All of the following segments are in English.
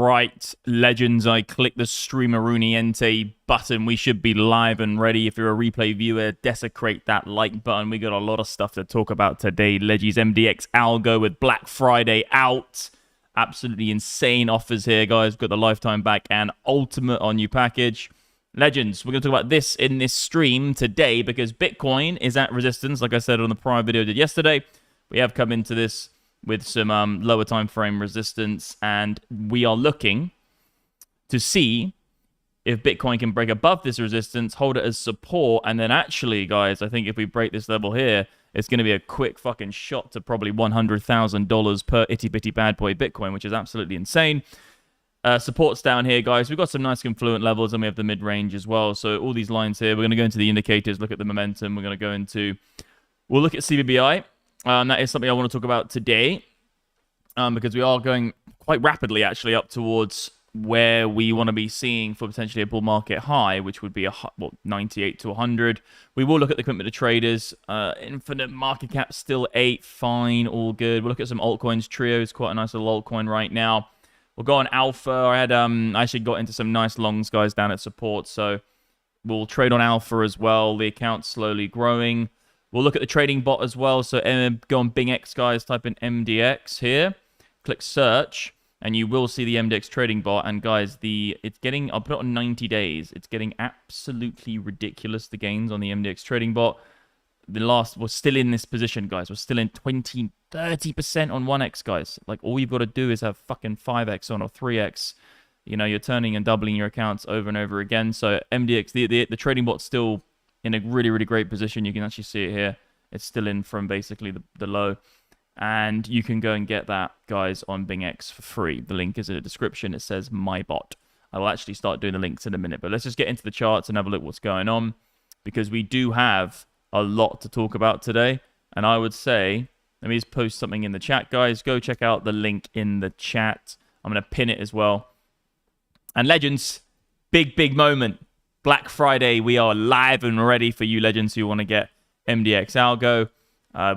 Right, legends, I click the Streameroonie Ente button. We should be live and ready. If you're a replay viewer, desecrate that like button. We got a lot of stuff to talk about today. Leggies MDX algo with Black Friday out. Absolutely insane offers here, guys. We've got the lifetime back and ultimate on new package. Legends, we're going to talk about this in this stream today because Bitcoin is at resistance, like I said on the prior video I did yesterday. We have come into this with some lower time frame resistance, and we are looking to see if Bitcoin can break above this resistance, hold it as support, and then actually, guys, I think if we break this level here, it's going to be a quick fucking shot to probably $100,000 per itty-bitty bad boy Bitcoin, which is absolutely insane. Support's down here, guys. We've got some nice confluent levels, and we have the mid-range as well. So all these lines here, we're going to go into the indicators, look at the momentum. We're going to go into... We'll look at CBBI. That is something I want to talk about today because we are going quite rapidly, actually, up towards where we want to be seeing for potentially a bull market high, which would be 98 to 100. We will look at the commitment to traders. Infinite market cap still 8, fine, all good. We'll look at some altcoins. Trio is quite a nice little altcoin right now. We'll go on Alpha. I actually got into some nice longs, guys, down at support, so we'll trade on Alpha as well. The account's slowly growing. We'll look at the trading bot as well. So go on Bingx, guys. Type in MDX here. Click search, and you will see the MDX Trading Bot. And guys, it's getting... I'll put it on 90 days. It's getting absolutely ridiculous, the gains on the MDX Trading Bot. We're still in this position, guys. We're still in 20, 30% on 1x, guys. Like, all you've got to do is have fucking 5x on or 3x. You know, you're turning and doubling your accounts over and over again. So MDX, the trading bot's still in a really, really great position. You can actually see it here. It's still in from basically the low. And you can go and get that, guys, on Bingx for free. The link is in the description. It says My Bot. I will actually start doing the links in a minute. But let's just get into the charts and have a look what's going on. Because we do have a lot to talk about today. And I would say, let me just post something in the chat, guys. Go check out the link in the chat. I'm going to pin it as well. And legends, big, big moment. Black Friday, we are live and ready for you legends who want to get MDX Algo,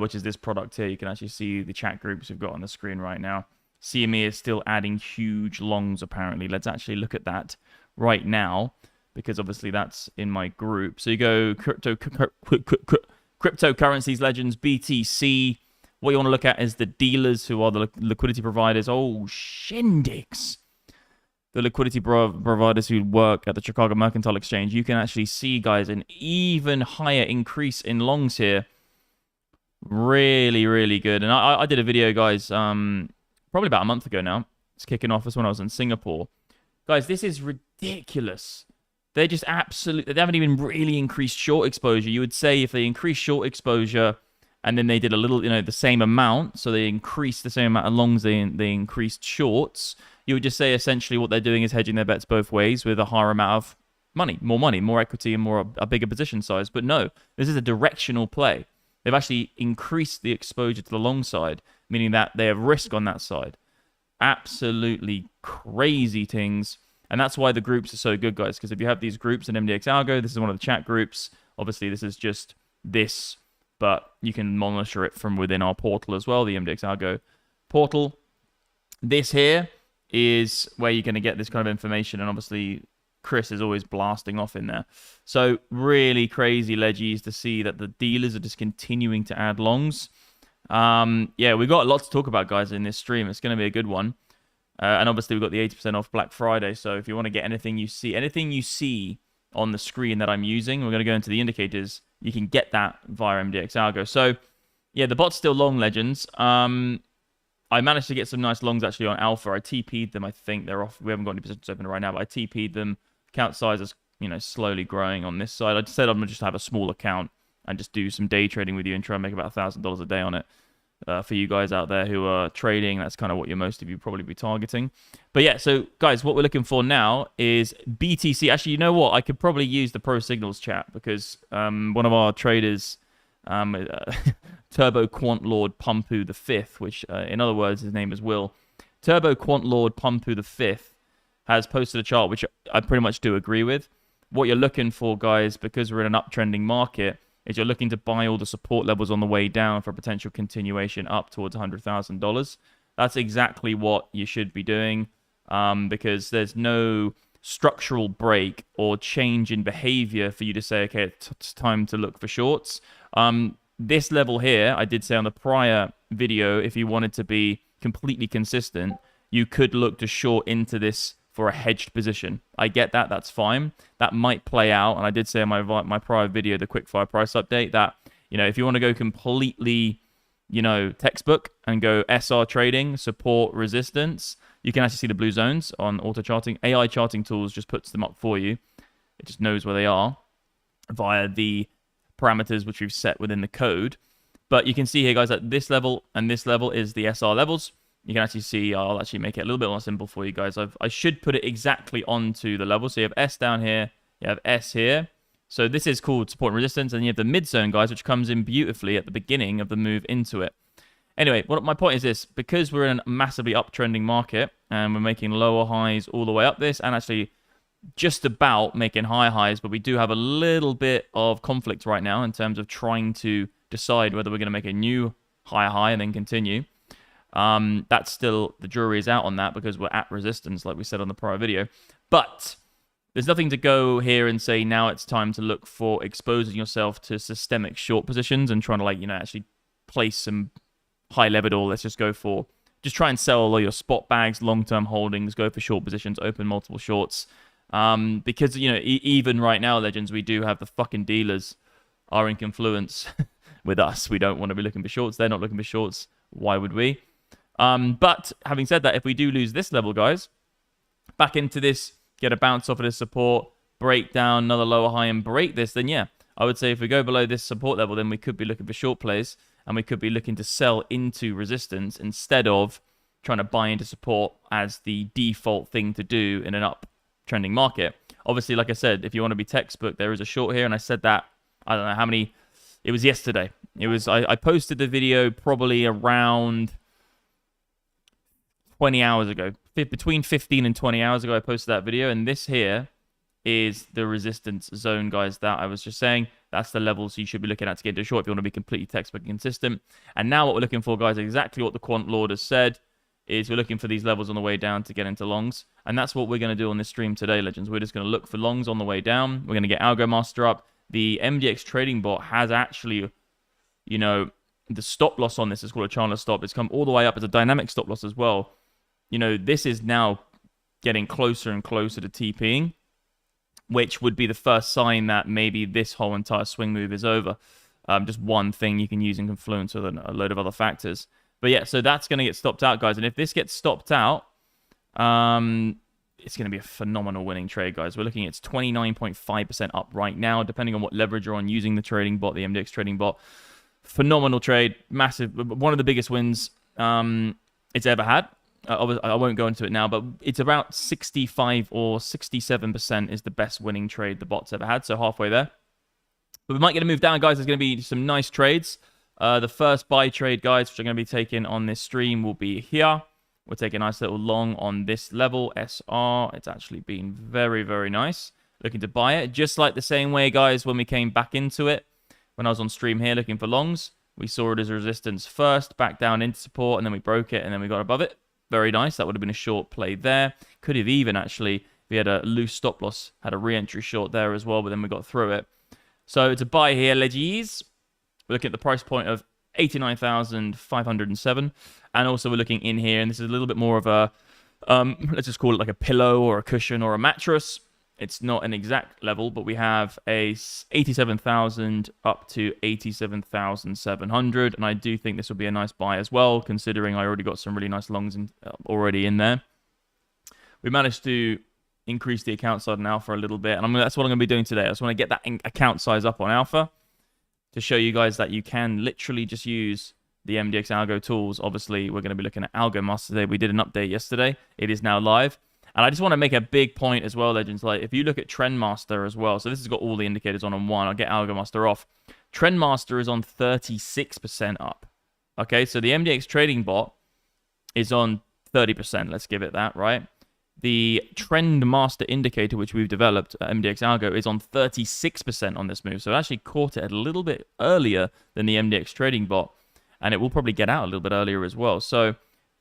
which is this product here. You can actually see the chat groups we've got on the screen right now. CME is still adding huge longs, apparently. Let's actually look at that right now, because obviously that's in my group. So you go cryptocurrencies, legends, BTC. What you want to look at is the dealers who are the liquidity providers. Oh, shindigs. The liquidity providers who work at the Chicago Mercantile Exchange. You can actually see, guys, an even higher increase in longs here. Really, really good. And I did a video, guys, probably about a month ago now. It's kicking off. This when I was in Singapore. Guys, this is ridiculous. They're just absolutely... They haven't even really increased short exposure. You would say if they increased short exposure and then they did a little, the same amount, so they increased the same amount of longs, they increased shorts, you would just say essentially what they're doing is hedging their bets both ways with a higher amount of money, more equity, and a bigger position size. But no, this is a directional play. They've actually increased the exposure to the long side, meaning that they have risk on that side. Absolutely crazy things. And that's why the groups are so good, guys, because if you have these groups in MDX Algo, this is one of the chat groups. Obviously, this is just this, but you can monitor it from within our portal as well, the MDX Algo portal. This here is where you're going to get this kind of information, and obviously Chris is always blasting off in there. So really crazy leggies to see that the dealers are just continuing to add longs. Yeah, we've got a lot to talk about, guys, in this stream. It's going to be a good one. And obviously we've got the 80% off Black Friday, so if you want to get anything you see on the screen that I'm using, we're going to go into the indicators, you can get that via MDX Algo. So yeah, the bot's still long, legends. I managed to get some nice longs actually on Alpha. I TP'd them. I think they're off. We haven't got any positions open right now, but I TP'd them. Account size is, slowly growing on this side. I said I'm going to just have a small account and just do some day trading with you and try and make about $1,000 a day on it. For you guys out there who are trading, that's kind of what most of you probably be targeting. But yeah, so guys, what we're looking for now is BTC. Actually, you know what? I could probably use the Pro Signals chat because one of our traders... Turbo Quant Lord Pumpu the Fifth, which in other words his name is Will. Turbo Quant Lord Pumpu the Fifth has posted a chart which I pretty much do agree with. What you're looking for, guys, because we're in an uptrending market, is you're looking to buy all the support levels on the way down for potential continuation up towards $100,000. That's exactly what you should be doing. because there's no structural break or change in behavior for you to say, okay, it's time to look for shorts. This level here, I did say on the prior video, if you wanted to be completely consistent, you could look to short into this for a hedged position. I get that, that's fine. That might play out, and I did say in my prior video, the quickfire price update, that, you know, if you want to go completely, you know, textbook and go SR trading, support, resistance, you can actually see the blue zones on auto charting. AI charting tools just puts them up for you. It just knows where they are via the parameters which we've set within the code. But you can see here, guys, that this level and this level is the SR levels. You can actually see, I'll actually make it a little bit more simple for you guys. I should put it exactly onto the level. So you have S down here, you have S here. So this is called support and resistance, and you have the mid zone, guys, which comes in beautifully at the beginning of the move into it. Anyway, what my point is this: because we're in a massively uptrending market and we're making lower highs all the way up this, and actually just about making higher highs, but we do have a little bit of conflict right now in terms of trying to decide whether we're going to make a new higher high and then continue. That's still, the jury is out on that because we're at resistance, like we said on the prior video. But there's nothing to go here and say now it's time to look for exposing yourself to systemic short positions and trying to, like, you know, actually place some high levered, or let's just go for, just try and sell all your spot bags, long-term holdings, go for short positions, open multiple shorts. Because, you know, even right now, legends, we do have the fucking dealers are in confluence with us. We don't want to be looking for shorts. They're not looking for shorts. Why would we? But having said that, if we do lose this level, guys, back into this, get a bounce off of this support, break down another lower high and break this, then yeah, I would say if we go below this support level, then we could be looking for short plays, and we could be looking to sell into resistance instead of trying to buy into support as the default thing to do in an uptrending market. Obviously, like I said, if you want to be textbook, there is a short here, and I said that, I don't know how many, it was yesterday. It was, I posted the video probably around 20 hours ago. Between 15 and 20 hours ago, I posted that video, and this here is the resistance zone, guys, that I was just saying. That's the levels you should be looking at to get into short if you want to be completely textbook and consistent. And now what we're looking for, guys, exactly what the quant lord has said, is we're looking for these levels on the way down to get into longs. And that's what we're going to do on this stream today, legends. We're just going to look for longs on the way down. We're going to get Algo Master up. The MDX Trading Bot has actually, you know, the stop loss on this is called a Chandler stop. It's come all the way up as a dynamic stop loss as well. You know, this is now getting closer and closer to TPing, which would be the first sign that maybe this whole entire swing move is over. Just one thing you can use in confluence with a load of other factors. But yeah, so that's going to get stopped out, guys. And if this gets stopped out, it's going to be a phenomenal winning trade, guys. We're looking at 29.5% up right now, depending on what leverage you're on using the trading bot, the MDX Trading Bot. Phenomenal trade, massive, one of the biggest wins it's ever had. I won't go into it now, but it's about 65 or 67% is the best winning trade the bot's ever had, so halfway there. But we might get a move down, guys. There's going to be some nice trades. The first buy trade, guys, which I'm going to be taking on this stream will be here. We'll take a nice little long on this level, SR. It's actually been very, very nice. Looking to buy it. Just like the same way, guys, when we came back into it, when I was on stream here looking for longs, we saw it as a resistance first, back down into support, and then we broke it, and then we got above it. Very nice. That would have been a short play there. Could have even actually, if we had a loose stop loss, had a re-entry short there as well, but then we got through it. So it's a buy here, leggies. We're looking at the price point of 89,507. And also we're looking in here, and this is a little bit more of a, let's just call it like a pillow or a cushion or a mattress. It's not an exact level, but we have a 87,000 up to 87,700. And I do think this will be a nice buy as well, considering I already got some really nice longs already in there. We managed to increase the account size on Alpha a little bit, and that's what I'm going to be doing today. I just want to get that account size up on Alpha to show you guys that you can literally just use the MDX Algo tools. Obviously, we're going to be looking at Algo Master today. We did an update yesterday. It is now live. And I just want to make a big point as well, legends. Like, if you look at Trendmaster as well, so this has got all the indicators on one. I'll get Algo Master off. Trendmaster is on 36% up. Okay, so the MDX Trading Bot is on 30%. Let's give it that, right? The Trend Master indicator, which we've developed at MDX Algo, is on 36% on this move. So it actually caught it a little bit earlier than the MDX Trading Bot. And it will probably get out a little bit earlier as well. So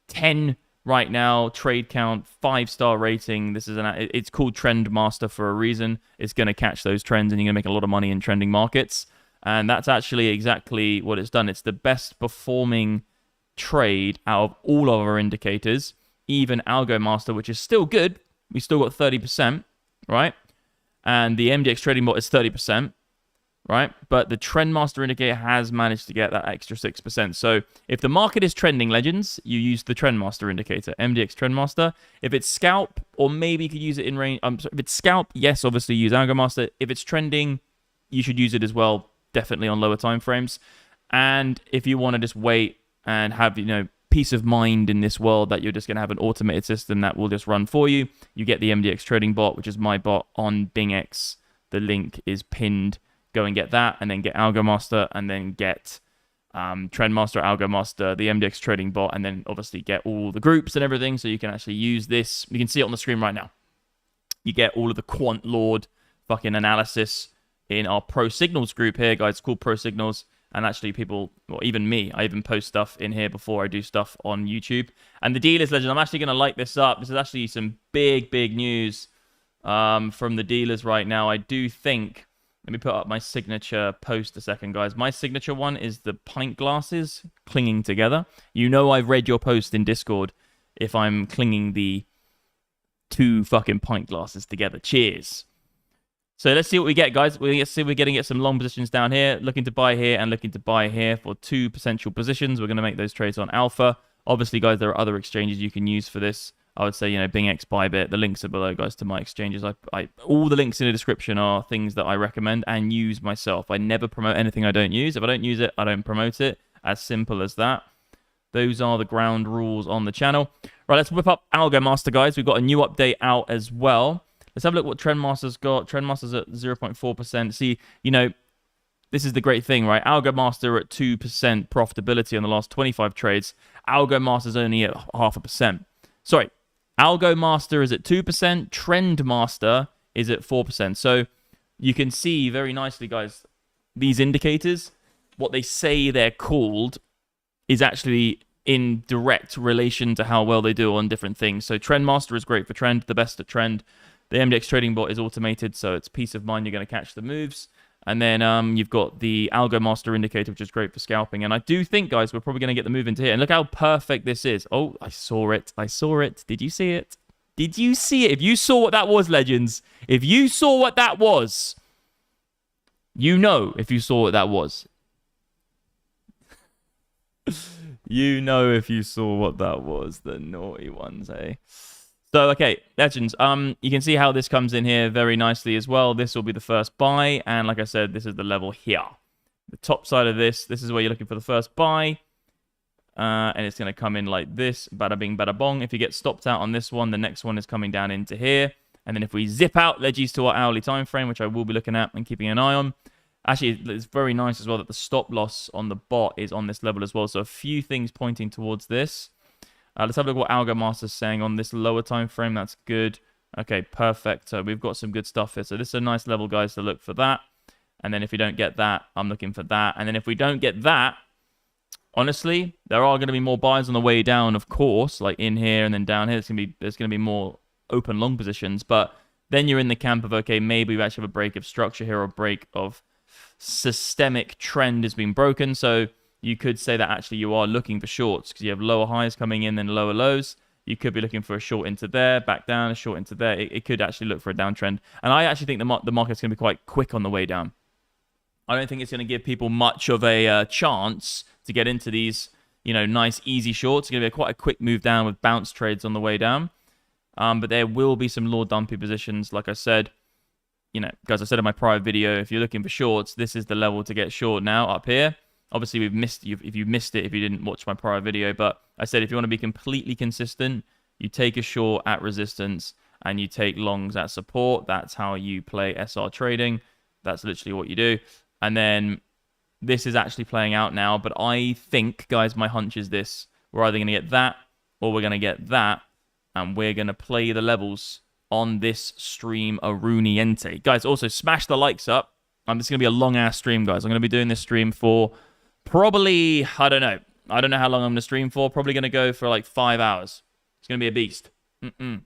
10 right now. Trade count, 5-star rating. This is it's called Trend Master for a reason. It's going to catch those trends, and you're going to make a lot of money in trending markets. And that's actually exactly what it's done. It's the best performing trade out of all of our indicators, even Algo Master, which is still good. We still got 30%, right? And the MDX Trading Bot is 30%, right? But the Trend Master indicator has managed to get that extra 6%. So if the market is trending, legends, you use the Trend Master indicator, MDX Trend Master. If it's scalp, or maybe you could use it in range. If it's scalp, yes, obviously use Algo Master. If it's trending, you should use it as well, definitely on lower time frames. And if you want to just wait and have, peace of mind in this world that you're just going to have an automated system that will just run for you, you get the MDX Trading Bot, which is my bot on Bingx. The link is pinned. Go and get that, and then get Algo Master, and then get Trend Master, Algo Master, the MDX Trading Bot, and then obviously get all the groups and everything, so you can actually use this. You can see it on the screen right now. You get all of the Quant Lord fucking analysis in our Pro Signals group here, guys. It's called Pro Signals. And actually people, well, even me, I even post stuff in here before I do stuff on YouTube. And the dealers, legend, I'm actually going to light this up. This is actually some big news from the dealers right now. I do think, let me put up my signature post a second, guys. My signature one is the pint glasses clinging together. I've read your post in Discord if I'm clinging the 2 fucking pint glasses together. Cheers. So let's see what we get, guys. We're going to get some long positions down here, looking to buy here and looking to buy here for 2 potential positions. We're going to make those trades on Alpha. Obviously, guys, there are other exchanges you can use for this. I would say, Bingx, Bybit. The links are below, guys, to my exchanges. All the links in the description are things that I recommend and use myself. I never promote anything I don't use. If I don't use it, I don't promote it. As simple as that. Those are the ground rules on the channel. Right, let's whip up Algo Master, guys. We've got a new update out as well. Let's have a look what Trend Master's got. Trend Master's at 0.4%. See, this is the great thing, right? Algo Master at 2% profitability on the last 25 trades. Algo Master's only at 0.5%. Sorry, Algo Master is at 2%. Trend Master is at 4%. So you can see very nicely, guys, these indicators, what they say they're called is actually in direct relation to how well they do on different things. So Trend Master is great for trend, the best at trend. The MDX Trading Bot is automated, so it's peace of mind you're going to catch the moves. And then you've got the Algo Master indicator, which is great for scalping. And I do think, guys, we're probably going to get the move into here. And look how perfect this is. Oh, I saw it. I saw it. Did you see it? Did you see it? If you saw what that was, legends, if you saw what that was, if you saw what that was. If you saw what that was. The naughty ones, eh? So, okay, legends, you can see how this comes in here very nicely as well. This will be the first buy, and like I said, this is the level here. The top side of this is where you're looking for the first buy, and it's going to come in like this, bada bing, bada bong. If you get stopped out on this one, the next one is coming down into here, and then if we zip out, leggies, to our hourly time frame, which I will be looking at and keeping an eye on. Actually, it's very nice as well that the stop loss on the bot is on this level as well, so a few things pointing towards this. Let's have a look at what Algo Master's saying on this lower time frame. That's good. Okay, perfect. So we've got some good stuff here. So this is a nice level, guys, to look for that. And then if we don't get that, I'm looking for that. And then if we don't get that, honestly, there are going to be more buys on the way down, of course, like in here and then down here. There's going to be more open long positions. But then you're in the camp of, okay, maybe we actually have a break of structure here or a break of systemic trend has been broken. So you could say that actually you are looking for shorts because you have lower highs coming in and lower lows. You could be looking for a short into there, back down, a short into there. It could actually look for a downtrend. And I actually think the market's going to be quite quick on the way down. I don't think it's going to give people much of a chance to get into these, nice, easy shorts. It's going to be quite a quick move down with bounce trades on the way down. But there will be some low dumpy positions, like I said. Guys, I said in my prior video, if you're looking for shorts, this is the level to get short now up here. Obviously, if you missed it, if you didn't watch my prior video, but I said if you want to be completely consistent, you take a short at resistance and you take longs at support. That's how you play SR trading. That's literally what you do. And then this is actually playing out now, but I think, guys, my hunch is this. We're either going to get that or we're going to get that, and we're going to play the levels on this stream Aruniente. Guys, also smash the likes up. This is going to be a long-ass stream, guys. I'm going to be doing this stream for probably, I don't know how long I'm going to stream for. Probably going to go for like 5 hours. It's going to be a beast. I'm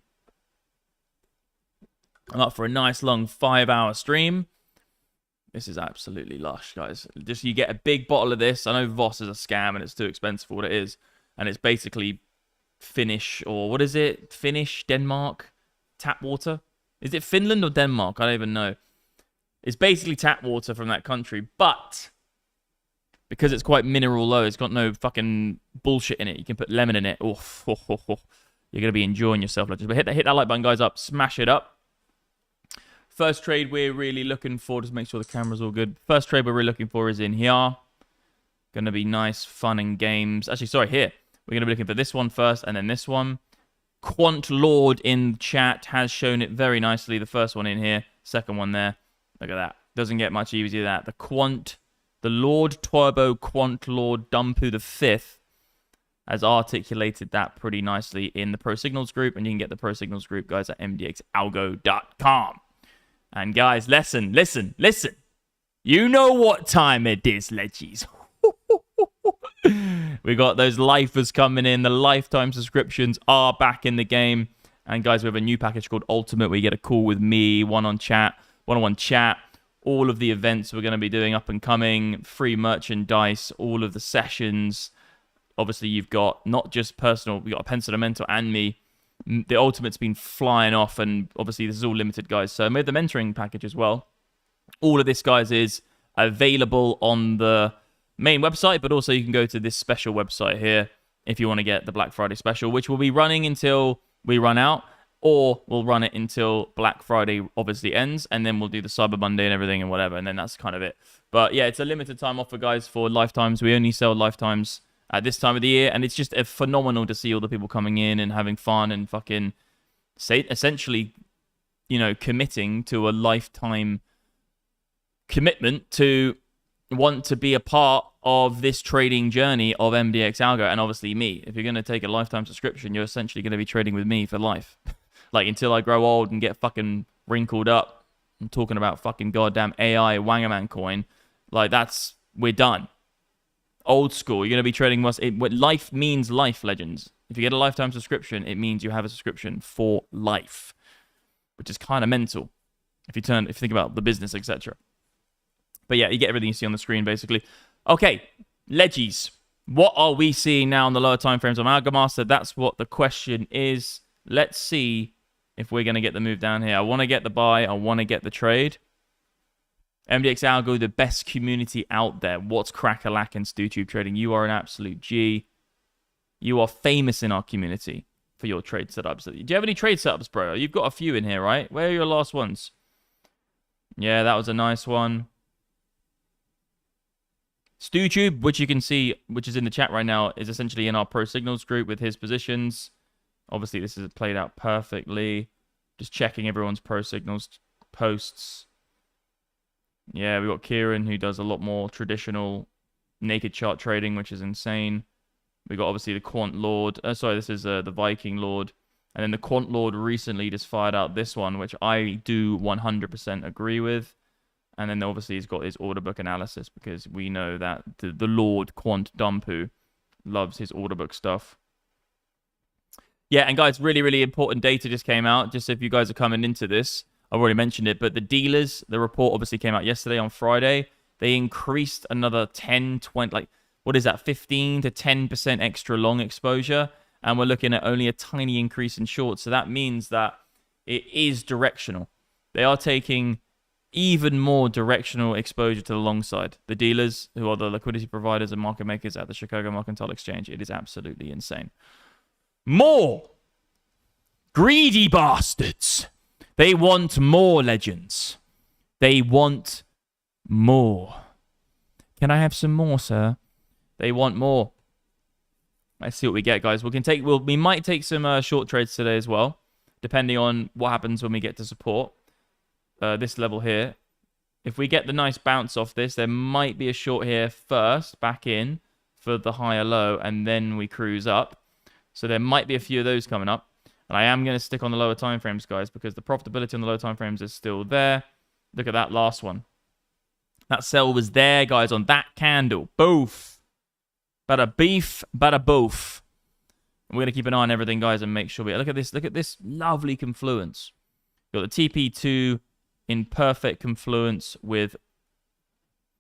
up for a nice long 5-hour stream. This is absolutely lush, guys. Just you get a big bottle of this. I know Voss is a scam and it's too expensive for what it is. And it's basically Finnish, or what is it? Finnish, Denmark, tap water. Is it Finland or Denmark? I don't even know. It's basically tap water from that country, but because it's quite mineral low, it's got no fucking bullshit in it. You can put lemon in it. Oof, ho, ho, ho. You're going to be enjoying yourself. But hit that like button, guys, up. Smash it up. First trade we're really looking for, just make sure the camera's all good. First trade we're really looking for is in here. Going to be nice, fun and games. Actually, sorry, here. We're going to be looking for this one first and then this one. Quant Lord in chat has shown it very nicely. The first one in here, second one there. Look at that. Doesn't get much easier than that. The Lord Turbo Quant Lord Dumpu the Fifth has articulated that pretty nicely in the Pro Signals group, and you can get the Pro Signals group, guys, at mdxalgo.com. And guys, listen. You know what time it is, leggies. We got those lifers coming in. The lifetime subscriptions are back in the game. And guys, we have a new package called Ultimate where you get a call with me, one-on-one chat. All of the events we're going to be doing up and coming, free merchandise, all of the sessions. Obviously, you've got not just personal, we've got a pencil and mentor and me. The Ultimate's been flying off, and obviously this is all limited, guys. So I made the mentoring package as well. All of this, guys, is available on the main website, but also you can go to this special website here if you want to get the Black Friday special, which will be running until we run out, or we'll run it until Black Friday obviously ends, and then we'll do the Cyber Monday and everything and whatever, and then that's kind of it. But yeah, it's a limited time offer, guys, for lifetimes. We only sell lifetimes at this time of the year, and it's just phenomenal to see all the people coming in and having fun and fucking essentially, you know, committing to a lifetime commitment to want to be a part of this trading journey of MDX Algo, and obviously me. If you're going to take a lifetime subscription, you're essentially going to be trading with me for life. Like, until I grow old and get fucking wrinkled up. I'm talking about fucking goddamn AI Wangerman coin. Like, we're done. Old school. You're going to be trading what life means, life, legends. If you get a lifetime subscription, it means you have a subscription for life, which is kind of mental if you think about the business, etc. But yeah, you get everything you see on the screen, basically. Okay, leggies. What are we seeing now on the lower time frames on AlgoMaster? That's what the question is. Let's see if we're going to get the move down here. I want to get the buy. I want to get the trade. MDX Algo, the best community out there. What's crack-a-lack in StewTube trading? You are an absolute G. You are famous in our community for your trade setups. Do you have any trade setups, bro? You've got a few in here, right? Where are your last ones? Yeah, that was a nice one. StewTube, which you can see, which is in the chat right now, is essentially in our Pro Signals group with his positions. Obviously, this is played out perfectly. Just checking everyone's Pro Signals posts. Yeah, we got Kieran, who does a lot more traditional naked chart trading, which is insane. We got, obviously, the Quant Lord. This is the Viking Lord. And then the Quant Lord recently just fired out this one, which I do 100% agree with. And then obviously he's got his order book analysis, because we know that the Lord Quant Dumpu loves his order book stuff. Yeah, and guys, really, really important data just came out. Just if you guys are coming into this, I've already mentioned it, but the dealers, the report obviously came out yesterday on Friday. They increased another 10, 20, like, what is that, 15 to 10% extra long exposure. And we're looking at only a tiny increase in short. So that means that it is directional. They are taking even more directional exposure to the long side. The dealers, who are the liquidity providers and market makers at the Chicago Mercantile Exchange, it is absolutely insane. More greedy bastards. They want more, legends. They want more. Can I have some more, sir? They want more. Let's see what we get, guys. We might take some short trades today as well, depending on what happens when we get to support. This level here. If we get the nice bounce off this, there might be a short here first, back in for the higher low, and then we cruise up. So there might be a few of those coming up. And I am going to stick on the lower time frames, guys, because the profitability on the lower time frames is still there. Look at that last one. That sell was there, guys, on that candle. Boof. Bada beef, bada boof. We're going to keep an eye on everything, guys, and make sure we... Look at this lovely confluence. You've got the TP2 in perfect confluence with...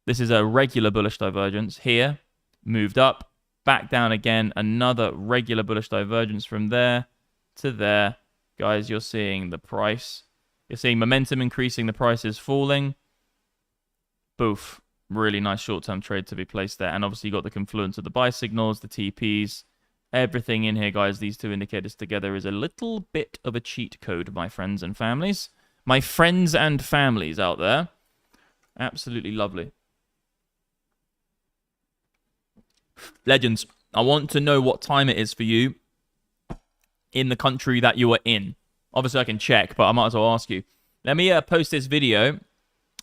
This is a regular bullish divergence here. Moved up, back down again. Another regular bullish divergence from there to there. Guys, you're seeing the price. You're seeing momentum increasing. The price is falling. Boof. Really nice short-term trade to be placed there. And obviously, you got the confluence of the buy signals, the TPs. Everything in here, guys. These two indicators together is a little bit of a cheat code, my friends and families. My friends and families out there. Absolutely lovely. Legends, I want to know what time it is for you in the country that you are in. Obviously, I can check, but I might as well ask you. Let me post this video.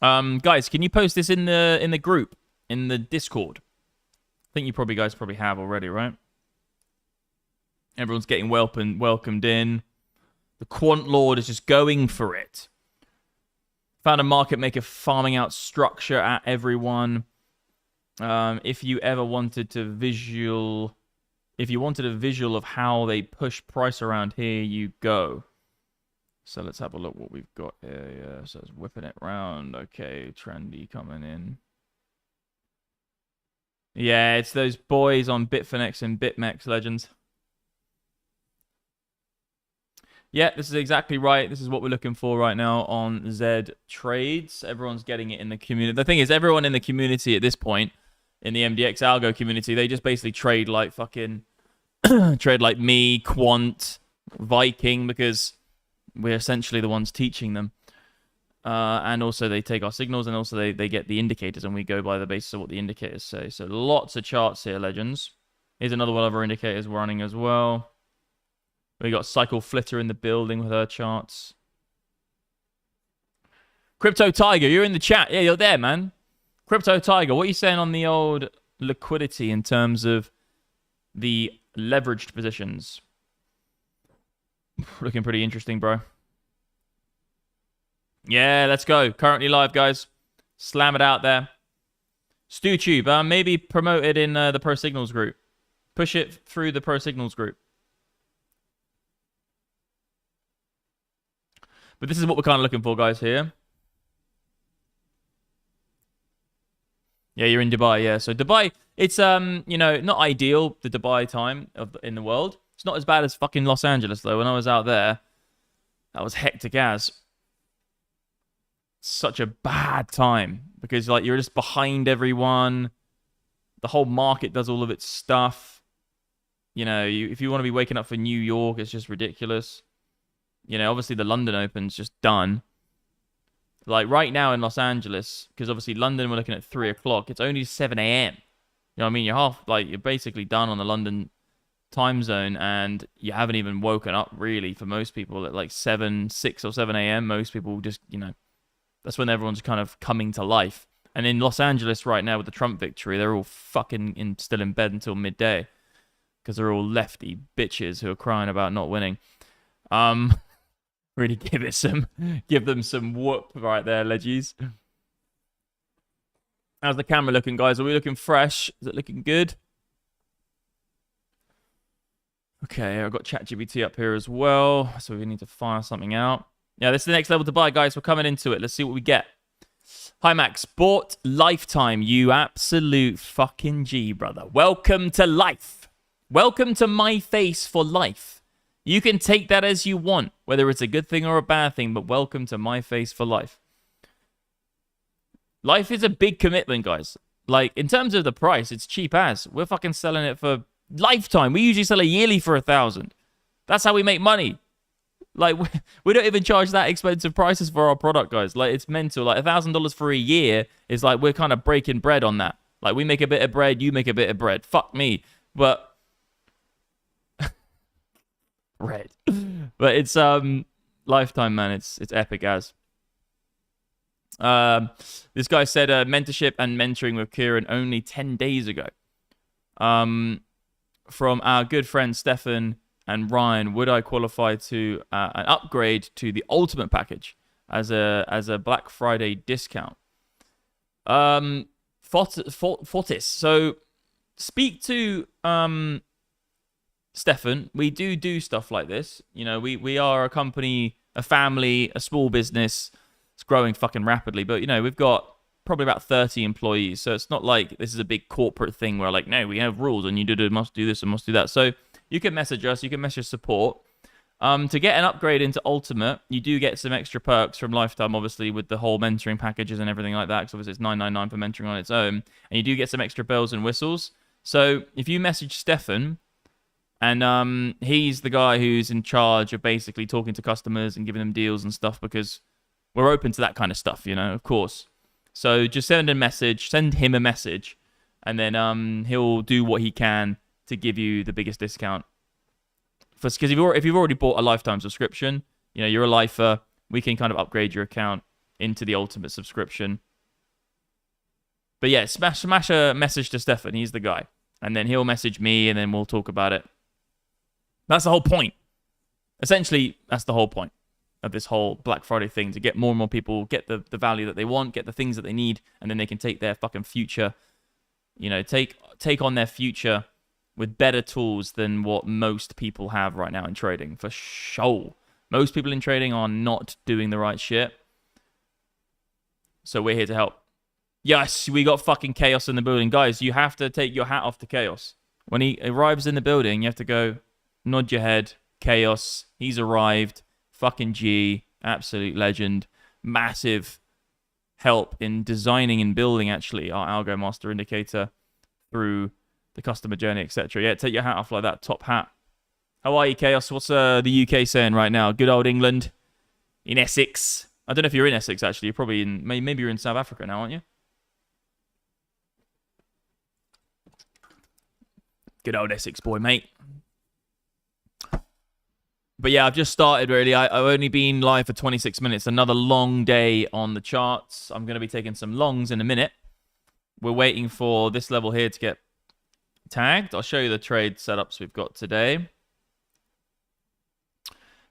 Guys, can you post this in the group, in the Discord? I think you guys probably have already, right? Everyone's getting welcomed in. The Quant Lord is just going for it. Found a market maker farming out structure at everyone. If you ever wanted a visual of how they push price around, here you go. So let's have a look what we've got here. Yeah, so it's whipping it round. Okay, trendy coming in. Yeah, it's those boys on Phemex and Phemex, legends. Yeah, this is exactly right. This is what we're looking for right now on Z Trades. Everyone's getting it in the community. The thing is, everyone in the community at this point, in the MDX algo community, they just basically trade like fucking... trade like me, Quant, Viking, because we're essentially the ones teaching them. And also they take our signals, and also they get the indicators, and we go by the basis of what the indicators say. So lots of charts here, legends. Here's another one of our indicators running as well. We got Cycle Flitter in the building with her charts. Crypto Tiger, you're in the chat. Yeah, you're there, man. Crypto Tiger, what are you saying on the old liquidity in terms of the leveraged positions? Looking pretty interesting, bro. Yeah, let's go. Currently live, guys. Slam it out there. StuTube, maybe promote it in the Pro Signals group. Push it through the Pro Signals group. But this is what we're kind of looking for, guys, here. Yeah, you're in Dubai, yeah. So Dubai, it's, you know, not ideal, the Dubai time in the world. It's not as bad as fucking Los Angeles, though. When I was out there, that was hectic as. Such a bad time. Because, like, you're just behind everyone. The whole market does all of its stuff. You know, if you want to be waking up for New York, it's just ridiculous. You know, obviously the London Open's just done. Like, right now in Los Angeles, because obviously London, we're looking at 3 o'clock. It's only 7 a.m. You know what I mean? You're basically done on the London time zone, and you haven't even woken up, really, for most people at like 6 or 7 a.m. Most people just, you know, that's when everyone's kind of coming to life. And in Los Angeles right now with the Trump victory, they're all fucking still in bed until midday because they're all lefty bitches who are crying about not winning. Really give them some whoop right there, leggies. How's the camera looking, guys? Are we looking fresh? Is it looking good? Okay, I've got ChatGPT up here as well, so we need to fire something out. Yeah, this is the next level to buy, guys. We're coming into it. Let's see what we get. Hi, Max. Bought lifetime. You absolute fucking G, brother. Welcome to life. Welcome to my face for life. You can take that as you want, whether it's a good thing or a bad thing, but welcome to my face for life. Life is a big commitment, guys. Like, in terms of the price, it's cheap as. We're fucking selling it for lifetime. We usually sell it yearly for 1,000. That's how we make money. Like, we don't even charge that expensive prices for our product, guys. Like, it's mental. Like, $1,000 for a year is like, we're kind of breaking bread on that. Like, we make a bit of bread, you make a bit of bread. Fuck me. But... Red. But it's lifetime, man. It's epic as. This guy said mentorship and mentoring with Kieran only 10 days ago. From our good friends Stefan and Ryan, would I qualify to an upgrade to the ultimate package as a Black Friday discount? Fortis. So speak to Stefan, we do stuff like this. You know, we are a company, a family, a small business. It's growing fucking rapidly, but you know, we've got probably about 30 employees. So it's not like this is a big corporate thing where like, no, we have rules and you must do this and must do that. So you can message us, you can message support. To get an upgrade into Ultimate, you do get some extra perks from Lifetime, obviously, with the whole mentoring packages and everything like that, because obviously it's $9.99 for mentoring on its own. And you do get some extra bells and whistles. So if you message Stefan, and he's the guy who's in charge of basically talking to customers and giving them deals and stuff, because we're open to that kind of stuff, you know, of course. So just send him a message, and then he'll do what he can to give you the biggest discount. Because if you've already bought a lifetime subscription, you know, you're a lifer, we can kind of upgrade your account into the ultimate subscription. But yeah, smash a message to Stefan, he's the guy. And then he'll message me, and then we'll talk about it. That's the whole point. Essentially, that's the whole point of this whole Black Friday thing, to get more and more people, get the value that they want, get the things that they need, and then they can take their fucking future, you know, take on their future with better tools than what most people have right now in trading, for sure. Most people in trading are not doing the right shit. So we're here to help. Yes, we got fucking Chaos in the building. Guys, you have to take your hat off to Chaos. When he arrives in the building, you have to go, nod your head, Chaos, he's arrived, fucking G, absolute legend, massive help in designing and building, actually, our Algo Master Indicator through the customer journey, etc. Yeah, take your hat off like that, top hat. How are you, Chaos? What's the UK saying right now? Good old England in Essex. I don't know if you're in Essex, actually. You're probably in, maybe you're in South Africa now, aren't you? Good old Essex boy, mate. But yeah, I've just started, really. I've only been live for 26 minutes. Another long day on the charts. I'm going to be taking some longs in a minute. We're waiting for this level here to get tagged. I'll show you the trade setups we've got today.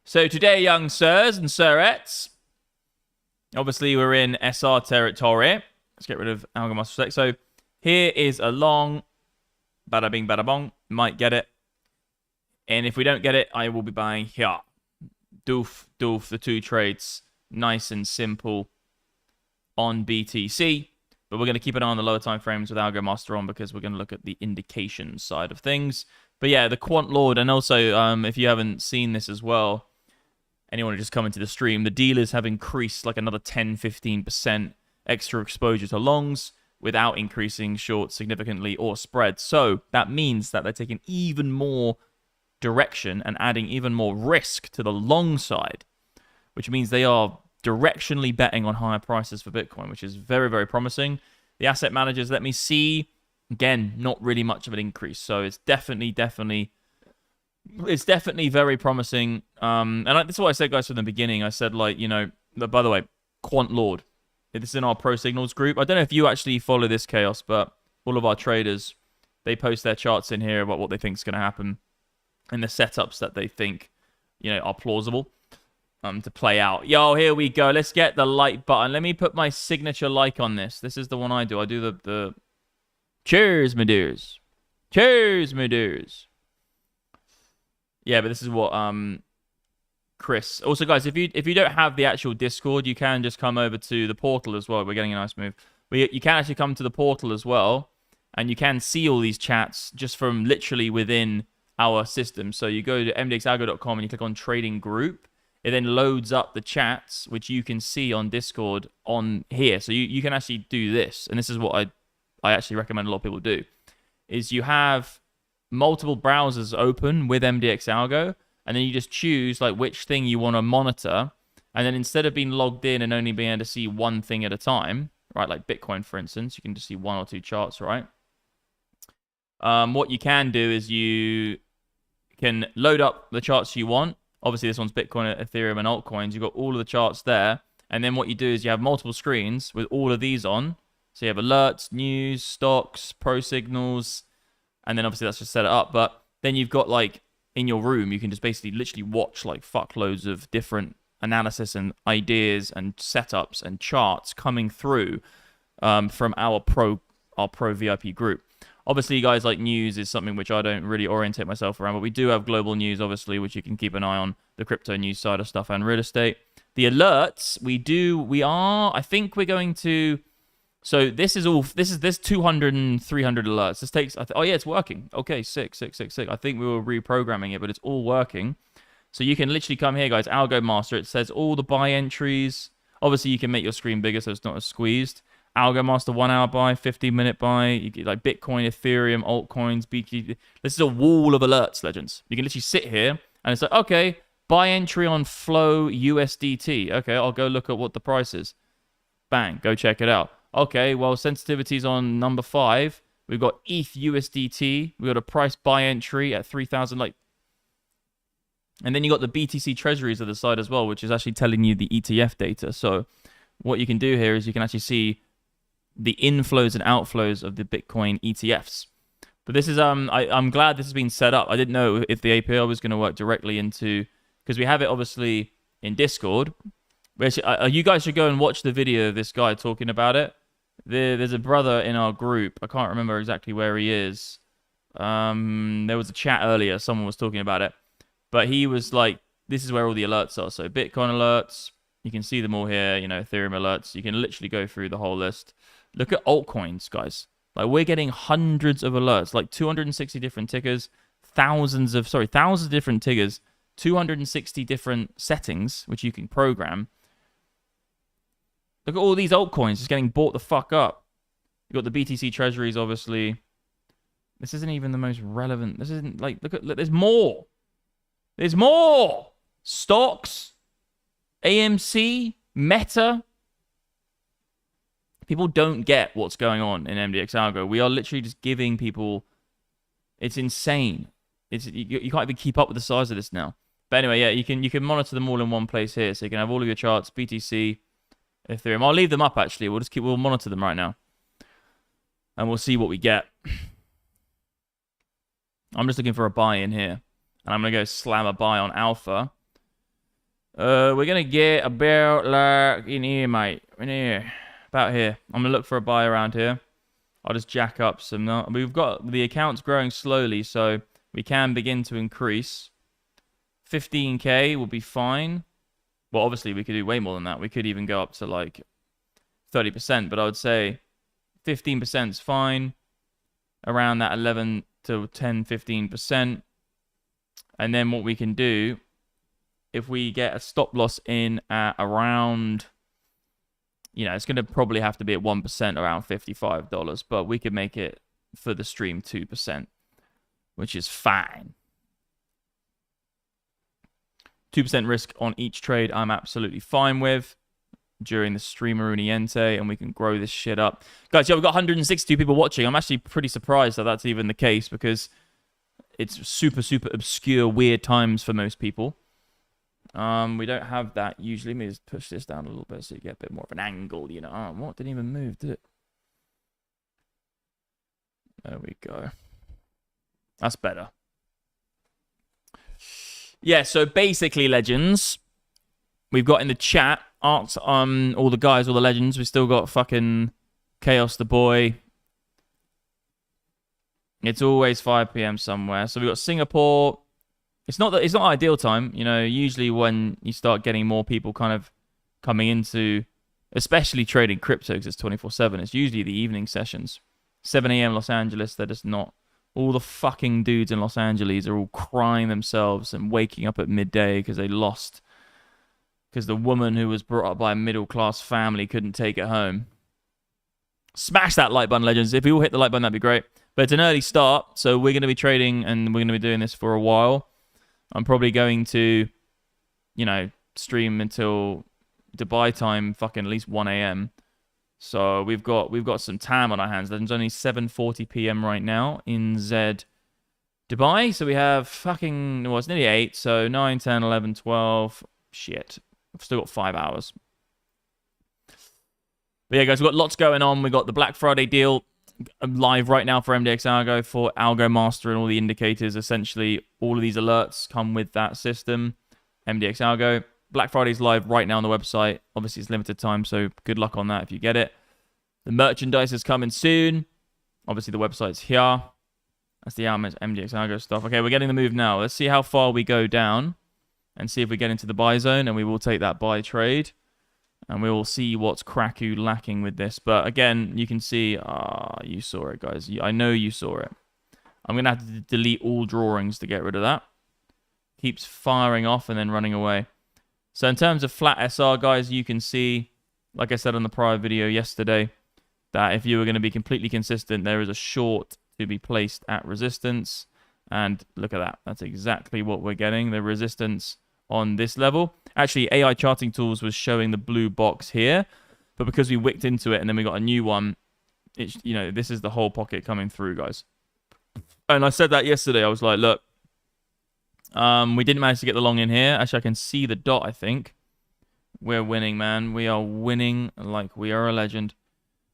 So today, young sirs and sirettes, obviously we're in SR territory. Let's get rid of Algo Master. So here is a long. Bada bing, bada bong. Might get it. And if we don't get it, I will be buying here. Doof, doof, the two trades. Nice and simple on BTC. But we're going to keep an eye on the lower time frames with Algo Master on, because we're going to look at the indication side of things. But yeah, the Quant Lord, and also if you haven't seen this as well, anyone who just come into the stream, the dealers have increased like another 10-15% extra exposure to longs without increasing shorts significantly or spread. So that means that they're taking even more direction and adding even more risk to the long side, which means they are directionally betting on higher prices for Bitcoin, which is very, very promising. The asset managers, let me see. Again, not really much of an increase. So it's definitely very promising. And this is what I said, guys, from the beginning. I said, like, you know, by the way, Quant Lord. This is in our Pro Signals group. I don't know if you actually follow this, Chaos, but all of our traders, they post their charts in here about what they think is going to happen and the setups that they think, you know, are plausible to play out. Yo, here we go. Let's get the like button. Let me put my signature like on this. This is the one I do. I do the cheers, my dears. Cheers, my dears. Yeah, but this is what Chris. Also, guys, if you don't have the actual Discord, you can just come over to the portal as well. We're getting a nice move. You can actually come to the portal as well, and you can see all these chats just from literally within our system. So you go to mdxalgo.com and you click on Trading Group. It then loads up the chats, which you can see on Discord on here. So you can actually do this. And this is what I actually recommend a lot of people do, is you have multiple browsers open with MDX Algo, and then you just choose like which thing you want to monitor. And then instead of being logged in and only being able to see one thing at a time, right, like Bitcoin, for instance, you can just see one or two charts, right? What you can do is you can load up the charts you want. Obviously, this one's Bitcoin, Ethereum, and altcoins. You've got all of the charts there. And then what you do is you have multiple screens with all of these on. So you have alerts, news, stocks, pro signals, and then obviously that's just set it up. But then you've got, like, in your room, you can just basically literally watch, like, fuckloads of different analysis and ideas and setups and charts coming through from our pro VIP group. Obviously, guys, like news is something which I don't really orientate myself around, but we do have global news, obviously, which you can keep an eye on, the crypto news side of stuff and real estate. The alerts, I think we're going to, so this is 200 and 300 alerts. This takes, oh yeah, it's working. Okay, sick. I think we were reprogramming it, but it's all working. So you can literally come here, guys, Algo Master. It says all the buy entries. Obviously, you can make your screen bigger so it's not as squeezed. Algo Master 1 hour buy, 15-minute buy. You get like Bitcoin, Ethereum, altcoins, BTC. This is a wall of alerts, legends. You can literally sit here and it's like, okay, buy entry on Flow USDT. Okay, I'll go look at what the price is. Bang, go check it out. Okay, well, sensitivities on number 5. We've got ETH USDT. We've got a price buy entry at 3,000. Like, and then you got the BTC treasuries at the side as well, which is actually telling you the ETF data. So what you can do here is you can actually see the inflows and outflows of the Bitcoin ETFs. But this is I'm glad this has been set up. I didn't know if the API was going to work directly into, because we have it obviously in Discord. Which, you guys should go and watch the video of this guy talking about it. There's a brother in our group. I can't remember exactly where he is. There was a chat earlier. Someone was talking about it. But he was like, this is where all the alerts are. So Bitcoin alerts, you can see them all here. You know, Ethereum alerts. You can literally go through the whole list. Look at altcoins, guys. Like, we're getting hundreds of alerts, like 260 different tickers, thousands of different tickers, 260 different settings, which you can program. Look at all these altcoins just getting bought the fuck up. You got the BTC treasuries, obviously. This isn't even the most relevant. This isn't like, look, there's more. There's more. Stocks, AMC, Meta. People don't get what's going on in MDX Algo. We are literally just giving people. It's insane. You can't even keep up with the size of this now. But anyway, yeah, you can monitor them all in one place here. So you can have all of your charts, BTC, Ethereum. I'll leave them up actually. We'll monitor them right now, and we'll see what we get. I'm just looking for a buy in here, and I'm gonna go slam a buy on Alpha. We're gonna get about like in here, mate. In here. About here. I'm going to look for a buy around here. I'll just jack up some. We've got the accounts growing slowly, so we can begin to increase. 15k will be fine. Well, obviously, we could do way more than that. We could even go up to like 30%, but I would say 15% is fine. Around that 11 to 10, 15%. And then what we can do, if we get a stop loss in at around, you know, it's going to probably have to be at 1%, around $55, but we could make it for the stream 2%, which is fine. 2% risk on each trade, I'm absolutely fine with during the streameroonie ente, and we can grow this shit up. Guys, yeah, we've got 162 people watching. I'm actually pretty surprised that that's even the case, because it's super, super obscure, weird times for most people. We don't have that usually. Let me just push this down a little bit so you get a bit more of an angle, you know. Oh, what? Didn't even move, did it? There we go. That's better. Yeah, so basically, legends, we've got in the chat, all the guys, all the legends. We still got fucking Chaos the Boy. It's always 5 p.m. somewhere. So we've got Singapore. It's not ideal time, you know. Usually when you start getting more people kind of coming into, especially trading crypto, because it's 24/7. It's usually the evening sessions, 7 a.m. Los Angeles. They're just not. All the fucking dudes in Los Angeles are all crying themselves and waking up at midday because they lost, because the woman who was brought up by a middle class family couldn't take it home. Smash that like button, legends. If you all hit the like button, that'd be great. But it's an early start, so we're going to be trading and we're going to be doing this for a while. I'm probably going to, you know, stream until Dubai time, fucking at least 1 a.m. So we've got some time on our hands. There's only 7:40 p.m. right now in Z Dubai. So we have fucking, well, it's nearly 8. So 9, 10, 11, 12. Shit. I've still got 5 hours. But yeah, guys, we've got lots going on. We've got the Black Friday deal live right now for MDX Algo, for Algo Master and all the indicators. Essentially, all of these alerts come with that system, MDX Algo. Black Friday's live right now on the website. Obviously, it's limited time, so good luck on that if you get it. The merchandise is coming soon. Obviously, the website's here. That's the MDX algo stuff. Okay, we're getting the move now. Let's see how far we go down and see if we get into the buy zone, and we will take that buy trade. And we will see what's Kraku lacking with this. But again, you can see, you saw it, guys. I know you saw it. I'm going to have to delete all drawings to get rid of that. Keeps firing off and then running away. So in terms of flat SR, guys, you can see, like I said on the prior video yesterday, that if you were going to be completely consistent, there is a short to be placed at resistance. And look at that. That's exactly what we're getting. The resistance on this level. Actually, AI Charting Tools was showing the blue box here. But because we wicked into it and then we got a new one, it's, you know, this is the whole pocket coming through, guys. And I said that yesterday. I was like, look, we didn't manage to get the long in here. Actually, I can see the dot, I think. We're winning, man. We are winning like we are a legend.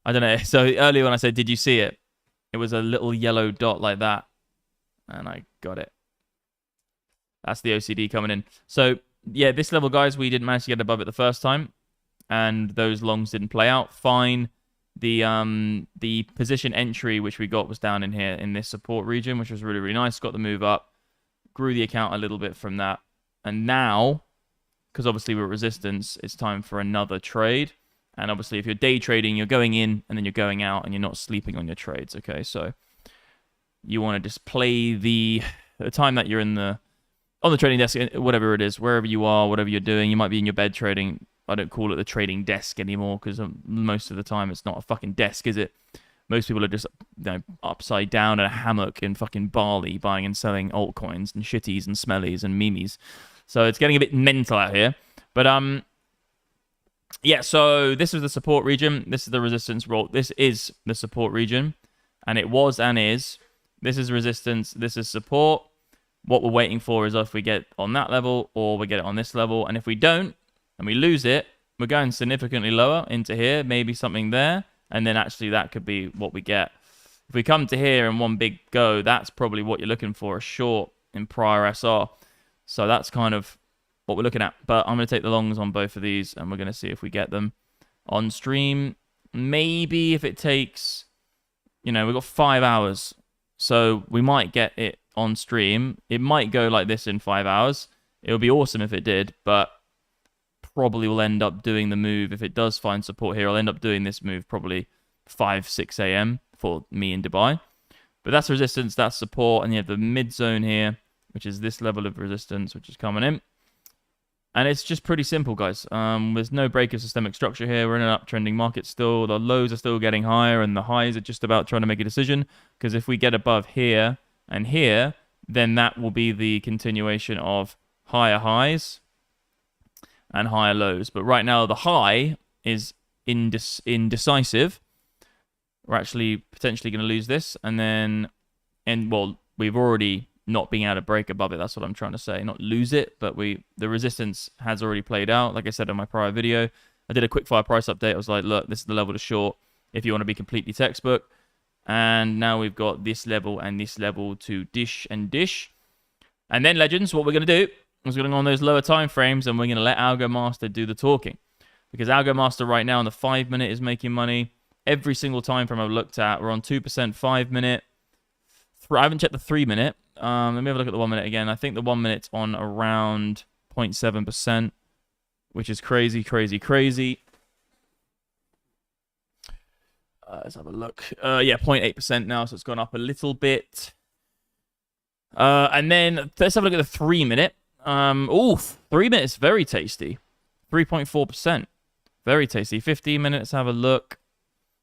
I don't know. So earlier when I said, did you see it? It was a little yellow dot like that. And I got it. That's the OCD coming in. So, yeah, this level, guys, we didn't manage to get above it the first time. And those longs didn't play out. Fine. The position entry, which we got, was down in here in this support region, which was really, really nice. Got the move up. Grew the account a little bit from that. And now, because obviously we're at resistance, it's time for another trade. And obviously, if you're day trading, you're going in and then you're going out and you're not sleeping on your trades, okay? So you want to just play the time that you're on the trading desk, whatever it is, wherever you are, whatever you're doing. You might be in your bed trading. I don't call it the trading desk anymore because most of the time it's not a fucking desk, is it? Most people are just, you know, upside down in a hammock in fucking Bali buying and selling altcoins and shitties and smellies and memes. So it's getting a bit mental out here. But yeah, so this is the support region. This is the resistance roll. This is the support region. And it was and is. This is resistance. This is support. What we're waiting for is if we get on that level or we get it on this level. And if we don't and we lose it, we're going significantly lower into here. Maybe something there. And then actually that could be what we get. If we come to here in one big go, that's probably what you're looking for, a short in prior SR. So that's kind of what we're looking at. But I'm going to take the longs on both of these and we're going to see if we get them on stream. Maybe if it takes, you know, we've got 5 hours. So we might get it on stream. It might go like this in 5 hours. It would be awesome if it did, but probably will end up doing the move. If it does find support here, I'll end up doing this move probably 5, 6 a.m. for me in Dubai. But that's resistance, that's support, and you have the mid zone here, which is this level of resistance, which is coming in. And it's just pretty simple, guys. There's no break of systemic structure here. We're in an uptrending market still. The lows are still getting higher, and the highs are just about trying to make a decision. Because if we get above here and here, then that will be the continuation of higher highs and higher lows. But right now, the high is indecisive. We're actually potentially going to lose this. And well, we've already not being able to break above it. That's what I'm trying to say. Not lose it, but the resistance has already played out. Like I said in my prior video, I did a quick fire price update. I was like, look, this is the level to short if you want to be completely textbook. And now we've got this level and this level to dish and dish. And then, legends, what we're going to do is we're going to go on those lower time frames and we're going to let Algo Master do the talking. Because Algo Master right now on the 5 minute is making money. Every single time frame I've looked at, we're on 2% 5 minute. I haven't checked the 3 minute. Let me have a look at the 1 minute again. I think the 1 minute's on around 0.7%, which is crazy, crazy, crazy. Let's have a look. Yeah, 0.8% now, so it's gone up a little bit. And then let's have a look at the 3 minute. 3 minutes, very tasty. 3.4%. Very tasty. 15 minutes, have a look.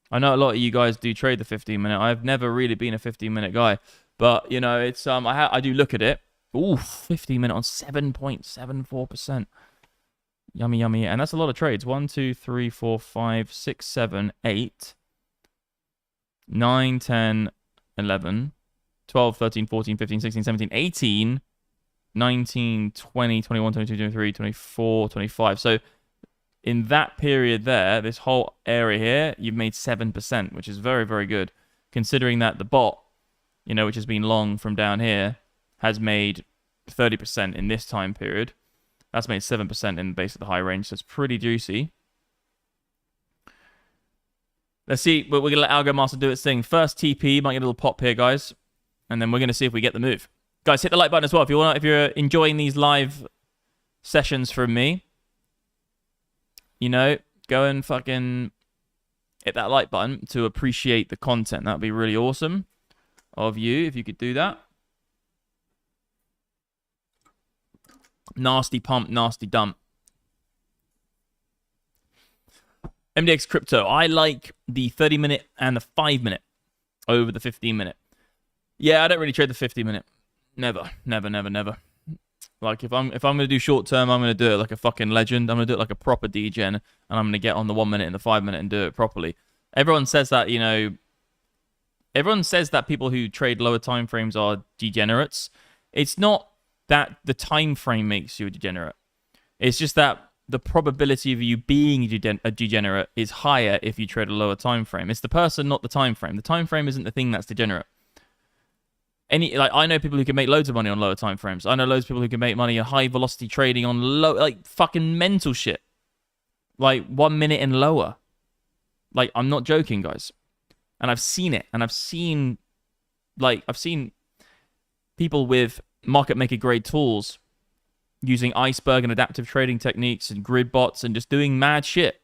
I know a lot of you guys do trade the 15 minute. I've never really been a 15 minute guy. But, you know, it's I do look at it. 15 minute on 7.74%. Yummy, yummy. And that's a lot of trades. 1, 2, 3, 4, 5, 6, 7, 8, 9, 10, 11, 12, 13, 14, 15, 16, 17, 18, 19, 20, 21, 22, 23, 24, 25. So in that period there, this whole area here, you've made 7%, which is very, very good. Considering that the bot, you know, which has been long from down here, has made 30% in this time period. That's made 7% in the base of the high range, so it's pretty juicy. Let's see. We're going to let Algo Master do its thing. First TP. Might get a little pop here, guys. And then we're going to see if we get the move. Guys, hit the like button as well. If you're enjoying these live sessions from me, you know, go and fucking hit that like button to appreciate the content. That'd be really awesome of you if you could do that. Nasty pump, nasty dump. MDX Crypto. I like the 30-minute and the 5-minute over the 15-minute. Yeah, I don't really trade the 50-minute. Never. Like, if I'm going to do short-term, I'm going to do it like a fucking legend. I'm going to do it like a proper degen, and I'm going to get on the 1 minute and the 5 minute and do it properly. Everyone says that, you know, everyone says that people who trade lower time frames are degenerates. It's not that the time frame makes you a degenerate. It's just that the probability of you being a degenerate is higher if you trade a lower time frame. It's the person, not the time frame. The time frame isn't the thing that's degenerate. I know people who can make loads of money on lower time frames. I know loads of people who can make money on high velocity trading on low, like fucking mental shit. Like 1 minute and lower. Like, I'm not joking, guys. And I've seen it. And I've seen people with market maker grade tools using iceberg and adaptive trading techniques and grid bots and just doing mad shit.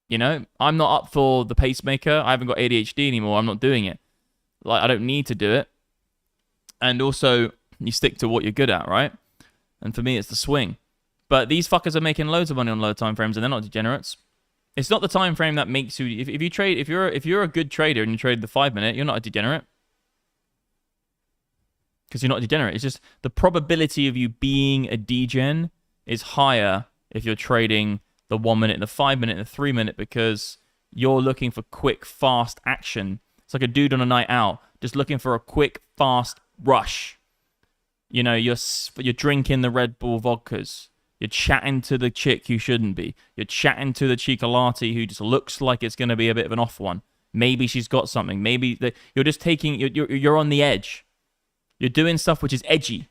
You know, I'm not up for the pacemaker. I haven't got ADHD anymore. I'm not doing it. Like, I don't need to do it. And also, you stick to what you're good at, right? And for me, it's the swing. But these fuckers are making loads of money on low time frames, and they're not degenerates. It's not the time frame that makes you. If you trade, if you're a good trader and you trade the 5 minute, you're not a degenerate. Because you're not a degenerate. It's just the probability of you being a degen is higher if you're trading the 1 minute, the 5 minute, and the 3 minute, because you're looking for quick, fast action. It's like a dude on a night out, just looking for a quick, fast rush. You know, you're drinking the Red Bull vodkas. You're chatting to the chick you shouldn't be. You're chatting to the Chicolati who just looks like it's going to be a bit of an off one. Maybe she's got something. Maybe you're just taking. You're on the edge. You're doing stuff which is edgy.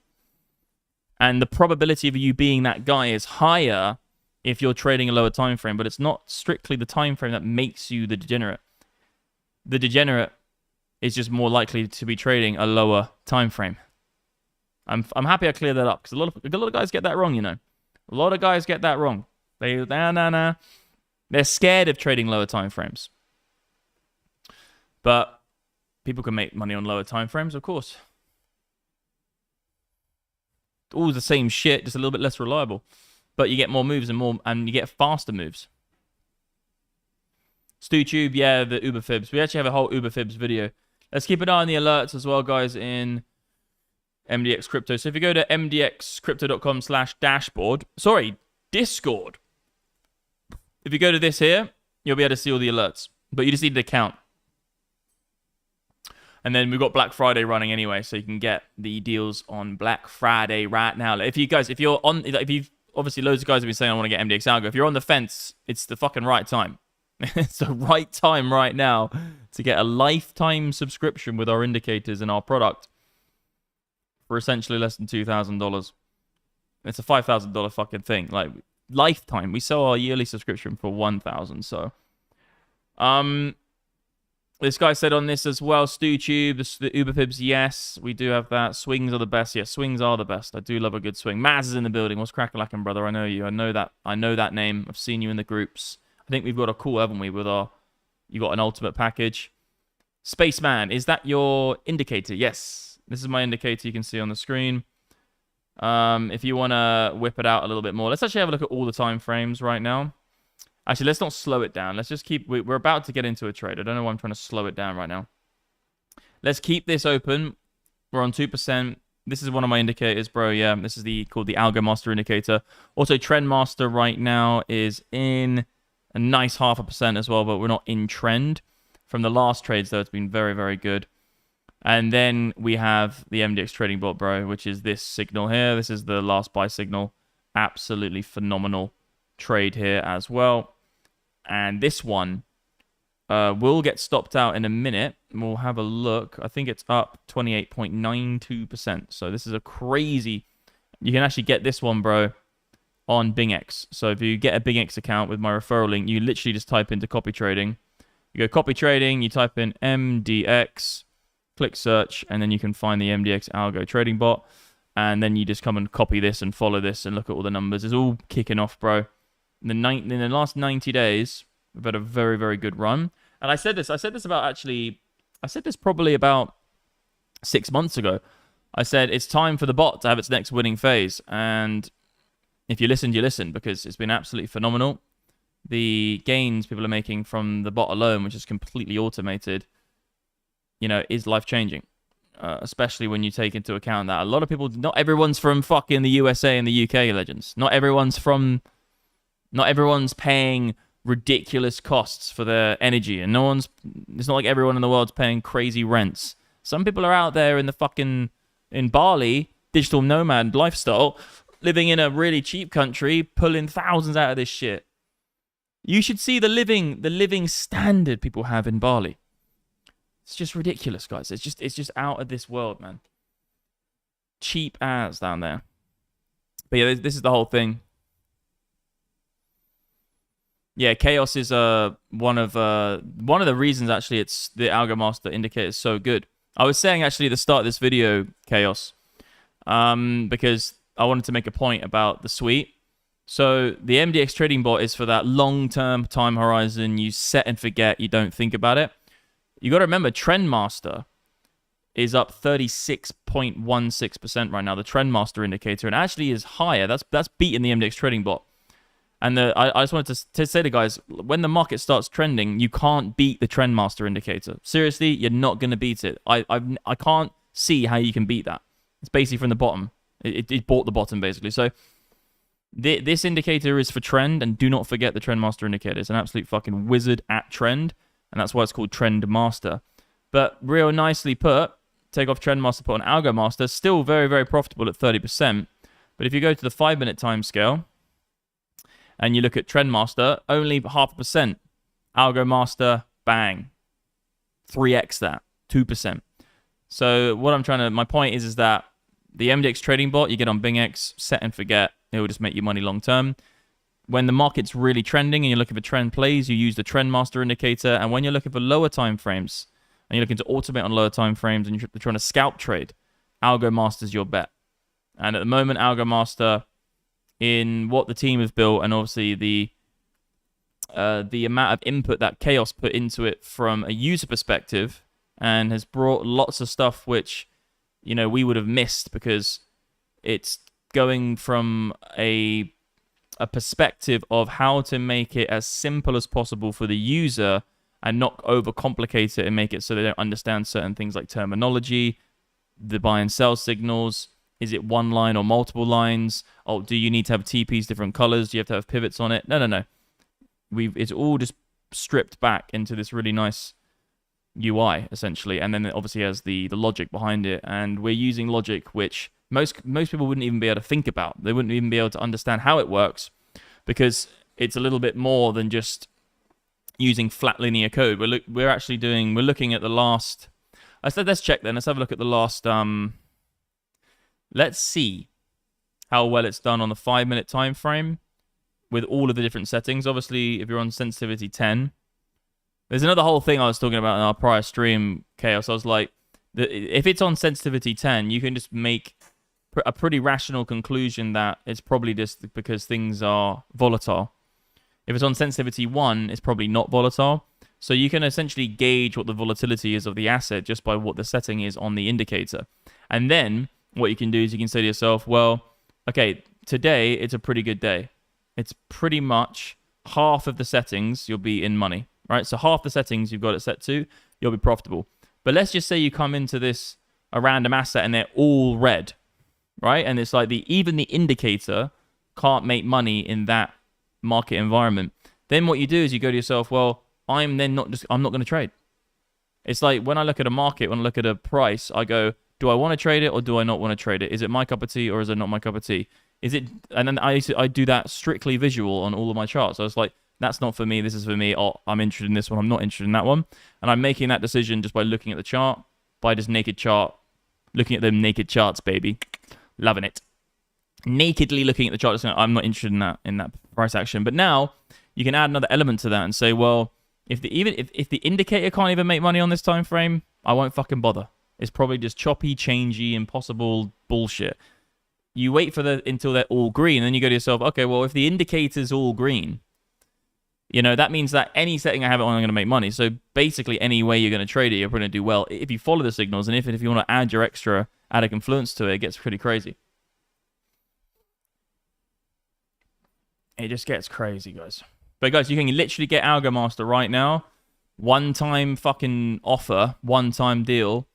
And the probability of you being that guy is higher if you're trading a lower time frame, but it's not strictly the time frame that makes you the degenerate. The degenerate is just more likely to be trading a lower time frame. I'm happy I cleared that up, because a lot of guys get that wrong, you know. A lot of guys get that wrong. They're scared of trading lower time frames. But people can make money on lower time frames, of course. All the same shit, just a little bit less reliable. But you get more moves and you get faster moves. StuTube, yeah, the Uber Fibs. We actually have a whole Uber Fibs video. Let's keep an eye on the alerts as well, guys, in MDX Crypto. So if you go to mdxcrypto.com/dashboard, sorry, Discord. If you go to this here, you'll be able to see all the alerts. But you just need an account. And then we've got Black Friday running anyway, so you can get the deals on Black Friday right now. If you're on, if you've obviously loads of guys have been saying I want to get MDX Algo. If you're on the fence, it's the fucking right time. It's the right time right now to get a lifetime subscription with our indicators and our product for essentially less than $2,000. It's a $5,000 fucking thing. Like, lifetime. We sell our yearly subscription for $1,000. So, this guy said on this as well, StuTube, the Uber Fibs, yes, we do have that. Swings are the best. Yes, swings are the best. I do love a good swing. Maz is in the building. What's crackalackin', brother? I know you. I know that name. I've seen you in the groups. I think we've got a call, haven't we, with you got an ultimate package. Spaceman, is that your indicator? Yes. This is my indicator you can see on the screen. If you want to whip it out a little bit more, let's actually have a look at all the time frames right now. Actually, let's not slow it down. Let's just keep... We're about to get into a trade. I don't know why I'm trying to slow it down right now. Let's keep this open. We're on 2%. This is one of my indicators, bro. Yeah, this is called the Algo Master indicator. Also, Trend Master right now is in a nice 0.5% as well, but we're not in trend. From the last trades, though, it's been very, very good. And then we have the MDX Trading Bot, bro, which is this signal here. This is the last buy signal. Absolutely phenomenal trade here as well. And this one will get stopped out in a minute. We'll have a look. I think it's up 28.92%. So this is a crazy... You can actually get this one, bro, on Bingx. So if you get a Bingx account with my referral link, you literally just type into copy trading. You go copy trading, you type in MDX, click search, and then you can find the MDX Algo Trading Bot. And then you just come and copy this and follow this and look at all the numbers. It's all kicking off, bro. In the last 90 days, we've had a very, very good run. And I said this probably about 6 months ago. I said it's time for the bot to have its next winning phase. And if you listened, you listened, because it's been absolutely phenomenal. The gains people are making from the bot alone, which is completely automated, you know, is life-changing. Especially when you take into account that a lot of people, not everyone's from fucking the USA and the UK, legends. Not everyone's paying ridiculous costs for their energy, and it's not like everyone in the world's paying crazy rents. Some people are out there in Bali, digital nomad lifestyle, living in a really cheap country, pulling thousands out of this shit. You should see the living standard people have in Bali. It's just ridiculous, guys. It's just out of this world, man. Cheap as down there. But yeah, this is the whole thing. Yeah, chaos is one of the reasons actually it's the Algo Master indicator is so good. I was saying actually at the start of this video, chaos, because I wanted to make a point about the suite. So the MDX Trading Bot is for that long-term time horizon. You set and forget. You don't think about it. You got to remember, Trendmaster is up 36.16% right now. The Trendmaster indicator, and actually is higher. That's beating the MDX Trading Bot. And I just wanted to say to guys, when the market starts trending, you can't beat the Trendmaster indicator. Seriously, you're not going to beat it. I can't see how you can beat that. It's basically from the bottom. It bought the bottom, basically. So this indicator is for trend, and do not forget the Trendmaster indicator. It's an absolute fucking wizard at trend, and that's why it's called Trend Master. But real nicely put, take off Trendmaster, put on Algo Master, still very, very profitable at 30%. But if you go to the 5-minute time scale, and you look at Trendmaster, only 0.5%. Algo Master, bang. 3x that, 2%. So my point is that the MDX Trading Bot you get on Bingx, set and forget. It will just make you money long term. When the market's really trending and you're looking for trend plays, you use the Trendmaster indicator. And when you're looking for lower time frames, and you're looking to automate on lower time frames, and you're trying to scalp trade, Algo Master's your bet. And at the moment, Algo Master, in what the team have built, and obviously the amount of input that Chaos put into it from a user perspective, and has brought lots of stuff which, you know, we would have missed, because it's going from a perspective of how to make it as simple as possible for the user and not overcomplicate it and make it so they don't understand certain things like terminology, the buy and sell signals. Is it one line or multiple lines? Oh, do you need to have TPs different colors? Do you have to have pivots on it? No. It's all just stripped back into this really nice UI, essentially. And then it obviously has the logic behind it. And we're using logic which most people wouldn't even be able to think about. They wouldn't even be able to understand how it works, because it's a little bit more than just using flat linear code. We're looking at the last. Let's check then. Let's have a look at the last. Let's see how well it's done on the 5-minute time frame with all of the different settings. Obviously, if you're on sensitivity 10, there's another whole thing I was talking about in our prior stream, Chaos. I was like, if it's on sensitivity 10, you can just make a pretty rational conclusion that it's probably just because things are volatile. If it's on sensitivity 1, it's probably not volatile. So you can essentially gauge what the volatility is of the asset just by what the setting is on the indicator. And then what you can do is you can say to yourself, well, okay, today it's a pretty good day. It's pretty much half of the settings you'll be in money, right? So half the settings you've got it set to, you'll be profitable. But let's just say you come into a random asset and they're all red, right? And it's like even the indicator can't make money in that market environment. Then what you do is you go to yourself, well, I'm not going to trade. It's like when I look at a market, when I look at a price, I go, do I want to trade it or do I not want to trade it? Is it my cup of tea or is it not my cup of tea? And then I do that strictly visual on all of my charts. So it's like, that's not for me, this is for me. Oh, I'm interested in this one, I'm not interested in that one. And I'm making that decision just by looking at the chart, by just naked chart, looking at them naked charts, baby. Loving it. Nakedly looking at the chart, just going, I'm not interested in that price action. But now you can add another element to that and say, well, If the indicator can't even make money on this time frame, I won't fucking bother. It's probably just choppy, changey, impossible bullshit. You wait for until they're all green, and then you go to yourself, okay, well, if the indicator's all green, you know, that means that any setting I have it on, I'm going to make money. So basically, any way you're going to trade it, you're going to do well if you follow the signals, and if you want to add your extra addic influence to it, it gets pretty crazy. It just gets crazy, guys. But guys, you can literally get Algo Master right now. One-time fucking offer, one-time deal.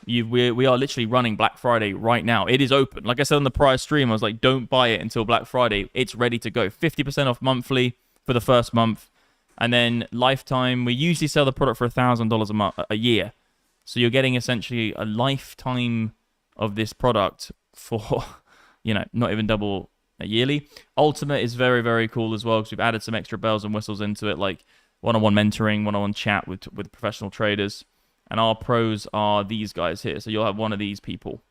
We are literally running Black Friday right now. It is open. Like I said on the prior stream, I was like, don't buy it until Black Friday. It's ready to go. 50% off monthly for the first month. And then lifetime, we usually sell the product for $1,000 a year. So you're getting essentially a lifetime of this product for, you know, not even double yearly. Ultimate is very, very cool as well because we've added some extra bells and whistles into it, like one-on-one mentoring, one-on-one chat with professional traders. And our pros are these guys here. So you'll have one of these people.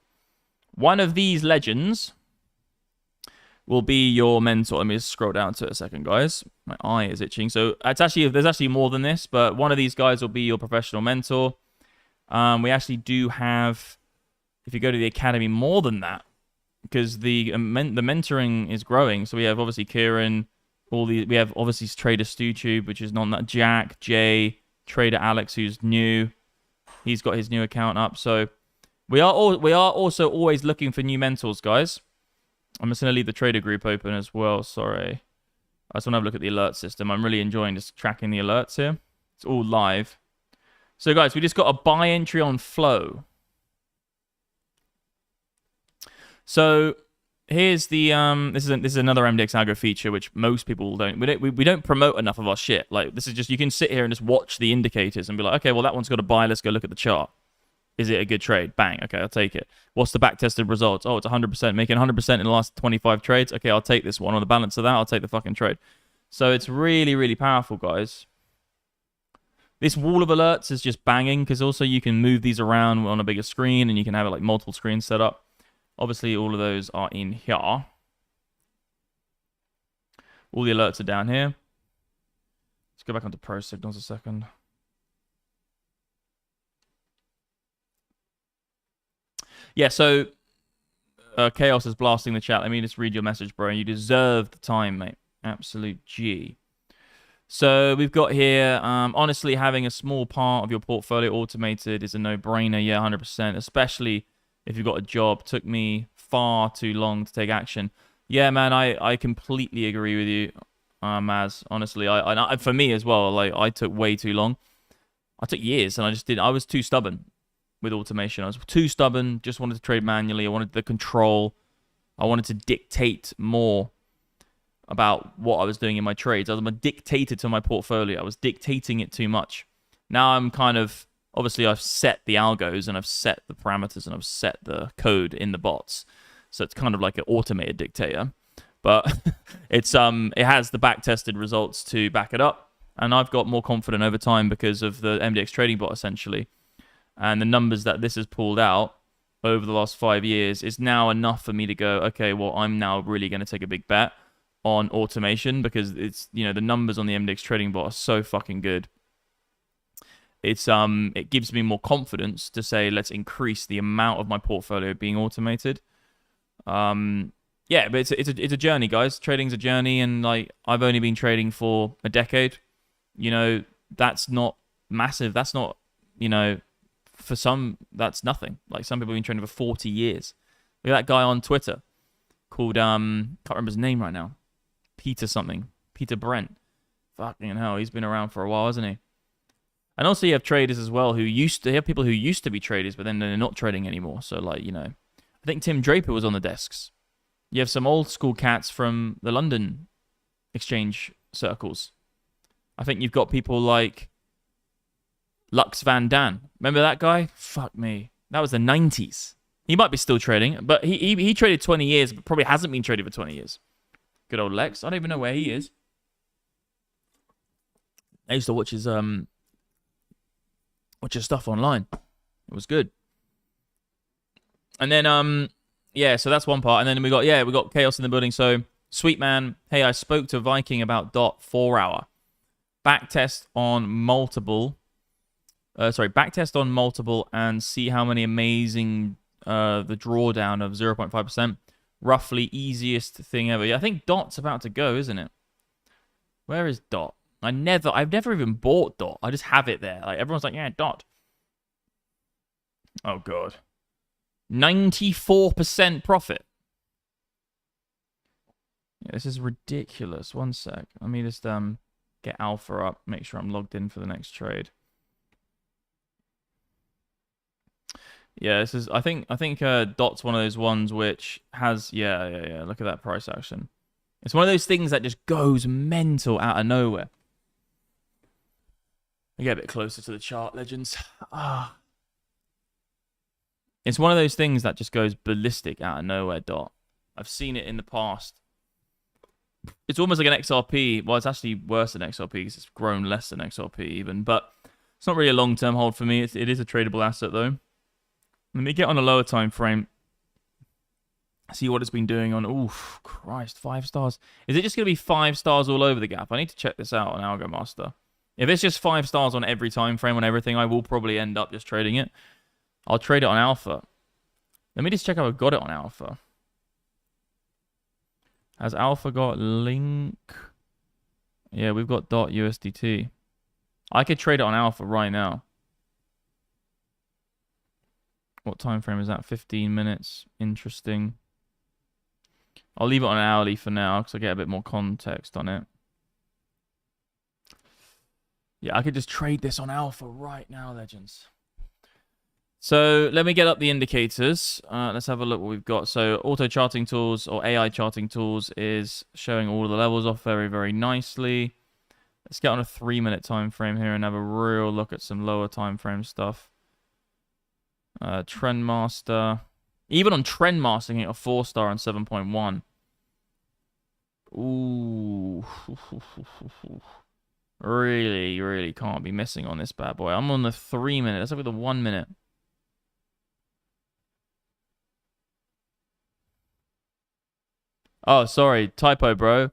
One of these legends will be your mentor. Let me just scroll down to it a second, guys. My eye is itching. So there's actually more than this, but one of these guys will be your professional mentor. We actually do have, if you go to the academy, more than that, because the mentoring is growing. So we have obviously Kieran, we have obviously Trader StuTube, which is not that, Jack, Jay, Trader Alex, who's new. He's got his new account up. So we are also always looking for new mentors, guys. I'm just going to leave the trader group open as well. Sorry. I just want to have a look at the alert system. I'm really enjoying just tracking the alerts here. It's all live. So, guys, we just got a buy entry on Flow. So here's the this is another MDX algo feature which most people don't. We don't promote enough of our shit. Like, this is just, you can sit here and just watch the indicators and be like, okay, well, that one's got a buy. Let's go look at the chart. Is it a good trade? Bang. Okay, I'll take it. What's the back-tested results? Oh, it's 100%. Making 100% in the last 25 trades. Okay, I'll take this one. On the balance of that, I'll take the fucking trade. So it's really, really powerful, guys. This wall of alerts is just banging because also you can move these around on a bigger screen and you can have it like multiple screens set up. Obviously, all of those are in here. All the alerts are down here. Let's go back onto Pro Signals a second. Yeah, so Chaos is blasting the chat. Let me just read your message, bro. You deserve the time, mate. Absolute G. So we've got here, honestly, having a small part of your portfolio automated is a no-brainer. Yeah, 100%, especially if you've got a job. Took me far too long to take action. Yeah, man, I completely agree with you, Maz. Honestly, I for me as well, like, I took way too long. I took years, and I was too stubborn with automation. I was too stubborn, just wanted to trade manually. I wanted the control. I wanted to dictate more about what I was doing in my trades. I was a dictator to my portfolio. I was dictating it too much. Now I'm kind of, obviously I've set the algos and I've set the parameters and I've set the code in the bots. So it's kind of like an automated dictator. But it has the back-tested results to back it up. And I've got more confident over time because of the MDX Trading Bot, essentially. And the numbers that this has pulled out over the last 5 years is now enough for me to go, okay, well, I'm now really going to take a big bet on automation because it's, you know, the numbers on the MDX Trading Bot are so fucking good. It gives me more confidence to say, let's increase the amount of my portfolio being automated. Yeah, but it's a journey, guys. Trading's a journey, and like, I've only been trading for a decade. You know, that's not massive. That's not, you know, for some, that's nothing. Like, some people have been trading for 40 years. Look at that guy on Twitter called, can't remember his name right now. Peter something. Peter Brent. Fucking hell, he's been around for a while, hasn't he? And also you have traders as well you have people who used to be traders, but then they're not trading anymore. So, like, you know, I think Tim Draper was on the desks. You have some old school cats from the London exchange circles. I think you've got people like Lux Van Dan. Remember that guy? Fuck me. That was the 90s. He might be still trading, but he traded 20 years, but probably hasn't been trading for 20 years. Good old Lex. I don't even know where he is. I used to watch his stuff online. It was good. And then yeah, so that's one part. And then we got Chaos in the building. So, sweet man, hey, I spoke to Viking about DOT 4 hour. backtest on multiple. Backtest on multiple and see how many amazing the drawdown of 0.5%. Roughly easiest thing ever. Yeah, I think Dot's about to go, isn't it? Where is Dot? I've never even bought Dot. I just have it there. Like everyone's like, yeah, Dot. Oh god. 94% profit. Yeah, this is ridiculous. One sec. Let me just get alpha up, make sure I'm logged in for the next trade. Yeah, this is I think Dot's one of those ones which has yeah. Look at that price action. It's one of those things that just goes mental out of nowhere. I get a bit closer to the chart, legends. It's one of those things that just goes ballistic out of nowhere, Dot. I've seen it in the past. It's almost like an XRP. Well, it's actually worse than XRP because it's grown less than XRP even. But it's not really a long-term hold for me. It is a tradable asset, though. Let me get on a lower time frame. See what it's been doing on... Oof, Christ, 5 stars. Is it just going to be 5 stars all over the gap? I need to check this out on Algo Master. If it's just 5 stars on every time frame on everything, I will probably end up just trading it. I'll trade it on Alpha. Let me just check how I got it on Alpha. Has Alpha got link? Yeah, we've got .USDT. I could trade it on Alpha right now. What time frame is that? 15 minutes. Interesting. I'll leave it on hourly for now because I get a bit more context on it. Yeah, I could just trade this on Alpha right now, legends. So let me get up the indicators. Let's have a look what we've got. So auto charting tools or AI charting tools is showing all of the levels off very, very nicely. Let's get on a 3-minute time frame here and have a real look at some lower time frame stuff. Trendmaster. Even on Trendmaster, getting a 4-star on 7.1. Ooh. Really can't be missing on this bad boy. I'm on the 3-minute. Let's look at the 1-minute. Oh, sorry. Typo, bro.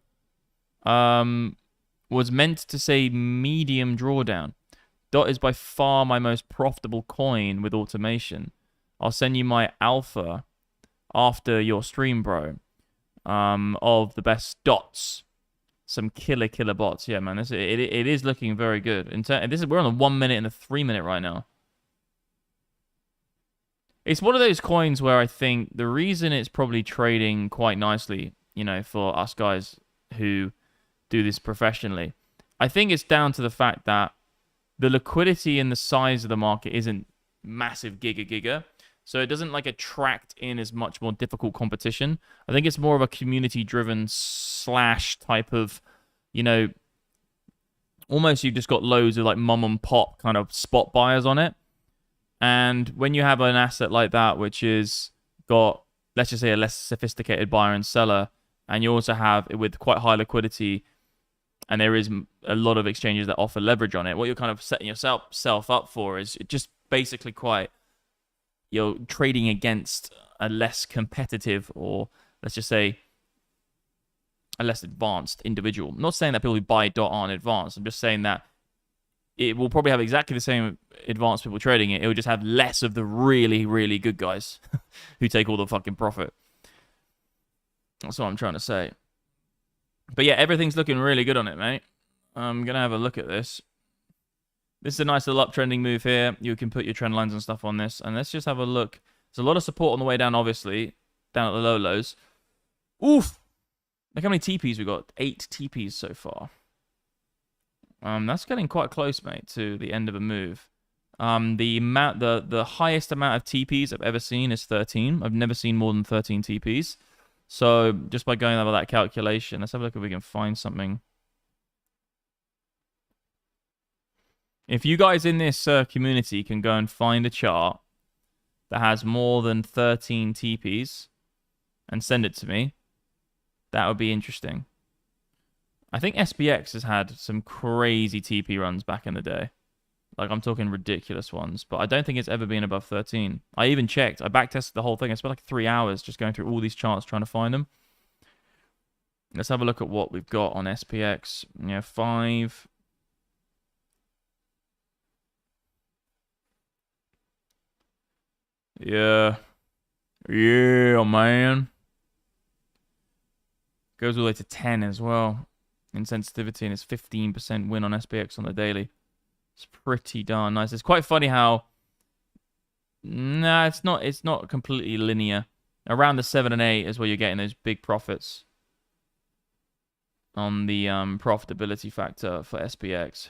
Was meant to say medium drawdown. Dot is by far my most profitable coin with automation. I'll send you my alpha after your stream, bro. Of the best dots. Some killer bots. Yeah, man. It is looking very good. We're on the 1-minute and the 3-minute right now. It's one of those coins where I think the reason it's probably trading quite nicely, you know, for us guys who do this professionally, I think it's down to the fact that the liquidity and the size of the market isn't massive giga. So it doesn't like attract in as much more difficult competition. I think it's more of a community-driven slash type of, you know, almost you've just got loads of like mom and pop kind of spot buyers on it. And when you have an asset like that, which is got, let's just say, a less sophisticated buyer and seller, and you also have it with quite high liquidity, and there is a lot of exchanges that offer leverage on it, what you're kind of setting yourself up for is just basically quite, you're trading against a less competitive, or let's just say a less advanced individual. I'm not saying that people who buy DOT aren't advanced. I'm just saying that it will probably have exactly the same advanced people trading it. It will just have less of the really good guys who take all the fucking profit. That's what I'm trying to say. But yeah, everything's looking really good on it, mate. I'm going to have a look at this. This is a nice little uptrending move here. You can put your trend lines and stuff on this. And let's just have a look. There's a lot of support on the way down, obviously. Down at the low lows. Oof! Look how many TPs we got. 8 TPs so far. That's getting quite close, mate, to the end of a move. The highest amount of TPs I've ever seen is 13. I've never seen more than 13 TPs. So just by going over that calculation, let's have a look if we can find something. If you guys in this community can go and find a chart that has more than 13 TPs and send it to me, that would be interesting. I think SPX has had some crazy TP runs back in the day. Like, I'm talking ridiculous ones. But I don't think it's ever been above 13. I even checked. I backtested the whole thing. I spent like 3 hours just going through all these charts trying to find them. Let's have a look at what we've got on SPX. Yeah, 5. Yeah. Yeah, man. Goes all the way to 10 as well. Insensitivity, and it's 15% win on SPX on the daily. It's pretty darn nice. It's quite funny how... Nah, it's not completely linear. Around the 7 and 8 is where you're getting those big profits on the profitability factor for SPX.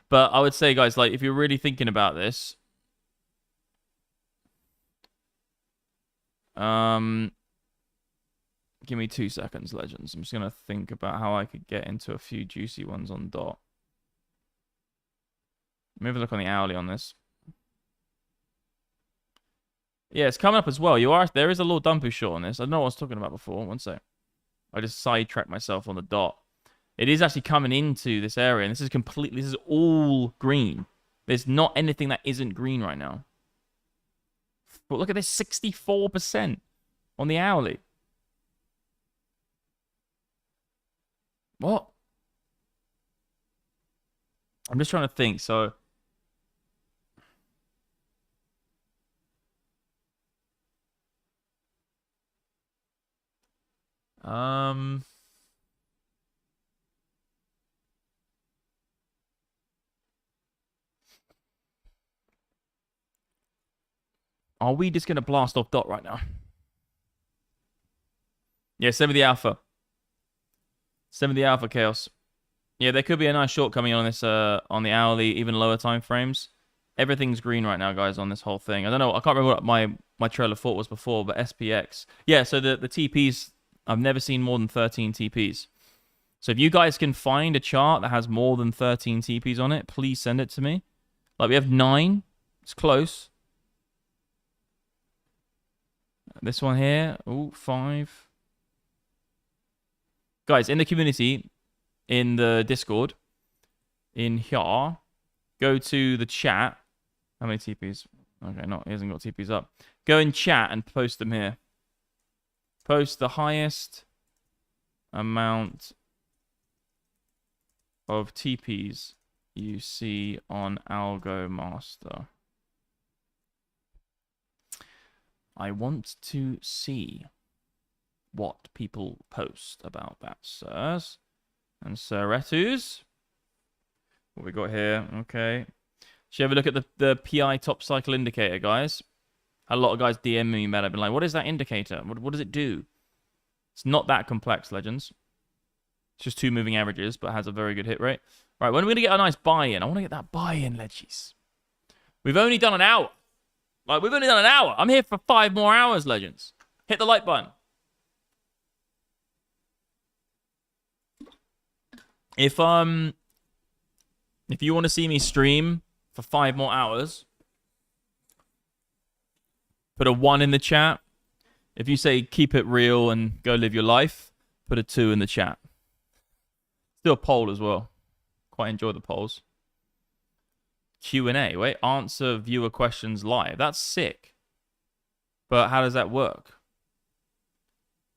But I would say, guys, like, if you're really thinking about this, give me 2 seconds, legends. I'm just gonna think about how I could get into a few juicy ones on dot. Maybe look on the hourly on this. Yeah, it's coming up as well. There is a little dumpu short on this. I don't know what I was talking about before. One sec. I just sidetracked myself on the dot. It is actually coming into this area, and this is all green. There's not anything that isn't green right now. But look at this, 64% on the hourly. What? I'm just trying to think. So, are we just going to blast off dot right now? Yeah, send me the alpha. Send me the alpha, Chaos. Yeah, there could be a nice short coming on this on the hourly, even lower time frames. Everything's green right now, guys, on this whole thing. I don't know. I can't remember what my trail of thought was before, but SPX. Yeah, so the TPs, I've never seen more than 13 TPs. So if you guys can find a chart that has more than 13 TPs on it, please send it to me. Like, we have 9. It's close. This one here. Ooh, 5. Guys, in the community, in the Discord, in here, go to the chat. How many TPs? Okay, no, he hasn't got TPs up. Go in chat and post them here. Post the highest amount of TPs you see on Algo Master. I want to see what people post about that, sirs and siretus. What we got here? Okay. Should you have a look at the PI top cycle indicator, guys? A lot of guys DM me about it, been like, what is that indicator? What does it do? It's not that complex, legends. It's just 2 moving averages, but has a very good hit rate. Right, when are we going to get a nice buy-in? I want to get that buy-in, leggies. We've only done an hour. Like, we've only done an hour. I'm here for 5 more hours, legends. Hit the like button. If you want to see me stream for 5 more hours, put a 1 in the chat. If you say keep it real and go live your life, put a 2 in the chat. Do a poll as well. Quite enjoy the polls. Q&A. Wait, answer viewer questions live. That's sick. But how does that work?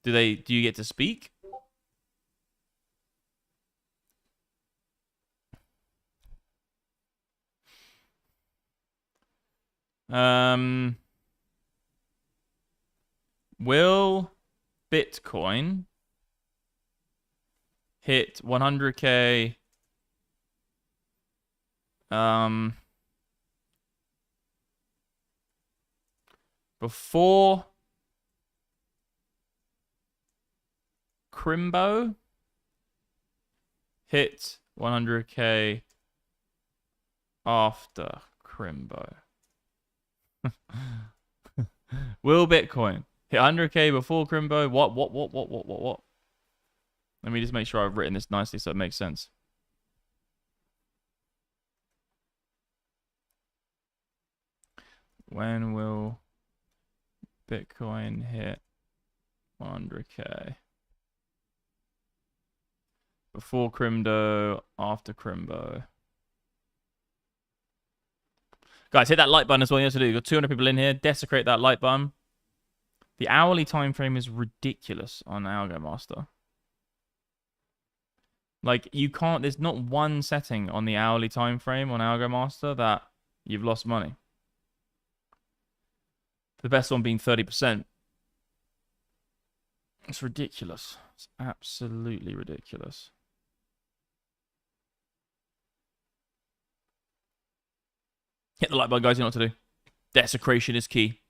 Do you get to speak? Will Bitcoin hit 100K before Crimbo hit 100K after Crimbo? Will Bitcoin hit 100K before Crimbo? What? Let me just make sure I've written this nicely so it makes sense. When will Bitcoin hit 100K? Before Crimbo, after Crimbo. Guys, hit that like button as well. You have to do. You've got 200 people in here. Desecrate that like button. The hourly time frame is ridiculous on Algo Master. Like, you can't... There's not one setting on the hourly time frame on Algo Master that You've lost money. The best one being 30%. It's ridiculous. It's absolutely ridiculous. Hit the like button, guys. You know what to do. Desecration is key.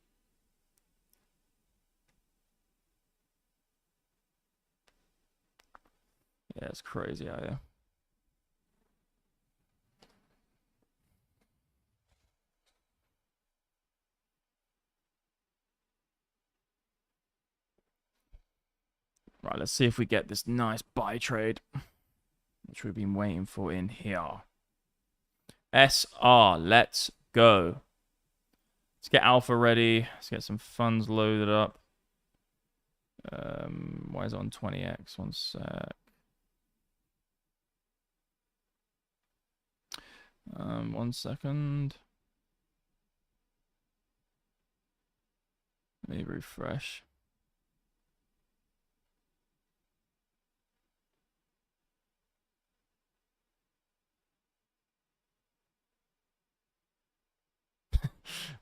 Yeah, it's crazy out here. Right, let's see if we get this nice buy trade, which we've been waiting for in here. SR, let's go. Let's get alpha ready. Let's get some funds loaded up. Why is it on 20x? One sec. One second. Let me refresh.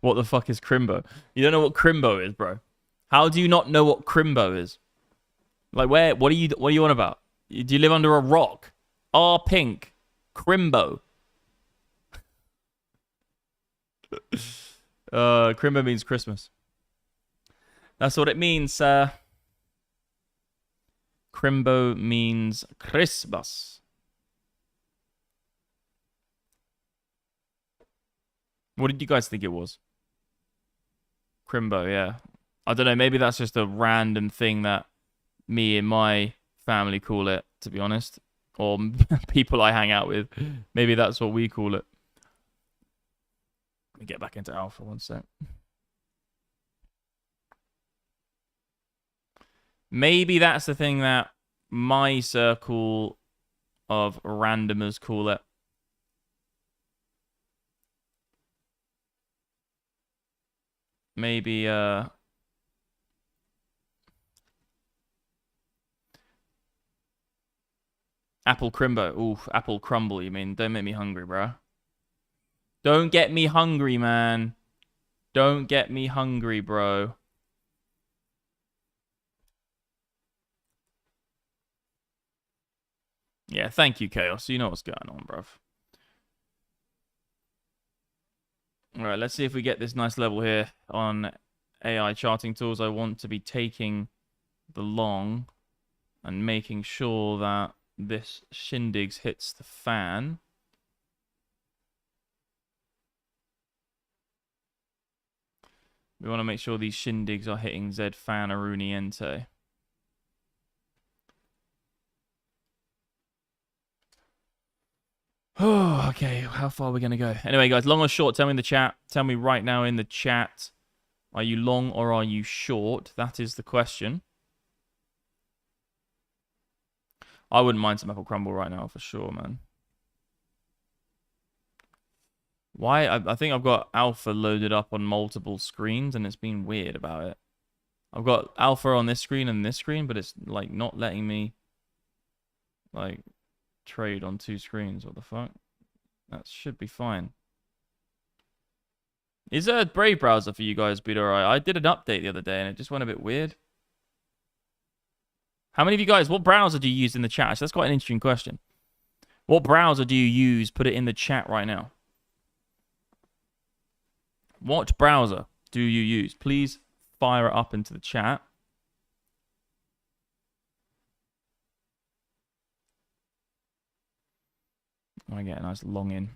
What the fuck is Crimbo? You don't know what Crimbo is, bro. How do you not know what Crimbo is? Like, where? What are you on about? Do you live under a rock? R pink, Crimbo. Crimbo means Christmas. That's what it means, sir. Crimbo means Christmas. What did you guys think it was? Crimbo, yeah. I don't know, maybe that's just a random thing that me and my family call it, to be honest. Or people I hang out with. Maybe that's what we call it. Let me get back into alpha one sec. Maybe that's the thing that my circle of randomers call it. Maybe, Apple Crimbo. Ooh, Apple Crumble, you mean? Don't make me hungry, bro. Don't get me hungry, man. Don't get me hungry, bro. Yeah, thank you, Chaos. You know what's going on, bruv. Alright, let's see if we get this nice level here on AI charting tools. I want to be taking the long and making sure that this shindigs hits the fan. We want to make sure these shindigs are hitting Z fan Aruni Ente. Oh, okay. How far are we going to go? Anyway, guys, long or short, tell me in the chat. Tell me right now in the chat. Are you long or are you short? That is the question. I wouldn't mind some Apple Crumble right now for sure, man. Why? I think I've got alpha loaded up on multiple screens and it's been weird about it. I've got alpha on this screen and this screen, but it's like not letting me like trade on two screens. What the fuck? That should be fine. Is there a Brave browser for you guys, alright? I did an update the other day and it just went a bit weird. How many of you guys, what browser do you use in the chat? Actually, that's quite an interesting question. What browser do you use? Put it in the chat right now. What browser do you use? Please fire it up into the chat. I get a nice long in.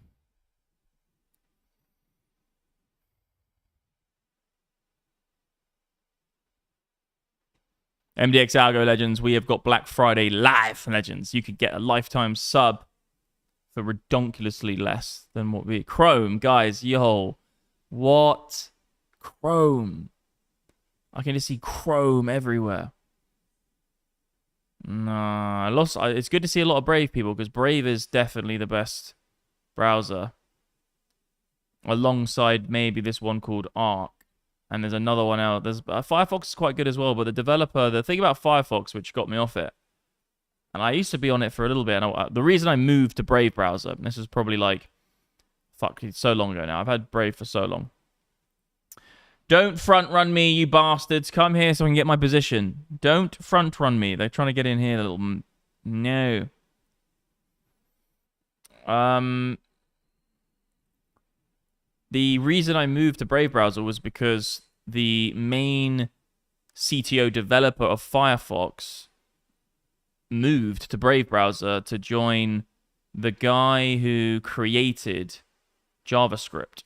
MDX Algo Legends, we have got Black Friday live, Legends. You could get a lifetime sub for redonkulously less than what we... Chrome, guys, yo. What? Chrome. I can just see Chrome everywhere. Nah, I lost... It's good to see a lot of Brave people, because Brave is definitely the best browser. Alongside maybe this one called Arc. And there's another one out. There's Firefox is quite good as well, but the developer, the thing about Firefox, which got me off it, and I used to be on it for a little bit, and the reason I moved to Brave browser, and this was probably like Fuck, it's so long ago now. I've had Brave for so long. Don't front run me, you bastards. Come here so I can get my position. Don't front run me. They're trying to get in here, little... No. The reason I moved to Brave browser was because the main CTO developer of Firefox moved to Brave browser to join the guy who created JavaScript.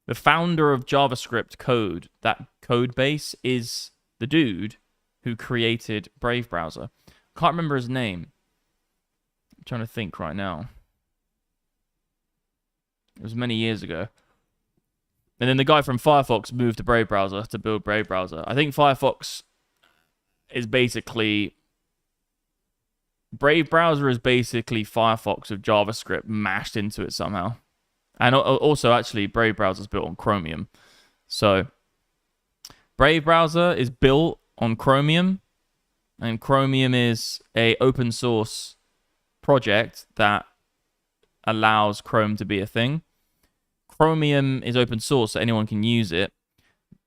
The founder of JavaScript code, that code base, is the dude who created Brave browser. Can't remember his name. I'm trying to think right now. It was many years ago. And then the guy from Firefox moved to Brave browser to build Brave browser. I think Firefox is basically... Brave browser is basically Firefox with JavaScript mashed into it somehow. And also, actually, Brave browser is built on Chromium. So, Brave browser is built on Chromium. And Chromium is a open source project that allows Chrome to be a thing. Chromium is open source, so anyone can use it.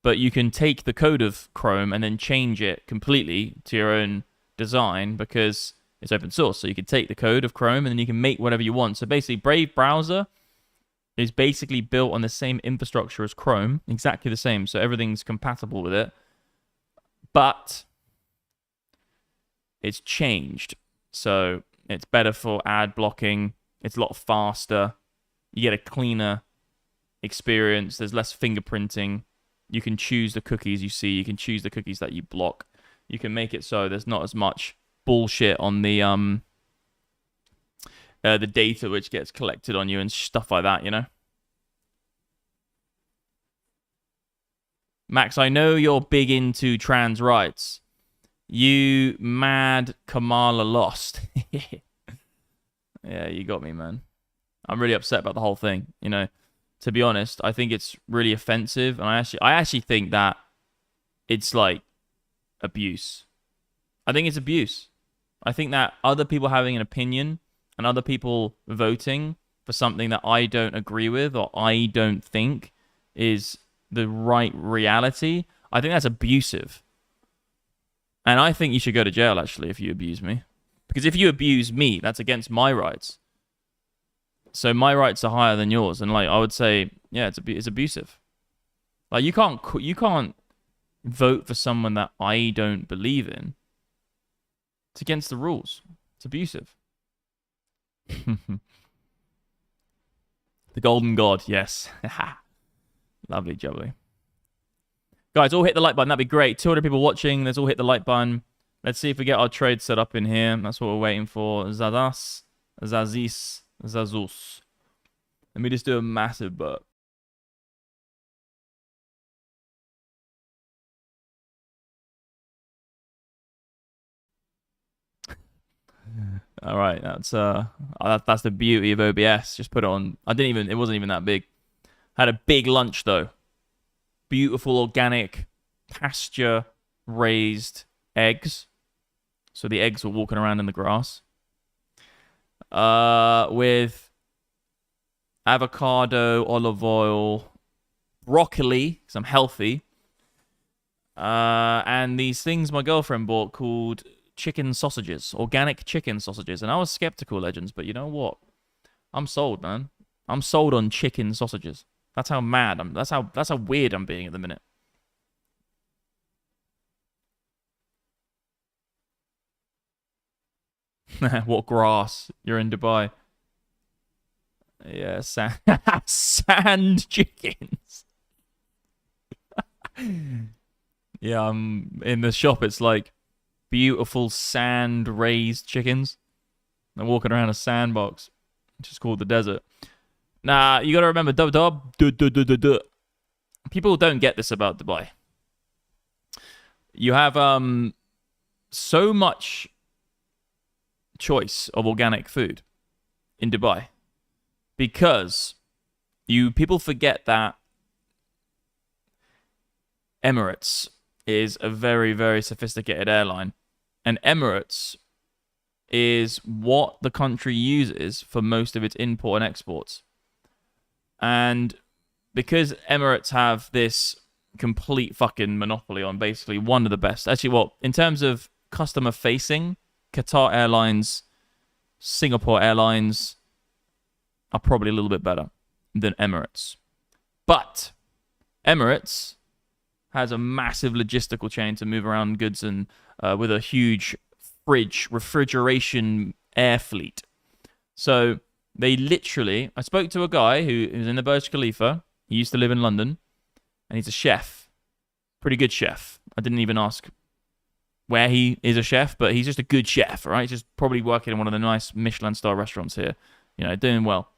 But you can take the code of Chrome and then change it completely to your own design because it's open source. So you can take the code of Chrome and then you can make whatever you want. So basically, Brave browser is basically built on the same infrastructure as Chrome, exactly the same. So everything's compatible with it. But it's changed. So it's better for ad blocking. It's a lot faster. You get a cleaner experience. There's less fingerprinting. You can choose the cookies you see. You can choose the cookies that you block. You can make it so there's not as much bullshit on the data which gets collected on you and stuff like that, you know? Max, I know you're big into trans rights. You mad Kamala lost. Yeah, you got me, man. I'm really upset about the whole thing, you know? To be honest, I think it's really offensive, and I actually think that it's like abuse. I think it's abuse. I think that other people having an opinion and other people voting for something that I don't agree with or I don't think is the right reality, I think that's abusive. And I think you should go to jail, actually, if you abuse me. Because if you abuse me, that's against my rights. So my rights are higher than yours. And like I would say, yeah, it's abusive. Like you can't vote for someone that I don't believe in. It's against the rules. It's abusive. The golden god, yes. Lovely jubbly. Guys, all hit the like button. That'd be great. 200 people watching. Let's all hit the like button. Let's see if we get our trade set up in here. That's what we're waiting for. Zazus. Let me just do a massive burp. All right, that's the beauty of OBS. Just put it on. It wasn't even that big. Had a big lunch though. Beautiful organic pasture raised eggs. So the eggs were walking around in the grass. With avocado, olive oil, broccoli, because I'm healthy. And these things my girlfriend bought called chicken sausages, organic chicken sausages. And I was skeptical, Legends, but you know what? I'm sold, man. I'm sold on chicken sausages. That's how mad I'm. That's how weird I'm being at the minute. What grass? You're in Dubai. Yeah, sand chickens. Yeah, I'm in the shop. It's like beautiful sand raised chickens. They're walking around a sandbox, which is called the desert. Nah, you gotta remember, people don't get this about Dubai. You have so much choice of organic food in Dubai because people forget that Emirates is a very, very sophisticated airline, and Emirates is what the country uses for most of its import and exports. And because Emirates have this complete fucking monopoly on basically one of the best, actually, well, in terms of customer facing, Qatar Airlines, Singapore Airlines are probably a little bit better than Emirates. But Emirates has a massive logistical chain to move around goods and with a huge refrigeration air fleet. So they literally, I spoke to a guy who was in the Burj Khalifa. He used to live in London, and he's a chef. Pretty good chef. I didn't even ask where he is a chef, but he's just a good chef, right? He's just probably working in one of the nice Michelin-star restaurants here, you know, doing well.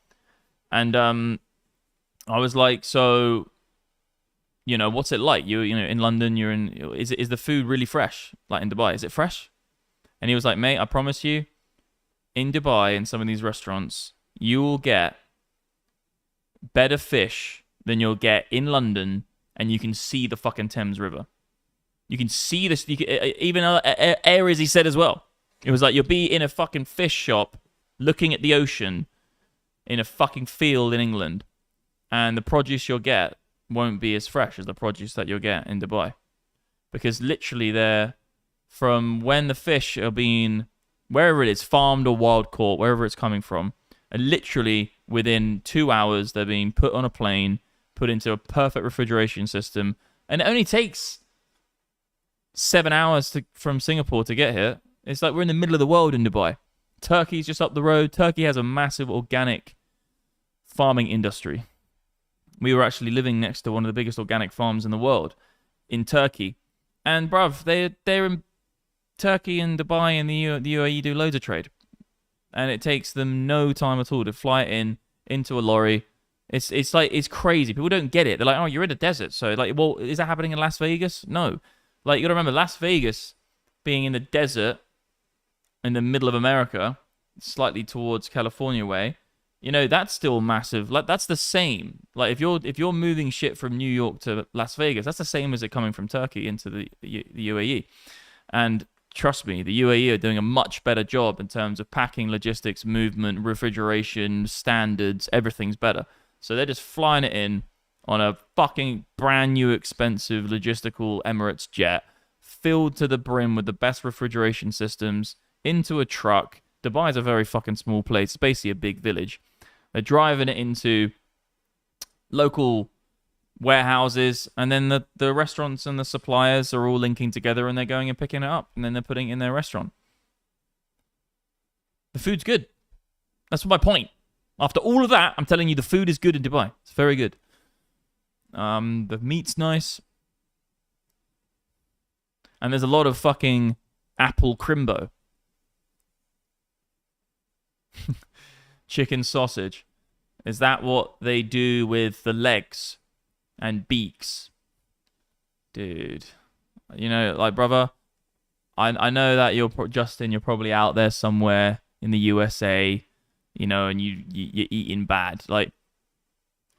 And I was like, so, you know, what's it like? You know, in London, you're in. Is the food really fresh? Like in Dubai, is it fresh? And he was like, mate, I promise you, in Dubai, in some of these restaurants, you will get better fish than you'll get in London, and you can see the fucking Thames River. You can see this. Even areas he said as well. It was like you'll be in a fucking fish shop looking at the ocean in a fucking field in England, and the produce you'll get won't be as fresh as the produce that you'll get in Dubai. Because literally they're, from when the fish are being, wherever it is, farmed or wild caught, wherever it's coming from, and literally within 2 hours they're being put on a plane, put into a perfect refrigeration system, and it only takes 7 hours from Singapore to get here. It's like we're in the middle of the world in Dubai. Turkey's just up the road. Turkey has a massive organic farming industry. We were actually living next to one of the biggest organic farms in the world in Turkey. And bruv, they're in Turkey and Dubai and the UAE do loads of trade. And it takes them no time at all to fly it into a lorry. It's like, it's crazy. People don't get it. They're like, oh, you're in a desert. So like, well, is that happening in Las Vegas? No. Like, you gotta remember, Las Vegas being in the desert in the middle of America, slightly towards California way, you know, that's still massive. Like, that's the same. Like, if you're moving shit from New York to Las Vegas, that's the same as it coming from Turkey into the UAE. And trust me, the UAE are doing a much better job in terms of packing, logistics, movement, refrigeration, standards. Everything's better. So they're just flying it in on a fucking brand new expensive logistical Emirates jet, filled to the brim with the best refrigeration systems, into a truck. Dubai's a very fucking small place. It's basically a big village. They're driving it into local warehouses, and then the restaurants and the suppliers are all linking together, and they're going and picking it up, and then they're putting it in their restaurant. The food's good. That's my point. After all of that, I'm telling you, the food is good in Dubai. It's very good. The meat's nice. And there's a lot of fucking apple crimbo. Chicken sausage. Is that what they do with the legs and beaks? Dude. You know, like, brother, I know that Justin, you're probably out there somewhere in the USA, you know, and you're eating bad. Like,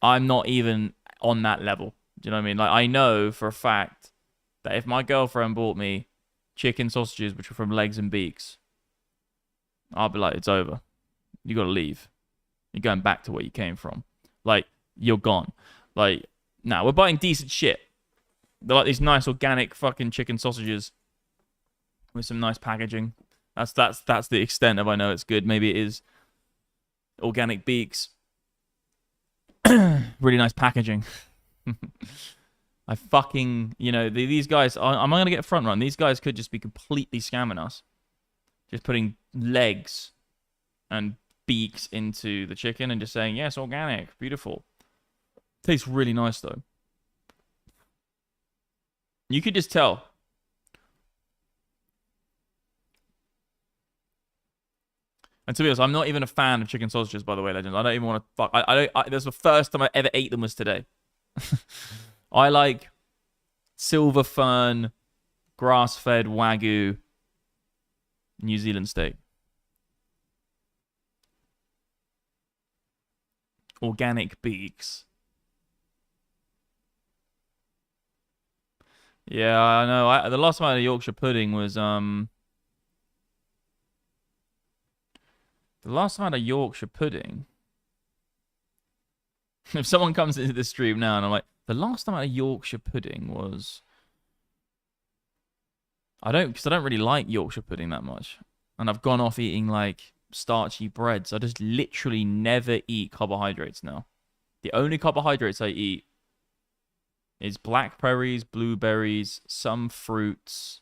I'm not even on that level. Do you know what I mean? Like, I know for a fact that if my girlfriend bought me chicken sausages, which are from legs and beaks, I'll be like, it's over. You gotta leave. You're going back to where you came from. Like, you're gone. Like, nah, we're buying decent shit. They're like these nice organic fucking chicken sausages with some nice packaging. That's the extent of I know it's good. Maybe it is organic beaks. Really nice packaging. I fucking, you know, these guys, I'm not going to get a front run. These guys could just be completely scamming us. Just putting legs and beaks into the chicken and just saying, yes, organic, beautiful. Tastes really nice, though. You could just tell. And to be honest, I'm not even a fan of chicken sausages, by the way, legends. I don't even want to fuck. That's the first time I ever ate them was today. I like silver fern, grass-fed Wagyu, New Zealand steak. Organic beaks. Yeah, I know. The last time I had a Yorkshire pudding was the last time I had a Yorkshire pudding. If someone comes into the stream now and I'm like, the last time I had a Yorkshire pudding was... because I don't really like Yorkshire pudding that much. And I've gone off eating like starchy breads. I just literally never eat carbohydrates now. The only carbohydrates I eat is blackberries, blueberries, some fruits,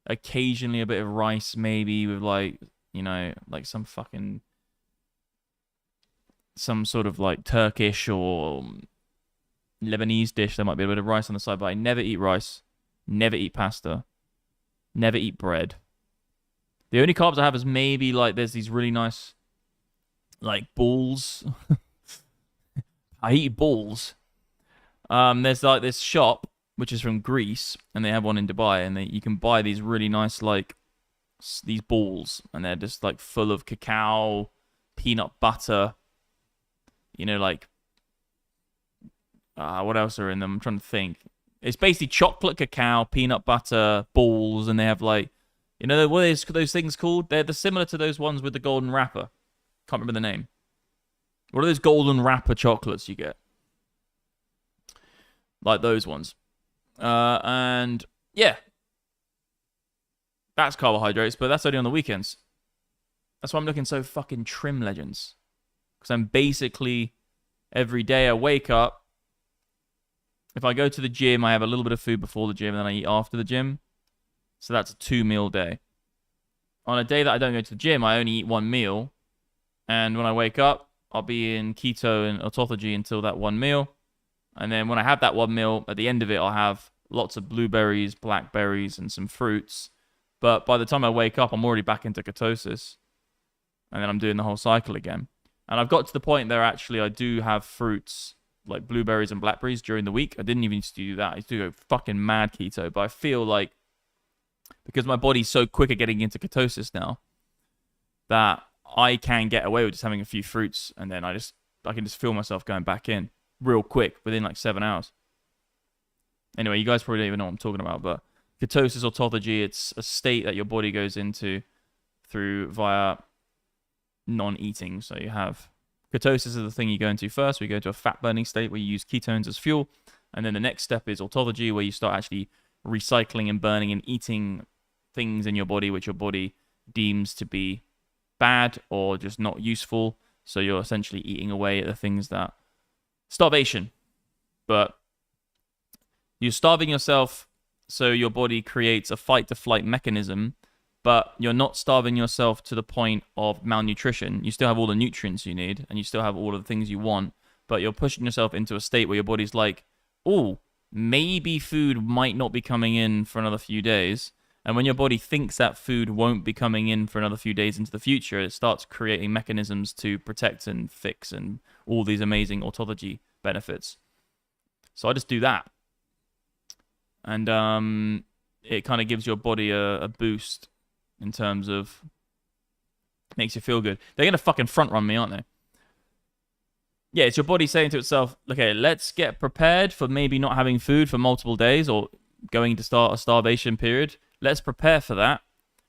occasionally a bit of rice maybe with like, you know, like some sort of like Turkish or Lebanese dish. There might be a bit of rice on the side, but I never eat rice, never eat pasta, never eat bread. The only carbs I have is maybe like there's these really nice like balls. I eat balls. There's like this shop which is from Greece, and they have one in Dubai, and you can buy these really nice like these balls, and they're just like full of cacao, peanut butter. You know, like what else are in them? I'm trying to think. It's basically chocolate, cacao, peanut butter, balls, and they have like, you know, what are those things called? They're similar to those ones with the golden wrapper. Can't remember the name. What are those golden wrapper chocolates you get? Like those ones. And yeah, that's carbohydrates, but that's only on the weekends. That's why I'm looking so fucking trim, legends. Because I'm basically, every day I wake up, if I go to the gym, I have a little bit of food before the gym, and then I eat after the gym. So that's a 2-meal day. On a day that I don't go to the gym, I only eat 1 meal. And when I wake up, I'll be in keto and autophagy until that 1 meal. And then when I have that 1 meal, at the end of it, I'll have lots of blueberries, blackberries, and some fruits. But by the time I wake up, I'm already back into ketosis. And then I'm doing the whole cycle again. And I've got to the point there, actually, I do have fruits, like blueberries and blackberries during the week. I didn't even used to do that. I used to go fucking mad keto. But I feel like, because my body's so quick at getting into ketosis now, that I can get away with just having a few fruits, and then I can just feel myself going back in real quick within like 7 hours. Anyway, you guys probably don't even know what I'm talking about, but ketosis autophagy, it's a state that your body goes into via non-eating. So you have ketosis is the thing you go into first. We go to a fat burning state where you use ketones as fuel, and then the next step is autophagy, where you start actually recycling and burning and eating things in your body which your body deems to be bad or just not useful. So you're essentially eating away at the things that... Starvation. But you're starving yourself, so your body creates a fight-to-flight mechanism, but you're not starving yourself to the point of malnutrition. You still have all the nutrients you need, and you still have all of the things you want, but you're pushing yourself into a state where your body's like, oh, maybe food might not be coming in for another few days. And when your body thinks that food won't be coming in for another few days into the future, it starts creating mechanisms to protect and fix and all these amazing autophagy benefits. So I just do that. And it kind of gives your body a boost in terms of... makes you feel good. They're going to fucking front run me, aren't they? Yeah, it's your body saying to itself, okay, let's get prepared for maybe not having food for multiple days or going to start a starvation period. Let's prepare for that,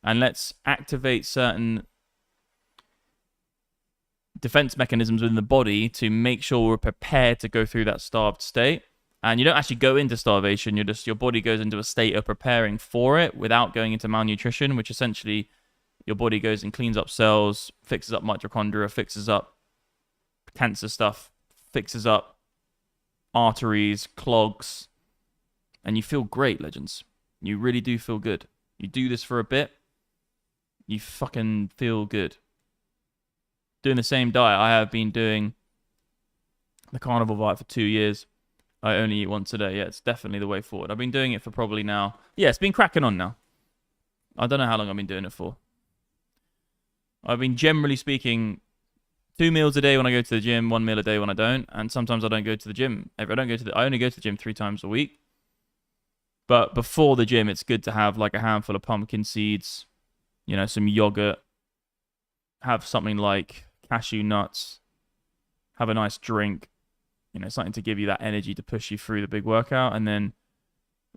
and let's activate certain defense mechanisms within the body to make sure we're prepared to go through that starved state. And you don't actually go into starvation, your body goes into a state of preparing for it without going into malnutrition, which essentially your body goes and cleans up cells, fixes up mitochondria, fixes up cancer stuff, fixes up arteries, clogs, and you feel great, legends. You really do feel good. You do this for a bit, you fucking feel good. Doing the same diet. I have been doing the carnivore diet for 2 years. I only eat once a day. Yeah, it's definitely the way forward. I've been doing it for probably now... yeah, it's been cracking on now. I don't know how long I've been doing it for. I've been, generally speaking, 2 meals a day when I go to the gym, 1 meal a day when I don't, and sometimes I don't go to the gym. I only go to the gym 3 times a week. But before the gym, it's good to have like a handful of pumpkin seeds, you know, some yogurt, have something like cashew nuts, have a nice drink, you know, something to give you that energy to push you through the big workout, and then,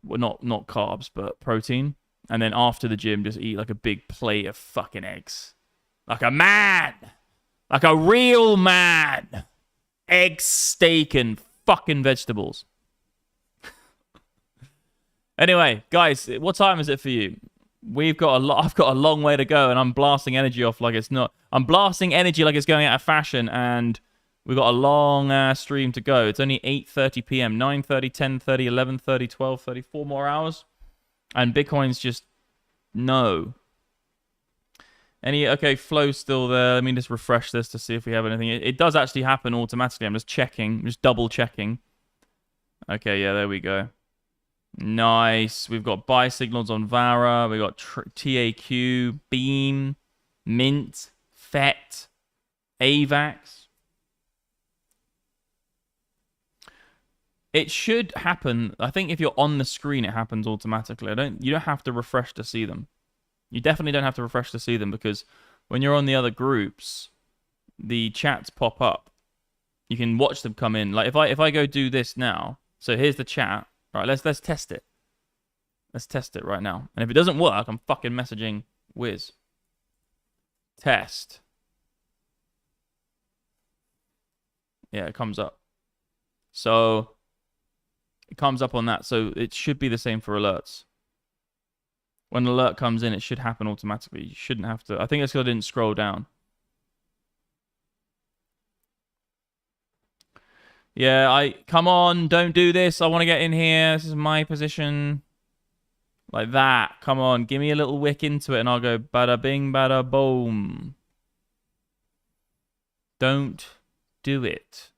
well, not carbs, but protein. And then after the gym, just eat like a big plate of fucking eggs. Like a man! Like a real man! eggs, steak, and fucking vegetables. Anyway, guys, what time is it for you? We've got I've got a long way to go, and I'm blasting energy off like it's not. I'm blasting energy like it's going out of fashion, and we've got a long stream to go. It's only 8:30 p.m., 9:30, 10:30, 11:30, 12:30, 4 more hours, and Bitcoin's just no. Okay, flow's still there. Let me just refresh this to see if we have anything. It does actually happen automatically. I'm just checking, just double checking. Okay, yeah, there we go. Nice. We've got buy signals on Vara. We've got TAQ, Beam, Mint, FET, AVAX. It should happen. I think if you're on the screen, it happens automatically. You don't have to refresh to see them. You definitely don't have to refresh to see them, because when you're on the other groups, the chats pop up. You can watch them come in. Like if I go do this now, so here's the chat. All right, let's test it. Let's test it right now. And if it doesn't work, I'm fucking messaging Wiz. Test. Yeah, it comes up. So it comes up on that. So it should be the same for alerts. When an alert comes in, it should happen automatically. You shouldn't have to. I think it's because I didn't scroll down. Yeah, come on, don't do this. I want to get in here. This is my position. Like that. Come on, give me a little wick into it and I'll go bada bing, bada boom. Don't do it.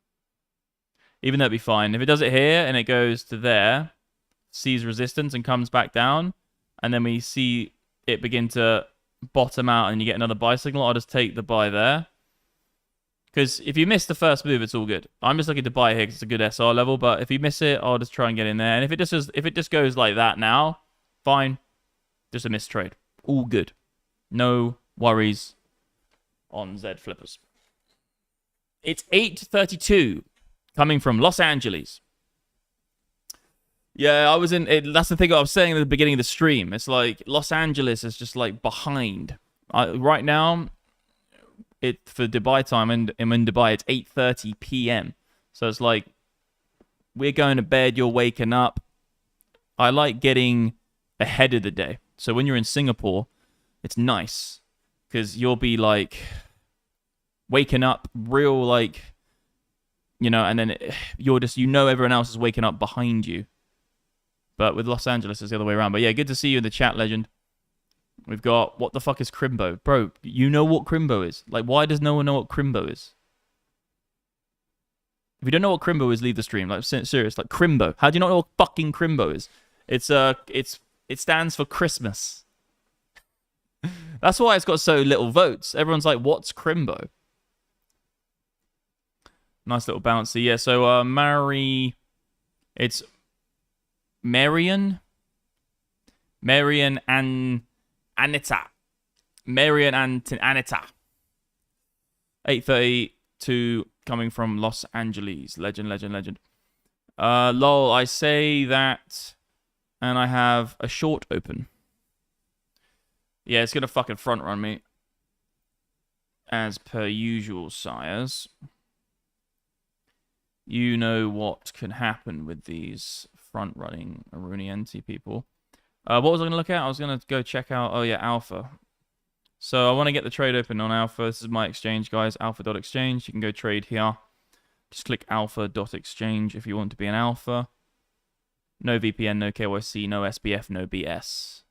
Even though it'd be fine. If it does it here and it goes to there, sees resistance and comes back down, and then we see it begin to bottom out and you get another buy signal, I'll just take the buy there. Because if you miss the first move, it's all good. I'm just looking to buy here because it's a good SR level. But if you miss it, I'll just try and get in there. And if it just goes like that now, fine. Just a missed trade. All good. No worries on Z flippers. It's 8:32 coming from Los Angeles. Yeah, I was in it. That's the thing I was saying at the beginning of the stream. It's like Los Angeles is just like behind. Right now, for Dubai time, and I'm in Dubai, it's 8:30 p.m. So it's like we're going to bed, you're waking up. I like getting ahead of the day. So when you're in Singapore, it's nice because you'll be like waking up real like, you know, and then you're just, everyone else is waking up behind you. But with Los Angeles, it's the other way around. But yeah, good to see you in the chat, legend. We've got, what the fuck is Crimbo? Bro, you know what Crimbo is? Like, why does no one know what Crimbo is? If you don't know what Crimbo is, leave the stream. Like, serious, like Crimbo. How do you not know what fucking Crimbo is? It stands for Christmas. That's why it's got so little votes. Everyone's like, what's Crimbo? Nice little bouncy. Yeah, so it's Marian and Anita. Marian and Anita. 8:32 coming from Los Angeles. Legend. Lol, I say that and I have a short open. Yeah, it's gonna fucking front run me. As per usual, sires. You know what can happen with these front-running Arunienti people. What was I going to look at? I was going to go check out, oh yeah, Alpha. So I want to get the trade open on Alpha. This is my exchange, guys, alpha.exchange. You can go trade here. Just click alpha.exchange if you want to be an Alpha. No VPN, no KYC, no SBF, no BS.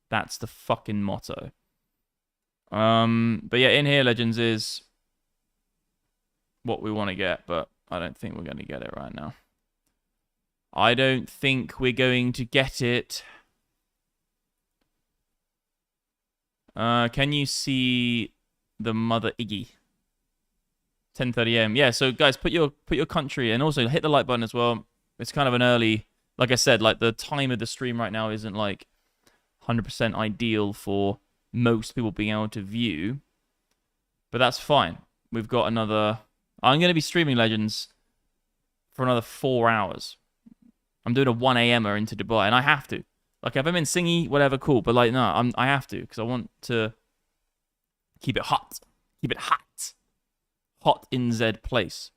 That's the fucking motto. But yeah, in here, Legends, is what we want to get, but I don't think we're going to get it right now. I don't think we're going to get it. Can you see the mother Iggy? 10:30 a.m. Yeah, so guys, put your country and also hit the like button as well. It's kind of an early, like I said, like the time of the stream right now isn't like 100% ideal for most people being able to view, but that's fine. We've got another. I'm going to be streaming Legends for another 4 hours. I'm doing a 1 a.m.er into Dubai, and I have to. Like, if I'm in Singy, whatever, cool. But, like, no, I have to, because I want to keep it hot. Keep it hot. Hot in Z place.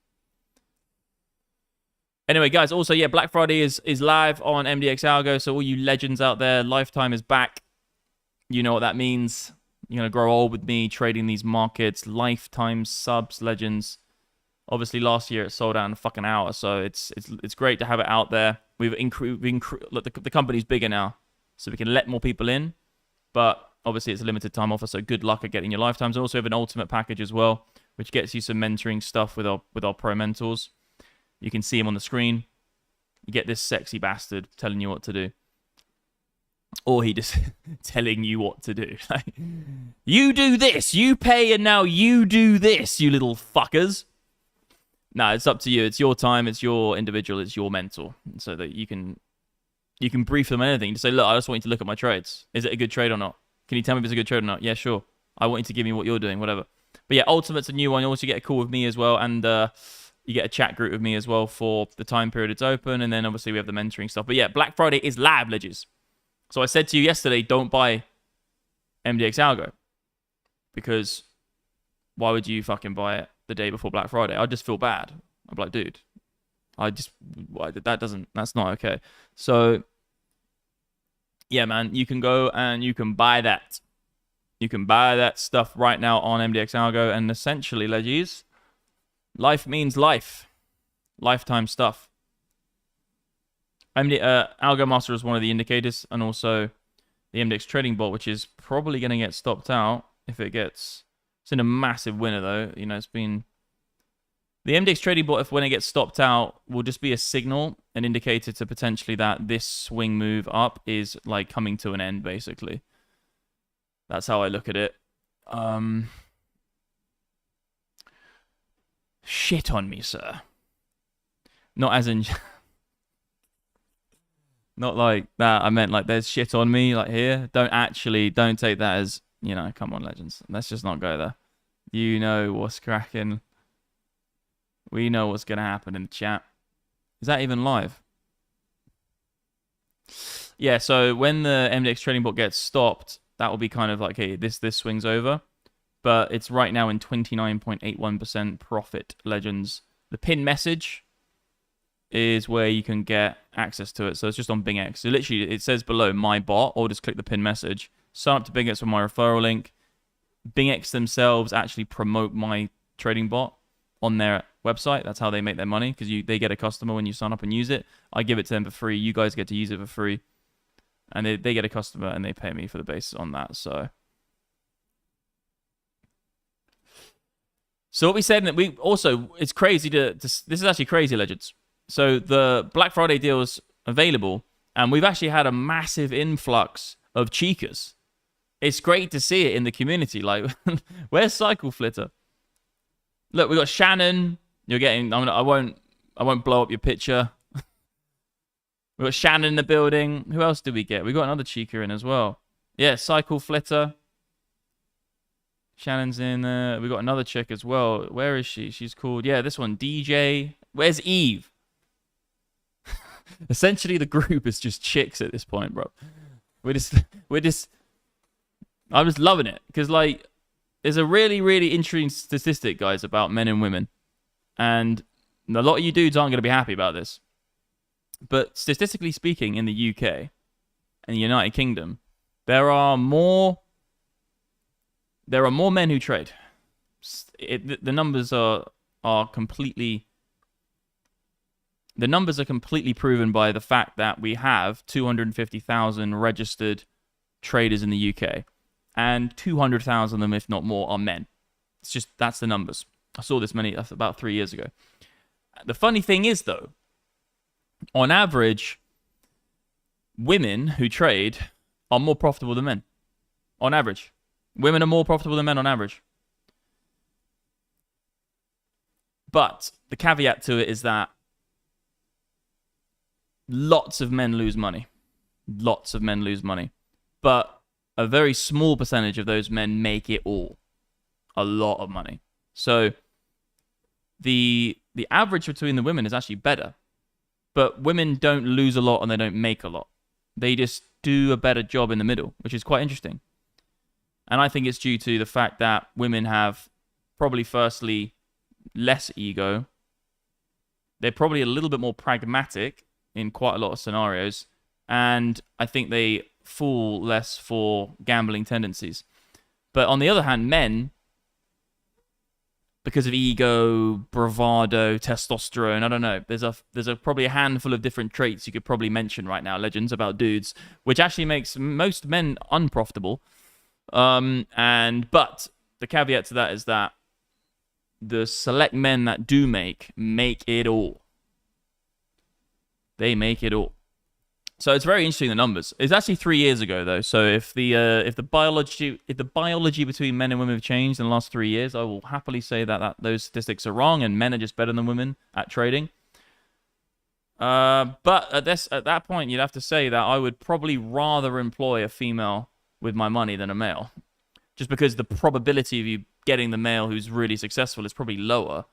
Anyway, guys, also, yeah, Black Friday is live on MDX Algo. So all you legends out there, lifetime is back. You know what that means. You're going to grow old with me trading these markets. Lifetime subs, legends. Obviously, last year it sold out in a fucking hour. So it's great to have it out there. Look, the company's bigger now. So we can let more people in. But obviously, it's a limited time offer. So good luck at getting your lifetimes. And also have an ultimate package as well, which gets you some mentoring stuff with our pro mentors. You can see him on the screen. You get this sexy bastard telling you what to do. Or he just telling you what to do. You do this, you pay, and now you do this, you little fuckers. No, it's up to you. It's your time, it's your individual, it's your mentor. So that you can brief them on anything. Just say, look, I just want you to look at my trades. Is it a good trade or not? Can you tell me if it's a good trade or not? Yeah, sure. I want you to give me what you're doing, whatever. But yeah, Ultimate's a new one. You also get a call with me as well, and you get a chat group with me as well for the time period it's open, and then obviously we have the mentoring stuff. But yeah, Black Friday is live, legends. So I said to you yesterday, don't buy MDX Algo. Because why would you fucking buy it the day before Black Friday? I'd just feel bad. I'm like, dude, that's not okay. So, yeah, man, you can go and you can buy that. You can buy that stuff right now on MDX Algo. And essentially, legends, life means life. Lifetime stuff. Algo Master is one of the indicators, and also the MDX Trading Bot, which is probably going to get stopped out if it gets... It's in a massive winner, though. You know, it's been... The MDX Trading Bot, when it gets stopped out, will just be a signal, an indicator to potentially that this swing move up is, like, coming to an end, basically. That's how I look at it. Shit on me, sir. Not as in... Not like that. I meant like there's shit on me, like here. Don't take that as, you know, come on, legends. Let's just not go there. You know what's cracking. We know what's going to happen in the chat. Is that even live? Yeah, so when the MDX Trading Bot gets stopped, that will be kind of like, hey, this swings over. But it's right now in 29.81% profit, legends. The pin message is where you can get access to it. So it's just on Bingx. So literally, it says below my bot, or just click the pin message. Sign up to Bingx with my referral link. Bingx themselves actually promote my trading bot on their website. That's how they make their money, because they get a customer when you sign up and use it. I give it to them for free. You guys get to use it for free. And they get a customer, and they pay me for the basis on that. So what we said, that we also, it's crazy this is actually crazy, legends. So the Black Friday deal is available, and we've actually had a massive influx of cheekers. It's great to see it in the community. Like, where's Cycle Flitter? Look, we got Shannon. You're getting. I won't blow up your picture. We got Shannon in the building. Who else did we get? We got another cheeker in as well. Yeah, Cycle Flitter. Shannon's in there. We got another chick as well. Where is she? She's called, yeah, this one, DJ. Where's Eve? Essentially, the group is just chicks at this point, bro. I'm just loving it, because like, there's a really, really interesting statistic, guys, about men and women, and a lot of you dudes aren't going to be happy about this. But statistically speaking, in the UK and the United Kingdom, there are more men who trade. The numbers are completely. The numbers are completely proven by the fact that we have 250,000 registered traders in the UK, and 200,000 of them, if not more, are men. That's the numbers. I saw this about 3 years ago. The funny thing is, though, on average, women who trade are more profitable than men. On average. Women are more profitable than men on average. But the caveat to it is that lots of men lose money. Lots of men lose money. But a very small percentage of those men make it all. A lot of money. So the average between the women is actually better. But women don't lose a lot and they don't make a lot. They just do a better job in the middle, which is quite interesting. And I think it's due to the fact that women have probably, firstly, less ego. they're probably a little bit more pragmatic in quite a lot of scenarios, and I think they fall less for gambling tendencies. But on the other hand, men, because of ego, bravado, testosterone, I don't know. There's probably a handful of different traits you could probably mention right now, legends, about dudes, which actually makes most men unprofitable. But the caveat to that is that the select men that do make it all. They make it all. So it's very interesting, the numbers. It's actually 3 years ago though. So if the biology between men and women have changed in the last 3 years, I will happily say that those statistics are wrong and men are just better than women at trading. But at that point, you'd have to say that I would probably rather employ a female with my money than a male, just because the probability of you getting the male who's really successful is probably lower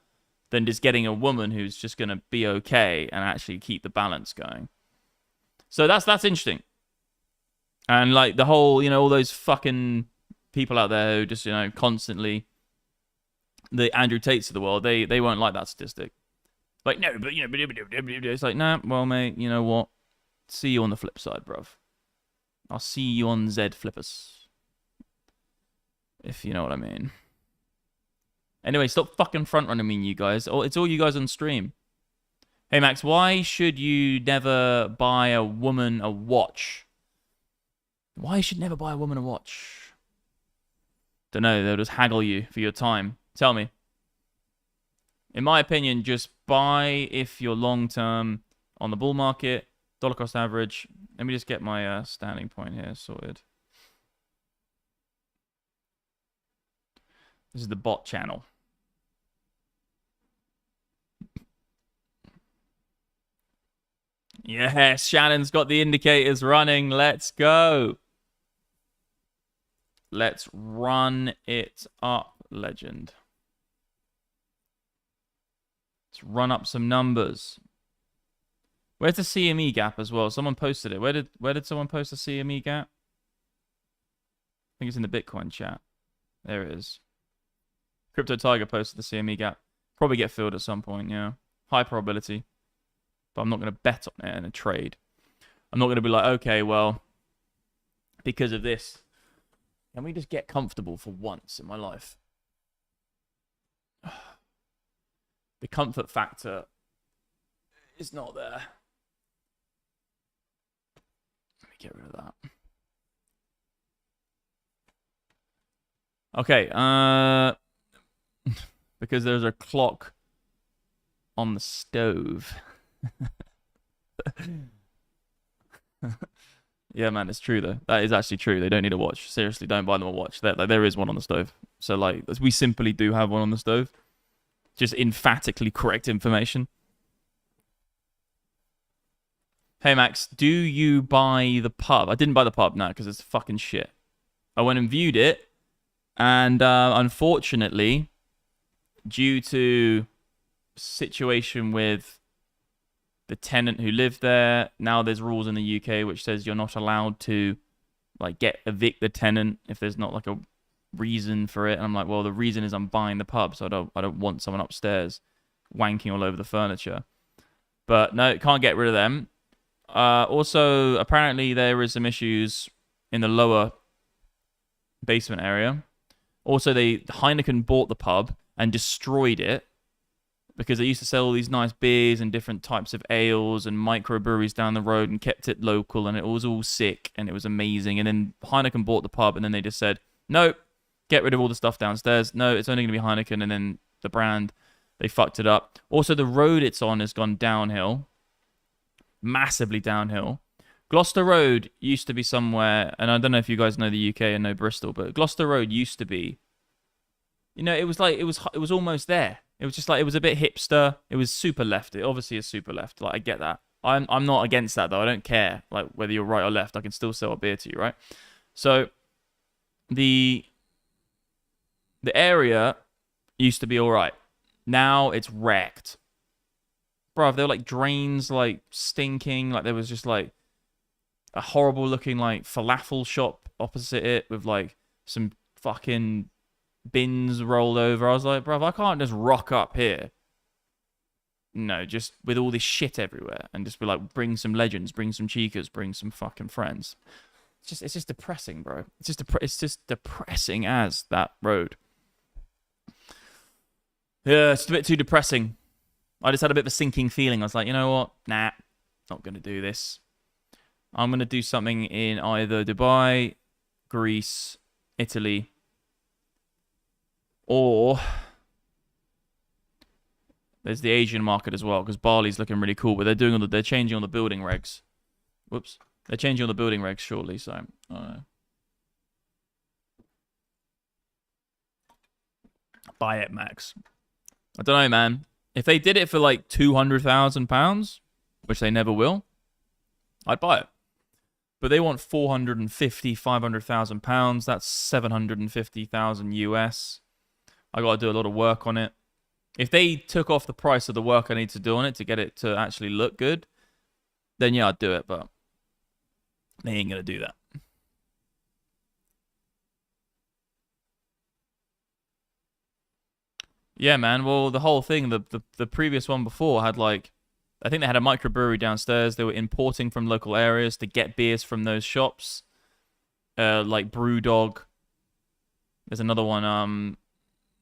than just getting a woman who's just going to be okay and actually keep the balance going. So that's interesting. And like the whole, all those fucking people out there who just, constantly, the Andrew Tates of the world, they won't like that statistic. Like, no, but, it's like, nah, well, mate, you know what? See you on the flip side, bruv. I'll see you on Z Flippers. If you know what I mean. Anyway, stop fucking front-running me, you guys. It's all you guys on stream. Hey, Max, why should you never buy a woman a watch? Why you should never buy a woman a watch? Don't know, they'll just haggle you for your time. Tell me. In my opinion, just buy if you're long-term on the bull market, dollar cost average. Let me just get my standing point here sorted. This is the bot channel. Yes, Shannon's got the indicators running. Let's go. Let's run it up, legend. Let's run up some numbers. Where's the CME gap as well? Someone posted it. Where did someone post the CME gap? I think it's in the Bitcoin chat. There it is. Crypto Tiger posted the CME gap. Probably get filled at some point, yeah. High probability. But I'm not going to bet on it in a trade. I'm not going to be like, okay, well, because of this, can we just get comfortable for once in my life? The comfort factor is not there. Let me get rid of that. Okay, because there's a clock on the stove. Yeah, man, it's true though. That is actually true. They don't need a watch. Seriously, don't buy them a watch. There is one on the stove. So like, we simply do have one on the stove. Just emphatically correct information. Hey Max, do you buy the pub? I didn't buy the pub, no, because it's fucking shit. I went and viewed it, and unfortunately, due to situation with the tenant who lived there, now there's rules in the UK which says you're not allowed to like evict the tenant if there's not like a reason for it. And I'm like, well, the reason is I'm buying the pub, so I don't want someone upstairs wanking all over the furniture. But no, can't get rid of them. Also, apparently there is some issues in the lower basement area. Also, Heineken bought the pub and destroyed it, because they used to sell all these nice beers and different types of ales and microbreweries down the road and kept it local, and it was all sick and it was amazing. And then Heineken bought the pub, and then they just said, nope, get rid of all the stuff downstairs. No, it's only going to be Heineken. And then the brand, they fucked it up. Also, the road it's on has gone downhill, massively downhill. Gloucester Road used to be somewhere, and I don't know if you guys know the UK and know Bristol, but Gloucester Road used to be, it was like, it was almost there. It was just like, it was a bit hipster. It was super left. It obviously is super left. Like, I get that. I'm not against that, though. I don't care, like, whether you're right or left. I can still sell a beer to you, right? So, the area used to be all right. Now it's wrecked. Bruv, there were, like, drains, like, stinking. Like, there was just, like, a horrible-looking, like, falafel shop opposite it with, like, some fucking bins rolled over. I was like, bruv, I can't just rock up here No, just with all this shit everywhere, and just be like, bring some legends, bring some cheekers, bring some fucking friends. It's just depressing, bro. It's just depressing as that road. Yeah, it's a bit too depressing. I just had a bit of a sinking feeling. I was like, you know what? Nah, not gonna do this. I'm gonna do something in either Dubai, Greece, Italy, or there's the Asian market as well, because Bali's looking really cool, but they're changing on the building regs. Whoops. They're changing on the building regs shortly, so buy it, Max. I don't know, man. If they did it for like £200,000, which they never will, I'd buy it. But they want 450, 500,000 pounds. That's 750,000 US. I got to do a lot of work on it. If they took off the price of the work I need to do on it to get it to actually look good, then yeah, I'd do it. But they ain't gonna do that. Yeah, man. Well, the whole thing, the previous one before had like, I think they had a microbrewery downstairs. They were importing from local areas to get beers from those shops, like Brewdog. There's another one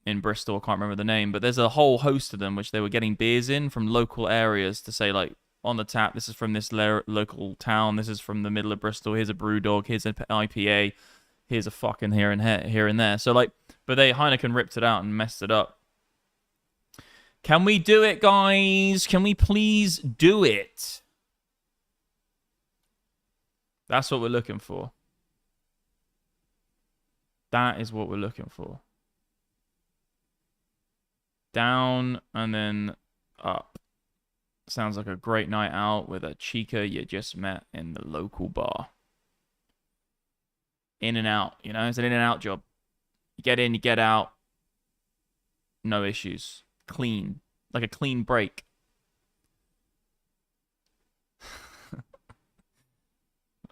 in Bristol. I can't remember the name, but there's a whole host of them which they were getting beers in from local areas to say like on the tap. This is from this local town. This is from the middle of Bristol. Here's a Brewdog. Here's an IPA. Here's a fucking here and there. So like, but Heineken ripped it out and messed it up. Can we do it, guys? Can we please do it? That's what we're looking for. That is what we're looking for. Down and then up. Sounds like a great night out with a chica you just met in the local bar. In and out, you know? It's an in and out job. You get in, you get out. No issues. Clean. Like a clean break.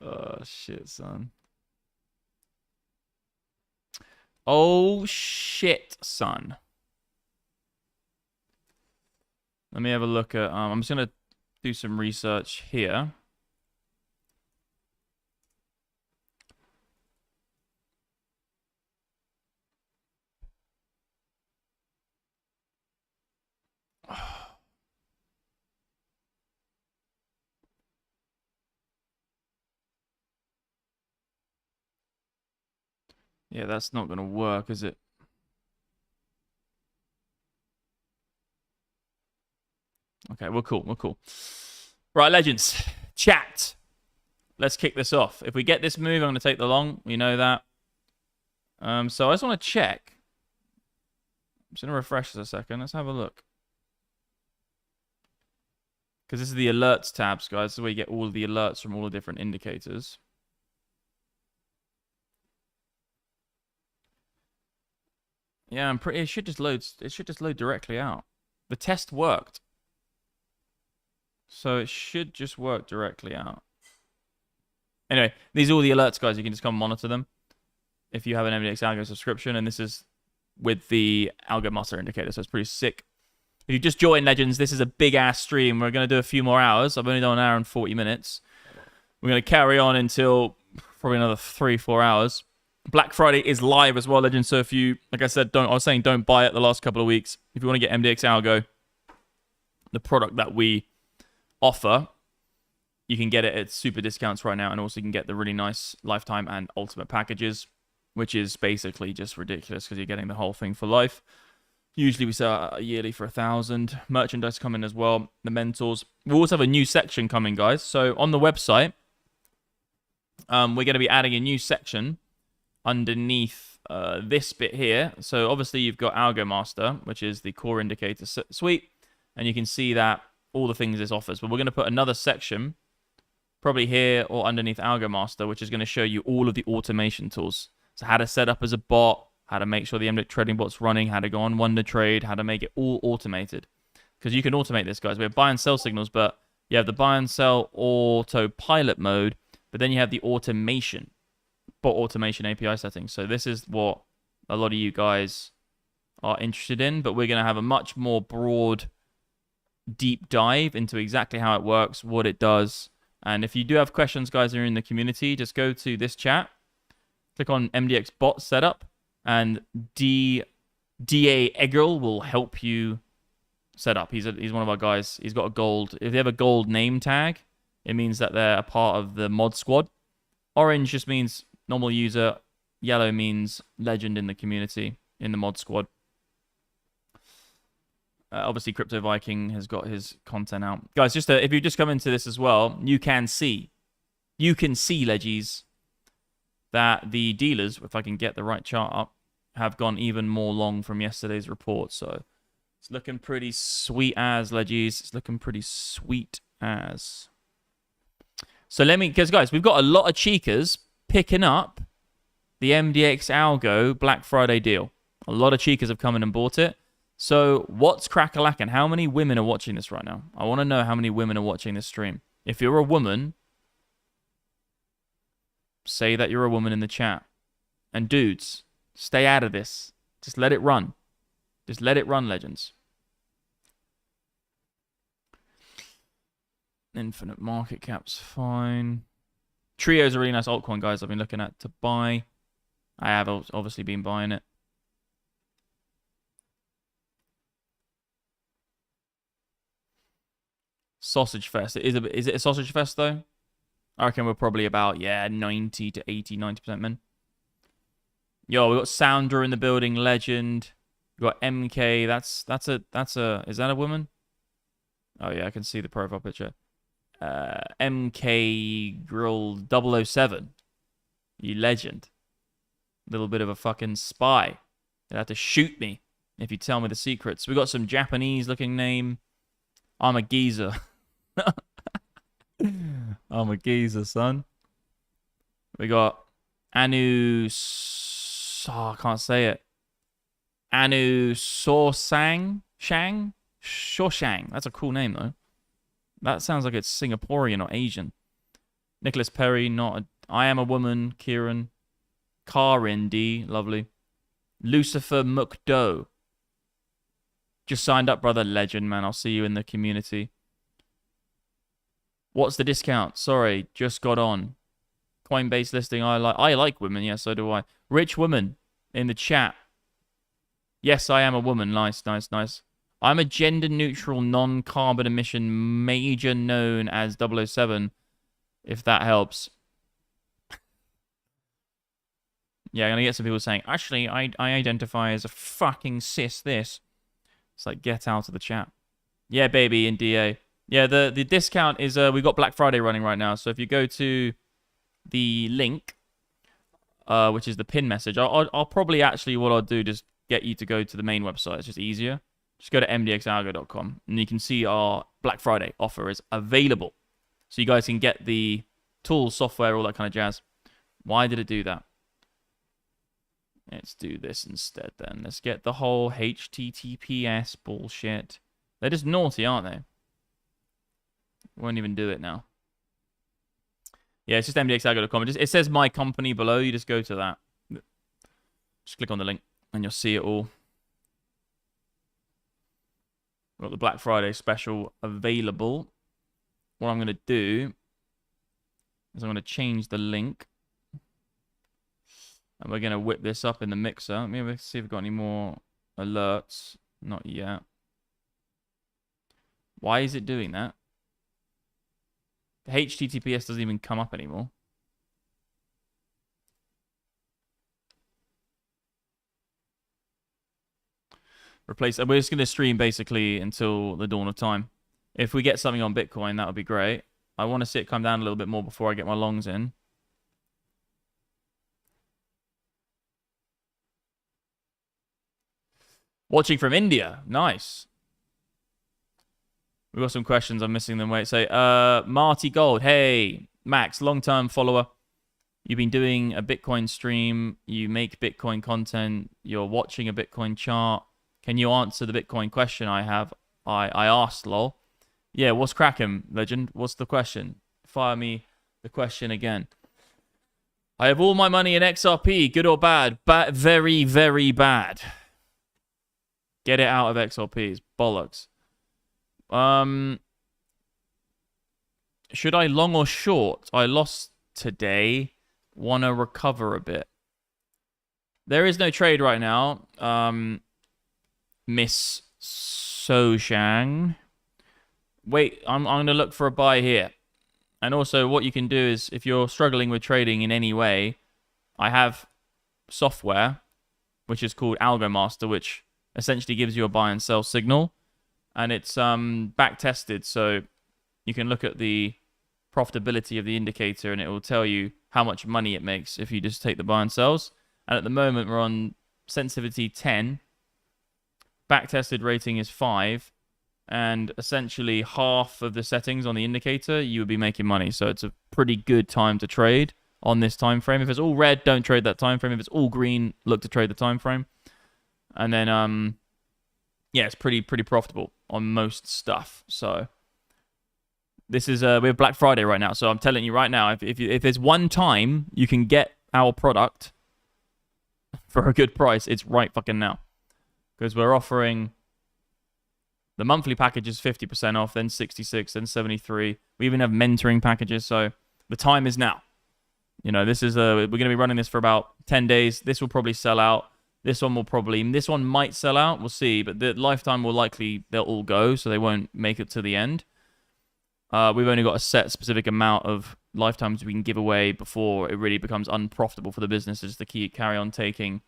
Oh, shit, son. Oh, shit, son. Let me have a look at... I'm just going to do some research here. Yeah, that's not going to work, is it? Okay, we're cool. We're cool. Right, legends. Chat. Let's kick this off. If we get this move, I'm going to take the long. We know that. So I just want to check. I'm just going to refresh this a second. Let's have a look. Because this is the alerts tabs, guys. This is where you get all of the alerts from all the different indicators. Yeah, I'm pretty. It should just load directly out. The test worked. So it should just work directly out. Anyway, these are all the alerts, guys. You can just come monitor them if you have an MDX Algo subscription. And this is with the Algo Master indicator, so it's pretty sick. If you just joined, legends, this is a big-ass stream. We're going to do a few more hours. I've only done an hour and 40 minutes. We're going to carry on until probably another 3-4 hours. Black Friday is live as well, legends. So if you, like I said, I was saying don't buy it the last couple of weeks. If you want to get MDX Algo, the product that we offer, you can get it at super discounts right now, and also you can get the really nice lifetime and ultimate packages, which is basically just ridiculous because you're getting the whole thing for life. Usually we sell yearly for 1,000. Merchandise coming as well. The mentors. We also have a new section coming, guys. So on the website, we're going to be adding a new section underneath this bit here. So obviously you've got Algo Master, which is the core indicator suite, and you can see that all the things this offers. But we're going to put another section, probably here or underneath Algo Master, which is going to show you all of the automation tools. So how to set up as a bot, how to make sure the MDX Trading Bot's running, how to go on Wonder Trade, how to make it all automated. Because you can automate this, guys. We have buy and sell signals, but you have the buy and sell autopilot mode, but then you have the automation, bot automation API settings. So this is what a lot of you guys are interested in, but we're going to have a much more broad deep dive into exactly how it works, what it does. And if you do have questions, guys, that are in the community, just go to this chat, click on MDX bot setup, and DA Eggerl will help you set up. He's one of our guys. He's got a gold. If they have a gold name tag, it means that they're a part of the mod squad. Orange just means normal user. Yellow means legend in the community, in the mod squad. Obviously, Crypto Viking has got his content out. Guys, just if you just come into this as well, you can see, Leggies, that the dealers, if I can get the right chart up, have gone even more long from yesterday's report. So it's looking pretty sweet as, Leggies. It's looking pretty sweet as. So because guys, we've got a lot of cheekers picking up the MDX Algo Black Friday deal. A lot of cheekers have come in and bought it. So what's crack-a-lackin'? How many women are watching this right now? I want to know how many women are watching this stream. If you're a woman, say that you're a woman in the chat. And dudes, stay out of this. Just let it run. Just let it run, legends. Infinite market cap's fine. Trio's a really nice altcoin, guys, I've been looking at to buy. I have obviously been buying it. Sausage Fest. Is it a Sausage Fest, though? I reckon we're probably about, 90 to 80, 90% men. Yo, we got Sounder in the building, legend. We got MK. Is that a woman? Oh, yeah, I can see the profile picture. MK Grill 007. You legend. Little bit of a fucking spy. You'll have to shoot me if you tell me the secrets. We got some Japanese-looking name. I'm a geezer. I'm a geezer, son. We got Anu... I can't say it. Anu Sorsang? Shawshang. That's a cool name, though. That sounds like it's Singaporean or Asian. Nicholas Perry, I am a woman, Kieran. Karin D, lovely. Lucifer Mukdo. Just signed up, brother. Legend, man. I'll see you in the community. What's the discount? Sorry, just got on. Coinbase listing. I like women. Yeah, so do I. Rich woman in the chat. Yes, I am a woman. Nice, nice, nice. I'm a gender-neutral, non-carbon emission major known as 007, if that helps. Yeah, I'm going to get some people saying, actually, I identify as a fucking cis this. It's like, get out of the chat. Yeah, baby, in DA. Yeah, the discount is, we got Black Friday running right now. So if you go to the link, which is the pin message, I'll probably actually, what I'll do, just get you to go to the main website. It's just easier. Just go to mdxalgo.com and you can see our Black Friday offer is available. So you guys can get the tools, software, all that kind of jazz. Why did it do that? Let's do this instead then. Let's get the whole HTTPS bullshit. They're just naughty, aren't they? Won't even do it now. Yeah, it's just mdxalgo.com. It says my company below. You just go to that. Just click on the link and you'll see it all. We've got the Black Friday special available. What I'm going to do is I'm going to change the link. And we're going to whip this up in the mixer. Maybe see if we've got any more alerts. Not yet. Why is it doing that? The HTTPS doesn't even come up anymore. Replace. We're just going to stream basically until the dawn of time. If we get something on Bitcoin, that would be great. I want to see it come down a little bit more before I get my longs in. Watching from India. Nice. We've got some questions. I'm missing them. Wait, say, Marty Gold. Hey, Max, long-term follower. You've been doing a Bitcoin stream. You make Bitcoin content. You're watching a Bitcoin chart. Can you answer the Bitcoin question I have? I asked, lol. Yeah, what's cracking, legend? What's the question? Fire me the question again. I have all my money in XRP. Good or bad? Very, very bad. Get it out of XRPs. Bollocks. Should I long or short? I lost today. Want to recover a bit. There is no trade right now. Miss Soshang. Wait, I'm going to look for a buy here. And also what you can do is, if you're struggling with trading in any way, I have software, which is called Algo Master, which essentially gives you a buy and sell signal. And it's back tested, so you can look at the profitability of the indicator and it will tell you how much money it makes if you just take the buy and sells. And at the moment, we're on sensitivity 10. Back tested rating is 5. And essentially half of the settings on the indicator, you would be making money. So it's a pretty good time to trade on this time frame. If it's all red, don't trade that time frame. If it's all green, look to trade the time frame. And then yeah, it's pretty profitable on most stuff. So this is we have Black Friday right now. So I'm telling you right now, if there's one time you can get our product for a good price, it's right fucking now. Because we're offering the monthly package is 50% off, then 66, then 73. We even have mentoring packages, so the time is now. You know, this is we're going to be running this for about 10 days. This will probably sell out. This one might sell out. We'll see, but the lifetime will likely, they'll all go, so they won't make it to the end. We've only got a set specific amount of lifetimes we can give away before it really becomes unprofitable for the business just to carry on taking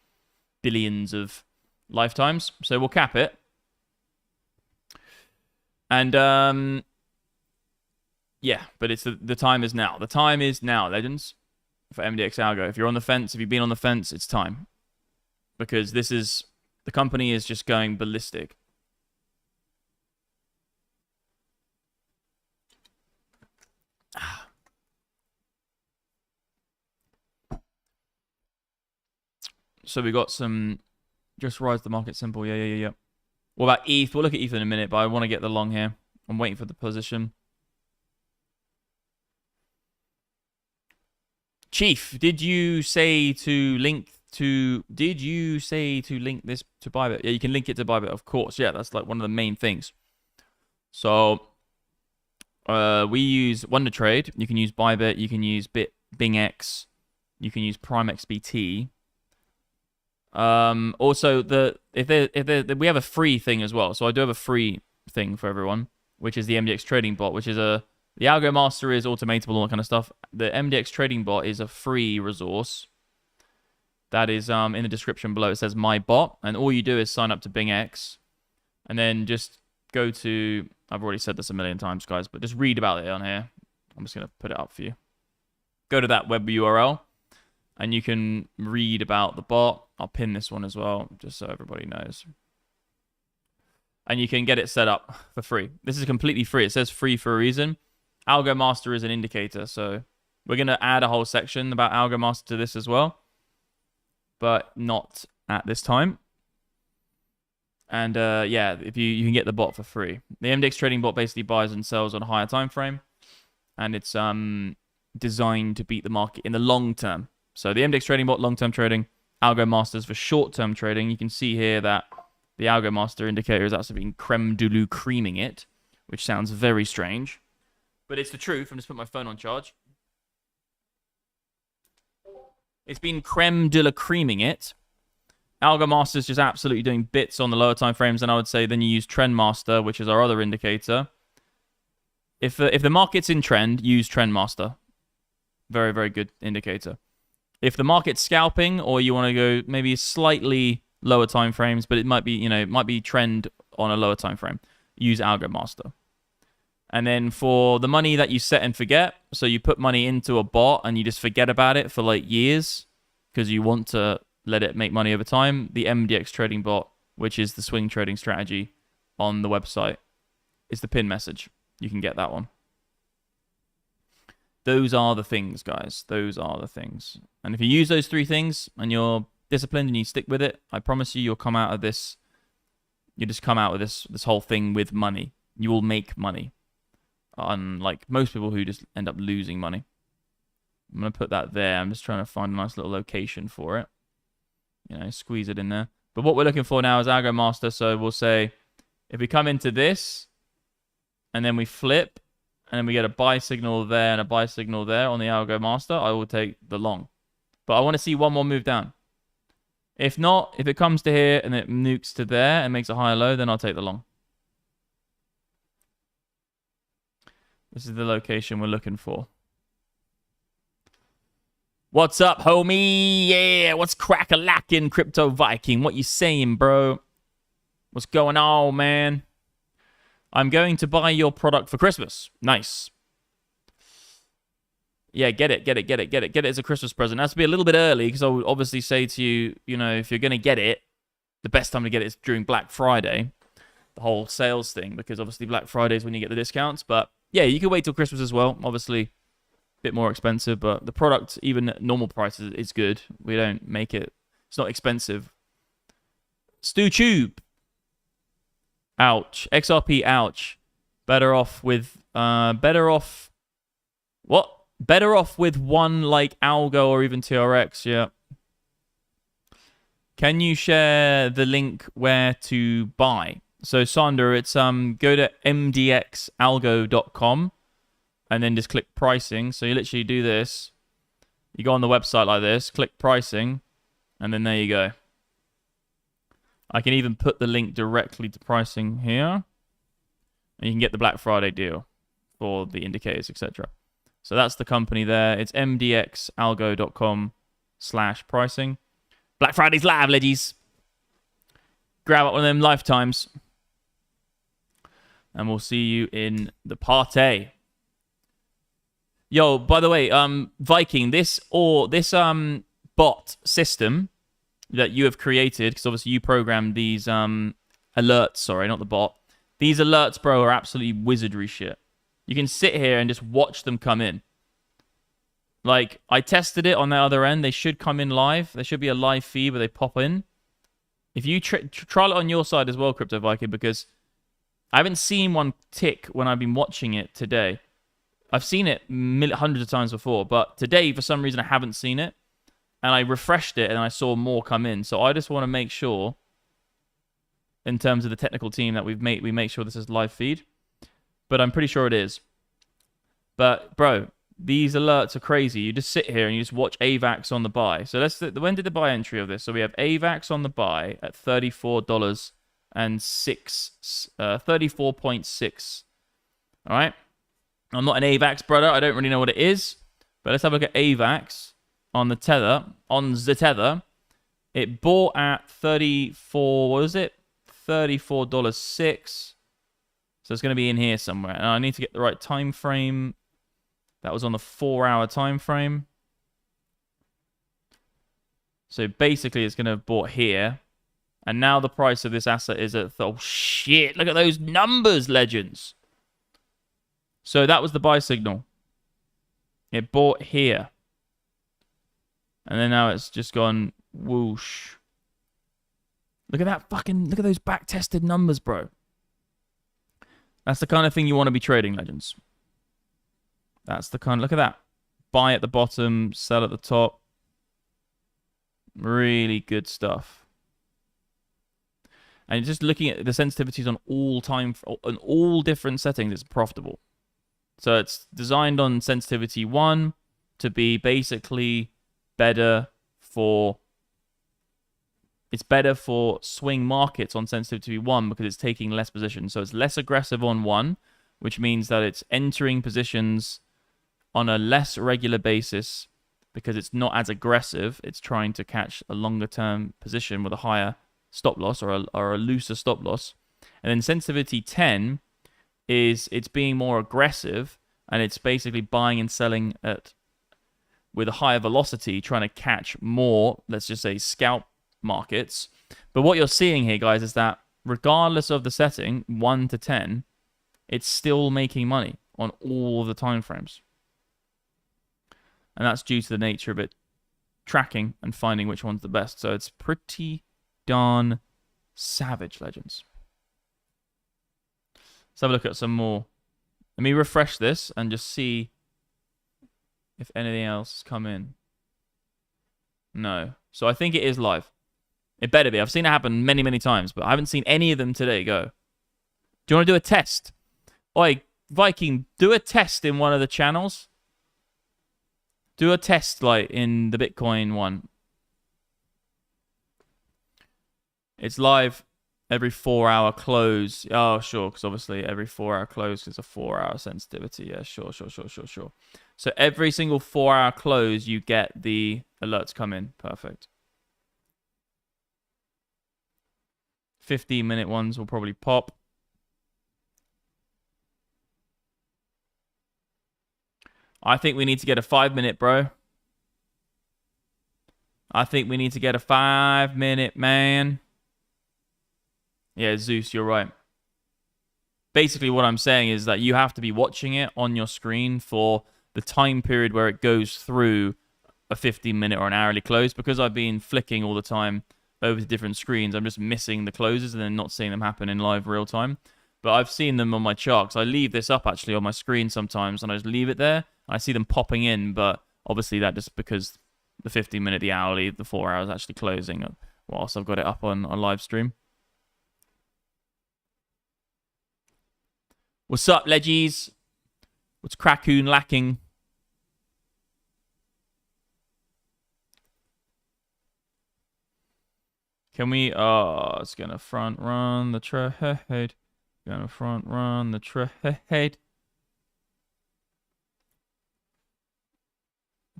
billions of lifetimes. So we'll cap it. And, yeah, but it's the time is now. The time is now, legends, for MDX Algo. If you're on the fence, if you've been on the fence, it's time. Because the company is just going ballistic. So we got some, just rise the market simple. Yeah. What about ETH? We'll look at ETH in a minute, but I want to get the long here. I'm waiting for the position. Chief, did you say to link this to Bybit? Yeah, you can link it to Bybit, of course. Yeah, that's like one of the main things. So we use Wonder Trade. You can use Bybit. You can use Bingx. You can use PrimeXBT. Also, we have a free thing as well. So I do have a free thing for everyone, which is the MDX Trading Bot, which is the Algo Master is automatable, all that kind of stuff. The MDX Trading Bot is a free resource. That is in the description below. It says My Bot, and all you do is sign up to Bingx, and then just go to, I've already said this a million times, guys, but just read about it on here. I'm just going to put it up for you. Go to that web URL, and you can read about the bot. I'll pin this one as well, just so everybody knows. And you can get it set up for free. This is completely free. It says free for a reason. Algo Master is an indicator, so we're going to add a whole section about Algo Master to this as well, but not at this time. And yeah, if you can get the bot for free. The MDX Trading Bot basically buys and sells on a higher time frame, and it's designed to beat the market in the long term. So the MDX Trading Bot, long-term trading. Algo Masters for short-term trading. You can see here that the Algo Master indicator is actually being creme de la creaming it, which sounds very strange. But it's the truth. I'm just putting my phone on charge. It's been creme de la creaming it. Algo Master is just absolutely doing bits on the lower time frames, and I would say then you use Trend Master, which is our other indicator. If the market's in trend, use Trend Master. Very, very good indicator. If the market's scalping, or you want to go maybe slightly lower time frames, but it might be, it might be trend on a lower time frame, use Algo Master. And then for the money that you set and forget, so you put money into a bot and you just forget about it for like years because you want to let it make money over time, the MDX Trading Bot, which is the swing trading strategy on the website, is the pin message. You can get that one. Those are the things, guys. Those are the things. And if you use those three things and you're disciplined and you stick with it, I promise you, you'll come out of this. You just come out of this whole thing with money. You will make money. Unlike most people who just end up losing money. I'm going to put that there. I'm just trying to find a nice little location for it. Squeeze it in there. But what we're looking for now is Algo Master. So we'll say, if we come into this, and then we flip, and then we get a buy signal there and a buy signal there on the algo master, I will take the long. But I want to see one more move down. If not, if it comes to here and it nukes to there and makes a higher low, then I'll take the long. This is the location we're looking for. What's up, homie? Yeah, what's crack-a-lackin', Crypto Viking? What you saying, bro? What's going on, man? I'm going to buy your product for Christmas. Nice. Yeah, get it as a Christmas present. It has to be a little bit early because I would obviously say to you, you know, if you're going to get it, the best time to get it is during Black Friday, the whole sales thing, because obviously Black Friday is when you get the discounts. But yeah, you can wait till Christmas as well. Obviously, a bit more expensive, but the product, even at normal prices, is good. We don't make it. It's not expensive. Stu Tube. Ouch. XRP, ouch. Better off with, what? Better off with one like Algo or even TRX, yeah. Can you share the link where to buy? So, Sander, it's go to mdxalgo.com and then just click pricing. So you literally do this. You go on the website like this, click pricing, and then there you go. I can even put the link directly to pricing here. And you can get the Black Friday deal for the indicators, etc. So that's the company there. It's mdxalgo.com/pricing. Black Friday's live, leggies. Grab up one of them lifetimes. And we'll see you in the party. Yo, by the way, Viking, this bot system that you have created, because obviously you programmed these alerts, sorry, not the bot. These alerts, bro, are absolutely wizardry shit. You can sit here and just watch them come in. Like, I tested it on the other end. They should come in live. There should be a live feed where they pop in. If you trial it on your side as well, Crypto Viking, because I haven't seen one tick when I've been watching it today. I've seen it hundreds of times before, but today, for some reason, I haven't seen it. And I refreshed it, and I saw more come in. So I just want to make sure, in terms of the technical team, that we make sure this is live feed. But I'm pretty sure it is. But, bro, these alerts are crazy. You just sit here and you just watch AVAX on the buy. So when did the buy entry of this? So we have AVAX on the buy at $34.06. 34.6. All right? I'm not an AVAX, brother. I don't really know what it is. But let's have a look at AVAX on the tether. On the tether, it bought at 34, what was it? $34.06. So it's going to be in here somewhere. And I need to get the right time frame. That was on the 4-hour time frame. So basically, it's going to have bought here. And now the price of this asset is at... Oh, shit. Look at those numbers, legends. So that was the buy signal. It bought here. And then now it's just gone whoosh. Look at that fucking... Look at those back-tested numbers, bro. That's the kind of thing you want to be trading, legends. That's the kind... Look at that. Buy at the bottom, sell at the top. Really good stuff. And just looking at the sensitivities on all different settings, it's profitable. So it's designed on sensitivity 1 to be basically better for... It's better for swing markets on sensitivity 1 because it's taking less positions. So it's less aggressive on 1, which means that it's entering positions on a less regular basis because it's not as aggressive. It's trying to catch a longer term position with a higher stop loss or a looser stop loss. And then sensitivity 10 is it's being more aggressive and it's basically buying and selling with a higher velocity, trying to catch more, let's just say, scalp markets. But what you're seeing here, guys, is that regardless of the setting, 1 to 10, it's still making money on all the time frames. And that's due to the nature of it tracking and finding which one's the best. So it's pretty darn savage, legends. Let's have a look at some more. Let me refresh this and just see if anything else has come in. No. So I think it is live. It better be. I've seen it happen many, many times, but I haven't seen any of them today go. Do you want to do a test? Oi, Viking, do a test in one of the channels. Do a test like in the Bitcoin one. It's live every 4-hour close. Oh, sure, because obviously every 4-hour close is a 4-hour sensitivity. Yeah, sure. So every single 4-hour close, you get the alerts come in. Perfect. 15-minute ones will probably pop. I think we need to get a 5-minute, bro. I think we need to get a 5-minute, man. Yeah, Zeus, you're right. Basically, what I'm saying is that you have to be watching it on your screen for the time period where it goes through a 15-minute or an hourly close. Because I've been flicking all the time over to different screens, I'm just missing the closes and then not seeing them happen in live real time. But I've seen them on my charts. I leave this up actually on my screen sometimes, and I just leave it there. I see them popping in, but obviously that just because the 15-minute, the hourly, the 4 hours actually closing whilst I've got it up on live stream. What's up, leggies? What's Crackoon lacking? Can we... Oh, it's going to front run the trade. Going to front run the trade.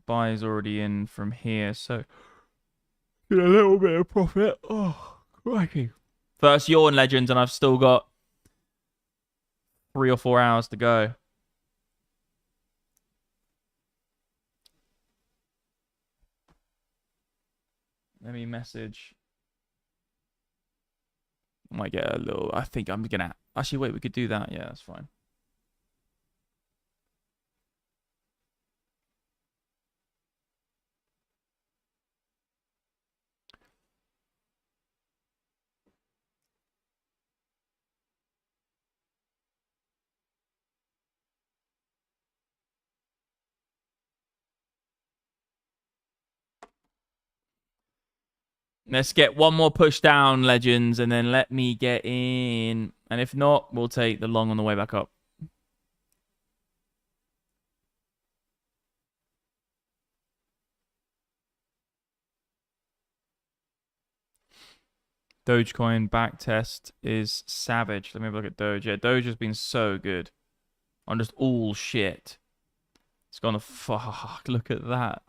Buy is already in from here, so... Get a little bit of profit. Oh, crikey. First yawn, legends, and I've still got 3 or 4 hours to go. Let me message. Might get a little... I think I'm going to... Actually, wait, we could do that. Yeah, that's fine. Let's get one more push down, legends, and then let me get in. And if not, we'll take the long on the way back up. Dogecoin backtest is savage. Let me have a look at Doge. Yeah, Doge has been so good on just all shit. It's gone to fuck. Look at that.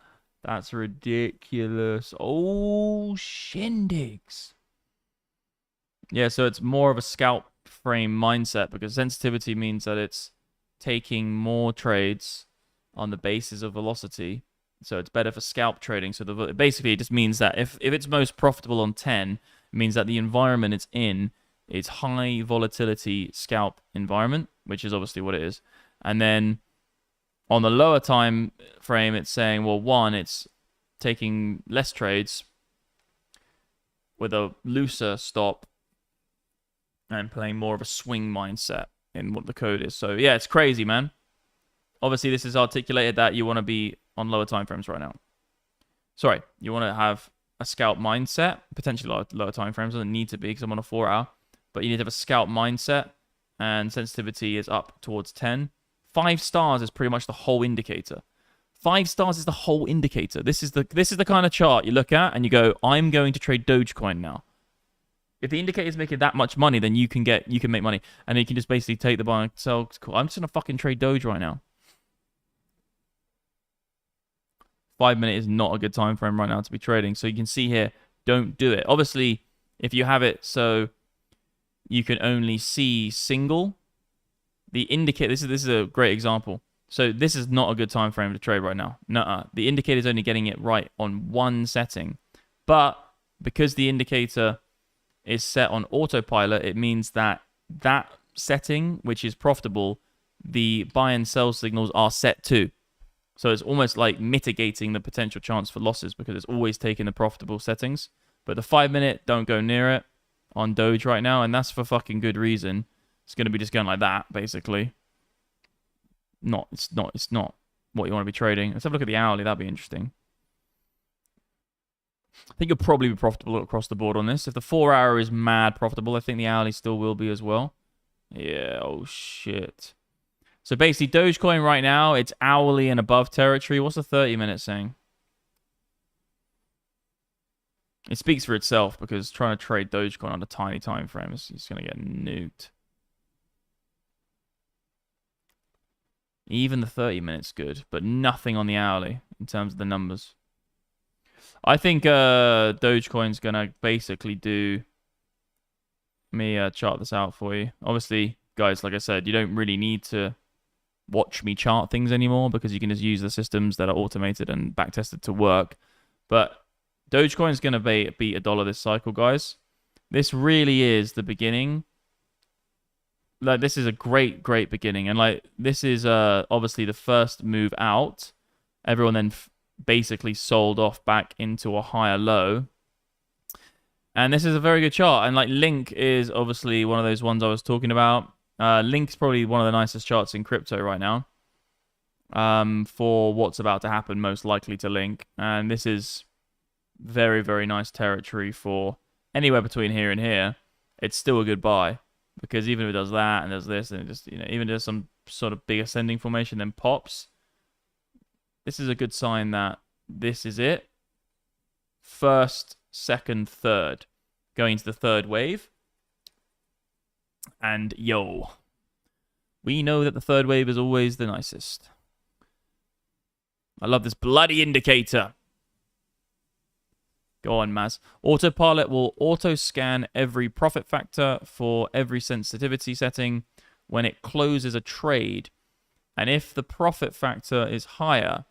That's ridiculous. Oh, shindigs. Yeah, so it's more of a scalp frame mindset because sensitivity means that it's taking more trades on the basis of velocity. So it's better for scalp trading. So basically, it just means that if it's most profitable on 10, it means that the environment it's in is high volatility scalp environment, which is obviously what it is. And then on the lower time frame, it's saying, well, one, it's taking less trades with a looser stop and playing more of a swing mindset in what the code is. So yeah, it's crazy, man. Obviously, this is articulated that you want to be on lower time frames right now. Sorry, you want to have a scalp mindset, potentially lower time frames. Doesn't need to be because I'm on a 4-hour, but you need to have a scalp mindset, and sensitivity is up towards 10. 5 stars is pretty much the whole indicator. 5 stars is the whole indicator. This is the kind of chart you look at and you go, I'm going to trade Dogecoin now. If the indicator is making that much money, then you can make money, and you can just basically take the buy and sell. Cool. I'm just gonna fucking trade Doge right now. 5-minute is not a good time frame right now to be trading. So you can see here, don't do it. Obviously, if you have it so you can only see single, the indicator. This is a great example. So this is not a good time frame to trade right now. Nuh-uh. The indicator is only getting it right on one setting, but because the indicator is set on autopilot, it means that that setting, which is profitable, the buy and sell signals are set too. So it's almost like mitigating the potential chance for losses because it's always taking the profitable settings. But the 5-minute, don't go near it on Doge right now, and that's for fucking good reason. It's going to be just going like that, basically. It's not what you want to be trading. Let's have a look at the hourly. That'd be interesting. I think you'll probably be profitable across the board on this. If the 4-hour is mad profitable, I think the hourly still will be as well. Yeah, oh shit. So basically, Dogecoin right now, it's hourly and above territory. What's the 30-minute saying? It speaks for itself because trying to trade Dogecoin on a tiny time frame is going to get nuked. Even the 30 minutes good, but nothing on the hourly in terms of the numbers. I think Dogecoin's going to basically do... Let me chart this out for you. Obviously, guys, like I said, you don't really need to watch me chart things anymore because you can just use the systems that are automated and backtested to work. But Dogecoin's going to beat $1 this cycle, guys. This really is the beginning. Like, this is a great beginning. And, like, this is obviously the first move out. Everyone then basically sold off back into a higher low. And this is a very good chart. And, like, Link is obviously one of those ones I was talking about. Link's probably one of the nicest charts in crypto right now. For what's about to happen, most likely to Link. And this is very nice territory for anywhere between here and here. It's still a good buy. Because even if it does that and does this and it just, even does some sort of big ascending formation, then pops, this is a good sign that this is it. First, second, third. Going into the third wave. And yo, we know that the third wave is always the nicest. I love this bloody indicator. Go on, Maz. Autopilot will auto-scan every profit factor for every sensitivity setting when it closes a trade. And if the profit factor is higher,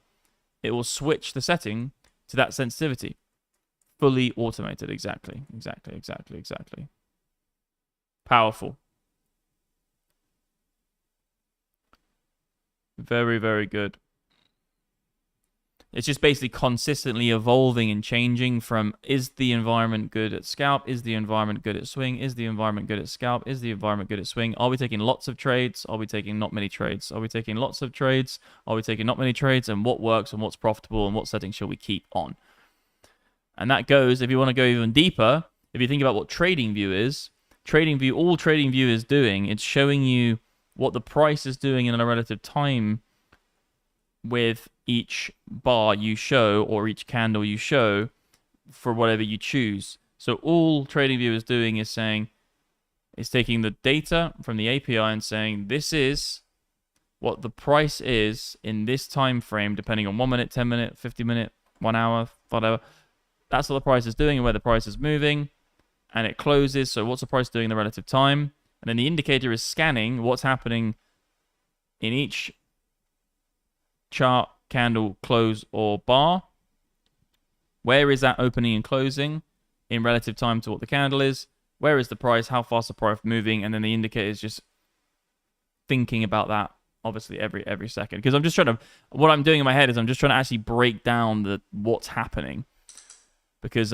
it will switch the setting to that sensitivity. Fully automated. Exactly. Powerful. Very good. It's just basically consistently evolving and changing from, is the environment good at scalp? Is the environment good at swing? Is the environment good at scalp? Is the environment good at swing? Are we taking lots of trades? Are we taking not many trades? Are we taking lots of trades? Are we taking not many trades? And what works and what's profitable and what settings shall we keep on? And that goes, if you want to go even deeper, if you think about what TradingView is, TradingView, all TradingView is doing, it's showing you what the price is doing in a relative time with each bar you show or each candle you show for whatever you choose. So all TradingView is doing is saying, it's taking the data from the API and saying, this is what the price is in this time frame, depending on 1 minute, 10 minute, 50 minute, 1 hour, whatever. That's what the price is doing and where the price is moving. And it closes. So what's the price doing in the relative time? And then the indicator is scanning what's happening in each chart, candle, close, or bar. Where is that opening and closing in relative time to what the candle is? Where is the price? How fast is the price moving? And then the indicator is just thinking about that, obviously, every second. Because I'm just trying to, what I'm doing in my head is I'm just trying to actually break down what's happening. Because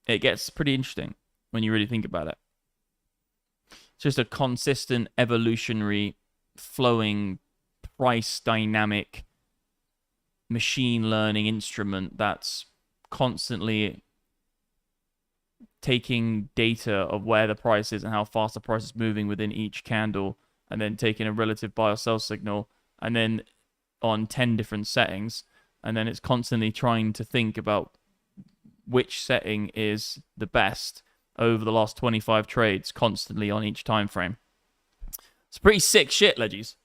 it gets pretty interesting when you really think about it. It's just a consistent, evolutionary, flowing, price dynamic, machine learning instrument that's constantly taking data of where the price is and how fast the price is moving within each candle, and then taking a relative buy or sell signal, and then on 10 different settings, and then it's constantly trying to think about which setting is the best over the last 25 trades, constantly on each time frame. It's pretty sick shit, Leggies.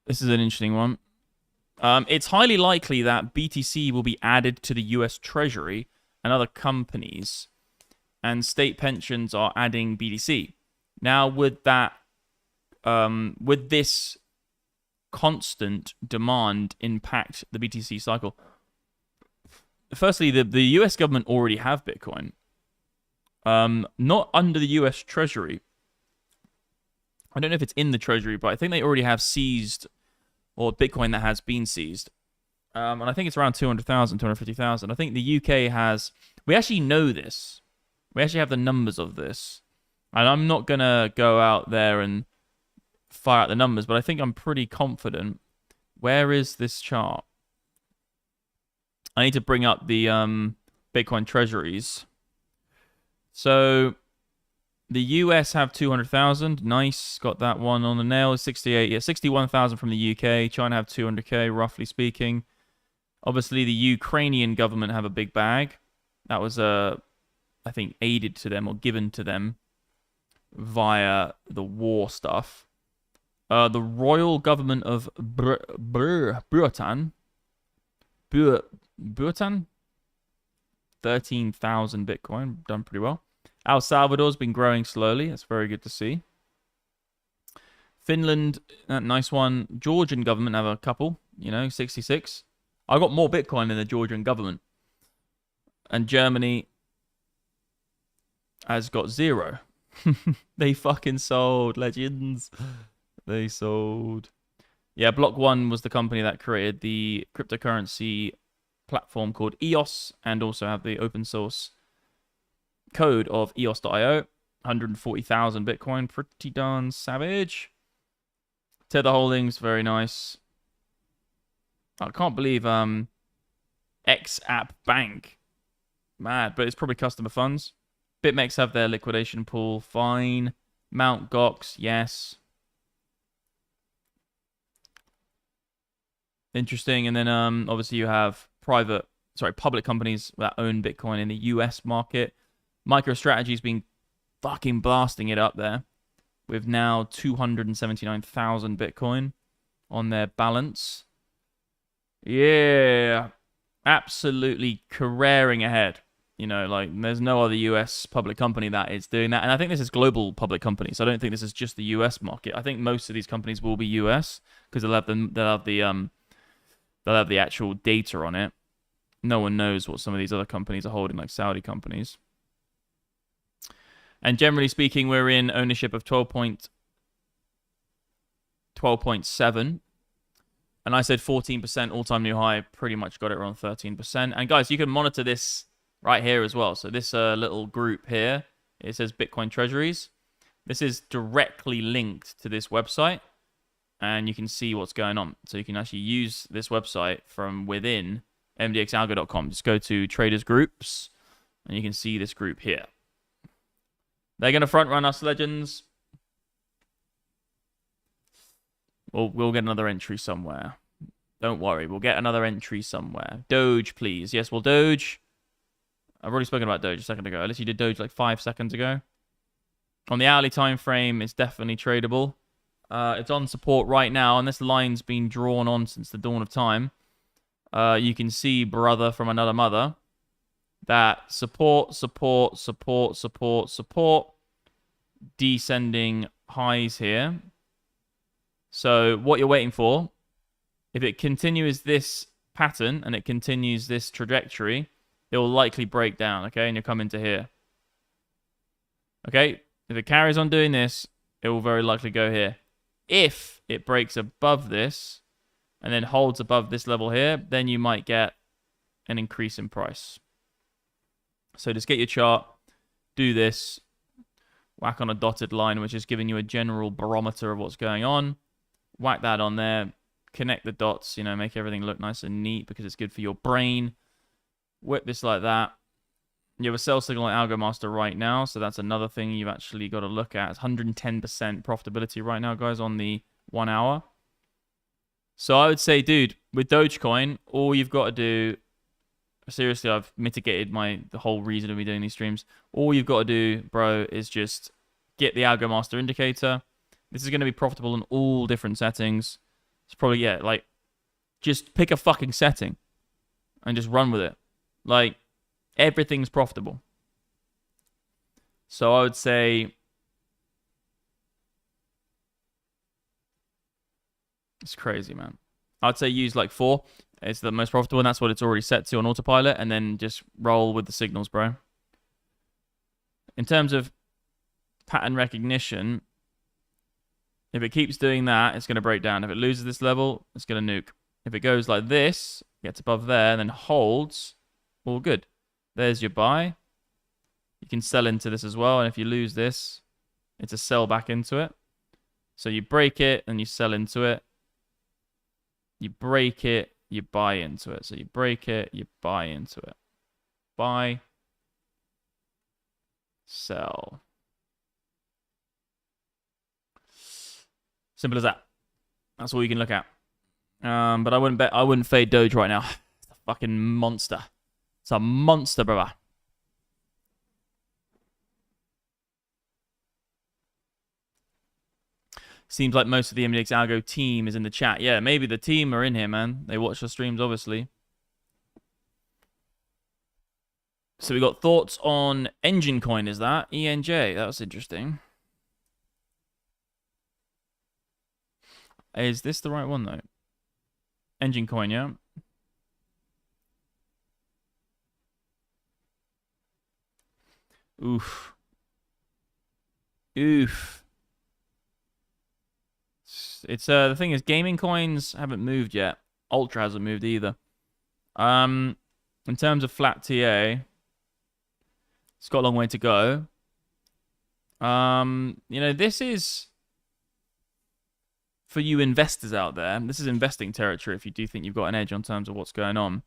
This is an interesting one. It's highly likely that BTC will be added to the US Treasury and other companies, and state pensions are adding BTC. Now, would this constant demand impact the BTC cycle? Firstly, the US government already have Bitcoin. Not under the US Treasury. I don't know if it's in the Treasury, but I think they already have seized, or Bitcoin that has been seized. And I think it's around 200,000, 250,000. I think the UK has... We actually know this. We actually have the numbers of this. And I'm not going to go out there and fire out the numbers, but I think I'm pretty confident. Where is this chart? I need to bring up the Bitcoin treasuries. So the US have 200,000. Nice. Got that one on the nail. 68. Yeah, 61,000 from the UK. China have 200K, roughly speaking. Obviously, the Ukrainian government have a big bag. That was, I think, aided to them or given to them via the war stuff. The royal government of Bhutan. 13,000 Bitcoin. Done pretty well. El Salvador's been growing slowly. That's very good to see. Finland, nice one. Georgian government have a couple, 66. I got more Bitcoin than the Georgian government. And Germany has got 0. They fucking sold, legends. They sold. Yeah, Block One was the company that created the cryptocurrency platform called EOS and also have the open source code of EOS.io. 140,000 Bitcoin. Pretty darn savage. Tether Holdings, very nice. I can't believe X App Bank. Mad, but it's probably customer funds. BitMEX have their liquidation pool. Fine. Mt. Gox, yes. Interesting. And then obviously you have public companies that own Bitcoin in the US market. MicroStrategy's been fucking blasting it up there with now 279,000 Bitcoin on their balance. Yeah, absolutely careering ahead. There's no other US public company that is doing that. And I think this is global public companies. I don't think this is just the US market. I think most of these companies will be US because they'll have the actual data on it. No one knows what some of these other companies are holding, like Saudi companies. And generally speaking, we're in ownership of 12.7. And I said 14% all-time new high. Pretty much got it around 13%. And guys, you can monitor this right here as well. So this little group here, it says Bitcoin Treasuries. This is directly linked to this website. And you can see what's going on. So you can actually use this website from within mdxalgo.com. Just go to Traders Groups, and you can see this group here. They're going to front run us, legends. We'll get another entry somewhere. Don't worry, we'll get another entry somewhere. Doge, please. Yes, well, Doge. I've already spoken about Doge a second ago. I literally did Doge like 5 seconds ago. On the hourly time frame, it's definitely tradable. It's on support right now, and this line's been drawn on since the dawn of time. You can see, brother from another mother, that support, descending highs here. So what you're waiting for, if it continues this pattern and it continues this trajectory, it will likely break down, okay? And you'll come into here. Okay? If it carries on doing this, it will very likely go here. If it breaks above this and then holds above this level here, then you might get an increase in price. So just get your chart, do this, whack on a dotted line, which is giving you a general barometer of what's going on. Whack that on there, connect the dots, make everything look nice and neat because it's good for your brain. Whip this like that. You have a sell signal at AlgoMaster right now, so that's another thing you've actually got to look at. It's 110% profitability right now, guys, on the 1 hour. So I would say, dude, with Dogecoin, all you've got to do... Seriously, I've mitigated the whole reason of me doing these streams. All you've got to do, bro, is just get the AlgoMaster indicator. This is going to be profitable in all different settings. It's probably, just pick a fucking setting and just run with it. Everything's profitable. So I would say it's crazy, man. I'd say use 4. It's the most profitable, and that's what it's already set to on autopilot, and then just roll with the signals, bro. In terms of pattern recognition, if it keeps doing that, it's going to break down. If it loses this level, it's going to nuke. If it goes like this, gets above there, and then holds, all good. There's your buy. You can sell into this as well, and if you lose this, it's a sell back into it. So you break it, and you sell into it. You break it, you buy into it. So you break it, you buy into it. Buy, sell. Simple as that. That's all you can look at. But I wouldn't fade Doge right now. It's a fucking monster. It's a monster, brother. Seems like most of the MDX Algo team is in the chat. Yeah, maybe the team are in here, man. They watch the streams, obviously. So we got thoughts on Engine Coin, is that? ENJ, that was interesting. Is this the right one, though? Engine Coin, yeah? Oof. Oof. It's the thing is, gaming coins haven't moved yet. Ultra hasn't moved either. In terms of flat TA, it's got a long way to go. You know, this is for you investors out there. This is investing territory if you do think you've got an edge on terms of what's going on.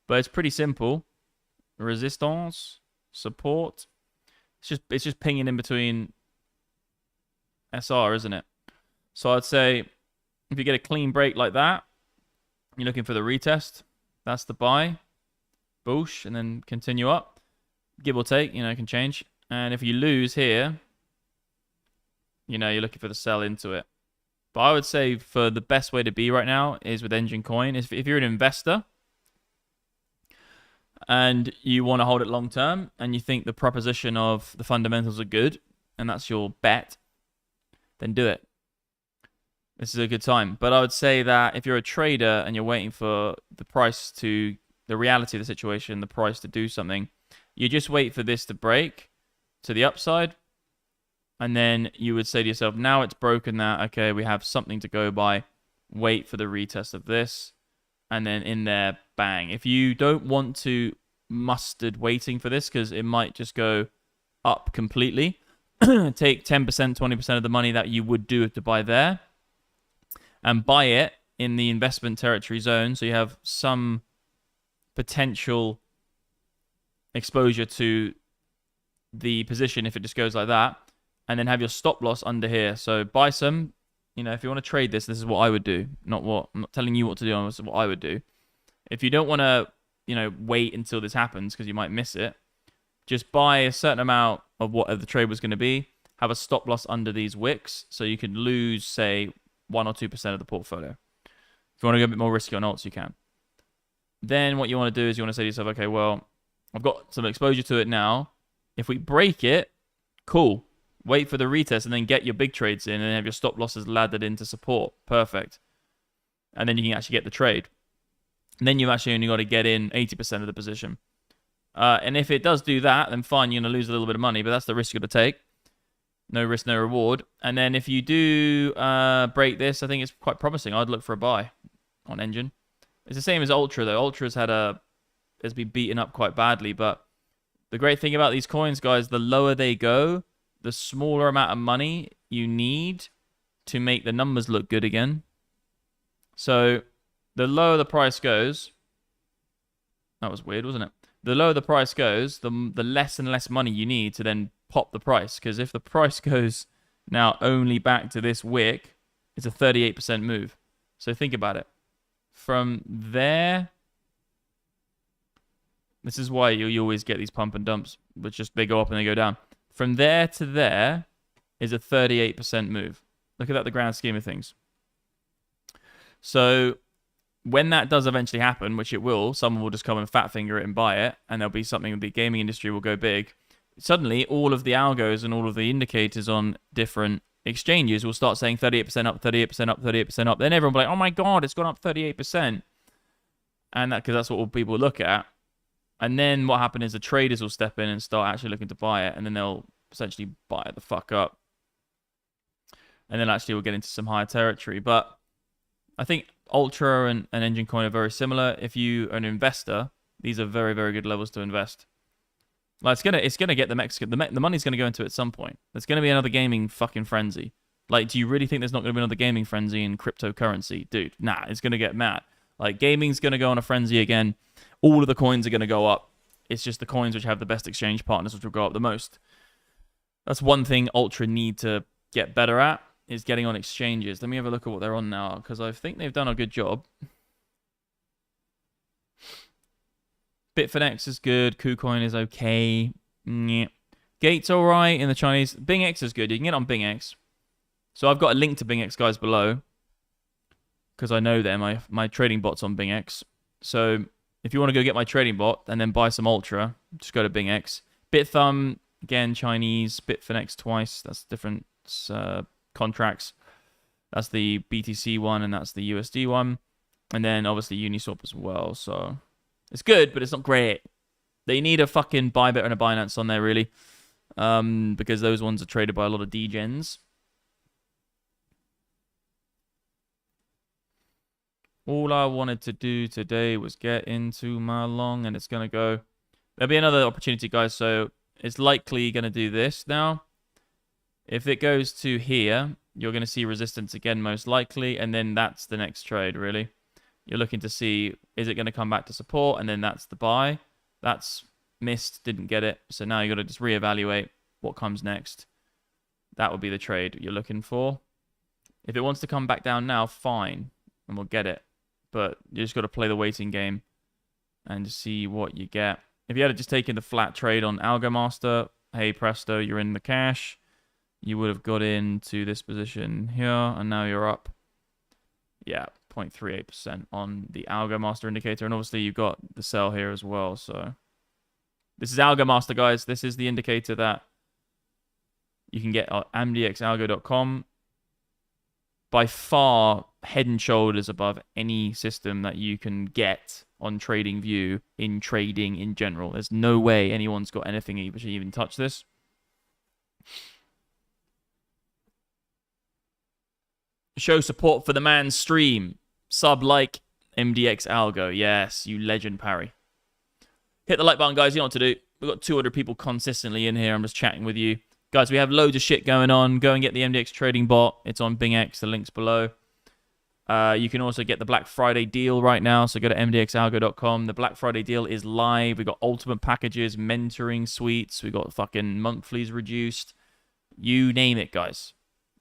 But it's pretty simple. Resistance, support. It's just pinging in between SR, isn't it? So I'd say if you get a clean break like that, you're looking for the retest. That's the buy. Boosh, and then continue up. Give or take, you know, it can change. And if you lose here, you know, you're looking for the sell into it. But I would say for the best way to be right now is with Engine Coin. If you're an investor and you want to hold it long term and you think the proposition of the fundamentals are good and that's your bet, then do it. This is a good time. But I would say that if you're a trader and you're waiting for the price to, the reality of the situation, the price to do something, you just wait for this to break to the upside. And then you would say to yourself, now it's broken that, okay, we have something to go by. Wait for the retest of this. And then in there, bang. If you don't want to mustard waiting for this, because it might just go up completely, take 10%, 20% of the money that you would do to buy there and buy it in the investment territory zone. So you have some potential exposure to the position if it just goes like that. And then have your stop loss under here. So buy some, you know, if you want to trade this, this is what I would do. I'm not telling you what to do. This is what I would do. If you don't want to, you know, wait until this happens because you might miss it, just buy a certain amount of whatever the trade was going to be. Have a stop loss under these wicks so you can lose, say, 1 or 2% of the portfolio. If you want to go a bit more risky on alts, you can. Then what you want to do is you want to say to yourself, okay, well, I've got some exposure to it now. If we break it, cool. Wait for the retest and then get your big trades in and have your stop losses laddered into support. Perfect. And then you can actually get the trade. And then you've actually only got to get in 80% of the position. And if it does do that, then fine, you're going to lose a little bit of money, but that's the risk you're going to take. No risk, no reward. And then if you do break this, I think it's quite promising. I'd look for a buy on Engine. It's the same as Ultra, though. Ultra's has been beaten up quite badly, but the great thing about these coins, guys, the lower they go, the smaller amount of money you need to make the numbers look good again. So the lower the price goes, that was weird, wasn't it? The lower the price goes, the less and less money you need to then pop the price. Because if the price goes now only back to this wick, it's a 38% move. So think about it. From there, this is why you always get these pump and dumps, which just they go up and they go down. From there to there is a 38% move. Look at that, the grand scheme of things. So when that does eventually happen, which it will, someone will just come and fat finger it and buy it, and there'll be something, the gaming industry will go big. Suddenly, all of the algos and all of the indicators on different exchanges will start saying 38% up, 38% up, 38% up. Then everyone will be like, oh my God, it's gone up 38%. And that, because that's what people look at. And then what happens is the traders will step in and start actually looking to buy it, and then they'll essentially buy it the fuck up. And then actually we'll get into some higher territory. But I think Ultra and Engine Coin are very similar. If you are an investor, these are very, very good levels to invest. Like it's gonna get the Mexican, the money's gonna go into it at some point. There's gonna be another gaming fucking frenzy. Like, do you really think there's not gonna be another gaming frenzy in cryptocurrency, dude? Nah, it's gonna get mad. Like, gaming's going to go on a frenzy again. All of the coins are going to go up. It's just the coins which have the best exchange partners which will go up the most. That's one thing Ultra need to get better at, is getting on exchanges. Let me have a look at what they're on now, because I think they've done a good job. Phemex is good. KuCoin is okay. Yeah. Gate's alright in the Chinese. Bingx is good. You can get on Bingx. So I've got a link to Bingx, guys, below, because I know them. My trading bot's on Bingx. So if you want to go get my trading bot and then buy some Ultra, just go to Bingx. Bithumb, again, Chinese. Bitfinex twice. That's different contracts. That's the BTC one and that's the USD one. And then obviously Uniswap as well. So it's good, but it's not great. They need a fucking Bybit and a Binance on there, really. Because those ones are traded by a lot of degens. All I wanted to do today was get into my long, and it's going to go. There'll be another opportunity, guys. So it's likely going to do this now. If it goes to here, you're going to see resistance again, most likely. And then that's the next trade, really. You're looking to see, is it going to come back to support? And then that's the buy. That's missed, didn't get it. So now you got to just reevaluate what comes next. That would be the trade you're looking for. If it wants to come back down now, fine. And we'll get it. But you just got to play the waiting game and see what you get. If you had just taken the flat trade on Algo Master, hey presto, you're in the cash. You would have got into this position here, and now you're up. Yeah, 0.38% on the Algo Master indicator. And obviously you've got the sell here as well. So this is Algo Master, guys. This is the indicator that you can get at mdxalgo.com. By far, head and shoulders above any system that you can get on TradingView in trading in general. There's no way anyone's got anything even touch this. Show support for the man's stream. Sub like MDX Algo. Yes, you legend, Parry. Hit the like button, guys. You know what to do. We've got 200 people consistently in here. I'm just chatting with you. Guys, we have loads of shit going on. Go and get the MDX Trading Bot. It's on Bingx. The link's below. You can also get the Black Friday deal right now. So go to mdxalgo.com. The Black Friday deal is live. We've got ultimate packages, mentoring suites. We've got fucking monthlies reduced. You name it, guys.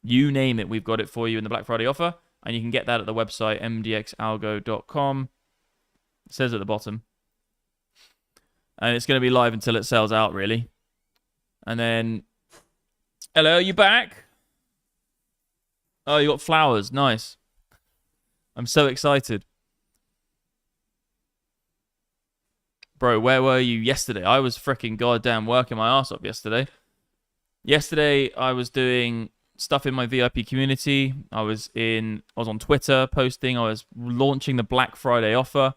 You name it. We've got it for you in the Black Friday offer. And you can get that at the website, mdxalgo.com. It says at the bottom. And it's going to be live until it sells out, really. And then... Hello, you back? Oh, you got flowers. Nice. I'm so excited. Bro, where were you yesterday? I was freaking goddamn working my ass off yesterday. Yesterday, I was doing stuff in my VIP community. I was on Twitter posting. I was launching the Black Friday offer.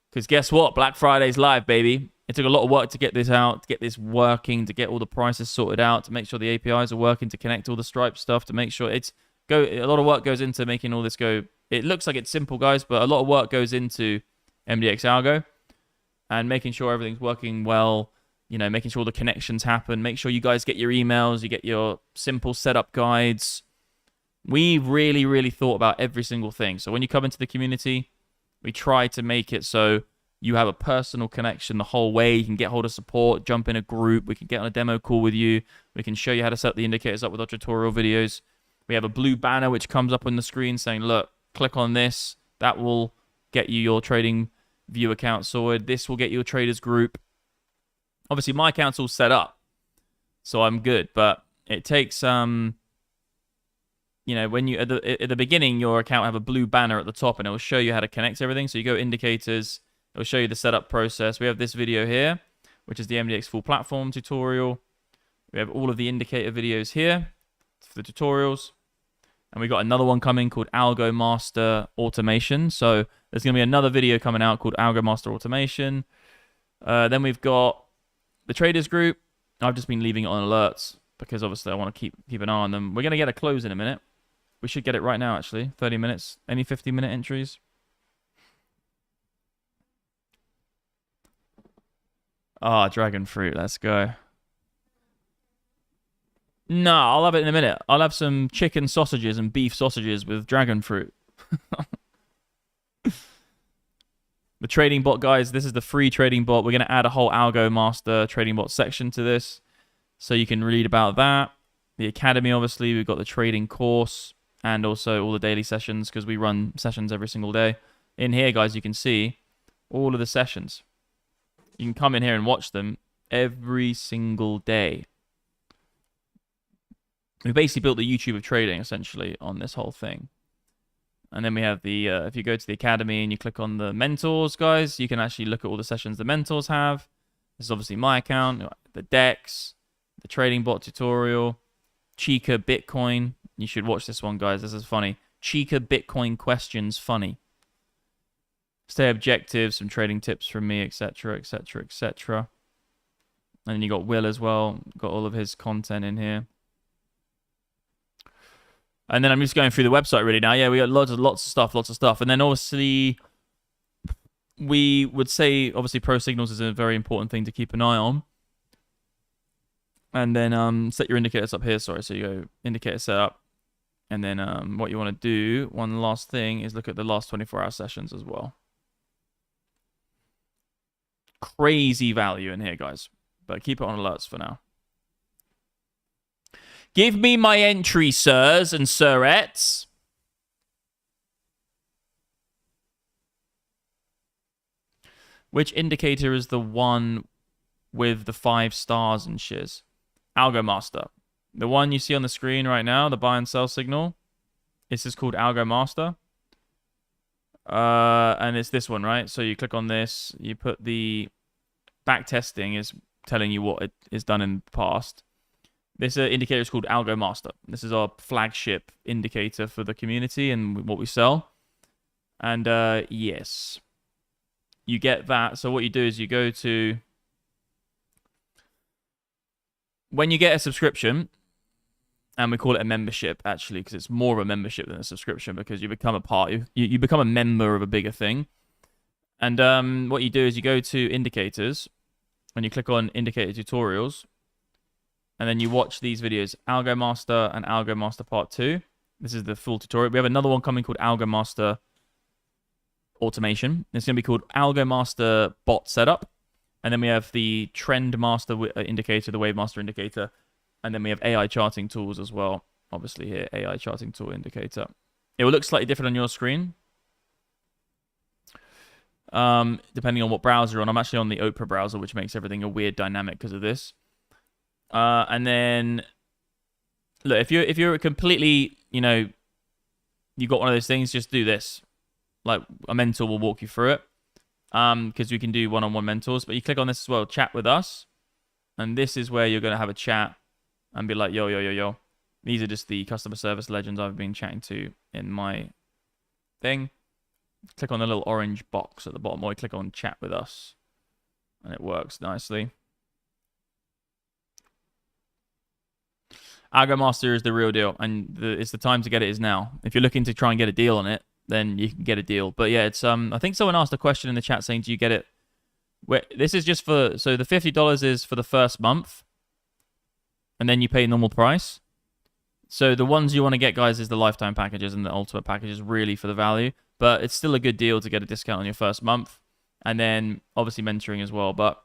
Because guess what? Black Friday's live, baby. It took a lot of work to get this out, to get this working, to get all the prices sorted out, to make sure the APIs are working, to connect all the Stripe stuff, to make sure a lot of work goes into making all this go. It looks like it's simple, guys, but a lot of work goes into MDX Algo and making sure everything's working well, you know, making sure all the connections happen, make sure you guys get your emails, you get your simple setup guides. We really, really thought about every single thing. So when you come into the community, we try to make it so you have a personal connection the whole way. You can get hold of support, jump in a group. We can get on a demo call with you. We can show you how to set the indicators up with our tutorial videos. We have a blue banner which comes up on the screen saying, look, click on this. That will get you your trading view account sorted. This will get you a traders group. Obviously, my account's all set up, so I'm good. But it takes, when you at the beginning, your account will have a blue banner at the top, and it will show you how to connect everything. So you go indicators. It'll show you the setup process. We have this video here, which is the MDX full platform tutorial. We have all of the indicator videos here for the tutorials. And we got another one coming called Algo Master Automation. So there's going to be another video coming out called Algo Master Automation. Then we've got the traders group. I've just been leaving it on alerts because obviously I want to keep an eye on them. We're going to get a close in a minute. We should get it right now, actually. 30 minutes. Any 50-minute entries? Ah, dragon fruit. Let's go. No, I'll have it in a minute. I'll have some chicken sausages and beef sausages with dragon fruit. The Trading Bot, guys, this is the free Trading Bot. We're going to add a whole Algo Master Trading Bot section to this, so you can read about that. The Academy, obviously, we've got the trading course, and also all the daily sessions, because we run sessions every single day. In here, guys, you can see all of the sessions. You can come in here and watch them every single day. We basically built the YouTube of trading, essentially, on this whole thing. And then we have the, if you go to the Academy and you click on the mentors, guys, you can actually look at all the sessions the mentors have. This is obviously my account, the DEX, the Trading Bot tutorial, Chica Bitcoin. You should watch this one, guys. This is funny. Chica Bitcoin questions, funny. Stay objective, some trading tips from me, etc., etc., etc. And then you got Will as well. Got all of his content in here. And then I'm just going through the website really now. Yeah, we got lots of stuff. And then obviously, we would say, obviously, pro signals is a very important thing to keep an eye on. And then set your indicators up here. Sorry, so you go indicator setup. And then what you want to do, one last thing, is look at the last 24-hour sessions as well. Crazy value in here, guys. But keep it on alerts for now. Give me my entry, sirs and sirettes. Which indicator is the one with the 5 stars and shiz? Algo Master. The one you see on the screen right now, the buy and sell signal. This is called Algo Master. And it's this one, right? So you click on this. You put the back testing is telling you what it is done in the past. This indicator is called Algo Master. This is our flagship indicator for the community and what we sell. And yes, you get that. So what you do is you go to, when you get a subscription, and we call it a membership actually, because it's more of a membership than a subscription, because you become a part, you become a member of a bigger thing. And what you do is you go to indicators, and you click on indicator tutorials. And then you watch these videos, Algo Master and Algo Master Part 2. This is the full tutorial. We have another one coming called Algo Master Automation. It's going to be called Algo Master Bot Setup. And then we have the Trend Master indicator, the Wave Master indicator. And then we have AI charting tools as well. Obviously here, AI charting tool indicator. It will look slightly different on your screen, depending on what browser you're on. I'm actually on the Opera browser, which makes everything a weird dynamic because of this. And then, look, if you're completely, you know, you got one of those things, just do this. Like, a mentor will walk you through it, because we can do one-on-one mentors. But you click on this as well, chat with us, and this is where you're going to have a chat and be like, yo, yo, yo, yo. These are just the customer service legends I've been chatting to in my thing. Click on the little orange box at the bottom, or you click on chat with us, and it works nicely. Algo Master is the real deal, and it's the time to get it is now. If you're looking to try and get a deal on it, then you can get a deal. But yeah, it's I think someone asked a question in the chat saying, do you get it? This is just for, so the $50 is for the first month, and then you pay normal price. So the ones you want to get, guys, is the lifetime packages and the ultimate packages, really for the value. But it's still a good deal to get a discount on your first month, and then obviously mentoring as well. But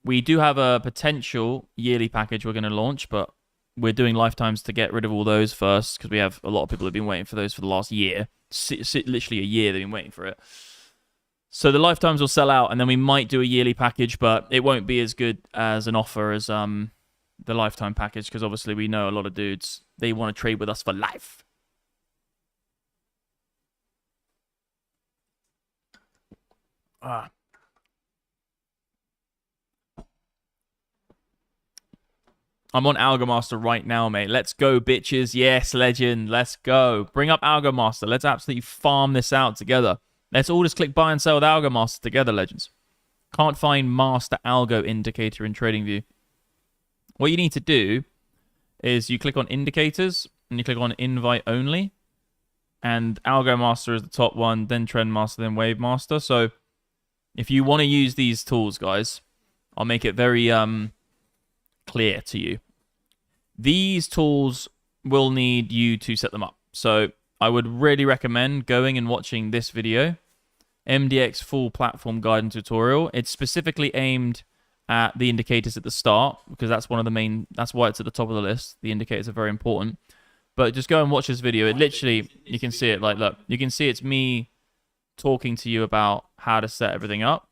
we do have a potential yearly package we're going to launch, but we're doing lifetimes to get rid of all those first, because we have a lot of people who have been waiting for those for the last year. Literally a year they've been waiting for it. So the lifetimes will sell out, and then we might do a yearly package, but it won't be as good as an offer as the lifetime package, because obviously we know a lot of dudes, they want to trade with us for life. I'm on Algo Master right now, mate. Let's go, bitches. Yes, legend. Let's go. Bring up Algo Master. Let's absolutely farm this out together. Let's all just click buy and sell with Algo Master together, legends. Can't find Master Algo indicator in TradingView. What you need to do is you click on indicators and you click on invite only. And Algo Master is the top one, then Trend Master, then Wave Master. So if you want to use these tools, guys, I'll make it very clear to you. These tools will need you to set them up. So I would really recommend going and watching this video MDX full platform guide and tutorial. It's specifically aimed at the indicators at the start, because that's one of the main, that's why it's at the top of the list. The indicators are very important. But just go and watch this video. It literally, you can see it, like, look, you can see it's me talking to you about how to set everything up.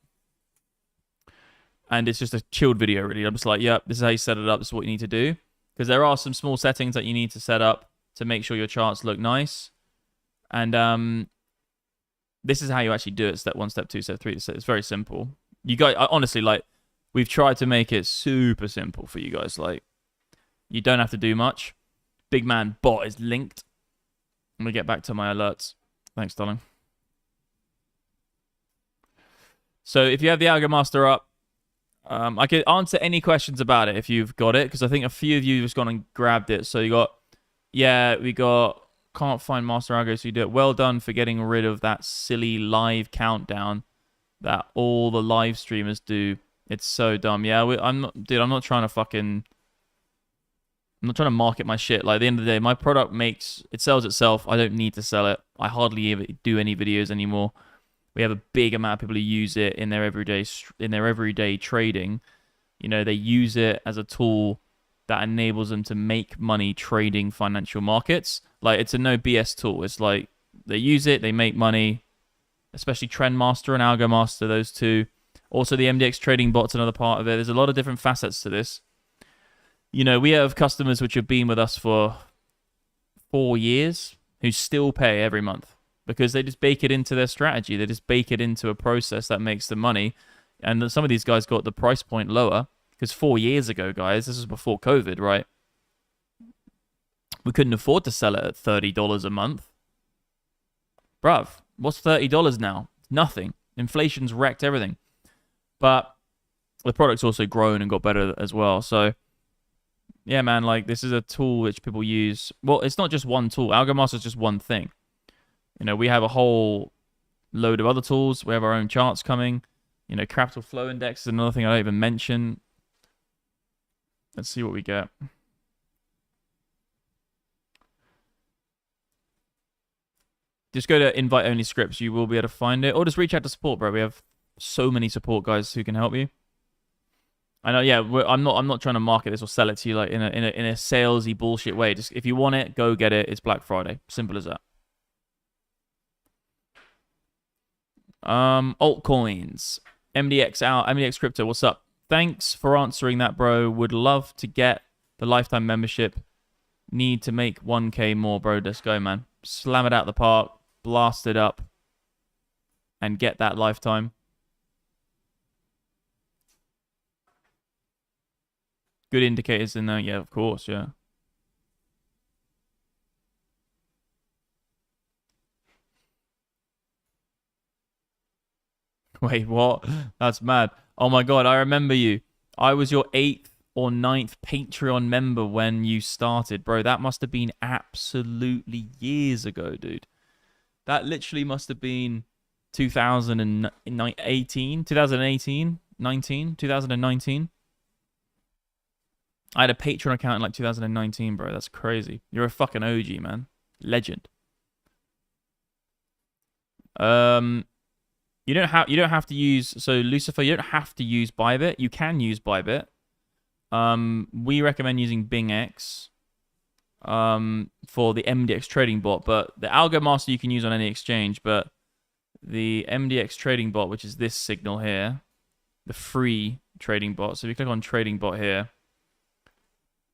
And it's just a chilled video, really. I'm just like, yep, this is how you set it up. This is what you need to do. Because there are some small settings that you need to set up to make sure your charts look nice. And this is how you actually do it. Step 1, step 2, step 3. It's very simple. You guys, honestly, like, we've tried to make it super simple for you guys. Like, you don't have to do much. Big Man Bot is linked. I'm going to get back to my alerts. Thanks, darling. So if you have the Algo Master up, I can answer any questions about it if you've got it, because I think a few of you have gone and grabbed it. So you got, yeah, we got, can't find Master Algo, so you do it. Well done for getting rid of that silly live countdown that all the live streamers do. It's so dumb. Yeah, I'm not trying to fucking... I'm not trying to market my shit. Like, at the end of the day, my product it sells itself. I don't need to sell it. I hardly ever do any videos anymore. We have a big amount of people who use it in their everyday trading. You know, they use it as a tool that enables them to make money trading financial markets. Like, it's a no BS tool. It's like they use it, they make money, especially Trendmaster and Algo Master, those two. Also, the MDX Trading Bot's another part of it. There's a lot of different facets to this. You know, we have customers which have been with us for 4 years who still pay every month because they just bake it into their strategy. They just bake it into a process that makes them money. And some of these guys got the price point lower because 4 years ago, guys, this was before COVID, right? We couldn't afford to sell it at $30 a month. Bruv, what's $30 now? Nothing. Inflation's wrecked everything. But the product's also grown and got better as well. So... yeah, man, like, this is a tool which people use. Well, it's not just one tool. Algo Master is just one thing. You know, we have a whole load of other tools. We have our own charts coming. You know, Capital Flow Index is another thing I don't even mention. Let's see what we get. Just go to invite-only scripts. You will be able to find it. Or just reach out to support, bro. We have so many support guys who can help you. I know, yeah. I'm not trying to market this or sell it to you like in a salesy bullshit way. Just if you want it, go get it. It's Black Friday. Simple as that. Altcoins, MDX Crypto. What's up? Thanks for answering that, bro. Would love to get the lifetime membership. Need to make 1K more, bro. Let's go, man. Slam it out the park, blast it up, and get that lifetime. Good indicators in there, yeah, of course, yeah. Wait, what? That's mad. Oh my god, I remember you. I was your 8th or 9th Patreon member when you started. Bro, that must have been absolutely years ago, dude. That literally must have been 2018, 2019. I had a Patreon account in like 2019, bro. That's crazy. You're a fucking OG, man. Legend. You don't have to use, so Lucifer, you don't have to use Bybit. You can use Bybit. We recommend using Bingx for the MDX Trading Bot, but the Algo Master you can use on any exchange, but the MDX Trading Bot, which is this signal here, the free trading bot. So if you click on Trading Bot here,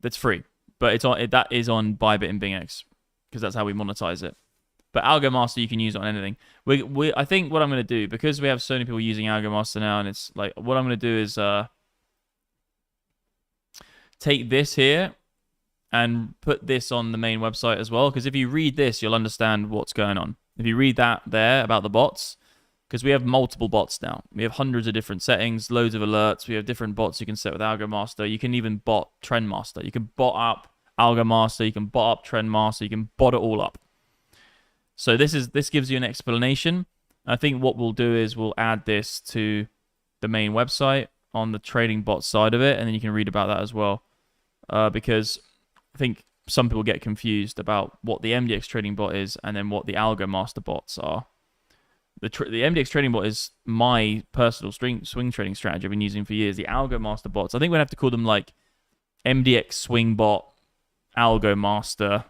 that's free, but that is on Bybit and Bingx because that's how we monetize it. But Algo Master you can use on anything. I think what I'm going to do, because we have so many people using Algo Master now, and it's like what I'm going to do is take this here and put this on the main website as well. Because if you read this, you'll understand what's going on. If you read that there about the bots, because we have multiple bots now. We have hundreds of different settings, loads of alerts. We have different bots you can set with Algo Master. You can even bot Trend Master. You can bot up Algo Master. You can bot up Trend Master. You can bot it all up. So this gives you an explanation. I think what we'll do is we'll add this to the main website on the trading bot side of it, and then you can read about that as well. Because I think some people get confused about what the MDX Trading Bot is and then what the Algo Master bots are. The MDX Trading Bot is my personal swing trading strategy I've been using for years. The Algo Master bots, I think we'd have to call them like MDX Swing Bot, Algo Master,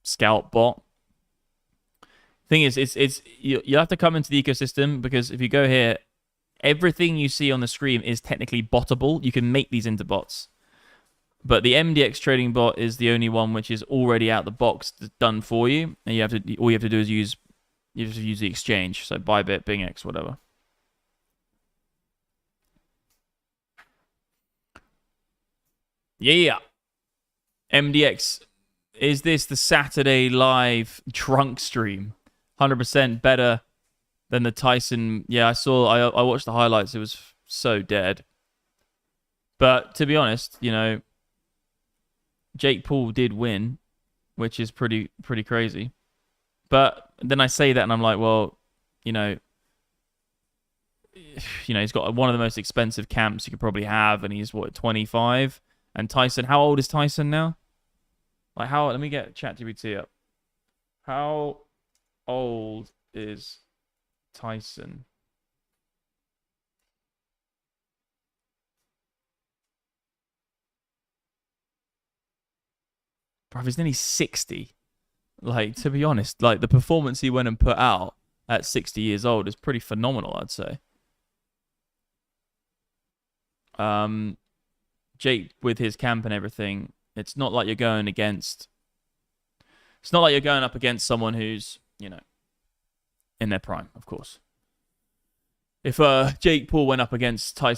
Scout Bot. Thing is, you have to come into the ecosystem, because if you go here, everything you see on the screen is technically bottable. You can make these into bots. But the MDX Trading Bot is the only one which is already out the box, done for you. And all you have to do is use the exchange. So Bybit, Bingx, whatever. Yeah. MDX. Is this the Saturday live drunk stream? 100% better than the Tyson. Yeah, I watched the highlights. It was so dead. But to be honest, you know, Jake Paul did win, which is pretty crazy. But then I say that and I'm like, well, you know, he's got one of the most expensive camps you could probably have, and he's what, 25? And Tyson, how old is Tyson now? Like, let me get ChatGPT up. How old is Tyson? Bro, he's nearly 60. Like, to be honest, like, the performance he went and put out at 60 years old is pretty phenomenal, I'd say. Jake, with his camp and everything, it's not like you're going against... It's not like you're going up against someone who's, you know, in their prime, of course. If Jake Paul went up against Mike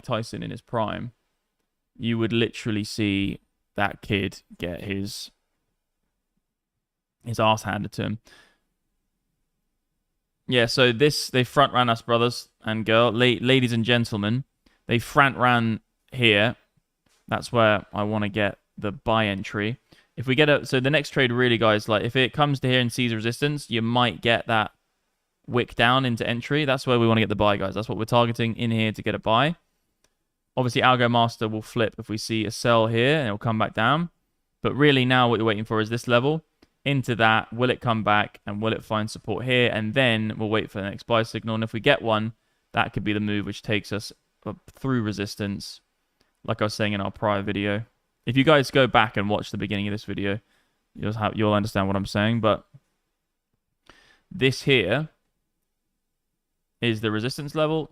Tyson in his prime, you would literally see that kid get his ass handed to him. Yeah, so they front ran us, brothers and ladies and gentlemen. They front ran here. That's where I want to get the buy entry. If we get so the next trade really, guys, like if it comes to here and sees resistance, you might get that wick down into entry. That's where we want to get the buy, guys. That's what we're targeting in here to get a buy. Obviously, Algo Master will flip if we see a sell here, and it'll come back down. But really now what you're waiting for is this level. Into that, will it come back, and will it find support here? And then we'll wait for the next buy signal. And if we get one, that could be the move which takes us through resistance, like I was saying in our prior video. If you guys go back and watch the beginning of this video, you'll understand what I'm saying. But this here is the resistance level.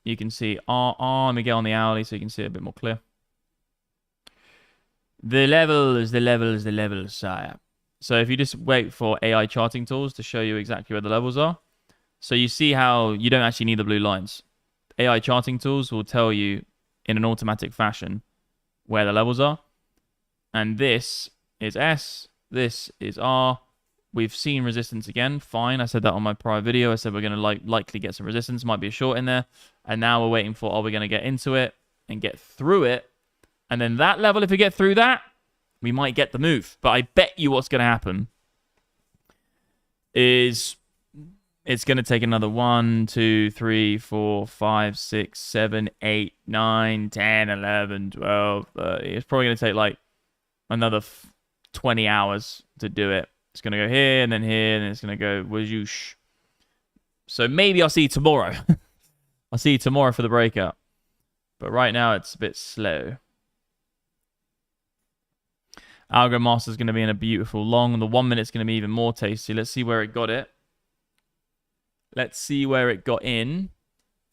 You can see let me get on the hourly so you can see it a bit more clear. The levels, sire. So if you just wait for AI charting tools to show you exactly where the levels are. So you see how you don't actually need the blue lines. AI charting tools will tell you in an automatic fashion where the levels are. And this is S, this is R. We've seen resistance again. Fine. I said that on my prior video. I said we're going to likely get some resistance. Might be a short in there. And now we're waiting for, are we going to get into it and get through it? And then that level, if we get through that, we might get the move. But I bet you what's going to happen is it's going to take another 1, 2, 3, 4, 5, 6, 7, 8, 9, 10, 11, 12, 30. It's probably going to take like another 20 hours to do it. It's going to go here, and then it's going to go whoosh. So maybe I'll see you tomorrow. I'll see you tomorrow for the breakout. But right now, it's a bit slow. Algo Master's going to be in a beautiful long. And the 1 minute's going to be even more tasty. Let's see where it got it. Let's see where it got in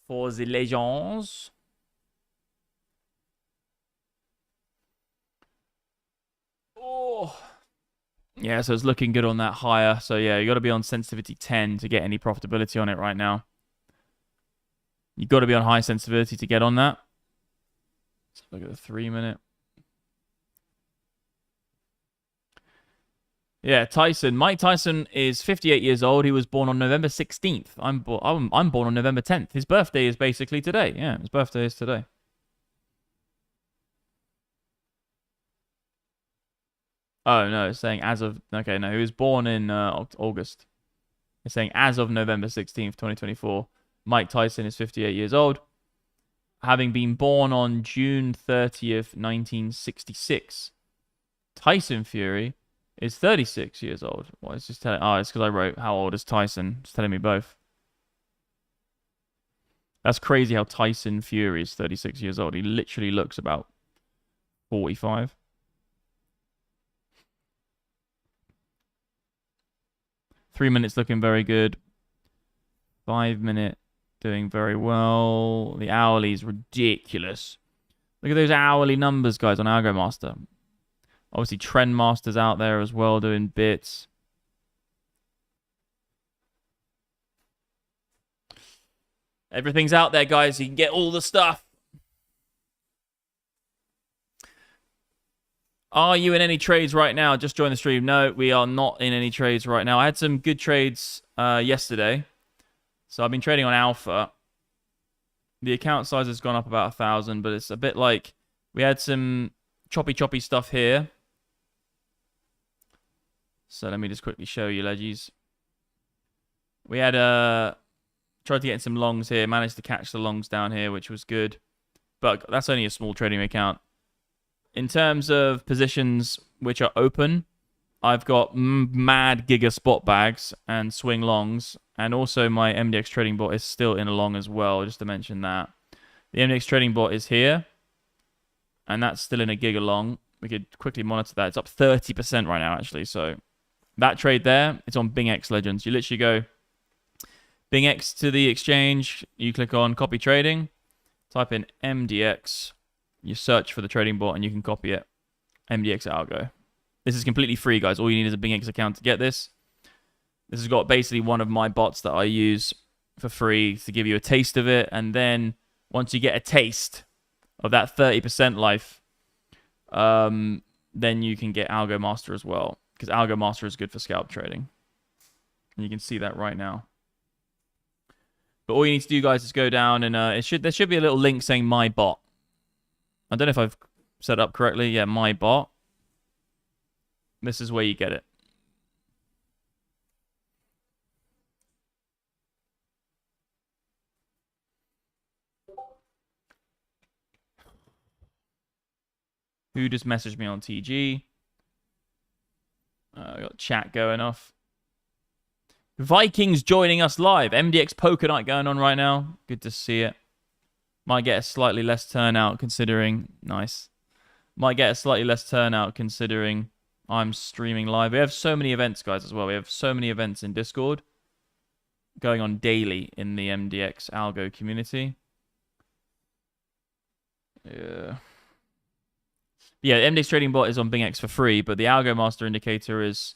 for the Legends. Oh. Yeah, so it's looking good on that higher. So yeah, you got to be on sensitivity 10 to get any profitability on it right now. You got to be on high sensitivity to get on that. Let's look at the 3 minute. Yeah, Mike Tyson is 58 years old. He was born on November 16th. I'm born on November 10th. His birthday is basically today. Yeah, his birthday is today. Oh, no, it's saying as of... Okay, no, he was born in August. It's saying as of November 16th, 2024. Mike Tyson is 58 years old, having been born on June 30th, 1966. Tyson Fury is 36 years old. What is this telling? Oh, it's because I wrote how old is Tyson. It's telling me both. That's crazy how Tyson Fury is 36 years old. He literally looks about 45. Three-minutes looking very good. 5-minute doing very well. The hourly is ridiculous. Look at those hourly numbers, guys, on AlgoMaster. Obviously, Trendmaster's out there as well doing bits. Everything's out there, guys. You can get all the stuff. Are you in any trades right now? Just join the stream. No, we are not in any trades right now. I had some good trades yesterday. So I've been trading on Alpha. The account size has gone up about 1,000, but it's a bit like we had some choppy stuff here. So let me just quickly show you, leggies. We had tried to get in some longs here, managed to catch the longs down here, which was good. But that's only a small trading account. In terms of positions which are open, I've got mad giga spot bags and swing longs. And also my MDX Trading Bot is still in a long as well, just to mention that. The MDX Trading Bot is here. And that's still in a giga long. We could quickly monitor that. It's up 30% right now, actually. So that trade there, it's on Bingx Legends. You literally go Bingx to the exchange. You click on copy trading. Type in MDX. You search for the trading bot and you can copy it. MDX Algo. This is completely free, guys. All you need is a Bingx account to get this. This has got basically one of my bots that I use for free to give you a taste of it. And then once you get a taste of that 30% life, then you can get Algo Master as well. Because Algo Master is good for scalp trading. And you can see that right now. But all you need to do, guys, is go down and there should be a little link saying My Bot. I don't know if I've set it up correctly. Yeah, My Bot. This is where you get it. Who just messaged me on TG? I got chat going off. Vikings joining us live. MDX Poker Night going on right now. Good to see it. Might get a slightly less turnout considering... Nice. Might get a slightly less turnout considering I'm streaming live. We have so many events, guys, as well. We have so many events in Discord going on daily in the MDX Algo community. Yeah. Yeah, MDX Trading Bot is on Bingx for free, but the Algo Master Indicator is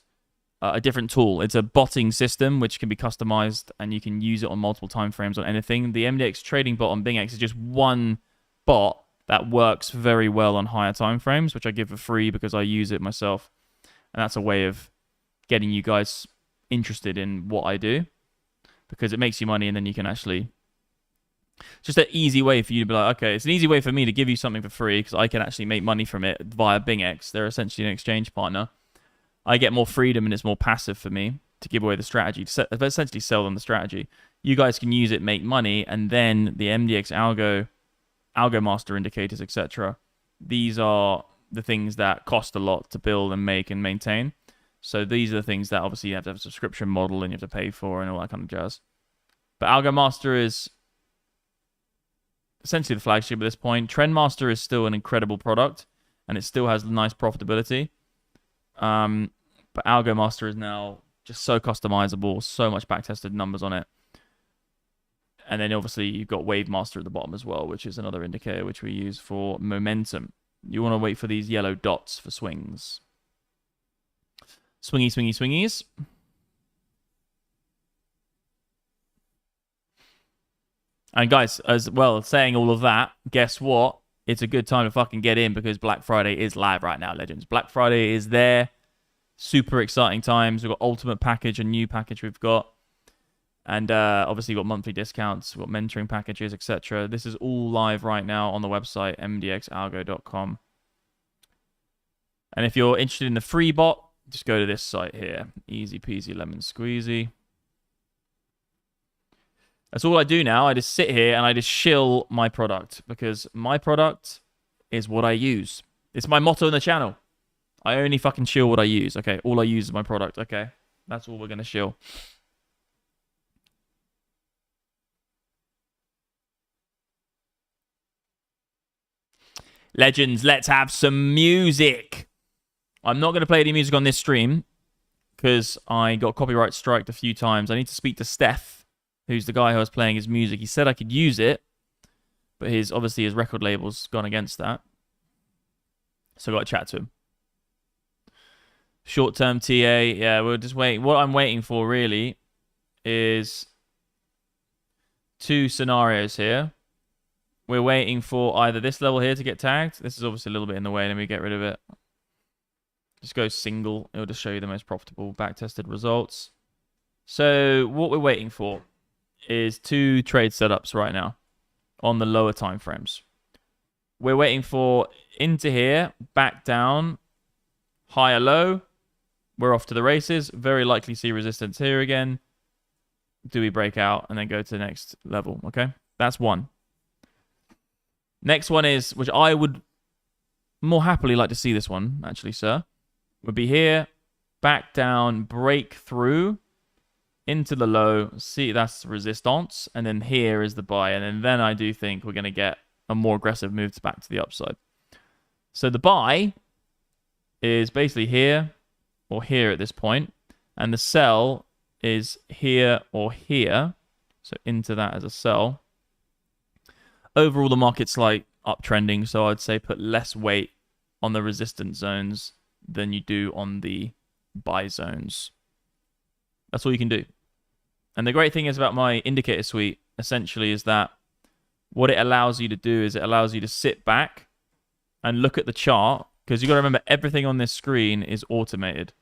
a different tool. It's a botting system which can be customized and you can use it on multiple time frames on anything. The MDX Trading Bot on Bingx is just one bot that works very well on higher time frames, which I give for free because I use it myself. And that's a way of getting you guys interested in what I do because it makes you money and then you can actually... It's just an easy way for you to be like, okay, it's an easy way for me to give you something for free because I can actually make money from it via Bingx. They're essentially an exchange partner. I get more freedom and it's more passive for me to give away the strategy, to essentially sell them the strategy. You guys can use it, make money, and then the MDX Algo Master indicators, etc. These are the things that cost a lot to build and make and maintain. So these are the things that obviously you have to have a subscription model and you have to pay for and all that kind of jazz. But Algo Master is essentially the flagship at this point. Trendmaster is still an incredible product and it still has nice profitability. But Algo Master is now just so customizable, so much backtested numbers on it. And then obviously you've got Wave Master at the bottom as well, which is another indicator which we use for momentum. You want to wait for these yellow dots for swings. Swingy, swingy, swingies. And guys, as well, saying all of that, guess what? It's a good time to fucking get in because Black Friday is live right now, legends. Black Friday is there. Super exciting times. We've got Ultimate Package, a new package we've got. And obviously we've got monthly discounts, we've got mentoring packages, etc. This is all live right now on the website, mdxalgo.com. And if you're interested in the free bot, just go to this site here. Easy peasy lemon squeezy. That's all I do now. I just sit here and I just shill my product because my product is what I use. It's my motto on the channel. I only fucking shill what I use. Okay, all I use is my product. Okay, that's all we're going to shill. Legends, let's have some music. I'm not going to play any music on this stream because I got copyright striked a few times. I need to speak to Steph, who's the guy who was playing his music. He said I could use it, but obviously his record label's gone against that. So I got to chat to him. Short-term TA, yeah, we're just waiting. What I'm waiting for really is 2 scenarios here. We're waiting for either this level here to get tagged. This is obviously a little bit in the way. Let me get rid of it. Just go single. It'll just show you the most profitable back-tested results. So what we're waiting for is 2 trade setups right now on the lower time frames. We're waiting for into here, back down, higher low. We're off to the races. Very likely see resistance here again. Do we break out and then go to the next level? Okay, that's one. Next one is, which I would more happily like to see this one, actually, sir, would be here, back down, break through into the low. See, that's resistance. And then here is the buy. And then I do think we're going to get a more aggressive move back to the upside. So the buy is basically here or here at this point. And the sell is here or here. So into that as a sell. Overall, the market's like uptrending, so I'd say put less weight on the resistance zones than you do on the buy zones. That's all you can do. And the great thing is about my indicator suite, essentially, is that what it allows you to do is it allows you to sit back and look at the chart, because you've got to remember everything on this screen is automated.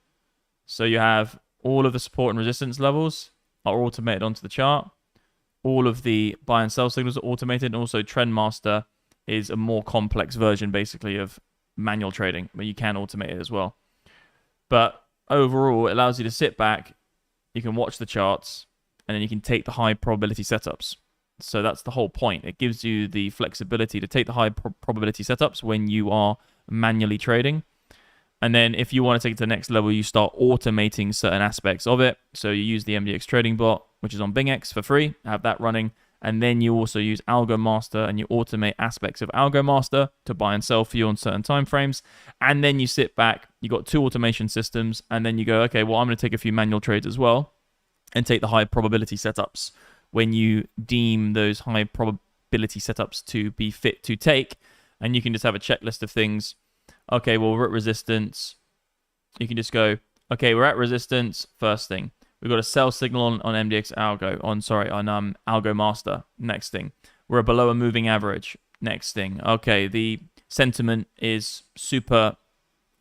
So you have all of the support and resistance levels are automated onto the chart. All of the buy and sell signals are automated, and also Trendmaster is a more complex version, basically, of manual trading, but you can automate it as well. But overall, it allows you to sit back, you can watch the charts, and then you can take the high probability setups. So that's the whole point. It gives you the flexibility to take the high probability setups when you are manually trading. And then if you want to take it to the next level, you start automating certain aspects of it. So you use the MDX Trading Bot, which is on Bingx for free, have that running. And then you also use Algo Master and you automate aspects of Algo Master to buy and sell for you on certain time frames. And then you sit back, you got 2 automation systems, and then you go, okay, well, I'm going to take a few manual trades as well and take the high probability setups when you deem those high probability setups to be fit to take. And you can just have a checklist of things. Okay, well, we're at resistance. You can just go, okay, we're at resistance. First thing, we've got a sell signal on MDX Algo, on Algo Master. Next thing, we're below a moving average. Next thing, okay, the sentiment is super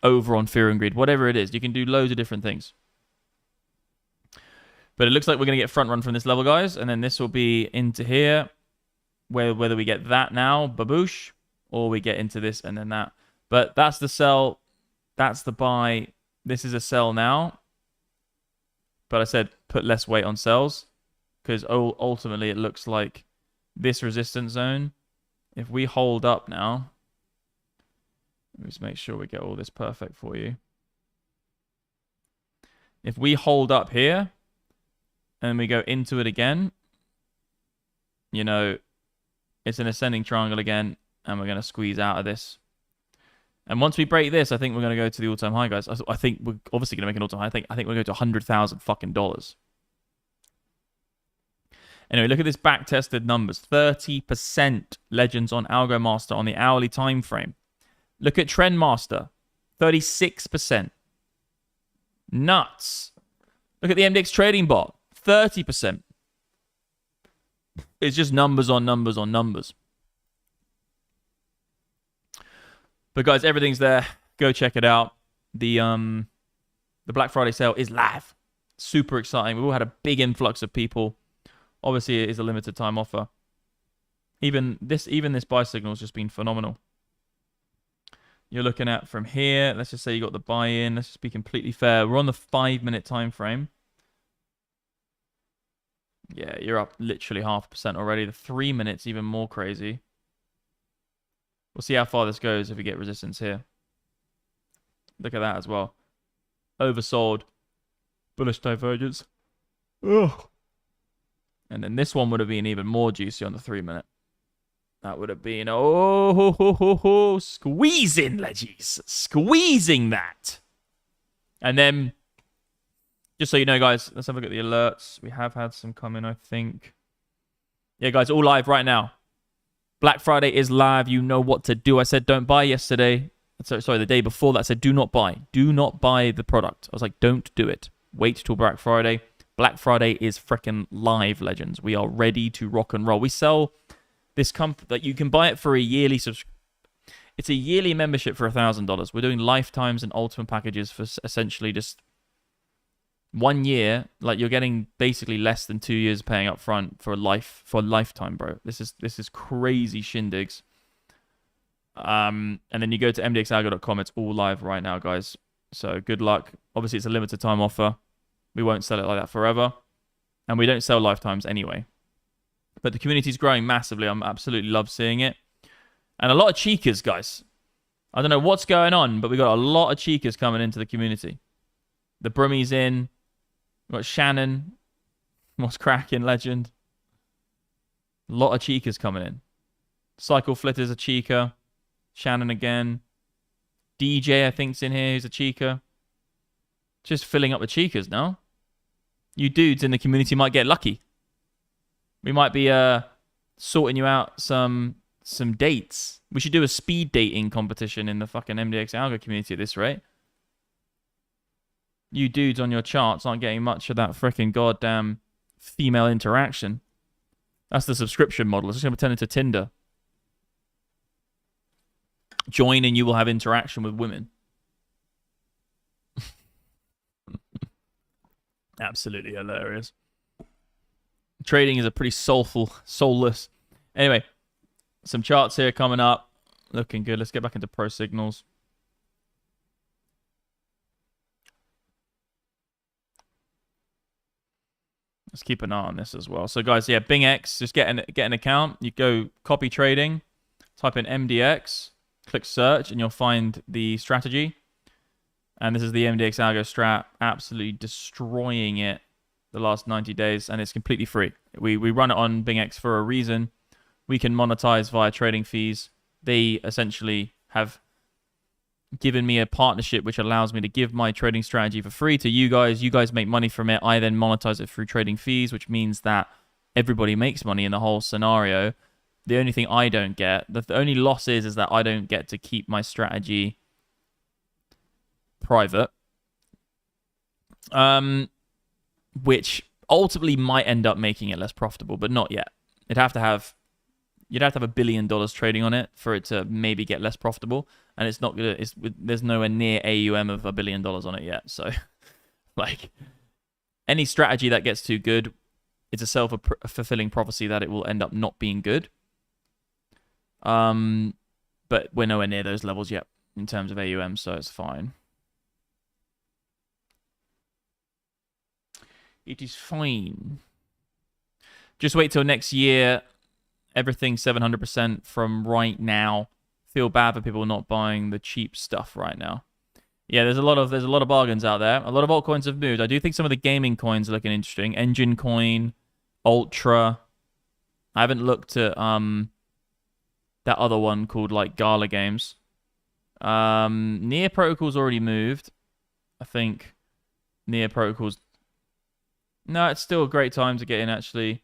over on fear and greed. Whatever it is, you can do loads of different things. But it looks like we're going to get front run from this level, guys, and then this will be into here, whether we get that now, baboosh, or we get into this and then that. But that's the sell, that's the buy. This is a sell now. But I said put less weight on sells because ultimately it looks like this resistance zone. If we hold up now, let me just make sure we get all this perfect for you. If we hold up here and we go into it again, you know, it's an ascending triangle again, and we're going to squeeze out of this. And once we break this, I think we're going to go to the all-time high, guys. I think we're obviously going to make an all-time high. I think we're going to go to $100,000 fucking dollars. Anyway, look at this back-tested numbers. 30% legends on Algo Master on the hourly time frame. Look at Trendmaster. 36%. Nuts. Look at the MDX Trading Bot. 30%. It's just numbers on numbers on numbers. But guys, everything's there. Go check it out. The Black Friday sale is live. Super exciting. We've all had a big influx of people. Obviously, it is a limited time offer. Even this buy signal has just been phenomenal. You're looking at from here. Let's just say you got the buy-in. Let's just be completely fair. We're on the 5-minute time frame. Yeah, you're up literally 0.5% already. The 3 minutes even more crazy. We'll see how far this goes if we get resistance here. Look at that as well. Oversold. Bullish divergence. Ugh. And then this one would have been even more juicy on the 3-minute. That would have been, squeezing, leggies. Squeezing that. And then, just so you know, guys, let's have a look at the alerts. We have had some come in, I think. Yeah, guys, all live right now. Black Friday is live. You know what to do. I said don't buy yesterday. Sorry, the day before that, I said do not buy. Do not buy the product. I was like, don't do it. Wait till Black Friday. Black Friday is freaking live, legends. We are ready to rock and roll. We sell this company that you can buy it for a yearly subscription. It's a yearly membership for $1,000. We're doing lifetimes and ultimate packages for essentially just 1 year. Like, you're getting basically less than 2 years paying up front for a lifetime, bro. This is crazy shindigs. And then you go to mdxalgo.com. It's all live right now, guys. So good luck. Obviously, it's a limited time offer. We won't sell it like that forever. And we don't sell lifetimes anyway. But the community's growing massively. I'm absolutely love seeing it. And a lot of cheekers, guys. I don't know what's going on, but we got a lot of cheekers coming into the community. The Brummy's in. We've got Shannon. What's cracking, legend? A lot of cheekers coming in. Cycle Flitter's a cheeker. Shannon again. DJ, I think's in here, who's a cheeker. Just filling up the cheekers now. You dudes in the community might get lucky. We might be sorting you out some dates. We should do a speed dating competition in the fucking MDX Algo community at this rate. You dudes on your charts aren't getting much of that freaking goddamn female interaction. That's the subscription model. It's just going to turn into Tinder. Join and you will have interaction with women. Absolutely hilarious. Trading is a pretty soulless. Anyway, some charts here coming up. Looking good. Let's get back into pro signals. Let's keep an eye on this as well. So, guys, yeah, Bingx, just get an account. You go copy trading, type in MDX, click search, and you'll find the strategy. And this is the MDX Algo strat, absolutely destroying it the last 90 days, and it's completely free. We run it on Bingx for a reason. We can monetize via trading fees. They essentially have given me a partnership which allows me to give my trading strategy for free to you guys. You guys make money from it. I then monetize it through trading fees, which means that everybody makes money in the whole scenario. The only thing I don't get, the only loss is that I don't get to keep my strategy private, which ultimately might end up making it less profitable, but not yet. You'd have to have $1 billion trading on it for it to maybe get less profitable, and it's not gonna. There's nowhere near AUM of $1 billion on it yet. So, like, any strategy that gets too good, it's a self-fulfilling prophecy that it will end up not being good. But we're nowhere near those levels yet in terms of AUM, so it's fine. It is fine. Just wait till next year. Everything 700% from right now. Feel bad for people not buying the cheap stuff right now. Yeah, there's a lot of bargains out there. A lot of altcoins have moved. I do think some of the gaming coins are looking interesting. Engine Coin, Ultra. I haven't looked at that other one called like Gala Games. Near Protocol's already moved. I think Near Protocol's. No, it's still a great time to get in, actually.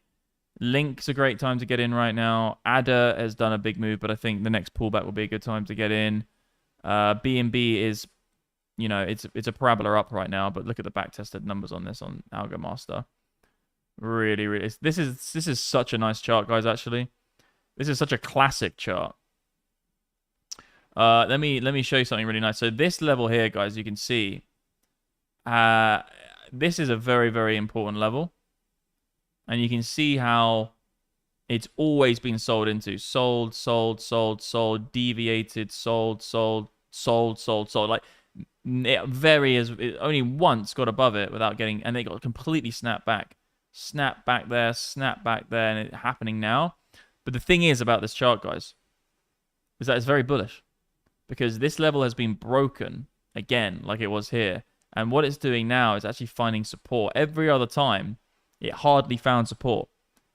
Link's a great time to get in right now. Ada has done a big move, but I think the next pullback will be a good time to get in. BNB is, you know, it's a parabola up right now, but look at the back-tested numbers on this on Algo Master. Really, really. This is such a nice chart, guys, actually. This is such a classic chart. Let me show you something really nice. So this level here, guys, you can see. This is a very, very important level. And you can see how it's always been sold into. Sold, sold, sold, sold, deviated, sold, sold, sold, sold, sold. Like, it only once got above it without getting, and they got completely snapped back. Snap back there, and it's happening now. But the thing is about this chart, guys, is that it's very bullish. Because this level has been broken again, like it was here. And what it's doing now is actually finding support. Every other time, it hardly found support.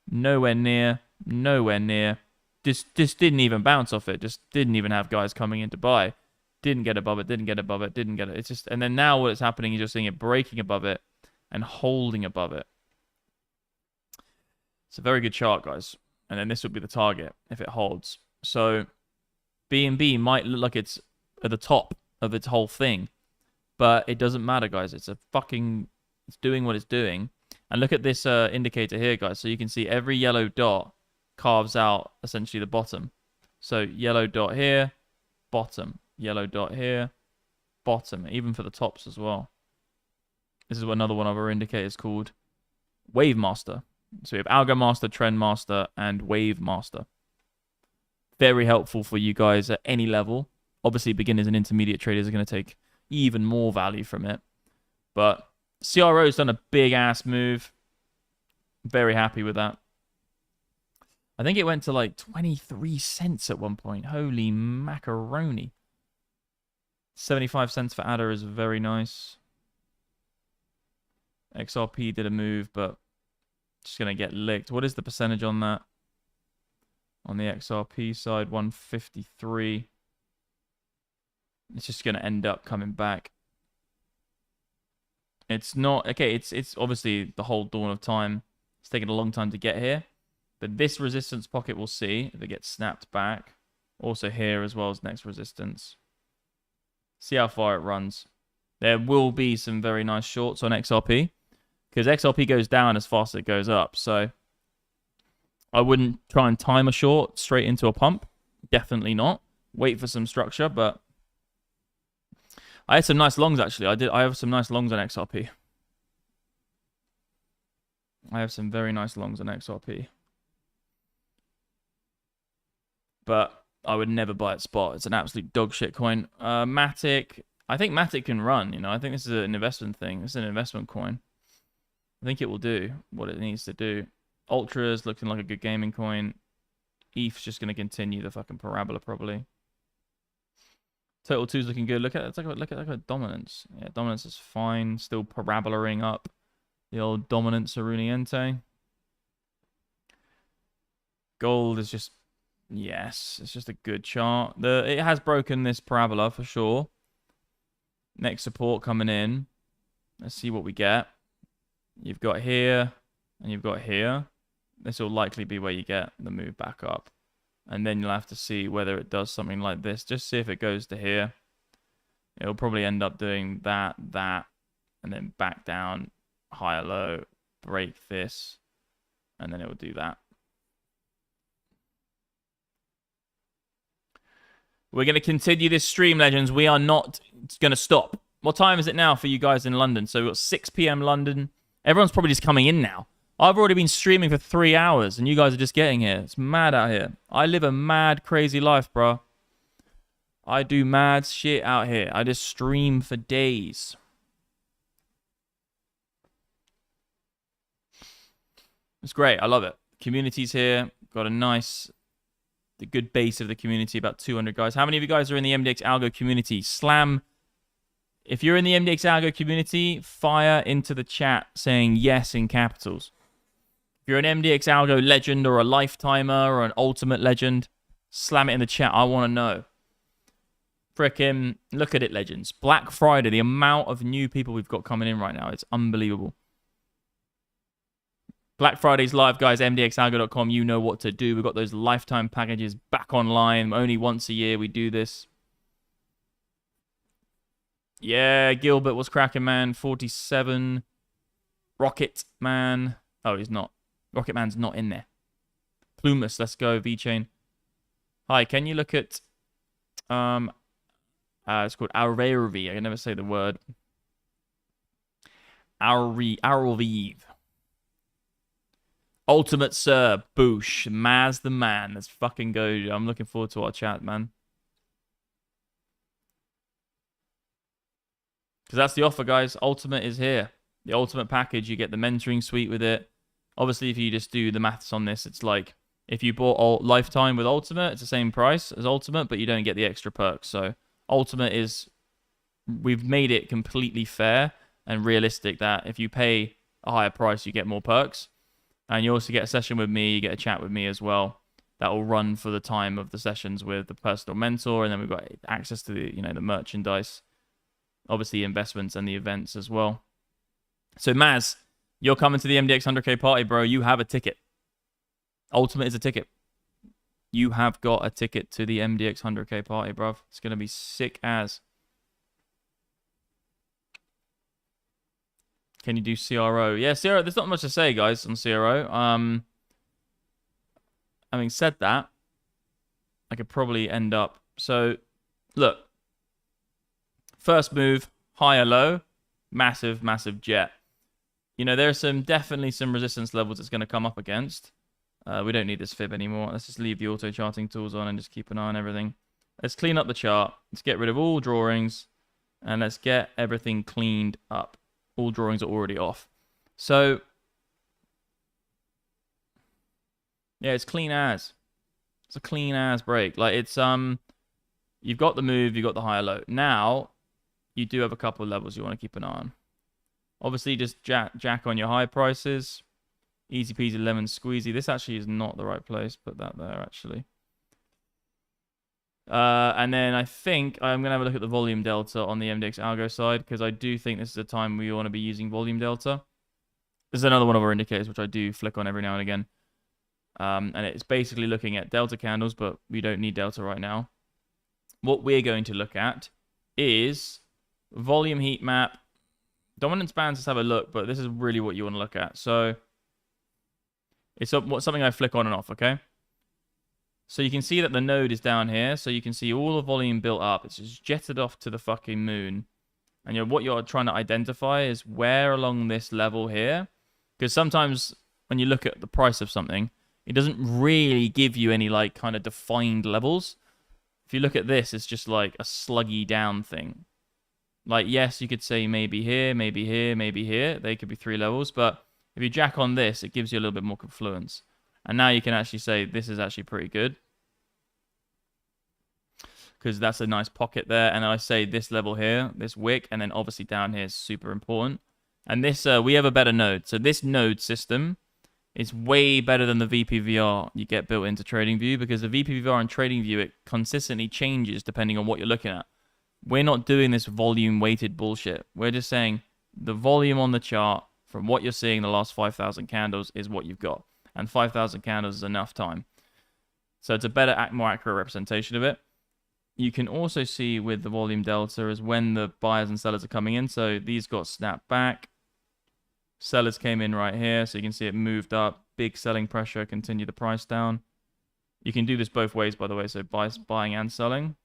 Nowhere near, nowhere near. Just didn't even bounce off it. Just didn't even have guys coming in to buy. Didn't get above it, didn't get above it, didn't get it. It's just, and then now what is happening is you're seeing it breaking above it and holding above it. It's a very good chart, guys. And then this would be the target if it holds. So BNB might look like it's at the top of its whole thing, but it doesn't matter, guys. It's doing what it's doing. And look at this indicator here, guys. So you can see every yellow dot carves out essentially the bottom. So yellow dot here, bottom. Yellow dot here, bottom. Even for the tops as well. This is another one of our indicators called Wave Master. So we have Algo Master, Trend Master, and Wave Master. Very helpful for you guys at any level. Obviously, beginners and intermediate traders are going to take even more value from it. But CRO's done a big-ass move. Very happy with that. I think it went to like 23 cents at one point. Holy macaroni. 75 cents for ADA is very nice. XRP did a move, but just going to get licked. What is the percentage on that? On the XRP side, 153. It's just going to end up coming back. It's not... Okay, it's obviously the whole dawn of time. It's taken a long time to get here. But this resistance pocket we'll see if it gets snapped back. Also here as well as next resistance. See how far it runs. There will be some very nice shorts on XRP. Because XRP goes down as fast as it goes up. So I wouldn't try and time a short straight into a pump. Definitely not. Wait for some structure, but I had some nice longs actually. I have some nice longs on XRP. I have some very nice longs on XRP. But I would never buy it spot. It's an absolute dog shit coin. Matic. I think Matic can run, you know. I think this is an investment thing. It's an investment coin. I think it will do what it needs to do. Ultra is looking like a good gaming coin. ETH's just going to continue the fucking parabola probably. Total 2's looking good. Look at that dominance. Yeah, dominance is fine. Still parabolaing up. The old dominance Aruniente. Gold is just... Yes, it's just a good chart. It has broken this parabola for sure. Next support coming in. Let's see what we get. You've got here and you've got here. This will likely be where you get the move back up. And then you'll have to see whether it does something like this. Just see if it goes to here. It'll probably end up doing that, and then back down, higher, low, break this, and then it will do that. We're going to continue this stream, legends. We are not going to stop. What time is it now for you guys in London? So we've got 6 p.m. London. Everyone's probably just coming in now. I've already been streaming for 3 hours, and you guys are just getting here. It's mad out here. I live a mad, crazy life, bro. I do mad shit out here. I just stream for days. It's great. I love it. Community's here. Got a nice... the good base of the community, about 200 guys. How many of you guys are in the MDX Algo community? Slam. If you're in the MDX Algo community, fire into the chat saying yes in capitals. If you're an MDX Algo legend or a lifetimer or an ultimate legend, slam it in the chat. I want to know. Frickin' look at it, legends. Black Friday, the amount of new people we've got coming in right now, it's unbelievable. Black Friday's live, guys. MDXalgo.com. You know what to do. We've got those lifetime packages back online. Only once a year we do this. Yeah, Gilbert was cracking, man. 47. Rocket Man. Oh, he's not. Rocket Man's not in there. Plumus, let's go. VChain. Hi, can you look at... it's called Aurelvi. I can never say the word. Aurelviv. Ultimate Sir, Boosh, Maz the man. Let's fucking go. I'm looking forward to our chat, man. Because that's the offer, guys. Ultimate is here. The Ultimate package, you get the mentoring suite with it. Obviously, if you just do the maths on this, it's like if you bought Lifetime with Ultimate, it's the same price as Ultimate, but you don't get the extra perks. So Ultimate is we've made it completely fair and realistic that if you pay a higher price, you get more perks. And you also get a session with me, you get a chat with me as well. That will run for the time of the sessions with the personal mentor, and then we've got access to the, the merchandise, obviously investments and the events as well. So Maz, you're coming to the MDX 100K party, bro. You have a ticket. Ultimate is a ticket. You have got a ticket to the MDX 100K party, bruv. It's going to be sick as. Can you do CRO? Yeah, CRO. There's not much to say, guys, on CRO. Having said that, I could probably end up. So, look. First move, high or low, massive, massive jet. There's definitely some resistance levels it's going to come up against. We don't need this fib anymore. Let's just leave the auto charting tools on and just keep an eye on everything. Let's clean up the chart. Let's get rid of all drawings. And let's get everything cleaned up. All drawings are already off. So, yeah, it's clean as. It's a clean as break. Like, it's, you've got the move, you've got the high or low. Now, you do have a couple of levels you want to keep an eye on. Obviously, just jack on your high prices. Easy peasy lemon squeezy. This actually is not the right place. Put that there, actually. And then I think I'm going to have a look at the volume delta on the MDX algo side, because I do think this is a time we want to be using volume delta. This is another one of our indicators, which I do flick on every now and again. And it's basically looking at delta candles, but we don't need delta right now. What we're going to look at is volume heat map. Dominance bands, let's have a look, but this is really what you want to look at. So it's something I flick on and off, okay? So you can see that the node is down here. So you can see all the volume built up. It's just jetted off to the fucking moon. And what you're trying to identify is where along this level here. Because sometimes when you look at the price of something, it doesn't really give you any like kind of defined levels. If you look at this, it's just like a sluggy down thing. Like, yes, you could say maybe here, maybe here, maybe here. They could be 3 levels. But if you jack on this, it gives you a little bit more confluence. And now you can actually say this is actually pretty good. Because that's a nice pocket there. And I say this level here, this wick, and then obviously down here is super important. And this, we have a better node. So this node system is way better than the VPVR you get built into TradingView, because the VPVR and TradingView, it consistently changes depending on what you're looking at. We're not doing this volume-weighted bullshit. We're just saying the volume on the chart from what you're seeing the last 5,000 candles is what you've got. And 5,000 candles is enough time. So it's a better, more accurate representation of it. You can also see with the volume delta is when the buyers and sellers are coming in. So these got snapped back. Sellers came in right here. So you can see it moved up. Big selling pressure. Continue the price down. You can do this both ways, by the way. So buying and selling.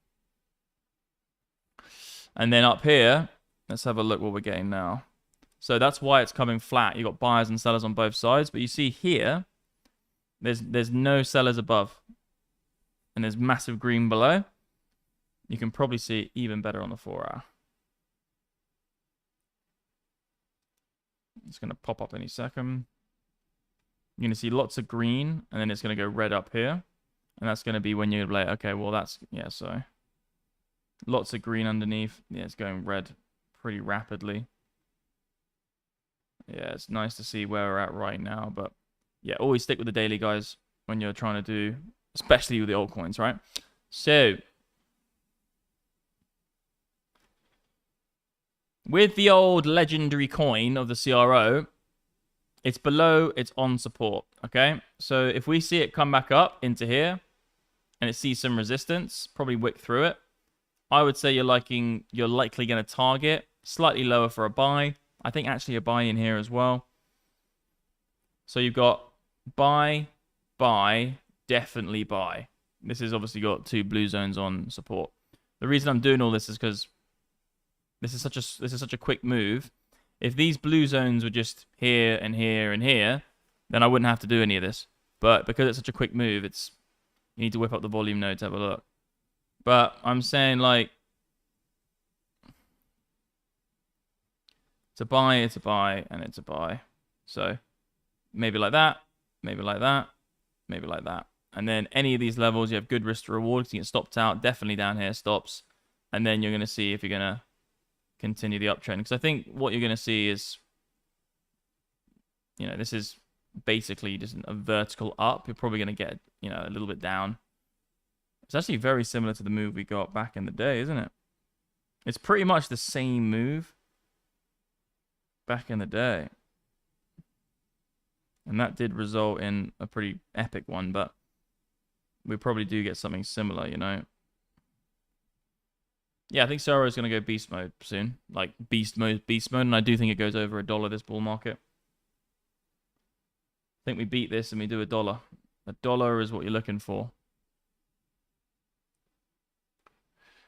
And then up here, let's have a look what we're getting now. So that's why it's coming flat. You've got buyers and sellers on both sides. But you see here, there's no sellers above. And there's massive green below. You can probably see it even better on the 4-hour. It's going to pop up any second. You're going to see lots of green, and then it's going to go red up here. And that's going to be when you're like, okay, well, that's, yeah, so. Lots of green underneath. Yeah, it's going red pretty rapidly. Yeah, it's nice to see where we're at right now. But, yeah, always stick with the daily, guys, when you're trying to do, especially with the altcoins, right? So, with the old legendary coin of the CRO, it's below, it's on support, okay? So if we see it come back up into here, and it sees some resistance, probably wick through it, I would say you're likely going to target slightly lower for a buy. I think actually a buy in here as well. So you've got buy, definitely buy. This has obviously got 2 blue zones on support. The reason I'm doing all this is because this is such a quick move. If these blue zones were just here and here and here, then I wouldn't have to do any of this. But because it's such a quick move, you need to whip up the volume node to have a look. But I'm saying like it's a buy, and it's a buy. So maybe like that, maybe like that, maybe like that. And then any of these levels, you have good risk to reward. You get stopped out, definitely down here, stops. And then you're going to see if you're going to continue the uptrend. Because I think what you're going to see is, this is basically just a vertical up. You're probably going to get, a little bit down. It's actually very similar to the move we got back in the day, isn't it? It's pretty much the same move back in the day. And that did result in a pretty epic one, but we probably do get something similar, Yeah, I think Soro is going to go beast mode soon. Like, beast mode, and I do think it goes over $1 this bull market. I think we beat this and we do $1. $1 is what you're looking for.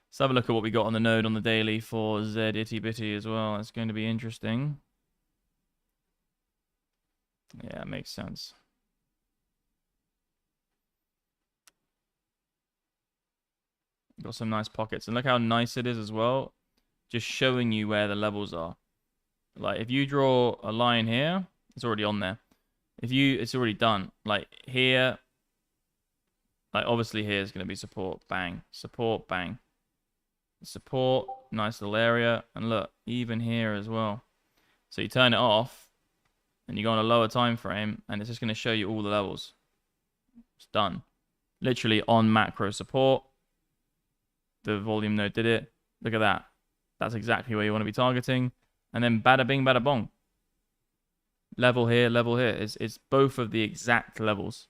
Let's have a look at what we got on the node on the daily for Z Itty Bitty as well. It's going to be interesting. Yeah, it makes sense. Got some nice pockets. And look how nice it is as well. Just showing you where the levels are. Like, if you draw a line here, it's already on there. It's already done. Like, here, like, obviously here is going to be support, bang. Support, bang. Support, nice little area. And look, even here as well. So you turn it off, and you go on a lower time frame, and it's just going to show you all the levels. It's done. Literally on macro support. The volume node did it. Look at that. That's exactly where you want to be targeting. And then bada bing, bada bong. Level here, level here. It's both of the exact levels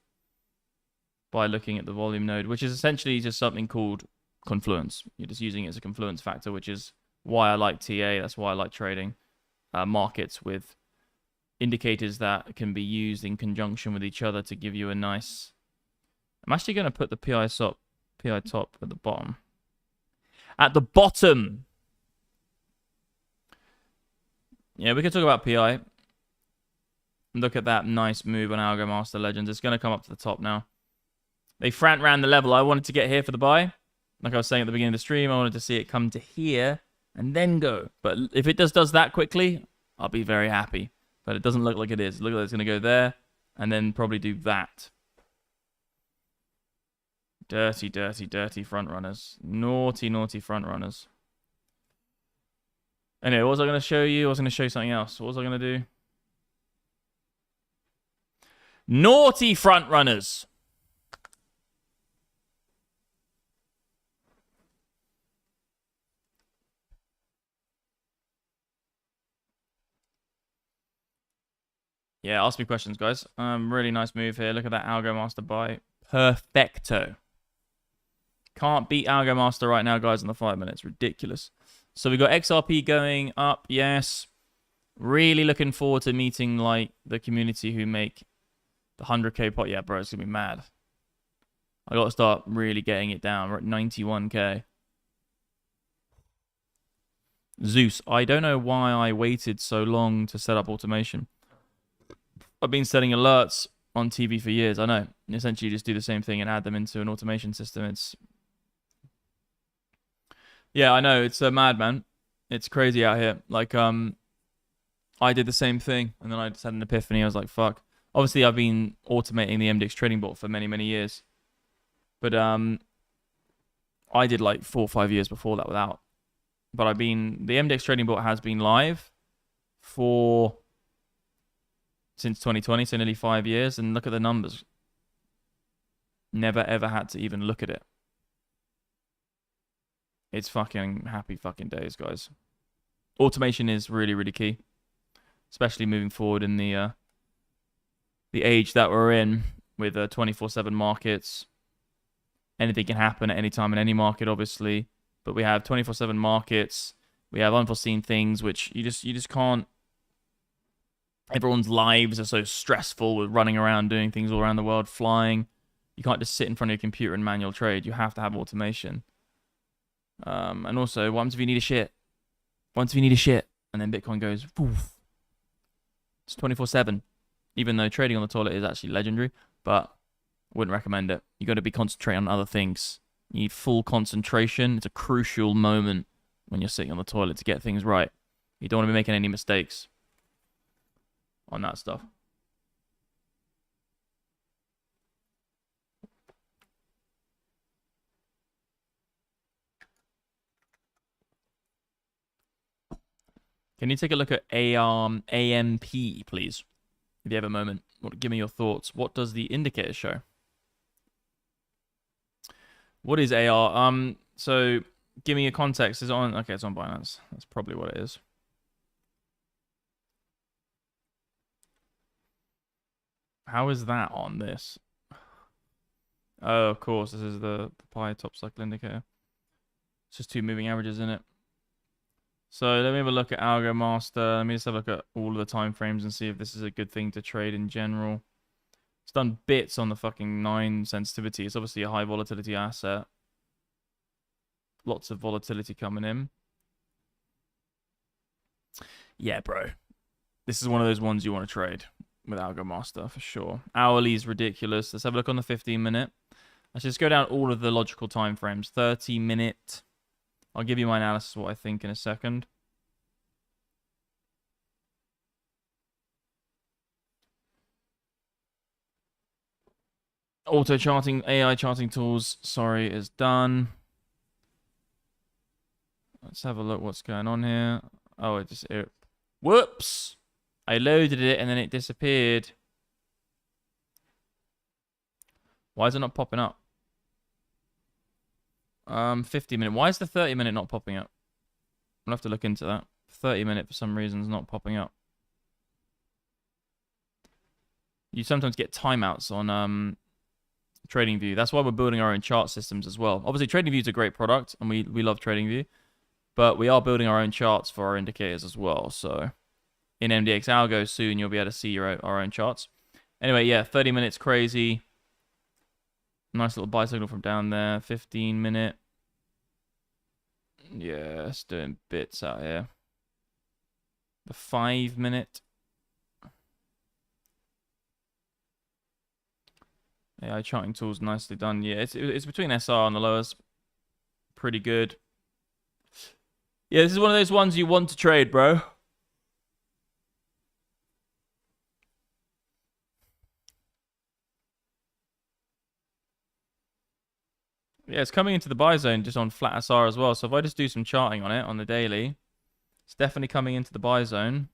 by looking at the volume node, which is essentially just something called confluence. You're just using it as a confluence factor, which is why I like TA. That's why I like trading markets with indicators that can be used in conjunction with each other to give you a nice... I'm actually going to put the PI top at the bottom. At the bottom! Yeah, we can talk about PI. Look at that nice move on Algo Master Legends. It's going to come up to the top now. They ran the level. I wanted to get here for the buy. Like I was saying at the beginning of the stream, I wanted to see it come to here and then go. But if it does that quickly, I'll be very happy. But it doesn't look like it is. Look like it's going to go there and then probably do that. Dirty, dirty, dirty front runners. Naughty, naughty front runners. Anyway, what was I going to show you? I was going to show you something else. What was I going to do? Naughty front runners. Yeah, ask me questions, guys. Really nice move here. Look at that Algo Master buy. Perfecto. Can't beat Algo Master right now, guys, in the 5 minutes. Ridiculous. So we got XRP going up. Yes. Really looking forward to meeting like the community who make the 100k pot. Yeah, bro, it's gonna be mad. I got to start really getting it down. We're at 91k. Zeus. I don't know why I waited so long to set up automation. I've been setting alerts on TV for years. I know. Essentially, you just do the same thing and add them into an automation system. It's... Yeah, I know. It's mad, man. It's crazy out here. Like, I did the same thing, and then I just had an epiphany. I was like, fuck. Obviously, I've been automating the MDX Trading Bot for many, many years. But I did like 4 or 5 years before that without. But the MDX Trading Bot has been live since 2020, so nearly 5 years. And look at the numbers. Never, ever had to even look at it. It's fucking happy fucking days, guys. Automation is really, really key. Especially moving forward in the age that we're in with 24/7 markets. Anything can happen at any time in any market, obviously. But we have 24/7 markets. We have unforeseen things, which you just can't. Everyone's lives are so stressful with running around, doing things all around the world, flying. You can't just sit in front of your computer and manual trade. You have to have automation. And also, what happens if you need a shit? Once you need a shit, and then Bitcoin goes, poof. It's 24/7. Even though trading on the toilet is actually legendary, but wouldn't recommend it. You got to be concentrating on other things. You need full concentration. It's a crucial moment when you're sitting on the toilet to get things right. You don't want to be making any mistakes on that stuff. Can you take a look at AMP, please? If you have a moment, give me your thoughts. What does the indicator show? What is AR? So give me a context. Is it on? Okay, it's on Binance. That's probably what it is. How is that on this? Oh, of course, this is the pi top cycle indicator. It's just 2 moving averages in it. So let me have a look at Algo Master. Let me just have a look at all of the time frames and see if this is a good thing to trade in general. It's done bits on the fucking 9 sensitivity. It's obviously a high volatility asset. Lots of volatility coming in. Yeah, bro. This is one of those ones you want to trade with Algo Master for sure. Hourly is ridiculous. Let's have a look on the 15-minute. Let's just go down all of the logical time frames. 30-minute. I'll give you my analysis of what I think in a second. Auto charting, AI charting tools, sorry, is done. Let's have a look what's going on here. Oh, whoops! I loaded it and then it disappeared. Why is it not popping up? 50-minute. Why is the 30-minute not popping up? I'll have to look into that. 30-minute for some reason is not popping up. You sometimes get timeouts on TradingView. That's why we're building our own chart systems as well. Obviously, TradingView is a great product, and we love TradingView. But we are building our own charts for our indicators as well. So in MDX Algo soon, you'll be able to see our own charts. Anyway, yeah, 30 minutes crazy. Nice little buy signal from down there. 15-minute. Yeah, it's doing bits out here. The 5-minute. AI charting tools nicely done. Yeah, it's between SR and the lowest. Pretty good. Yeah, this is one of those ones you want to trade, bro. Yeah, it's coming into the buy zone just on flat SR as well. So if I just do some charting on it on the daily, it's definitely coming into the buy zone.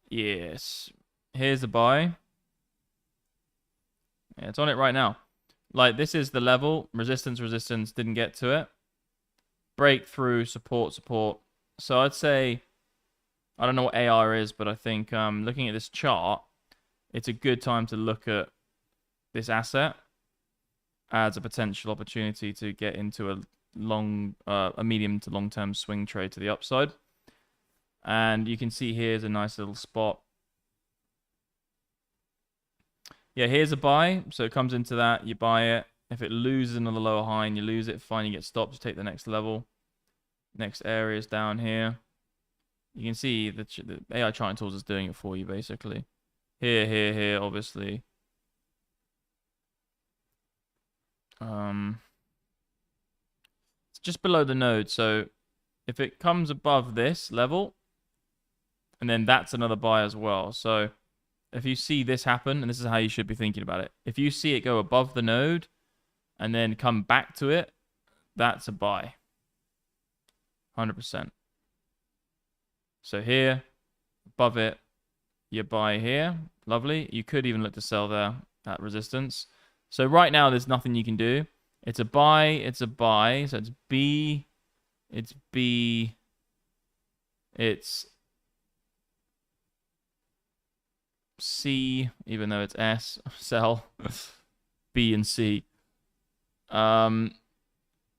Yes. Here's the buy. Yeah, it's on it right now. Like, this is the level. Resistance, didn't get to it. Breakthrough, support. So I'd say, I don't know what AR is, but I think looking at this chart, it's a good time to look at this asset as a potential opportunity to get into a medium to long-term swing trade to the upside. And you can see here's a nice little spot. Yeah, here's a buy. So it comes into that, you buy it. If it loses another lower high and you lose it, fine, you get stopped, you take the next level. Next area is down here. You can see the AI charting tools is doing it for you, basically. Here, obviously. It's just below the node. So if it comes above this level, and then that's another buy as well. So if you see this happen, and this is how you should be thinking about it. If you see it go above the node and then come back to it, that's a buy. 100%. So here, above it, you buy here. Lovely. You could even look to sell there at resistance. So right now, there's nothing you can do. It's a buy. It's a buy. So it's B. It's B. It's C, even though it's S. Sell. B and C. And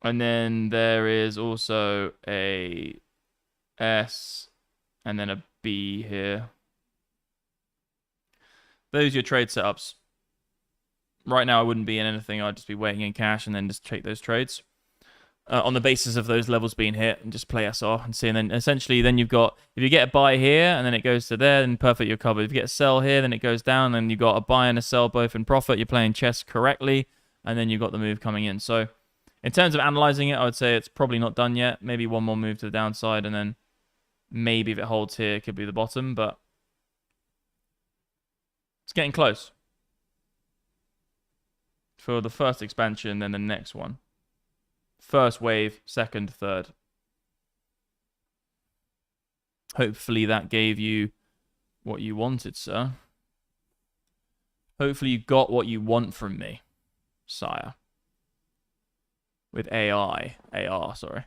then there is also a S and then a B here. Those are your trade setups. Right now, I wouldn't be in anything. I'd just be waiting in cash and then just take those trades on the basis of those levels being hit and just play SR and see. And then essentially, then you've got, if you get a buy here and then it goes to there, then perfect, you're covered. If you get a sell here, then it goes down, then you've got a buy and a sell both in profit. You're playing chess correctly, and then you've got the move coming in. So in terms of analyzing it, I would say it's probably not done yet. Maybe one more move to the downside, and then maybe if it holds here, it could be the bottom, but it's getting close for the first expansion, then the next one. First wave, second, third. Hopefully that gave you what you wanted, sir. Hopefully you got what you want from me, sire. With AR, sorry.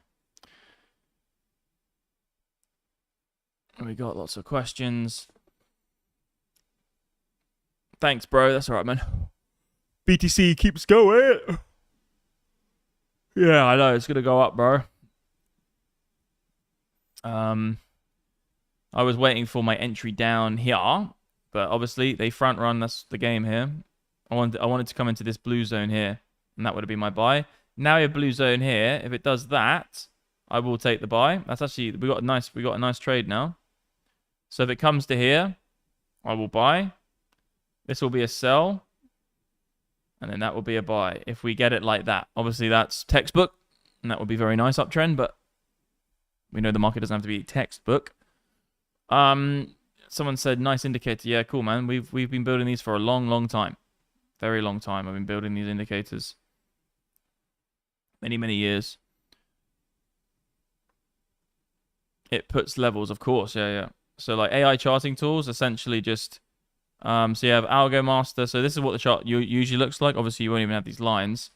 We got lots of questions. Thanks, bro. That's all right, man. BTC keeps going. Yeah, I know. It's going to go up, bro. I was waiting for my entry down here, but obviously they front run. That's the game here. I wanted to come into this blue zone here, and that would have been my buy. Now we have blue zone here. If it does that, I will take the buy. That's actually we got a nice trade now. So if it comes to here, I will buy. This will be a sell, and then that will be a buy. If we get it like that, obviously that's textbook, and that would be very nice uptrend. But we know the market doesn't have to be textbook. Someone said nice indicator. Yeah, cool, man. We've been building these for a long time, very long time. I've been building these indicators many years. It puts levels, of course. Yeah. So like AI charting tools, essentially just so you have Algo Master. So this is what the chart usually looks like. Obviously, you won't even have these lines.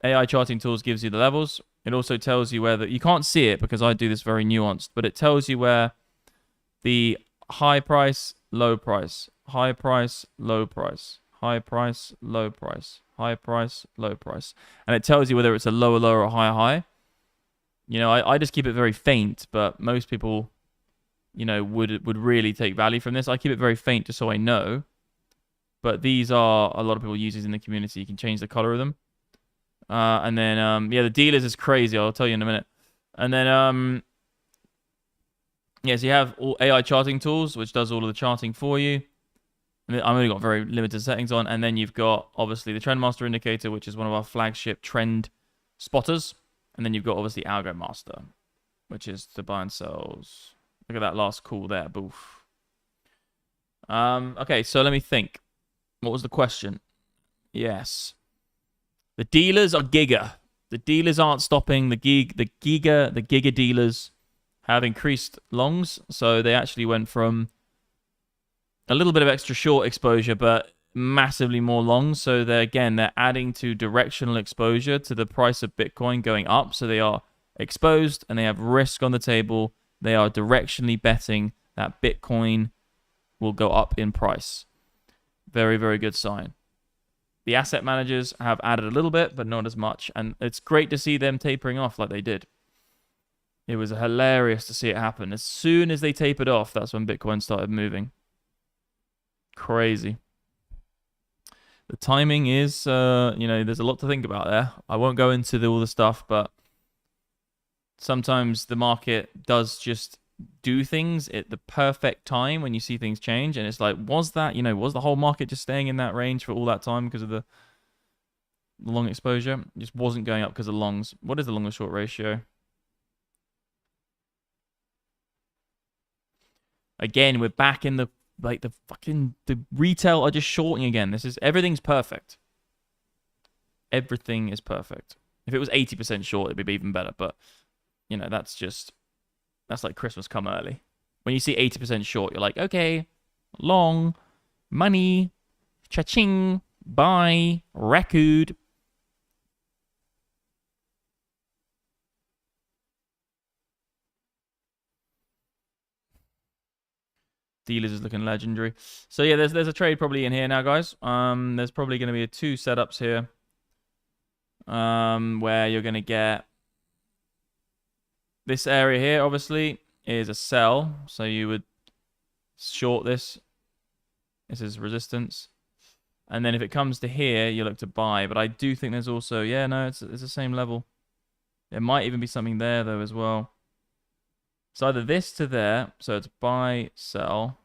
AI charting tools gives you the levels. It also tells you where you can't see it because I do this very nuanced, but it tells you where the high price, low price, high price, low price, high price, low price, high price, low price, and it tells you whether it's a lower or higher high. You know, I just keep it very faint, but most people, you know, would really take value from this. I keep it very faint just so I know. But these are a lot of people use these in the community. You can change the color of them. And then, yeah, the dealers is crazy. I'll tell you in a minute. And then, yeah, so you have all AI charting tools, which does all of the charting for you. And I've only got very limited settings on. And then you've got, obviously, the Trendmaster indicator, which is one of our flagship trend spotters. And then you've got, obviously, Algo Master, which is the buy and sells. Look at that last call there. Boof. Okay, so let me think. What was the question? Yes. The dealers are giga. The dealers aren't stopping. The giga dealers have increased longs. So they actually went from a little bit of extra short exposure, but massively more longs. So they're adding to directional exposure to the price of Bitcoin going up. So they are exposed and they have risk on the table. They are directionally betting that Bitcoin will go up in price. Very, very good sign. The asset managers have added a little bit, but not as much. And it's great to see them tapering off like they did. It was hilarious to see it happen. As soon as they tapered off, that's when Bitcoin started moving. Crazy. The timing is, you know, there's a lot to think about there. I won't go into all the stuff, but sometimes the market does just do things at the perfect time when you see things change. And it's like, was the whole market just staying in that range for all that time because of the long exposure? It just wasn't going up because of longs. What is the long to short ratio? Again, we're back in the retail are just shorting again. Everything's perfect. Everything is perfect. If it was 80% short, it'd be even better. But, you know, that's like Christmas come early. When you see 80% short, you're like, okay, long, money, cha-ching, buy, record. Dealers is looking legendary. So yeah, there's a trade probably in here now, guys. There's probably going to be two setups here. Where you're going to get this area here, obviously, is a sell. So you would short this. This is resistance. And then if it comes to here, you look to buy. But I do think there's also, yeah, no, it's the same level. There might even be something there, though, as well. It's either this to there. So it's buy, sell.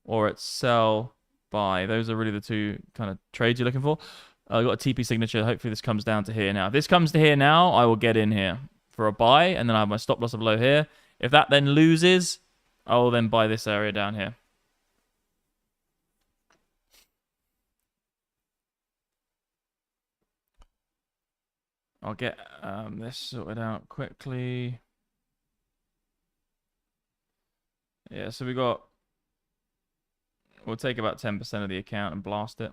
Or it's sell, buy. Those are really the two kind of trades you're looking for. I've got a TP signature. Hopefully this comes down to here now. If this comes to here now, I will get in here for a buy. And then I have my stop loss of below here. If that then loses, I will then buy this area down here. I'll get this sorted out quickly. Yeah, so we'll take about 10% of the account and blast it.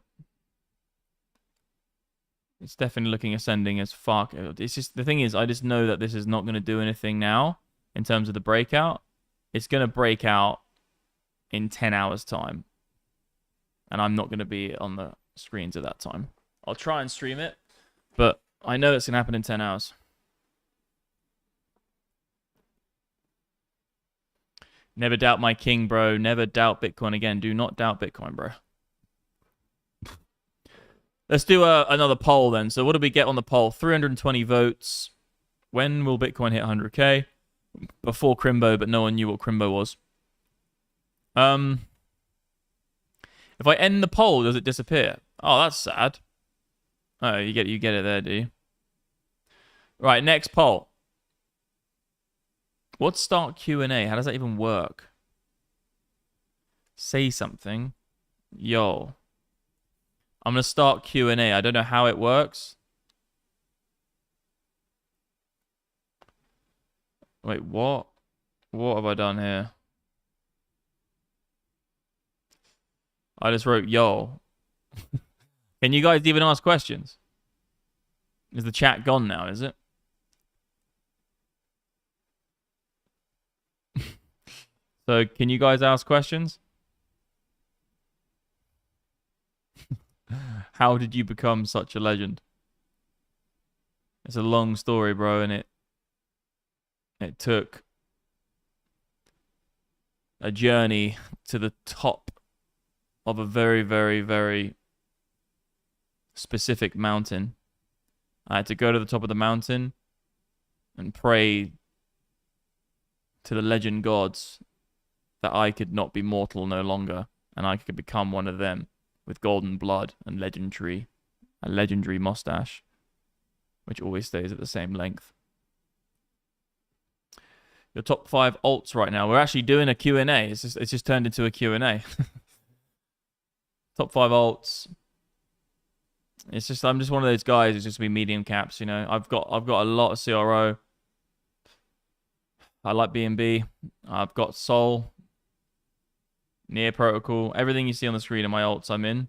It's definitely looking ascending as fuck. It's just, the thing is, I just know that this is not going to do anything now in terms of the breakout. It's going to break out in 10 hours time. And I'm not going to be on the screens at that time. I'll try and stream it, but I know it's going to happen in 10 hours. Never doubt my king, bro. Never doubt Bitcoin again. Do not doubt Bitcoin, bro. Let's do another poll then. So what did we get on the poll? 320 votes. When will Bitcoin hit 100K? Before Crimbo, but no one knew what Crimbo was. If I end the poll, does it disappear? Oh, that's sad. Oh, you get it there, do you? Right, next poll. What's start Q&A? How does that even work? Say something. Yo. I'm going to start Q&A. I don't know how it works. Wait, what? What have I done here? I just wrote, yo. Can you guys even ask questions? Is the chat gone now, is it? So, can you guys ask questions? How did you become such a legend? It's a long story, bro, and it took a journey to the top of a very, very, very specific mountain. I had to go to the top of the mountain and pray to the legend gods that I could not be mortal no longer, and I could become one of them with golden blood and a legendary mustache, which always stays at the same length. Your top 5 alts right now. We're actually doing a Q&A. It's just turned into a Q&A. Top 5 alts. It's just, I'm just one of those guys who's just be medium caps, you know. I've got a lot of CRO. I like BNB. I've got Sol, Near Protocol. Everything you see on the screen are my alts I'm in.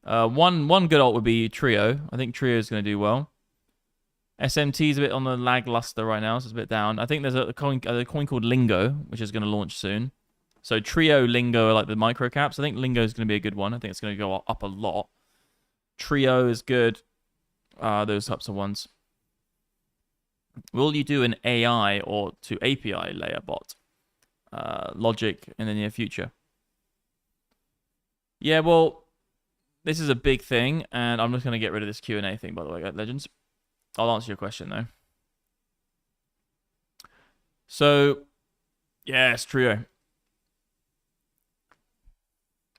One good alt would be Trio. I think Trio is going to do well. SMT is a bit on the lackluster right now, so it's a bit down. I think there's a coin called Lingo, which is going to launch soon. So Trio, Lingo are like the micro caps. I think Lingo is going to be a good one. I think it's going to go up a lot. Trio is good. Those types of ones. Will you do an AI or to API layer bot? Logic in the near future. Yeah, well, this is a big thing, and I'm just going to get rid of this Q&A thing, by the way, Legends. I'll answer your question, though. So, yes, Trio.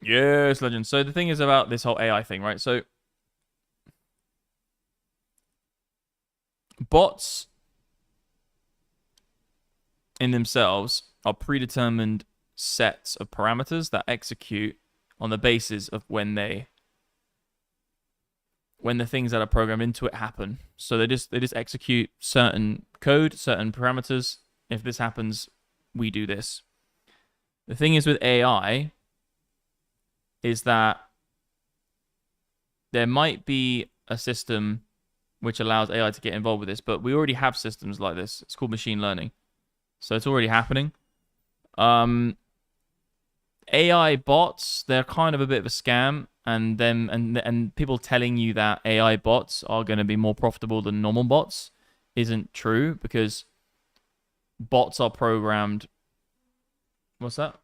Yes, Legends. So the thing is about this whole AI thing, right? So, bots in themselves are predetermined sets of parameters that execute on the basis of when the things that are programmed into it happen. So they just execute certain code, certain parameters. If this happens, we do this. The thing is with AI is that there might be a system which allows AI to get involved with this, but we already have systems like this. It's called machine learning. So it's already happening. AI bots, they're kind of a bit of a scam, and people telling you that AI bots are going to be more profitable than normal bots isn't true, because bots are programmed. What's that?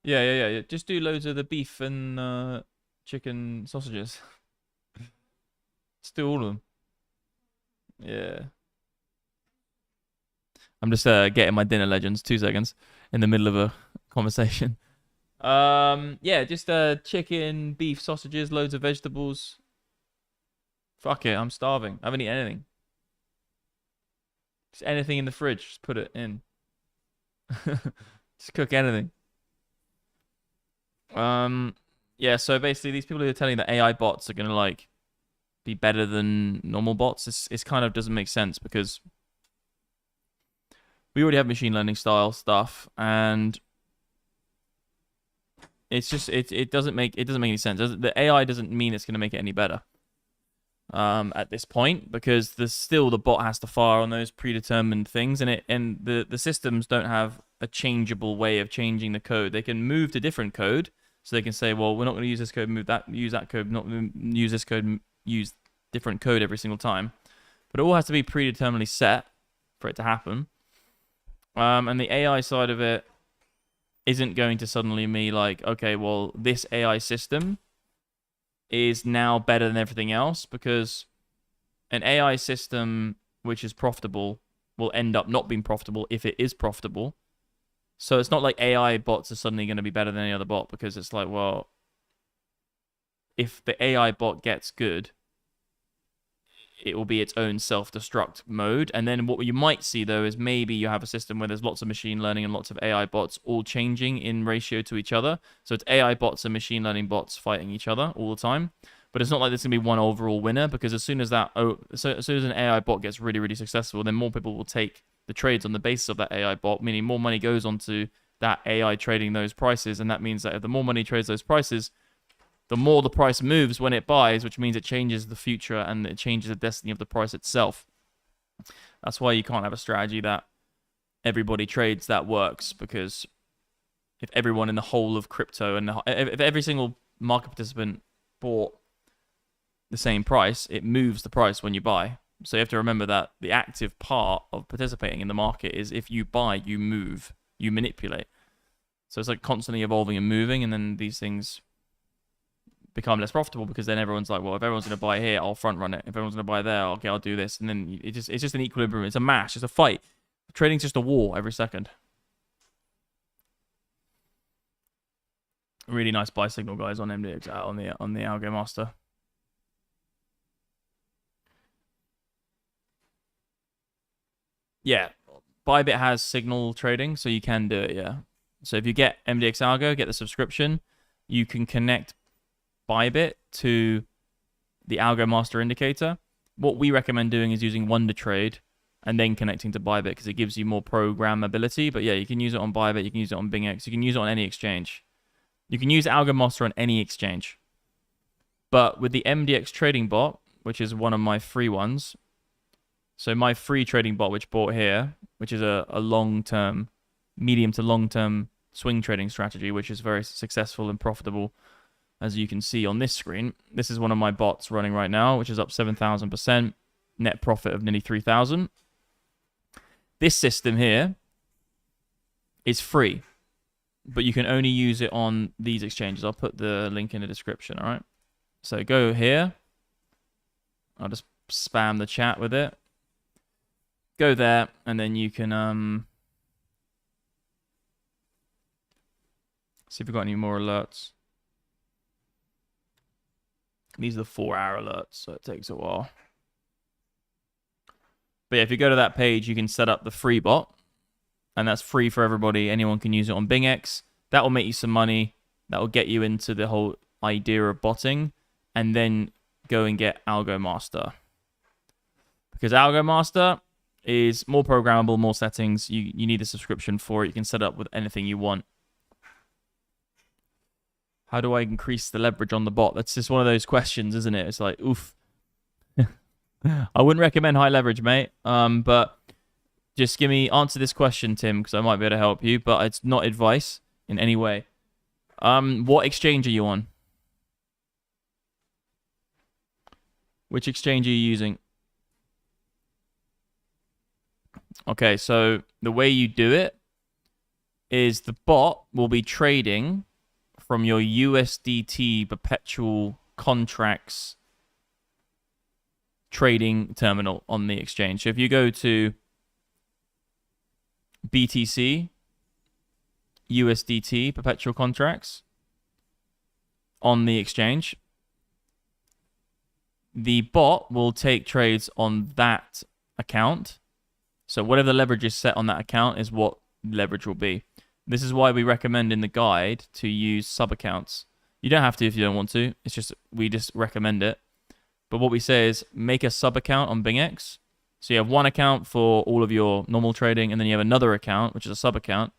Yeah. Just do loads of the beef and chicken sausages. Just do all of them. Yeah. I'm just getting my dinner, Legends. 2 seconds in the middle of a conversation. Yeah, just chicken, beef, sausages, loads of vegetables. Fuck it, I'm starving. I haven't eaten anything. Just anything in the fridge, just put it in. Just cook anything. Yeah, Yeah, so basically these people who are telling that AI bots are going to like be better than normal bots, it's kind of doesn't make sense because we already have machine learning style stuff, and it's just it doesn't make any sense. The AI doesn't mean it's going to make it any better at this point, because the bot has to fire on those predetermined things, and the systems don't have a changeable way of changing the code. They can move to different code, so they can say, well, we're not going to use this code, use that code, not use this code, use different code every single time. But it all has to be predeterminedly set for it to happen. And the AI side of it isn't going to suddenly be like, okay, well, this AI system is now better than everything else, because an AI system which is profitable will end up not being profitable if it is profitable. So it's not like AI bots are suddenly going to be better than any other bot, because it's like, well, if the AI bot gets good, it will be its own self-destruct mode. And then what you might see, though, is maybe you have a system where there's lots of machine learning and lots of AI bots all changing in ratio to each other. So it's AI bots and machine learning bots fighting each other all the time. But it's not like there's going to be one overall winner, because as soon as an AI bot gets really, really successful, then more people will take the trades on the basis of that AI bot, meaning more money goes onto that AI trading those prices. And that means that if the more money trades those prices, the more the price moves when it buys, which means it changes the future and it changes the destiny of the price itself. That's why you can't have a strategy that everybody trades that works, because if everyone in the whole of crypto and if every single market participant bought the same price, it moves the price when you buy. So you have to remember that the active part of participating in the market is if you buy, you move, you manipulate. So it's like constantly evolving and moving, and then these things become less profitable, because then everyone's like, well, if everyone's going to buy here, I'll front run it. If everyone's going to buy there, okay, I'll do this. And then it's just an equilibrium. It's a mash. It's a fight. Trading's just a war every second. Really nice buy signal, guys, on MDX on the Algo Master. Yeah, Bybit has signal trading, so you can do it, yeah. So if you get MDX Algo, get the subscription, you can connect Bybit to the Algo Master indicator. What we recommend doing is using Wonder Trade and then connecting to Bybit, because it gives you more programmability. But yeah, you can use it on Bybit, you can use it on Bingx, you can use it on any exchange. You can use Algo Master on any exchange. But with the MDX Trading Bot, which is one of my free ones, so my free trading bot, which bought here, which is a long-term, medium to long-term swing trading strategy, which is very successful and profitable, as you can see on this screen. This is one of my bots running right now, which is up 7,000%, net profit of nearly 3,000. This system here is free, but you can only use it on these exchanges. I'll put the link in the description, all right? So go here. I'll just spam the chat with it. Go there, and then you can see if we've got any more alerts. These are the 4-hour alerts, so it takes a while. But yeah, if you go to that page, you can set up the free bot, and that's free for everybody. Anyone can use it on Bingx. That will make you some money. That will get you into the whole idea of botting, and then go and get Algo Master. Because Algo Master is more programmable, more settings. You need a subscription for it. You can set up with anything you want. How do I increase the leverage on the bot? That's just one of those questions, isn't it? It's like, oof. I wouldn't recommend high leverage, mate. But just answer this question, Tim, because I might be able to help you, but it's not advice in any way. What exchange are you on? Which exchange are you using? Okay, so the way you do it is the bot will be trading from your USDT perpetual contracts trading terminal on the exchange. So if you go to BTC, USDT perpetual contracts on the exchange, the bot will take trades on that account. So whatever the leverage is set on that account is what leverage will be. This is why we recommend in the guide to use sub-accounts, You don't have to if you don't want to. It's just, we just recommend it. But what we say is make a sub account on Bingx. So you have one account for all of your normal trading, and then you have another account, which is a sub account.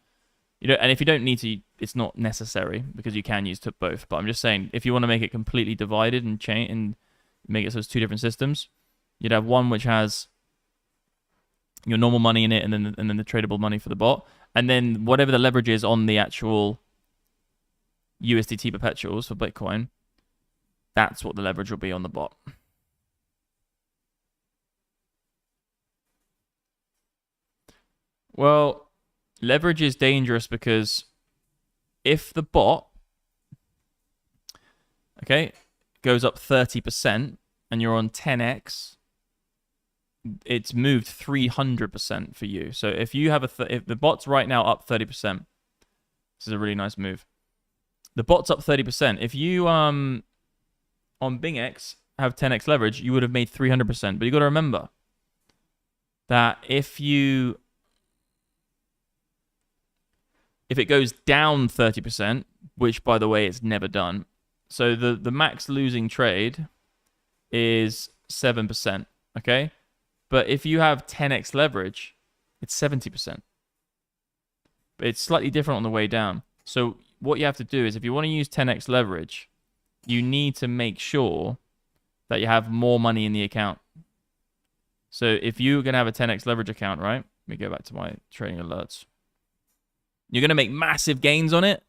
And if you don't need to, it's not necessary because you can use both. But I'm just saying, if you want to make it completely divided and make it so it's two different systems, you'd have one which has your normal money in it, and then the tradable money for the bot, and then whatever the leverage is on the actual USDT perpetuals for Bitcoin, that's what the leverage will be on the bot. Well, leverage is dangerous because if the bot, okay, goes up 30% and you're on 10x, it's moved 300% for you. So if you have if the bot's right now up 30%, this is a really nice move. The bot's up 30%. If you on Bingx have 10x leverage, you would have made 300%. But you got to remember that if it goes down 30%, which by the way it's never done, so the max losing trade is 7%, okay? But if you have 10x leverage, it's 70%. But it's slightly different on the way down. So what you have to do is, if you want to use 10x leverage, you need to make sure that you have more money in the account. So if you're going to have a 10x leverage account, right? Let me go back to my trading alerts. You're going to make massive gains on it,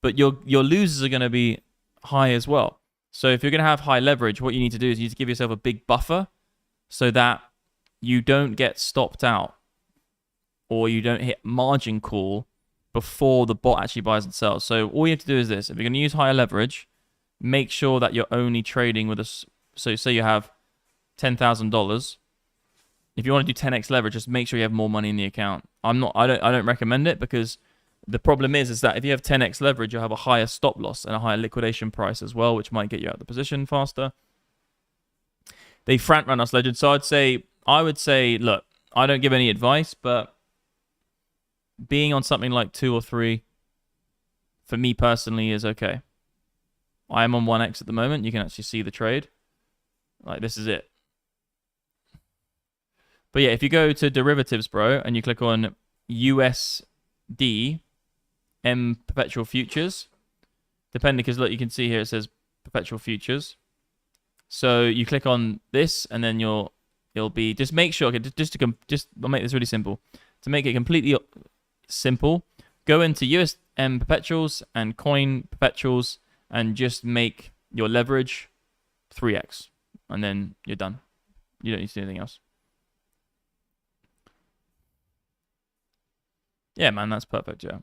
but your losers are going to be high as well. So if you're going to have high leverage, what you need to do is you need to give yourself a big buffer so that you don't get stopped out or you don't hit margin call before the bot actually buys and sells. So all you have to do is this. If you're going to use higher leverage, make sure that you're only trading with us. So say you have $10,000. If you want to do 10x leverage, just make sure you have more money in the account. I don't recommend it because the problem is that if you have 10x leverage, you'll have a higher stop loss and a higher liquidation price as well, which might get you out of the position faster. They front run us, Legend. So I would say, look, I don't give any advice, but being on something like 2 or 3, for me personally, is okay. I am on 1x at the moment. You can actually see the trade. Like, this is it. But yeah, if you go to derivatives, bro, and you click on USD M perpetual futures, depending, because look, you can see here it says perpetual futures. So you click on this, and then you'll be, just make sure, okay, I'll make this really simple. To make it completely simple, go into USM perpetuals and coin perpetuals and just make your leverage 3x, and then you're done. You don't need to do anything else. Yeah, man, that's perfect, yeah.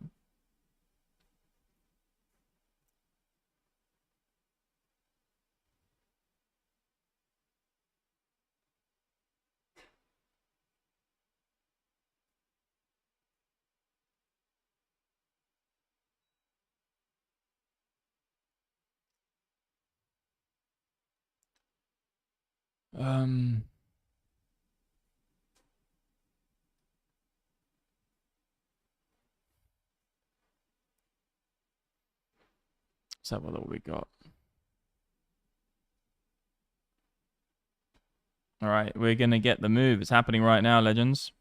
Let's have a look what we got. All right, we're going to get the move. It's happening right now, Legends.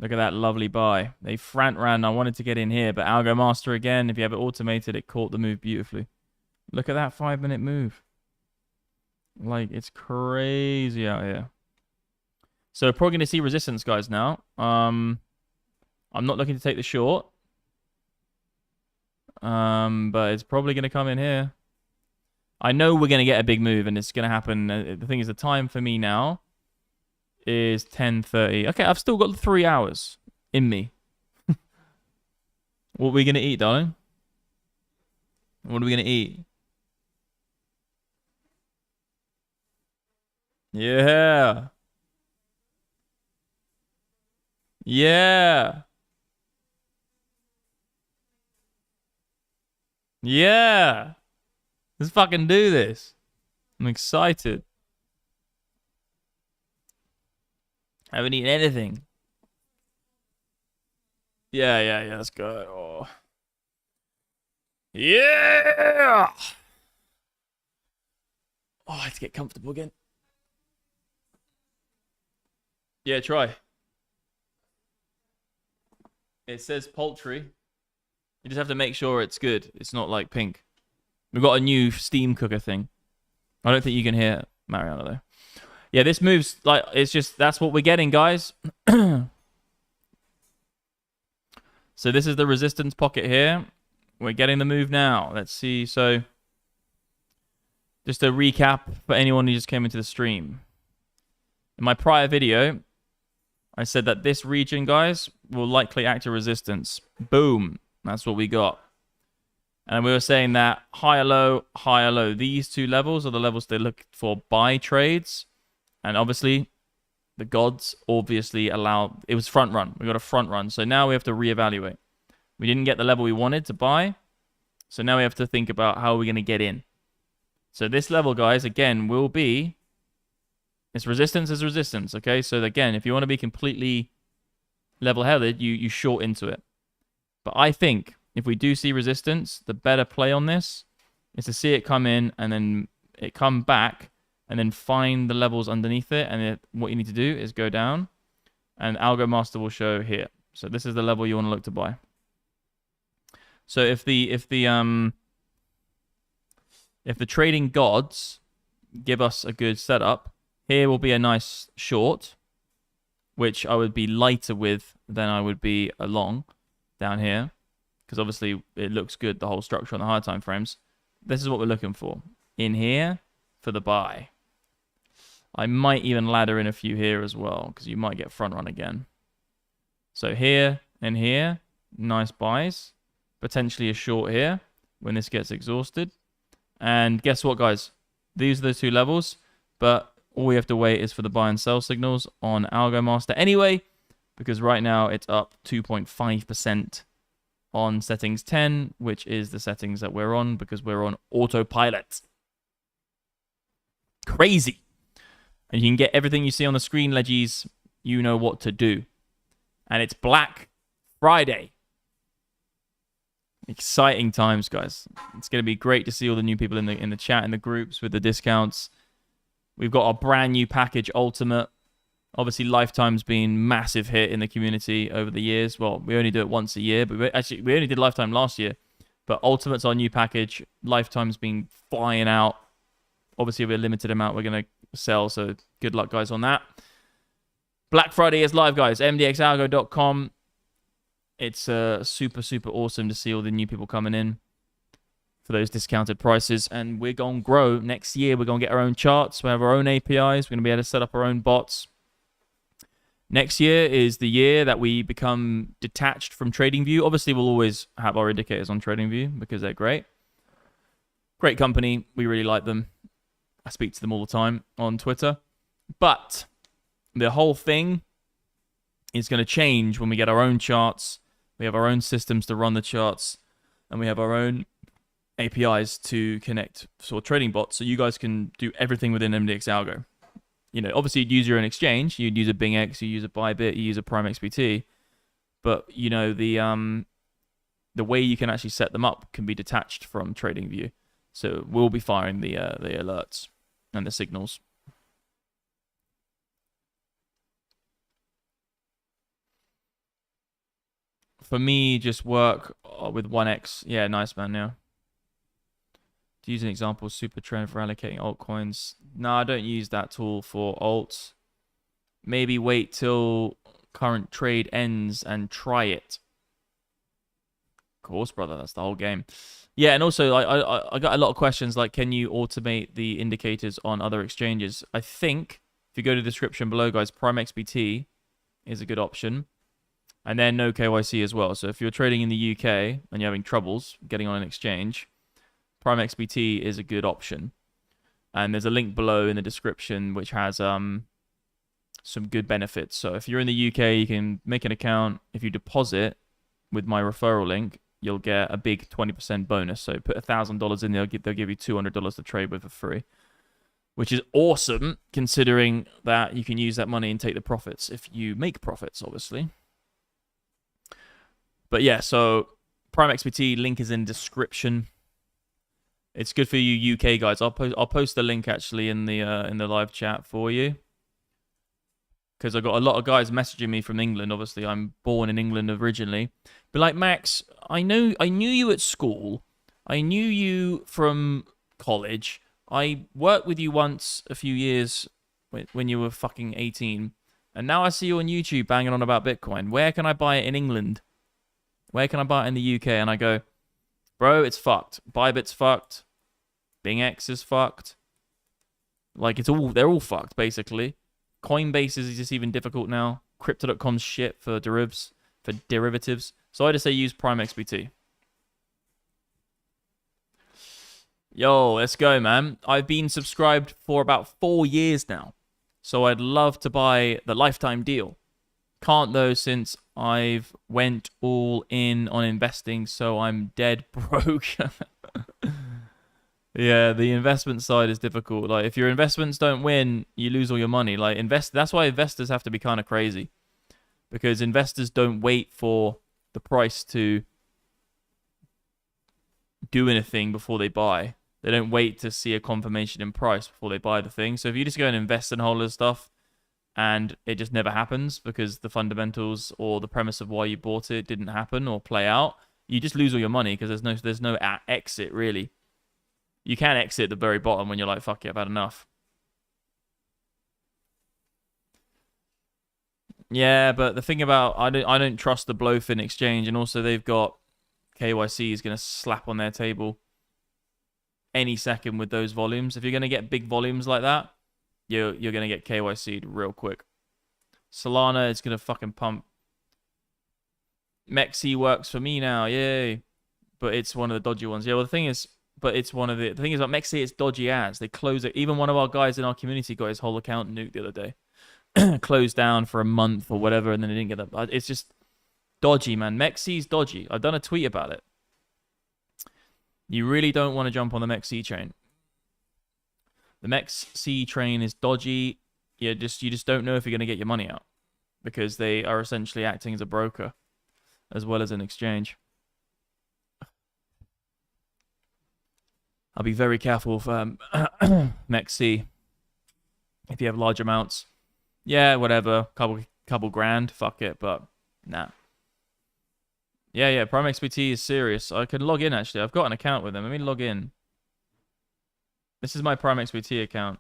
Look at that lovely buy. They front ran. I wanted to get in here, but Algo Master again, if you have it automated, it caught the move beautifully. Look at that 5-minute move. Like, it's crazy out here. So we're probably going to see resistance, guys, now. I'm not looking to take the short. But it's probably going to come in here. I know we're going to get a big move, and it's going to happen. The thing is, the time for me now is 10:30. Okay, I've still got 3 hours in me. What are we going to eat, darling? What are we going to eat? Yeah. Yeah. Yeah. Let's fucking do this. I'm excited. I haven't eaten anything. Yeah, let's go. Oh. Yeah! Oh, I have to get comfortable again. Yeah, try. It says poultry. You just have to make sure it's good. It's not like pink. We've got a new steam cooker thing. I don't think you can hear Mariana though. Yeah, this moves like it's just that's what we're getting, guys. So this is the resistance pocket here. We're getting the move now. Let's see. So just a recap for anyone who just came into the stream. In my prior video, I said that this region, guys, will likely act as resistance. Boom. That's what we got. And we were saying that higher low, higher low. These two levels are the levels they look for buy trades. And obviously, the gods obviously allow... It was front run. We got a front run. So now we have to reevaluate. We didn't get the level we wanted to buy. So now we have to think about how we're going to get in. So this level, guys, again, will be... It's resistance is resistance, okay? So again, if you want to be completely level-headed, you short into it. But I think if we do see resistance, the better play on this is to see it come in and then it come back and then find the levels underneath it. And what you need to do is go down and Algo Master will show here. So this is the level you want to look to buy. So if the trading gods give us a good setup, here will be a nice short, which I would be lighter with than I would be a long down here, because obviously it looks good, the whole structure on the higher time frames. This is what we're looking for in here for the buy. I might even ladder in a few here as well, because you might get front run again. So here and here, nice buys. Potentially a short here when this gets exhausted. And guess what, guys? These are the two levels, but all we have to wait is for the buy and sell signals on Algo Master anyway, because right now it's up 2.5% on settings 10, which is the settings that we're on because we're on autopilot. Crazy. And you can get everything you see on the screen, Leggies. You know what to do. And it's Black Friday. Exciting times, guys. It's going to be great to see all the new people in the chat, in the groups with the discounts. We've got our brand new package, Ultimate. Obviously, Lifetime's been massive hit in the community over the years. Well, we only do it once a year, but we only did Lifetime last year. But Ultimate's our new package. Lifetime's been flying out. Obviously, we're a limited amount we're going to sell, so good luck, guys, on that. Black Friday is live, guys. MDXalgo.com. It's super, super awesome to see all the new people coming in for those discounted prices. And we're going to grow. Next year, we're going to get our own charts. We have our own APIs. We're going to be able to set up our own bots. Next year is the year that we become detached from TradingView. Obviously, we'll always have our indicators on TradingView because they're great. Great company. We really like them. I speak to them all the time on Twitter. But the whole thing is going to change when we get our own charts. We have our own systems to run the charts. And we have our own APIs to connect for trading bots. So you guys can do everything within MDX Algo. You know, obviously you'd use your own exchange. You'd use a Bingx, you use a Bybit, you use a PrimeXBT. But, you know, the way you can actually set them up can be detached from TradingView. So we'll be firing the alerts and the signals. For me, just work with 1x. Yeah, nice, man, yeah. To use an example, super trend for allocating altcoins. No, I don't use that tool for alts. Maybe wait till current trade ends and try it. Of course, brother, that's the whole game. Yeah, and also I got a lot of questions like, can you automate the indicators on other exchanges? I think if you go to the description below, guys, PrimeXBT is a good option. And then no KYC as well. So if you're trading in the UK and you're having troubles getting on an exchange, PrimeXBT is a good option. And there's a link below in the description which has some good benefits. So if you're in the UK, you can make an account. If you deposit with my referral link, you'll get a big 20% bonus. So put $1,000 in, they'll give you $200 to trade with for free, which is awesome considering that you can use that money and take the profits if you make profits, obviously. But yeah, so PrimeXBT link is in description. It's good for you UK guys. I'll post the link actually in the live chat for you. Because I got a lot of guys messaging me from England. Obviously, I'm born in England originally. But like, Max, I knew you at school. I knew you from college. I worked with you once a few years when you were fucking 18. And now I see you on YouTube banging on about Bitcoin. Where can I buy it in England? Where can I buy it in the UK? And I go, bro, it's fucked. Bybit's fucked. Bingx is fucked. Like, they're all fucked, basically. Coinbase is just even difficult now. Crypto.com's shit for derivatives. So I just say use PrimeXBT. Yo, let's go, man. I've been subscribed for about 4 years now. So I'd love to buy the lifetime deal. Can't though, since I've went all in on investing, so I'm dead broke. Yeah, the investment side is difficult. Like, if your investments don't win, you lose all your money. Like, that's why investors have to be kind of crazy. Because investors don't wait for the price to do anything before they buy. They don't wait to see a confirmation in price before they buy the thing. So if you just go and invest in all this stuff and it just never happens because the fundamentals or the premise of why you bought it didn't happen or play out, you just lose all your money because there's no exit, really. You can exit at the very bottom when you're like, fuck it, I've had enough. Yeah, but the thing about I don't trust the Blowfin exchange, and also they've got KYC is going to slap on their table any second with those volumes. If you're going to get big volumes like that, you're going to get KYC'd real quick. Solana is going to fucking pump. Mexi works for me now, yay! But it's one of the dodgy ones. Yeah, well the thing is. But it's one of the thing is about Mexi, it's dodgy ads. They close it. Even one of our guys in our community got his whole account nuked the other day. Closed down for a month or whatever, and then they didn't get that. It's just dodgy, man. Mexi's dodgy. I've done a tweet about it. You really don't want to jump on the Mexi train. The Mexi train is dodgy. You just don't know if you're going to get your money out because they are essentially acting as a broker as well as an exchange. I'll be very careful for Mexi if you have large amounts. Yeah, whatever. Couple grand. Fuck it, but nah. Yeah, PrimeXBT is serious. I can log in, actually. I've got an account with them. Let me log in. This is my PrimeXBT account.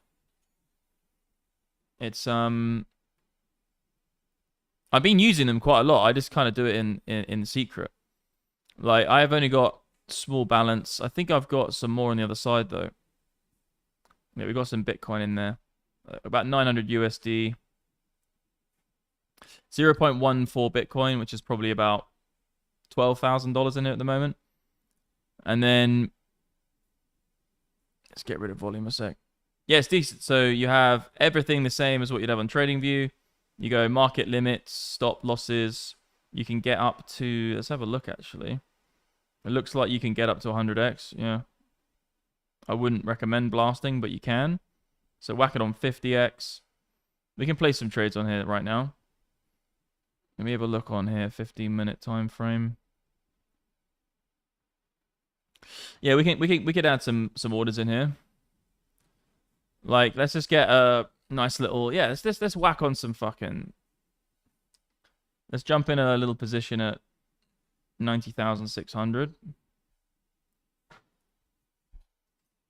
It's, I've been using them quite a lot. I just kind of do it in secret. Like, I've only got small balance. I think I've got some more on the other side though. Yeah, we got some Bitcoin in there. About 900 USD. 0.14 Bitcoin, which is probably about $12,000 in it at the moment. And then let's get rid of volume a sec. Yeah, it's decent. So you have everything the same as what you'd have on TradingView. You go market limits, stop losses. You can get up to, let's have a look actually. It looks like you can get up to 100x, yeah. I wouldn't recommend blasting, but you can. So whack it on 50x. We can play some trades on here right now. Let me have a look on here, 15-minute time frame. Yeah, we could add some orders in here. Like, let's just get a nice little, yeah, let's whack on some fucking. Let's jump in a little position at 90,600.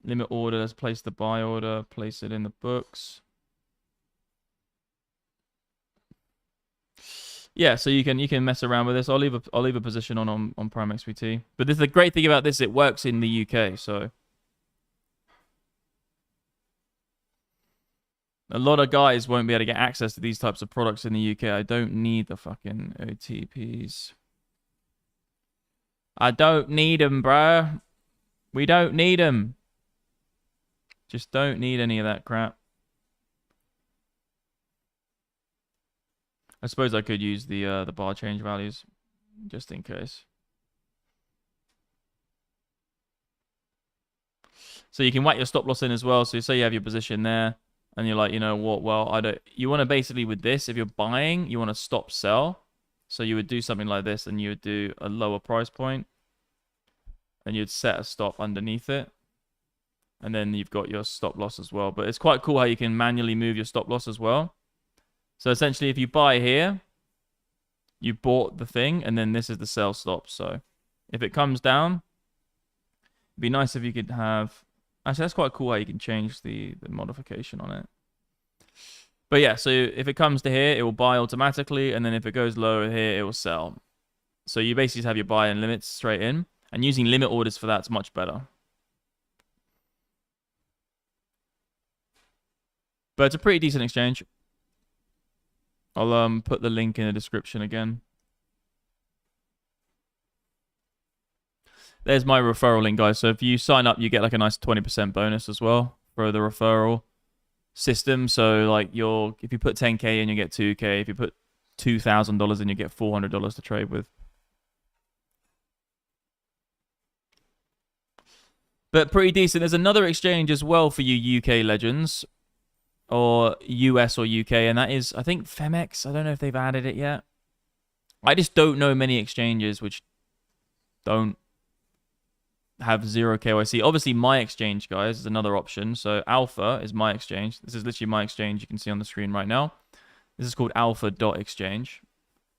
Limit order, let's place the buy order, place it in the books. Yeah, so you can mess around with this. I'll leave a position on PrimeXBT. But the great thing about this, it works in the UK, so a lot of guys won't be able to get access to these types of products in the UK. I don't need the fucking OTPs. I don't need them, bro. We don't need them. Just don't need any of that crap. I suppose I could use the bar change values just in case. So you can whack your stop loss in as well. So say you have your position there and you're like, you know what? Well, you want to basically with this, if you're buying, you want to stop sell. So you would do something like this and you would do a lower price point and you'd set a stop underneath it. And then you've got your stop loss as well. But it's quite cool how you can manually move your stop loss as well. So essentially, if you buy here, you bought the thing, and then this is the sell stop. So if it comes down, it'd be nice if you could have... Actually, that's quite cool how you can change the modification on it. But yeah, so if it comes to here, it will buy automatically, and then if it goes lower here, it will sell. So you basically just have your buy and limits straight in, and using limit orders for that's much better. But it's a pretty decent exchange. I'll put the link in the description again. There's my referral link, guys. So if you sign up, you get like a nice 20% bonus as well for the referral system. So like if you put 10K in, you get 2K. If you put $2,000 in, you get $400 to trade with. But pretty decent. There's another exchange as well for you UK legends, or US or UK, and that is, I think, Phemex. I don't know if they've added it yet. I just don't know many exchanges which don't have zero KYC. Obviously, my exchange, guys, is another option. So Alpha is my exchange. This is literally my exchange. You can see on the screen right now. This is called alpha.exchange.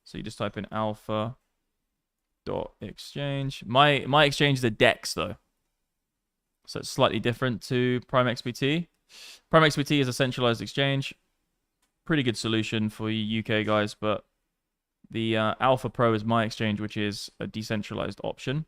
So you just type in alpha.exchange. My exchange is a DEX, though. So it's slightly different to PrimeXBT. PrimeXBT is a centralized exchange. Pretty good solution for you UK guys, but the Alpha Pro is my exchange, which is a decentralized option.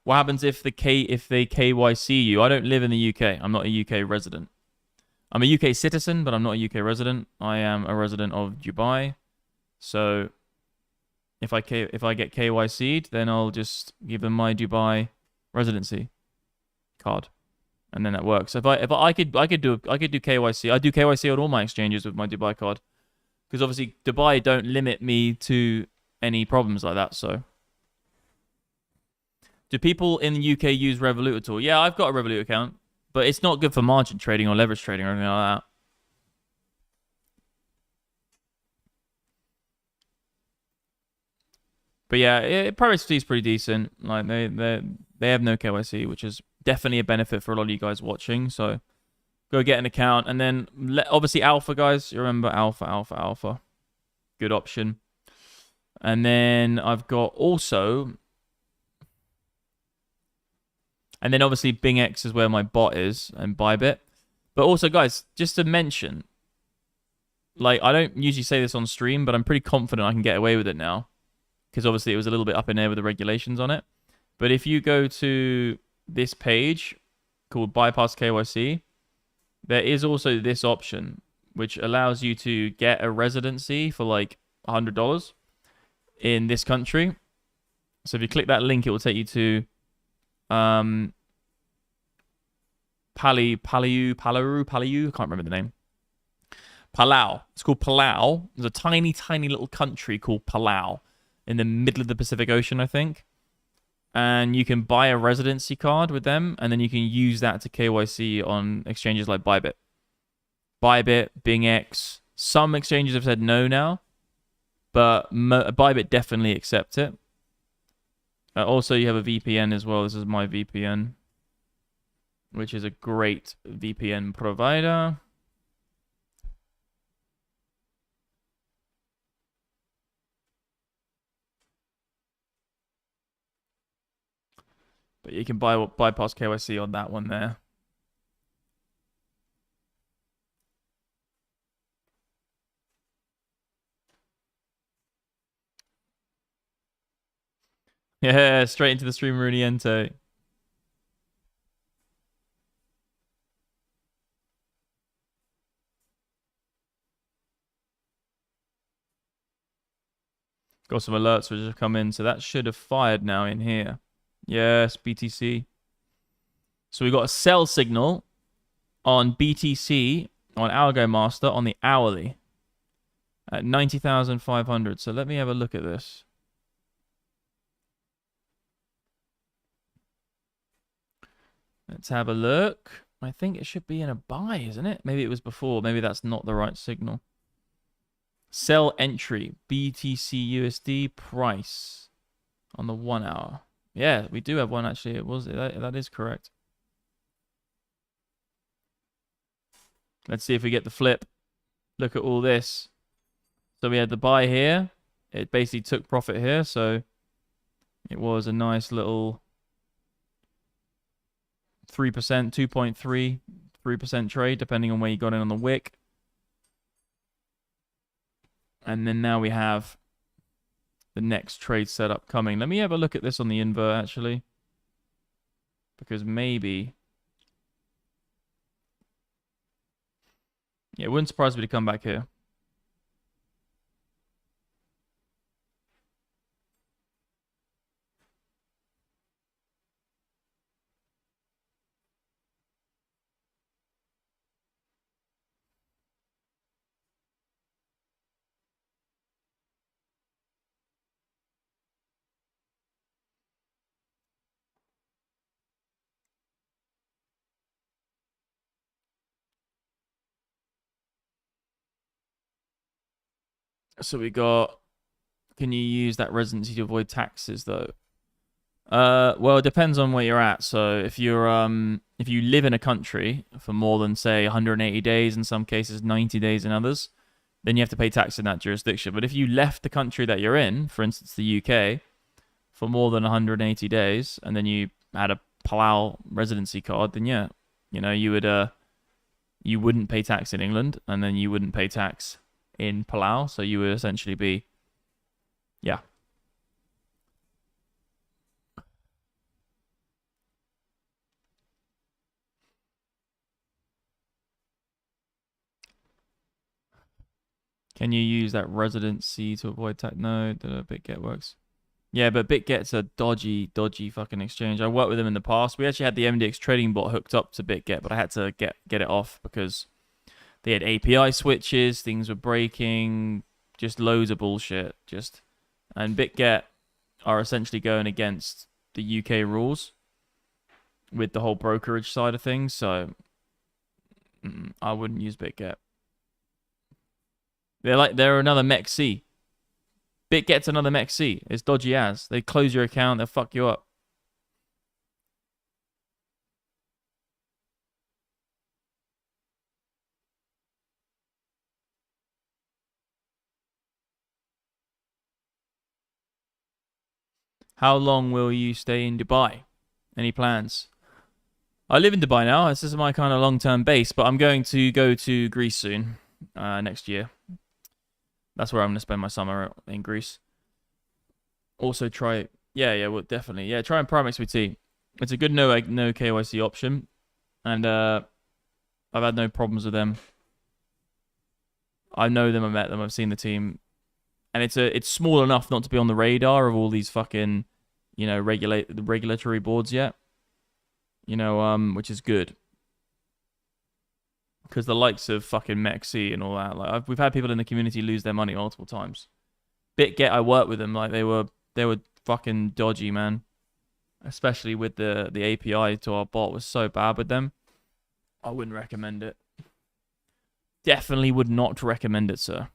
What happens if they KYC you? I don't live in the UK. I'm not a UK resident. I'm a UK citizen, but I'm not a UK resident. I am a resident of Dubai. So if I get KYC'd, then I'll just give them my Dubai residency card, and then that works. If I could do KYC. I do KYC on all my exchanges with my Dubai card, because obviously Dubai don't limit me to any problems like that. So, do people in the UK use Revolut at all? Yeah, I've got a Revolut account, but it's not good for margin trading or leverage trading or anything like that. But yeah, PrimeXBT is pretty decent. Like they have no KYC, which is definitely a benefit for a lot of you guys watching. So go get an account, and then obviously Alpha, guys. You remember Alpha. Good option. And then I've got also, and then obviously Bingx is where my bot is, and Bybit. But also, guys, just to mention, like, I don't usually say this on stream, but I'm pretty confident I can get away with it now, because obviously it was a little bit up in air with the regulations on it. But if you go to this page called Bypass KYC, there is also this option, which allows you to get a residency for like $100 in this country. So if you click that link, it will take you to Palau. I can't remember the name. Palau. It's called Palau. There's a tiny, tiny little country called Palau in the middle of the Pacific Ocean, I think. And you can buy a residency card with them, and then you can use that to KYC on exchanges like Bybit. Bybit, Bingx. Some exchanges have said no now, but Bybit definitely accepts it. Also, you have a VPN as well. This is my VPN, which is a great VPN provider. But you can bypass KYC on that one there. Yeah, straight into the stream, Runiente. Got some alerts which have come in, so that should have fired now in here. Yes, BTC. So we got a sell signal on BTC on Algo Master on the hourly at 90,500. So let me have a look at this. Let's have a look. I think it should be in a buy, isn't it? Maybe it was before. Maybe that's not the right signal. Sell entry. BTC USD price on the 1 hour. Yeah, we do have one actually. That is correct. Let's see if we get the flip. Look at all this. So we had the buy here. It basically took profit here. So it was a nice little 3%, 2.3, 3% trade, depending on where you got in on the wick. And then now we have the next trade setup coming. Let me have a look at this on the invert, actually. Because maybe... Yeah, it wouldn't surprise me to come back here. So we got... Can you use that residency to avoid taxes, though? Well, it depends on where you're at. So if you live in a country for more than, say, 180 days, in some cases 90 days in others, then you have to pay tax in that jurisdiction. But if you left the country that you're in, for instance, the UK, for more than 180 days, and then you had a Palau residency card, then yeah, you wouldn't pay tax in England, and then you wouldn't pay tax in Palau, so you would essentially be, yeah. Can you use that residency to avoid tax? No, the BitGet works. Yeah, but BitGet's a dodgy fucking exchange. I worked with them in the past. We actually had the MDX Trading Bot hooked up to BitGet, but I had to get it off because they had API switches, things were breaking, just loads of bullshit. And BitGet are essentially going against the UK rules with the whole brokerage side of things, so I wouldn't use BitGet. They're another MEXC. BitGet's another MEXC. It's dodgy as. They close your account, they'll fuck you up. How long will you stay in Dubai? Any plans? I live in Dubai now. This is my kind of long-term base, but I'm going to go to Greece soon, next year. That's where I'm going to spend my summer in Greece. Also try... Yeah, well, definitely. Yeah, try and PrimeXBT. It's a good no KYC option. And I've had no problems with them. I know them, I met them, I've seen the team. And it's small enough not to be on the radar of all these fucking, regulatory boards yet. Which is good. Because the likes of fucking MEXC and all that, we've had people in the community lose their money multiple times. BitGet, I worked with them, they were fucking dodgy, man. Especially with the API to our bot was so bad with them. I wouldn't recommend it. Definitely would not recommend it, sir.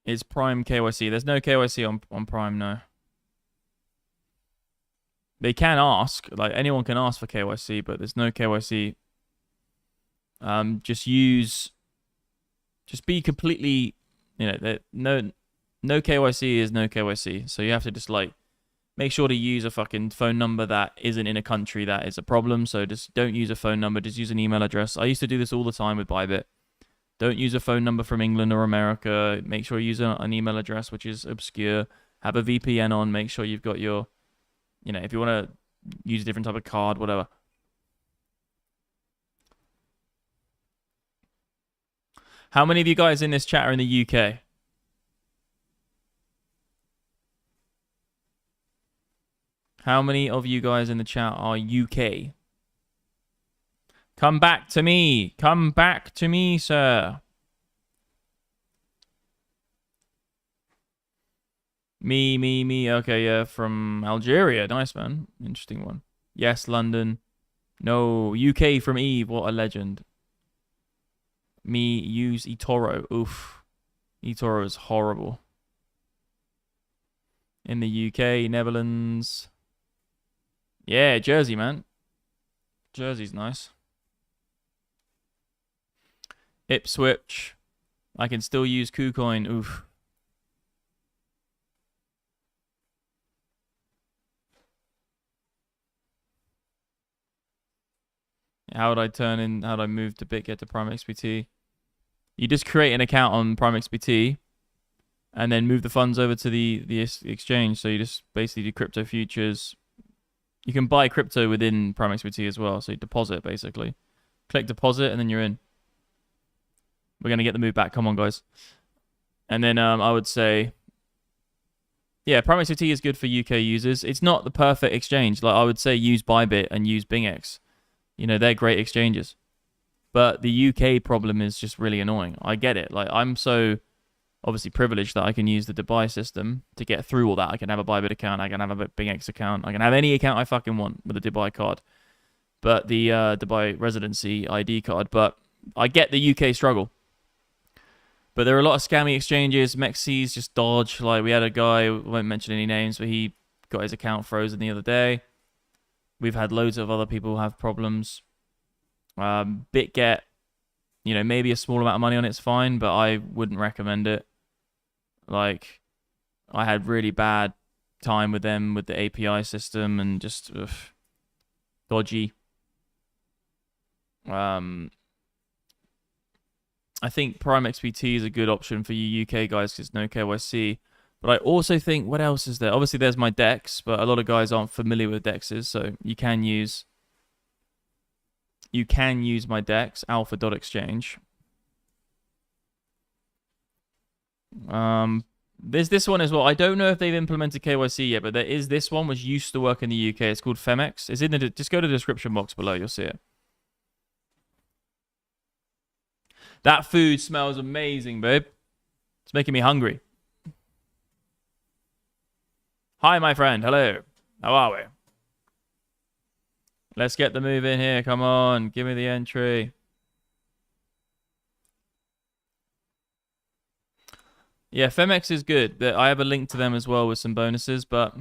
Is Prime KYC? There's no KYC on Prime, no. They can ask, anyone can ask for KYC, but there's no KYC. Just be completely, no KYC is no KYC. So you have to just make sure to use a fucking phone number that isn't in a country that is a problem. So just don't use a phone number, just use an email address. I used to do this all the time with Bybit. Don't use a phone number from England or America. Make sure you use an email address which is obscure. Have a VPN on. Make sure you've got your, if you want to use a different type of card, whatever. How many of you guys in this chat are in the UK? How many of you guys in the chat are UK? Come back to me. Come back to me, sir. Me. Okay, yeah, from Algeria. Nice, man. Interesting one. Yes, London. No, UK from Eve. What a legend. Me use eToro. Oof. eToro is horrible. In the UK, Netherlands. Yeah, Jersey, man. Jersey's nice. Ipswich. I can still use KuCoin. Oof. How would I move to get to PrimeXBT? You just create an account on PrimeXBT and then move the funds over to the exchange. So you just basically do crypto futures. You can buy crypto within PrimeXBT as well. So you deposit basically. Click deposit and then you're in. We're going to get the move back. Come on, guys. And then I would say, yeah, PrimeXBT is good for UK users. It's not the perfect exchange. Like I would say use Bybit and use Bingx. You know, they're great exchanges. But the UK problem is just really annoying. I get it. Like I'm so obviously privileged that I can use the Dubai system to get through all that. I can have a Bybit account. I can have a Bingx account. I can have any account I fucking want with a Dubai card. But the Dubai residency ID card. But I get the UK struggle. But there are a lot of scammy exchanges. Mexis just dodge. Like we had a guy, won't mention any names, but he got his account frozen the other day. We've had loads of other people have problems. BitGet, you know, maybe a small amount of money on it's fine, but I wouldn't recommend it. Like, I had really bad time with them with the API system and just dodgy. I think PrimeXBT is a good option for you UK guys because no KYC. But I also think, what else is there? Obviously, there's my DEX, but a lot of guys aren't familiar with DEXs, so you can use my DEX, alpha.exchange. There's this one as well. I don't know if they've implemented KYC yet, but there is this one which used to work in the UK. It's called Phemex. It's in the just go to the description box below. You'll see it. That food smells amazing, babe. It's making me hungry. Hi, my friend. Hello. How are we? Let's get the move in here. Come on. Give me the entry. Yeah, Phemex is good. I have a link to them as well with some bonuses, but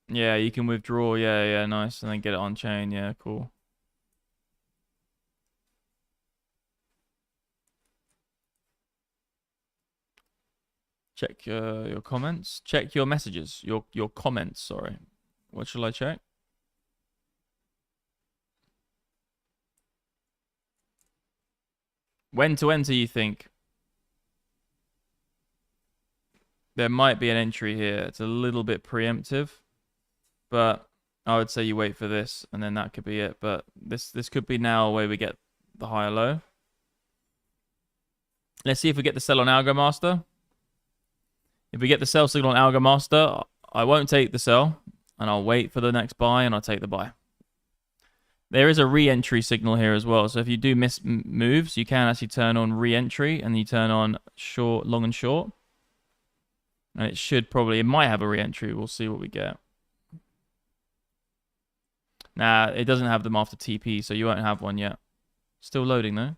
yeah, you can withdraw. Yeah, nice. And then get it on chain. Yeah, cool. Check your comments. Check your messages. Your comments, sorry. What shall I check? When to enter, you think? There might be an entry here. It's a little bit preemptive. But I would say you wait for this, and then that could be it. But this could be now where we get the higher low. Let's see if we get the sell on Algo Master. If we get the sell signal on Algo Master, I won't take the sell, and I'll wait for the next buy, and I'll take the buy. There is a re-entry signal here as well. So if you do miss moves, you can actually turn on re-entry, and you turn on short, long and short. And it should probably, it might have a re-entry. We'll see what we get. Nah, it doesn't have them after TP, so you won't have one yet. Still loading though.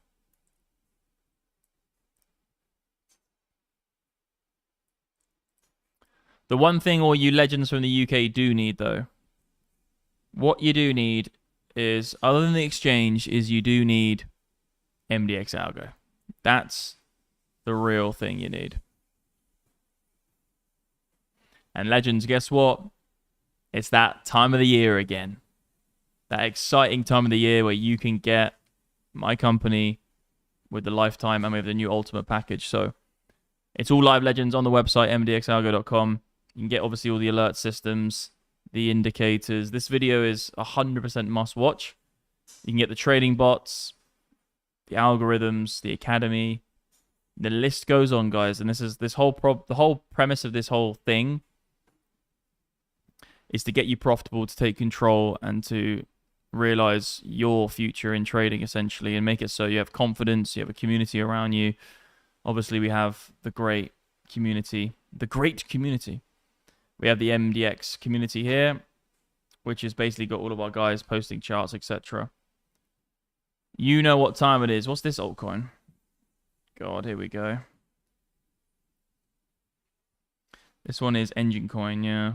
The one thing all you legends from the UK do need though, what you do need is, other than the exchange, is you do need MDX Algo. That's the real thing you need. And legends, guess what? It's that time of the year again. That exciting time of the year where you can get my company with the lifetime and with the new ultimate package. So it's all live legends on the website, mdxalgo.com. You can get obviously all the alert systems, the indicators. This video is 100% must watch. You can get the trading bots, the algorithms, the academy. The list goes on, guys. And the whole premise of this whole thing is to get you profitable, to take control, and to realize your future in trading, essentially, and make it so you have confidence, you have a community around you. Obviously, we have the great community, We have the MDX community here, which has basically got all of our guys posting charts, etc. You know what time it is. What's this altcoin? God, here we go. This one is Engine Coin, yeah.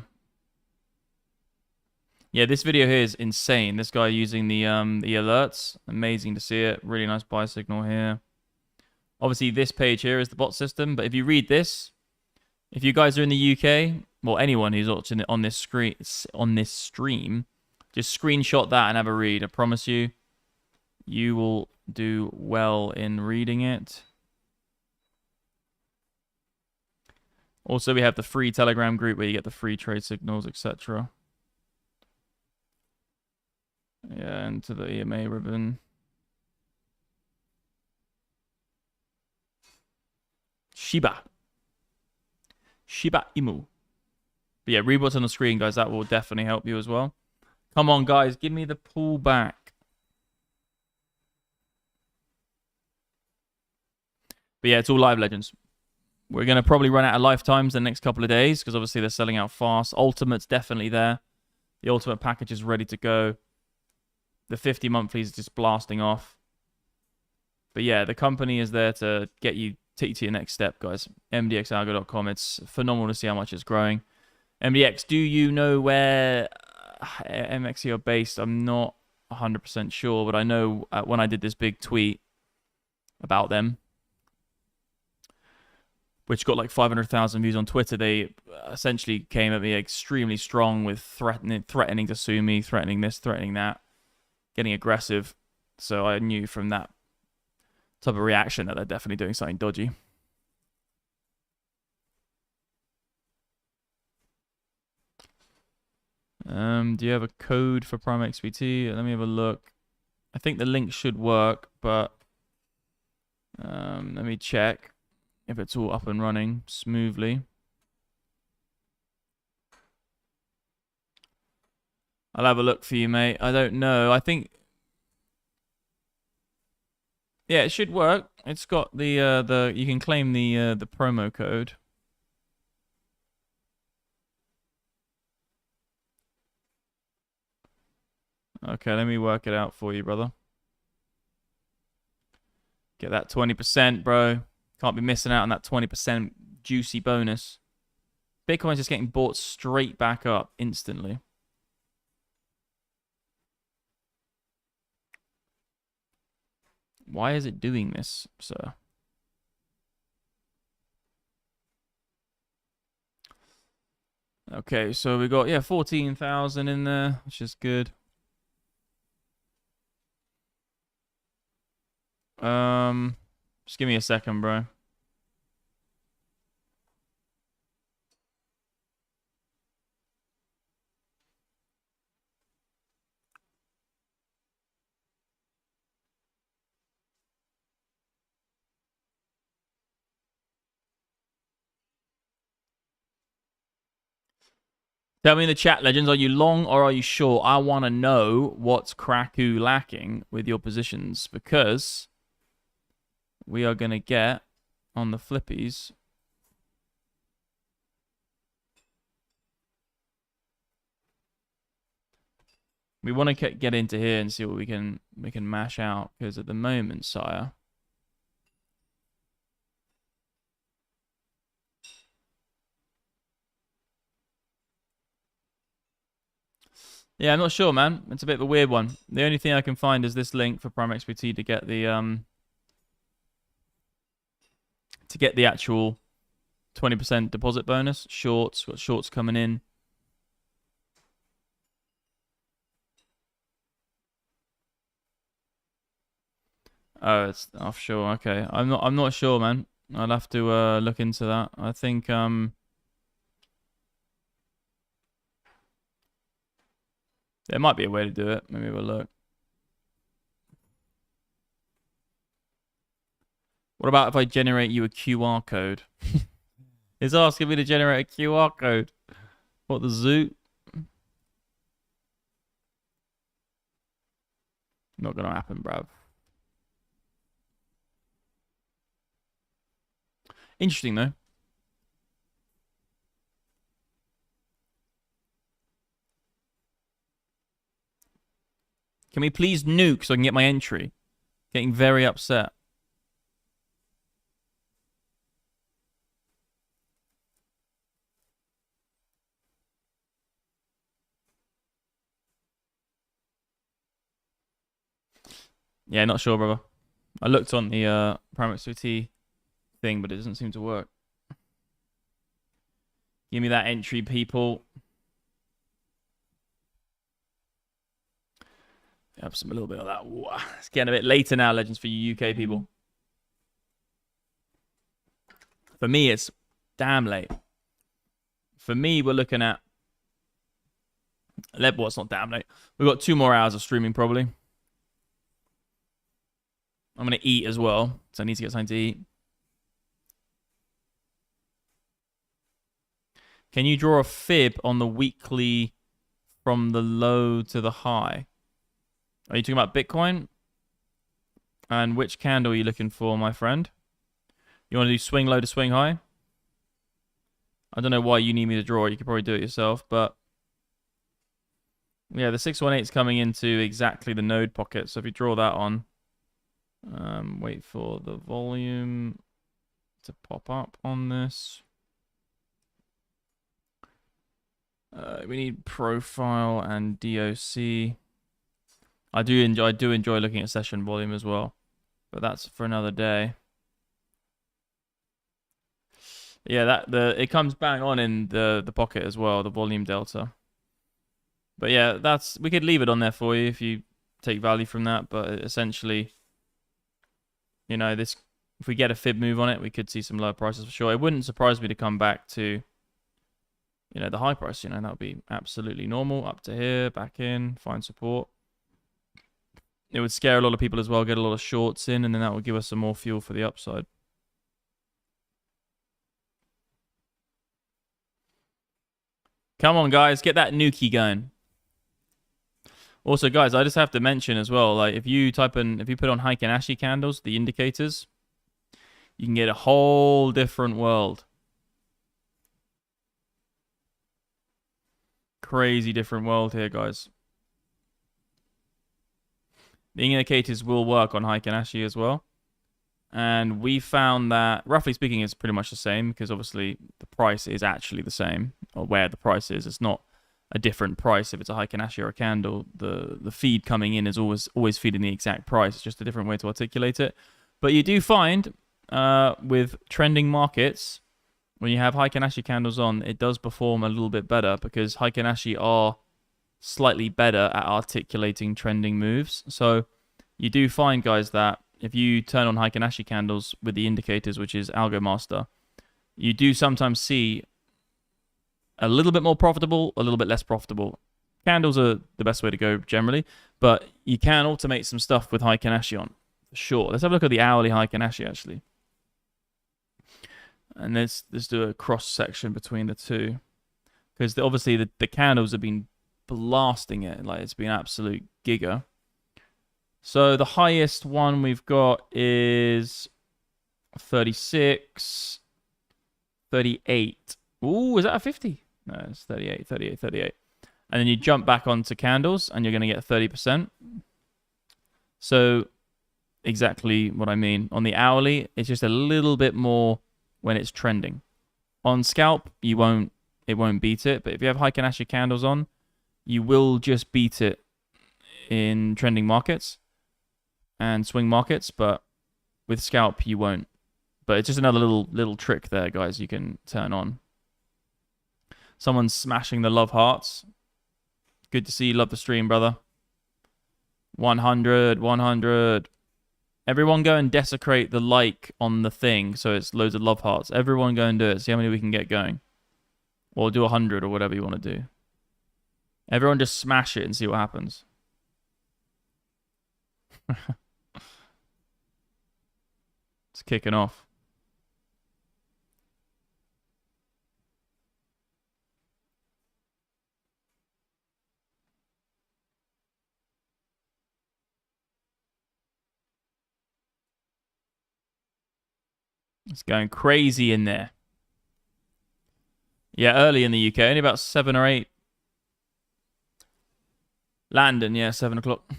Yeah, this video here is insane. This guy using the alerts. Amazing to see it. Really nice buy signal here. Obviously, this page here is the bot system, but if you read this, if you guys are in the UK, well, anyone who's watching it on this stream, just screenshot that and have a read. I promise you, you will do well in reading it. Also, we have the free Telegram group where you get the free trade signals, etc. Yeah, into the EMA ribbon. Shiba Inu. But yeah, read what's on the screen, guys. That will definitely help you as well. Come on, guys. Give me the pullback. But yeah, it's all live, legends. We're going to probably run out of lifetimes in the next couple of days because obviously they're selling out fast. Ultimate's definitely there. The Ultimate package is ready to go. The 50 monthlies is just blasting off. But yeah, the company is there to get you, take you to your next step, guys. MDXalgo.com. It's phenomenal to see how much it's growing. MDX, do you know where MXC are based? I'm not 100% sure, but I know when I did this big tweet about them, which got like 500,000 views on Twitter, they essentially came at me extremely strong with threatening to sue me, threatening this, threatening that, getting aggressive. So I knew from that type of reaction that they're definitely doing something dodgy. Do you have a code for PrimeXBT? Let me have a look. I think the link should work, but let me check if it's all up and running smoothly. I'll have a look for you, mate. I don't know. I think, yeah, it should work. It's got the you can claim the promo code. Okay, let me work it out for you, brother. Get that 20%, bro. Can't be missing out on that 20% juicy bonus. Bitcoin's just getting bought straight back up instantly. Why is it doing this, sir? Okay, so we got, yeah, 14,000 in there, which is good. Just give me a second, bro. Tell me in the chat, legends, are you long or are you short? I want to know what's Kraku lacking with your positions because we are going to get on the flippies. We want to get into here and see what we can mash out because at the moment, sire, yeah, I'm not sure, man. It's a bit of a weird one. The only thing I can find is this link for PrimeXBT to get the actual 20% deposit bonus. Shorts, got shorts coming in. Oh, it's offshore. Okay, I'm not sure, man. I'll have to look into that. I think there might be a way to do it. Maybe have a look. What about if I generate you a QR code? It's asking me to generate a QR code. What the zoot? Not gonna happen, bruv. Interesting though. Can we please nuke so I can get my entry? Getting very upset. Yeah, not sure, brother. I looked on the PrimeXBT thing, but it doesn't seem to work. Give me that entry, people. Have a little bit of that. Ooh, it's getting a bit later now, Legends, for you UK people. For me, it's damn late. For me, we're looking at... Well, it's not damn late. We've got 2 more hours of streaming, probably. I'm going to eat as well, so I need to get something to eat. Can you draw a fib on the weekly from the low to the high? Are you talking about Bitcoin? And which candle are you looking for, my friend? You want to do swing low to swing high? I don't know why you need me to draw. You could probably do it yourself, but... Yeah, the 618 is coming into exactly the node pocket, so if you draw that on... wait for the volume to pop up on this. We need profile and DOC. I do enjoy looking at session volume as well, but that's for another day. Yeah, it comes bang on in the pocket as well, the volume delta. But yeah, we could leave it on there for you if you take value from that, but essentially, you know, if we get a fib move on it, we could see some lower prices for sure. It wouldn't surprise me to come back to, you know, the high price. You know, that would be absolutely normal. Up to here, back in, find support. It would scare a lot of people as well, get a lot of shorts in, and then that would give us some more fuel for the upside. Come on, guys, get that nuki going. Also, guys, I just have to mention as well, like if you put on Heiken Ashi candles, the indicators, you can get a whole different world. Crazy different world here, guys. The indicators will work on Heiken Ashi as well. And we found that, roughly speaking, it's pretty much the same because obviously the price is actually the same, or where the price is. It's not a different price if it's a Heiken Ashi or a candle. The feed coming in is always feeding the exact price. It's just a different way to articulate it. But you do find with trending markets, when you have Heiken Ashi candles on, it does perform a little bit better because Heiken Ashi are slightly better at articulating trending moves. So you do find, guys, that if you turn on Heiken Ashi candles with the indicators, which is Algo Master, you do sometimes see a little bit more profitable, a little bit less profitable. Candles are the best way to go generally, but you can automate some stuff with Heiken Ashi on. Sure. Let's have a look at the hourly Heiken Ashi, actually. And let's do a cross-section between the two. Because obviously the candles have been blasting it. Like, it's been absolute giga. So the highest one we've got is 36, 38. Ooh, is that a 50? No, it's 38, 38, 38. And then you jump back onto candles and you're going to get 30%. So exactly what I mean. On the hourly, it's just a little bit more when it's trending. On scalp, it won't beat it. But if you have Heiken Ashi candles on, you will just beat it in trending markets and swing markets, but with scalp you won't. But it's just another little trick there, guys, you can turn on. Someone's smashing the love hearts. Good to see you. Love the stream, brother. 100, 100. Everyone go and desecrate the like on the thing so it's loads of love hearts. Everyone go and do it. See how many we can get going. Or do 100 or whatever you want to do. Everyone just smash it and see what happens. It's kicking off. It's going crazy in there. Yeah, early in the UK. Only about 7 or 8. London, yeah, 7 o'clock.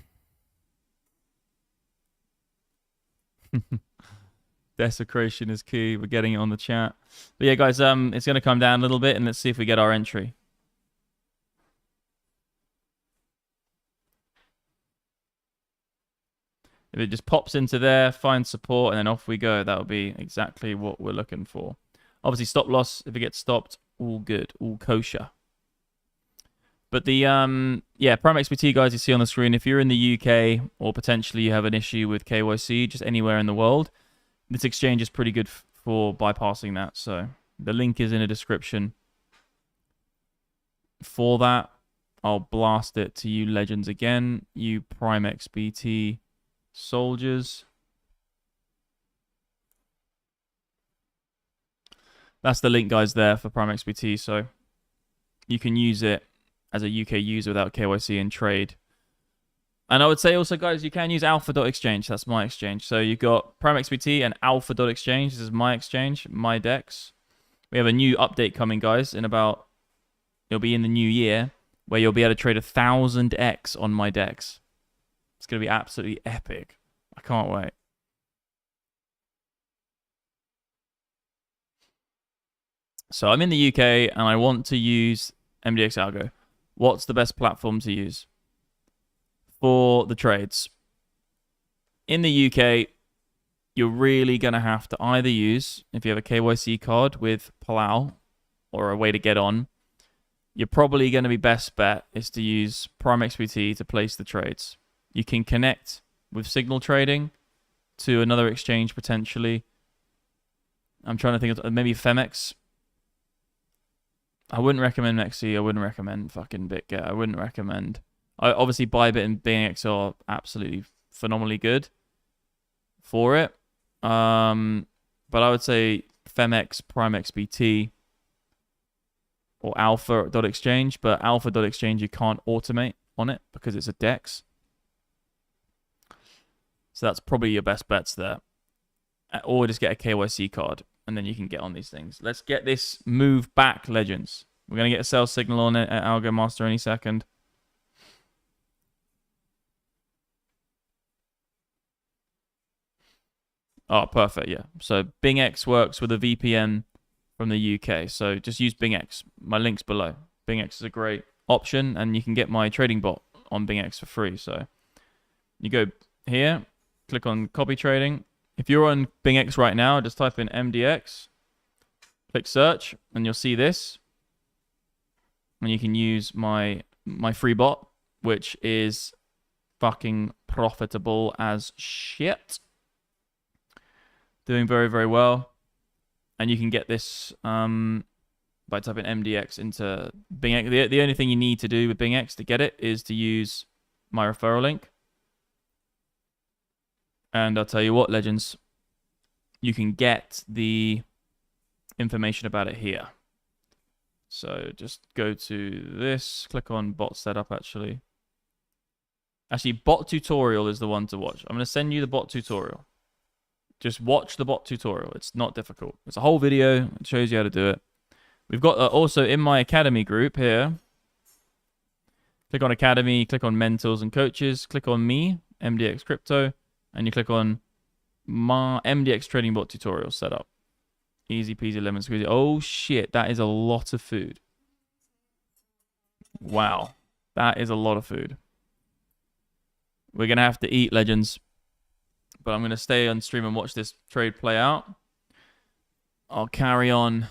Desecration is key. We're getting it on the chat. But yeah, guys, it's going to come down a little bit, and let's see if we get our entry. If it just pops into there, finds support, and then off we go, that'll be exactly what we're looking for. Obviously, stop loss, if it gets stopped, all good, all kosher. But the, yeah, PrimeXBT, guys, you see on the screen, if you're in the UK or potentially you have an issue with KYC, just anywhere in the world, this exchange is pretty good for bypassing that. So the link is in the description for that. I'll blast it to you legends again, you PrimeXBT soldiers. That's the link, guys, there for PrimeXBT. So you can use it as a UK user without KYC and trade. And I would say also, guys, you can use alpha.exchange. That's my exchange. So you've got PrimeXBT and alpha.exchange. This is my exchange, my DEX. We have a new update coming, guys, in about, it'll be in the new year, where you'll be able to trade 1,000x on my DEX. It's going to be absolutely epic. I can't wait. So I'm in the UK and I want to use MDX Algo. What's the best platform to use for the trades? In the UK, you're really going to have to either use, if you have a KYC card with Palau or a way to get on, you're probably going to be best bet is to use PrimeXBT to place the trades. You can connect with signal trading to another exchange potentially. I'm trying to think of maybe Phemex. I wouldn't recommend Mexi. I wouldn't recommend fucking BitGet. I wouldn't recommend. Obviously, Bybit and Bingx are absolutely phenomenally good for it. But I would say Phemex, PrimeXBT, or Alpha.exchange. But Alpha.exchange you can't automate on it because it's a DEX. So that's probably your best bets there. Or just get a KYC card, and then you can get on these things. Let's get this move back, legends. We're going to get a sell signal on it at Algo Master any second. Oh, perfect, yeah. So Bingx works with a VPN from the UK. So just use Bingx. My link's below. Bingx is a great option, and you can get my trading bot on Bingx for free. So you go here, click on copy trading. If you're on Bingx right now, just type in MDX, click search, and you'll see this. And you can use my free bot, which is fucking profitable as shit. Doing very, very well. And you can get this by typing MDX into Bingx. The only thing you need to do with Bingx to get it is to use my referral link. And I'll tell you what, legends, you can get the information about it here. So just go to this, click on bot setup actually. Actually, bot tutorial is the one to watch. I'm going to send you the bot tutorial. Just watch the bot tutorial. It's not difficult. It's a whole video. It shows you how to do it. We've got also in my academy group here. Click on academy, click on mentors and coaches, click on me, MDX Crypto, and you click on my MDX Trading Bot tutorial setup. Easy peasy lemon squeezy. Oh shit, that is a lot of food. Wow, that is a lot of food. We're going to have to eat, legends. But I'm going to stay on stream and watch this trade play out. I'll carry on.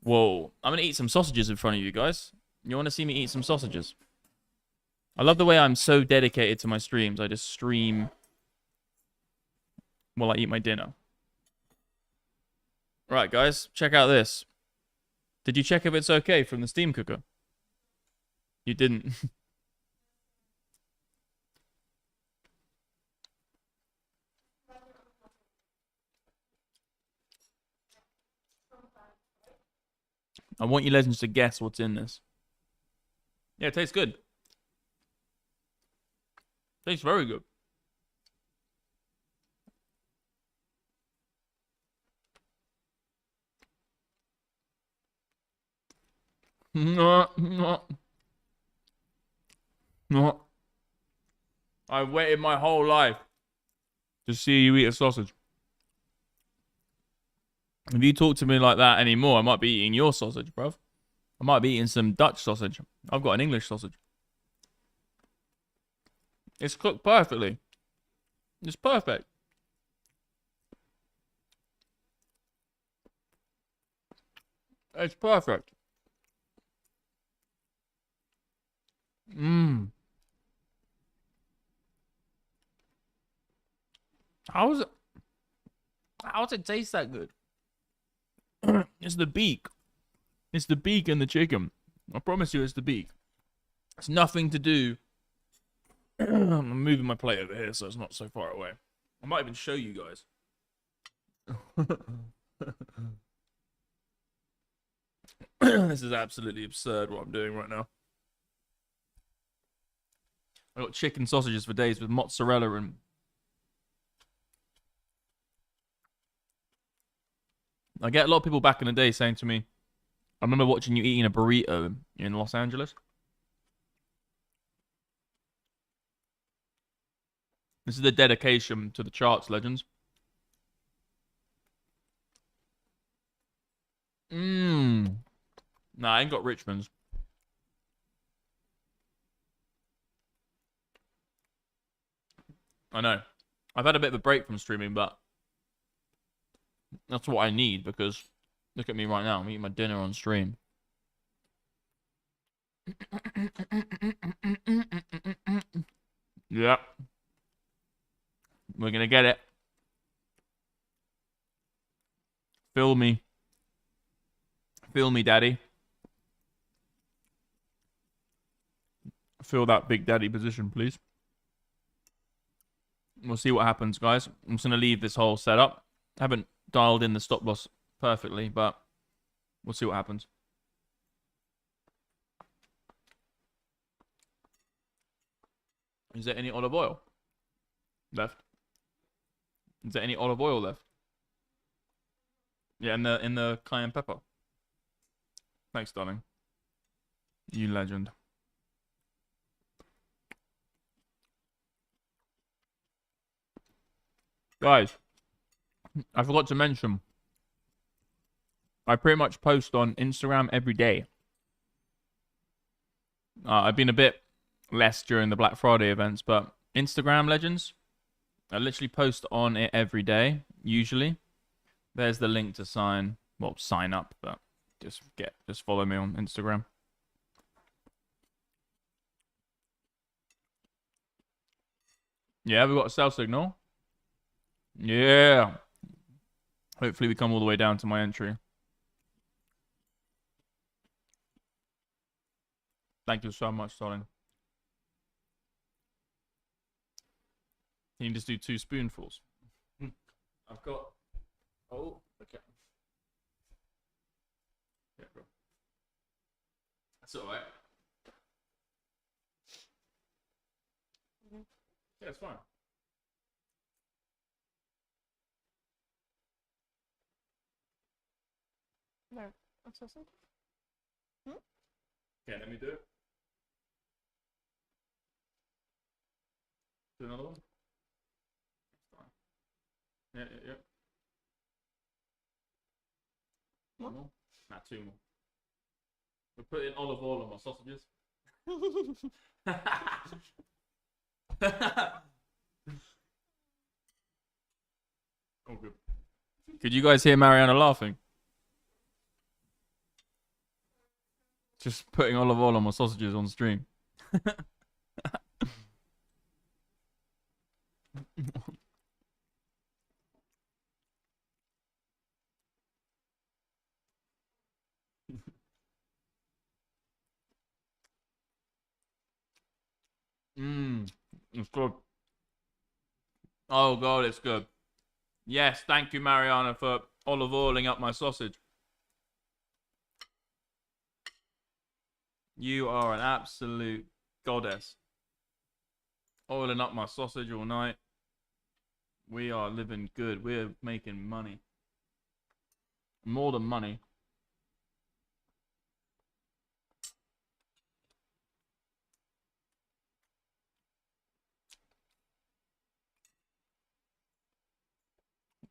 Whoa. I'm going to eat some sausages in front of you guys. You want to see me eat some sausages? I love the way I'm so dedicated to my streams. I just stream while I eat my dinner. Right, guys. Check out this. Did you check if it's okay from the steam cooker? You didn't. I want you legends to guess what's in this. Yeah, it tastes good. Tastes very good. No. I waited my whole life to see you eat a sausage. If you talk to me like that anymore, I might be eating your sausage, bruv. I might be eating some Dutch sausage. I've got an English sausage. It's cooked perfectly. It's perfect. It's perfect. Mmm. How does it taste that good? It's the beak. It's the beak and the chicken. I promise you it's the beak. It's nothing to do. I'm moving my plate over here so it's not so far away. I might even show you guys. This is absolutely absurd what I'm doing right now. I got chicken sausages for days with mozzarella and... I get a lot of people back in the day saying to me, I remember watching you eating a burrito in Los Angeles. This is the dedication to the charts, legends. Mmm. Nah, I ain't got Richmond's. I know. I've had a bit of a break from streaming, but that's what I need because look at me right now. I'm eating my dinner on stream. Yeah. We're gonna get it. Fill me. Fill me, daddy. Fill that big daddy position, please. We'll see what happens, guys. I'm just gonna leave this whole setup. I haven't dialed in the stop loss perfectly, but we'll see what happens. Is there any olive oil left? Is there any olive oil left? Yeah, in the cayenne pepper. Thanks, darling. You legend. Guys, I forgot to mention, I pretty much post on Instagram every day. I've been a bit less during the Black Friday events, but Instagram legends, I literally post on it every day, usually. There's the link to sign up, but just follow me on Instagram. Yeah, we got a sell signal. Yeah. Hopefully we come all the way down to my entry. Thank you so much, darling. You can just do 2 spoonfuls. I've got... Oh, okay. Yeah, bro. That's alright. Yeah, it's fine. No, that's awesome. Okay, let me do it. Do another one. Fine. Yeah. One more? Nah, 2 more. We're putting olive oil on my sausages. Oh, good. Could you guys hear Mariana laughing? Just putting olive oil on my sausages on stream. It's good. Oh god, it's good. Yes, thank you, Mariana, for olive oiling up my sausage. You are an absolute goddess. Oiling up my sausage all night. We are living good. We're making money. More than money.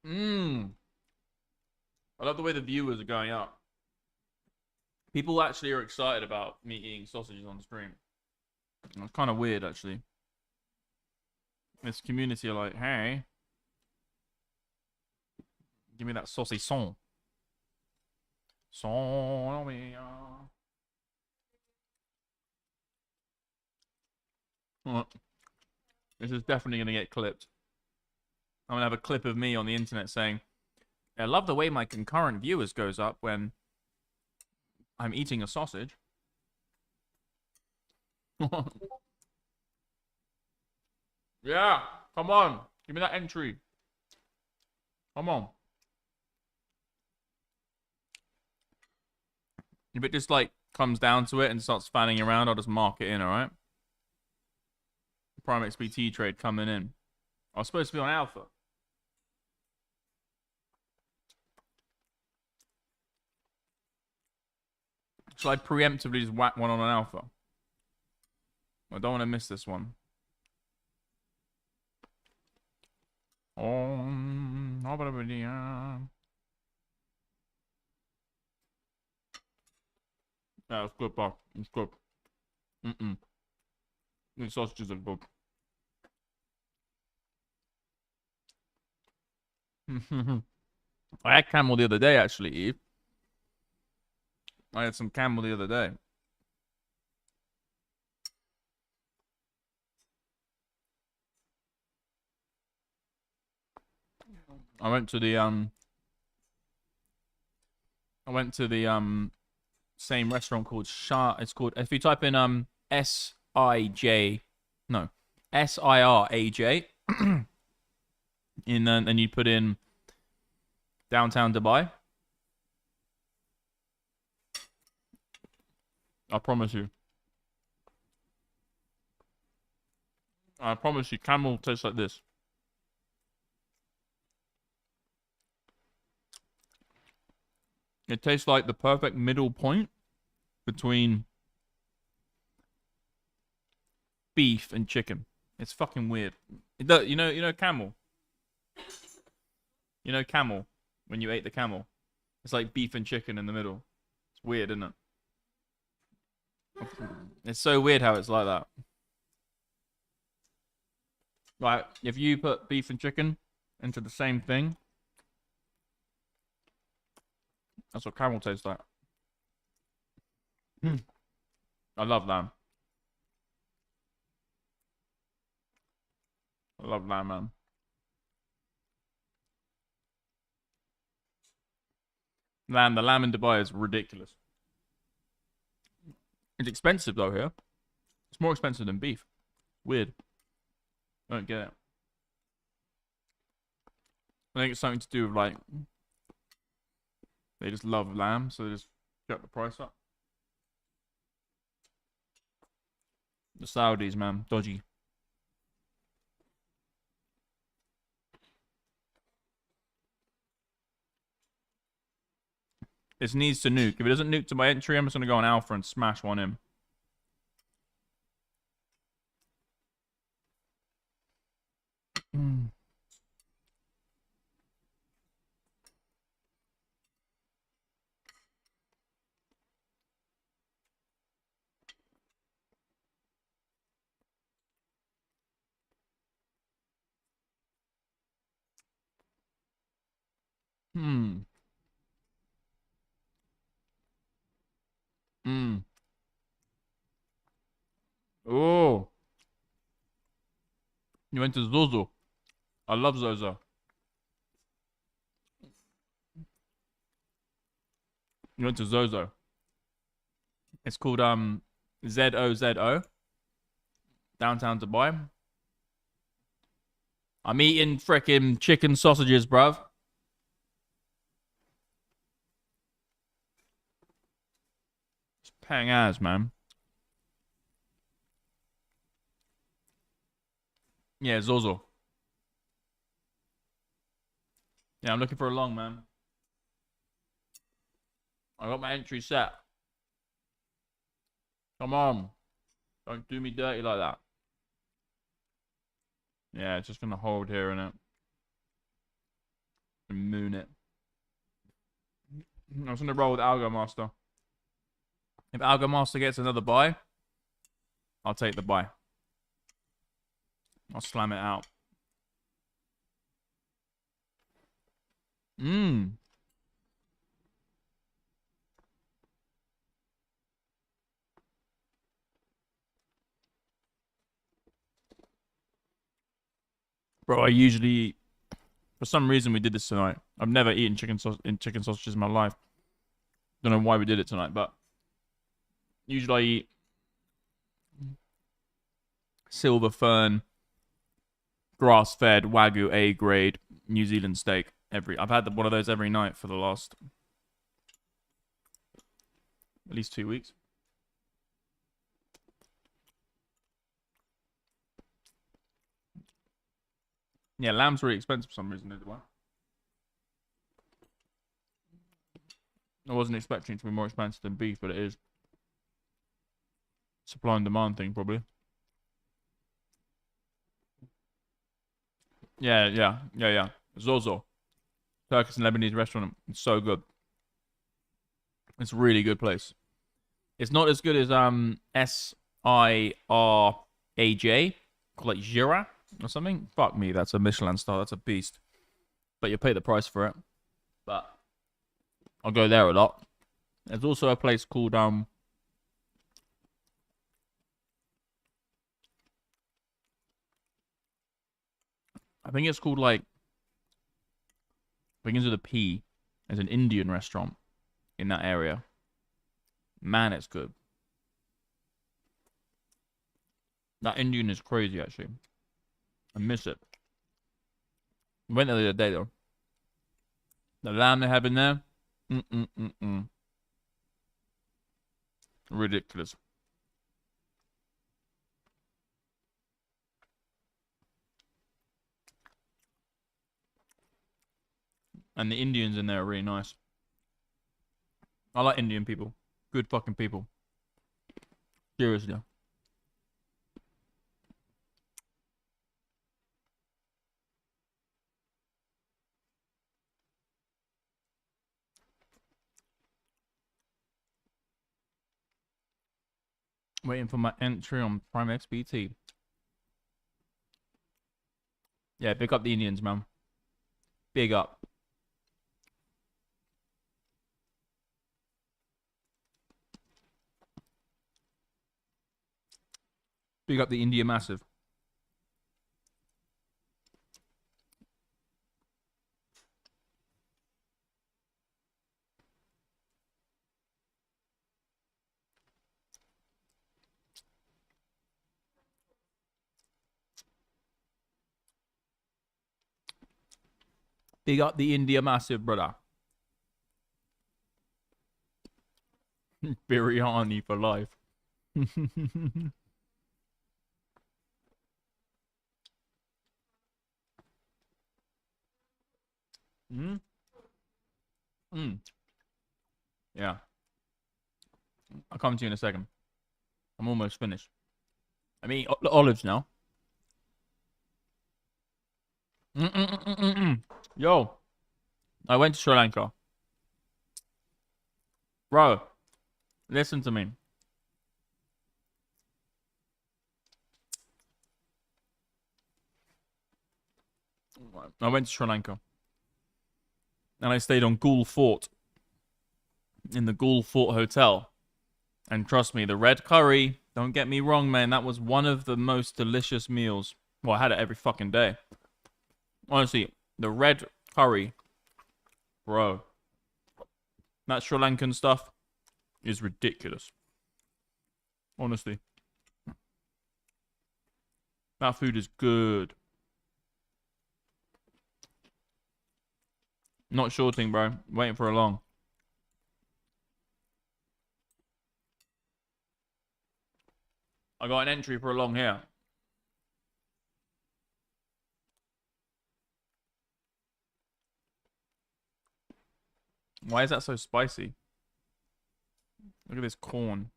I love the way the viewers are going up. People actually are excited about me eating sausages on stream. It's kind of weird, actually. This community are like, hey, give me that saucisson. This is definitely going to get clipped. I'm going to have a clip of me on the internet saying, I love the way my concurrent viewers goes up when I'm eating a sausage. Yeah, come on. Give me that entry. Come on. If it just, like, comes down to it and starts fanning around, I'll just mark it in, alright? PrimeXBT trade coming in. I was supposed to be on alpha. Shall I preemptively just whack one on an alpha? I don't want to miss this one. Yeah, it's good, bro. It's good. The sausages are good. I had camel the other day, actually, Eve. I had some camel the other day. I went to the same restaurant called Shah. It's called, if you type in S-I-J, no, S-I-R-A-J in and you put in downtown Dubai, I promise you, camel tastes like this. It tastes like the perfect middle point between beef and chicken. It's fucking weird. You know camel. You know camel. When you ate the camel, it's like beef and chicken in the middle. It's weird, isn't it? It's so weird how it's like that. Like, if you put beef and chicken into the same thing, that's what camel tastes like. I love lamb. I love lamb, man. The lamb in Dubai is ridiculous. It's expensive though here. It's more expensive than beef. Weird. I don't get it. I think it's something to do with, like, they just love lamb, so they just get the price up. The Saudis, man, dodgy. This needs to nuke. If it doesn't nuke to my entry, I'm just gonna go on alpha and smash one in. Oh. You went to Zozo. I love Zozo. You went to Zozo. It's called ZOZO. Downtown Dubai. I'm eating frickin' chicken sausages, bruv. It's paying ass, man. Yeah, Zozo. Yeah, I'm looking for a long, man. I got my entry set. Come on. Don't do me dirty like that. Yeah, it's just gonna hold here, innit? And moon it. I'm just going to roll with Algo Master. If Algo Master gets another buy, I'll take the buy. I'll slam it out. Bro, I usually... For some reason, we did this tonight. I've never eaten chicken sausages in my life. Don't know why we did it tonight, but... Usually I eat... Silver Fern... Grass-fed Wagyu A-grade New Zealand steak. I've had one of those every night for the last... At least 2 weeks. Yeah, lamb's really expensive for some reason. I wasn't expecting it to be more expensive than beef, but it is. Supply and demand thing, probably. Yeah. Zozo. Turkish and Lebanese restaurant. It's so good. It's a really good place. It's not as good as Siraj, like Jira or something. Fuck me, that's a Michelin star. That's a beast. But you pay the price for it. But I'll go there a lot. There's also a place called I think it's called like begins with a P. There's an Indian restaurant in that area. Man, it's good. That Indian is crazy, actually. I miss it. Went there the other day, though. The lamb they have in there. Ridiculous. And the Indians in there are really nice. I like Indian people. Good fucking people. Seriously. Waiting for my entry on PrimeXBT. Yeah, big up the Indians, man. Big up. Big up the India Massive. Big up the India Massive, brother. Biryani for life. Yeah. I'll come to you in a second. I'm almost finished. I mean, olives now. Yo, I went to Sri Lanka. Bro, listen to me. I went to Sri Lanka. And I stayed on Gul Fort. In the Gul Fort Hotel. And trust me, the red curry, don't get me wrong, man, that was one of the most delicious meals. Well, I had it every fucking day. Honestly, the red curry, bro, that Sri Lankan stuff is ridiculous. Honestly. That food is good. Not shorting, bro. Waiting for a long. I got an entry for a long here. Why is that so spicy? Look at this corn.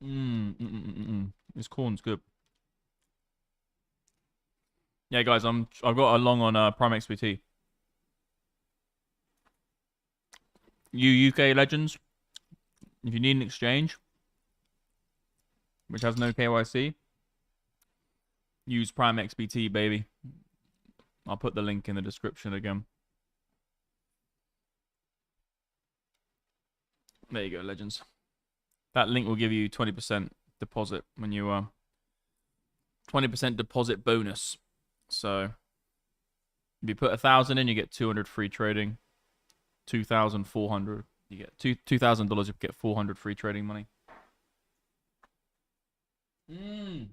This corn's good. Yeah, guys, I've got a long on PrimeXBT. You UK legends, if you need an exchange which has no KYC, use PrimeXBT, baby. I'll put the link in the description again. There you go, legends. That link will give you 20% deposit when you 20% deposit bonus. So if you put 1,000 in, you get 200 free trading. 2,400. You get $2,000. You get 400 free trading money. Mmm.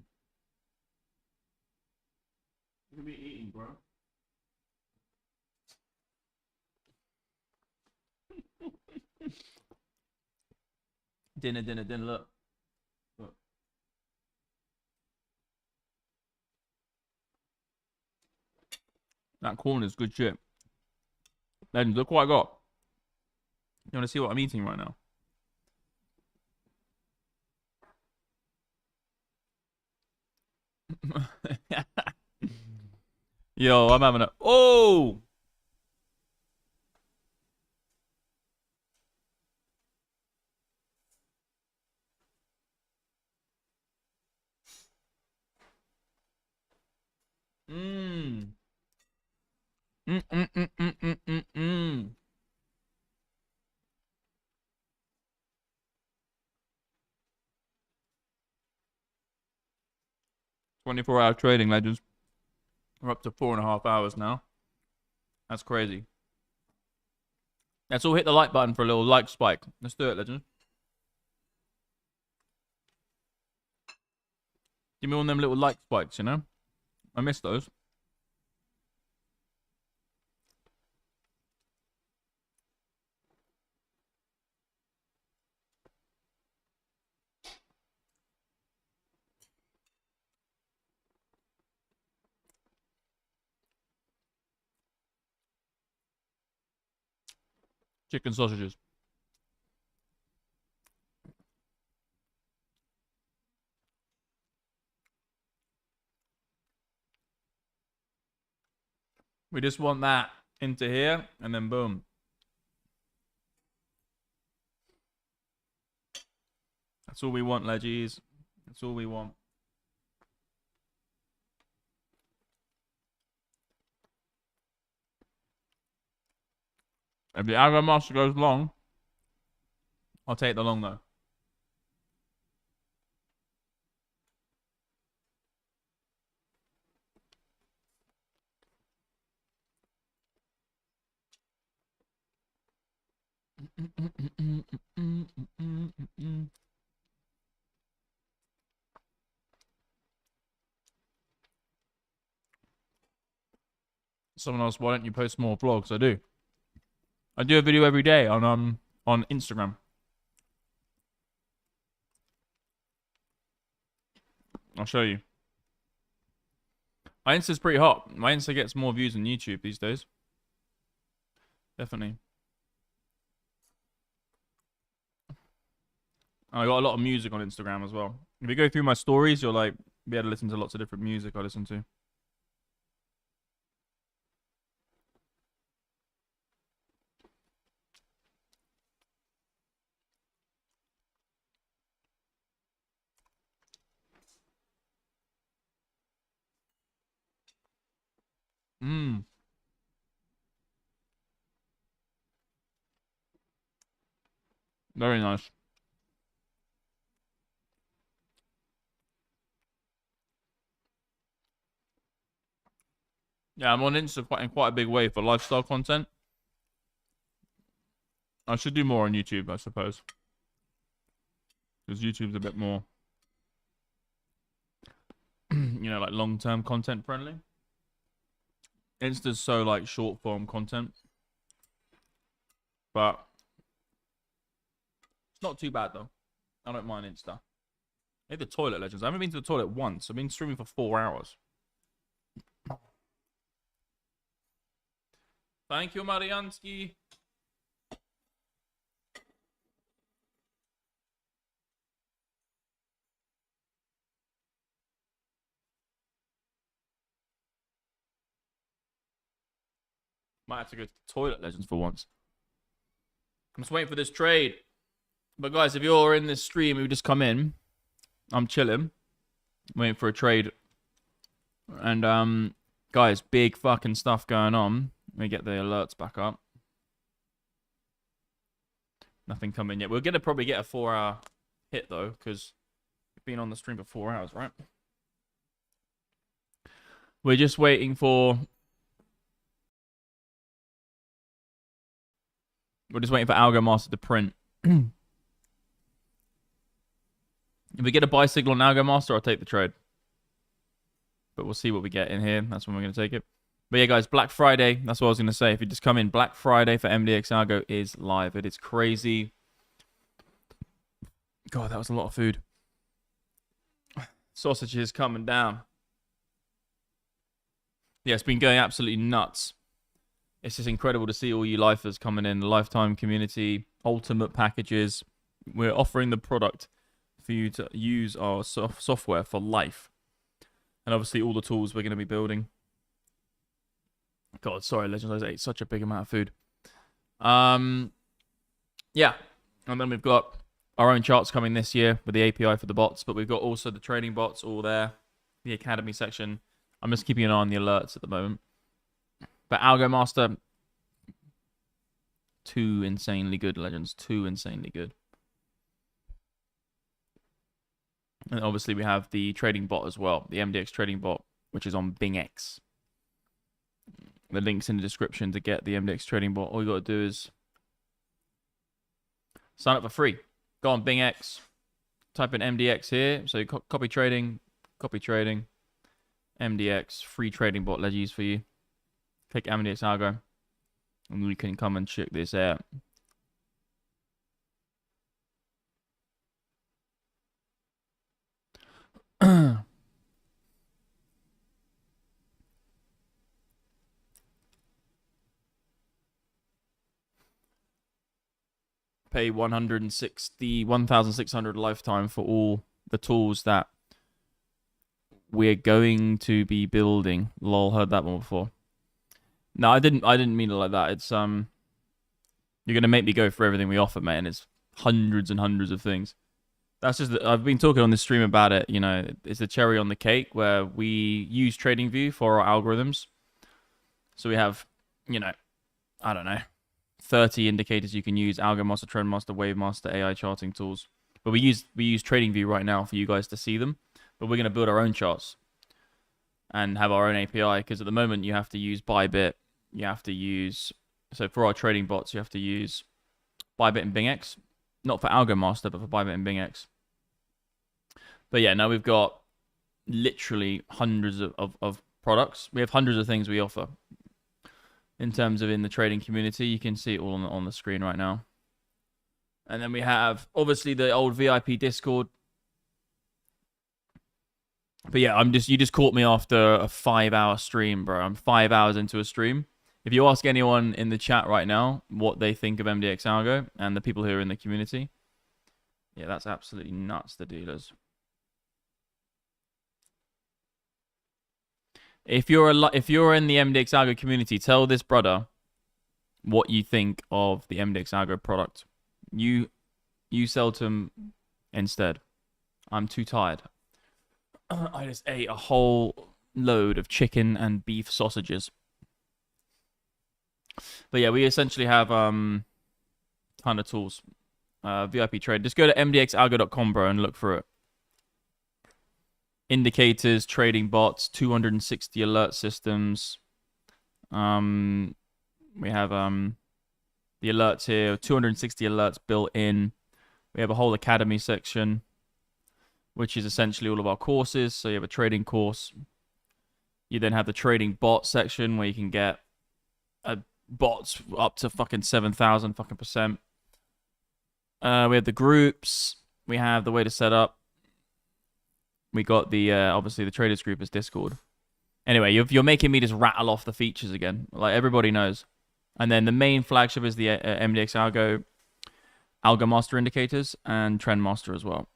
You can be eating, bro. Dinner. Look. That corn is good shit. Legends, look what I got. You want to see what I'm eating right now? Yo, I'm having a... Oh! Mmm. 24-hour trading, legends. We're up to 4.5 hours now. That's crazy. Let's all hit the like button for a little like spike. Let's do it, legends. Give me one of them little like spikes, you know? I miss those. Chicken sausages. We just want that into here, and then boom. That's all we want, leggies. That's all we want. If the algo master goes long, I'll take the long though. Someone else, why don't you post more vlogs? I do. I do a video every day on Instagram. I'll show you. My Insta's pretty hot. My Insta gets more views than YouTube these days. Definitely. I got a lot of music on Instagram as well. If you go through my stories, you'll like be able to listen to lots of different music I listen to. Mmm. Very nice. Yeah, I'm on Insta in quite a big way for lifestyle content. I should do more on YouTube, I suppose. Because YouTube's a bit more, you know, like long-term content friendly. Insta's so like short-form content. But it's not too bad, though. I don't mind Insta. Hey, the toilet, legends. I haven't been to the toilet once. I've been streaming for 4 hours. Thank you, Mariansky. Might have to go to the toilet, Legends, for once. I'm just waiting for this trade. But guys, if you're in this stream, you just come in. I'm chilling, waiting for a trade. And guys, big fucking stuff going on. Let me get the alerts back up. Nothing coming yet. We're gonna probably get a 4-hour hit though, because we've been on the stream for 4 hours, right? We're just waiting for. We're just waiting for Algo Master to print. If we get a buy signal on Algo Master, I'll take the trade. But we'll see what we get in here. That's when we're going to take it. But yeah, guys, Black Friday. That's what I was going to say. If you just come in, Black Friday for MDX Algo is live. It is crazy. God, that was a lot of food. Sausages coming down. Yeah, it's been going absolutely nuts. It's just incredible to see all you lifers coming in. The lifetime community, ultimate packages. We're offering the product for you to use our software for life. And obviously all the tools we're going to be building. God, sorry, Legends, I ate such a big amount of food. Yeah. And then we've got our own charts coming this year with the API for the bots. But we've got also the trading bots all there. The Academy section. I'm just keeping an eye on the alerts at the moment. But Algo Master, too insanely good, Legends. Too insanely good. And obviously we have the trading bot as well. The MDX Trading Bot, which is on Bingx. The link's in the description to get the MDX Trading Bot. All you got to do is sign up for free. Go on Bingx. Type in MDX here. So you copy trading. MDX, free trading bot legends for you. Click MDX Algo. And we can come and check this out. Pay 1,600 lifetime for all the tools that we're going to be building. Lol, heard that one before. No, I didn't mean it like that. It's you're gonna make me go for everything we offer, man. It's hundreds and hundreds of things. That's just I've been talking on this stream about it. You know, it's the cherry on the cake where we use TradingView for our algorithms. So we have, you know, I don't know, 30 indicators you can use: Algo Master, Trend Master, Wave Master, AI charting tools. But we use TradingView right now for you guys to see them. But we're gonna build our own charts and have our own API, because at the moment you have to use Bybit. You have to use, so for our trading bots, you have to use Bybit and Bingx. Not for Algo Master, but for Bybit and Bingx. But yeah, now we've got literally hundreds of products. We have hundreds of things we offer. In terms of in the trading community, you can see it all on the screen right now. And then we have, obviously, the old VIP Discord. But yeah, you just caught me after a 5-hour stream, bro. I'm 5 hours into a stream. If you ask anyone in the chat right now what they think of MDX Algo and the people who are in the community, yeah, that's absolutely nuts, the dealers. If you're in the MDX Algo community, tell this brother what you think of the MDX Algo product. You sell to him instead. I'm too tired. I just ate a whole load of chicken and beef sausages. But yeah, we essentially have ton of tools. VIP trade. Just go to mdxalgo.com, bro, and look through it. Indicators, trading bots, 260 alert systems. We have the alerts here, 260 alerts built in. We have a whole academy section, which is essentially all of our courses. So you have a trading course. You then have the trading bot section where you can get bots up to fucking 7,000 fucking percent. We have the groups. We have the way to set up. We got the obviously the traders group is Discord. Anyway, you're making me just rattle off the features again, like everybody knows. And then the main flagship is the MDX Algo Master indicators and Trend Master as well.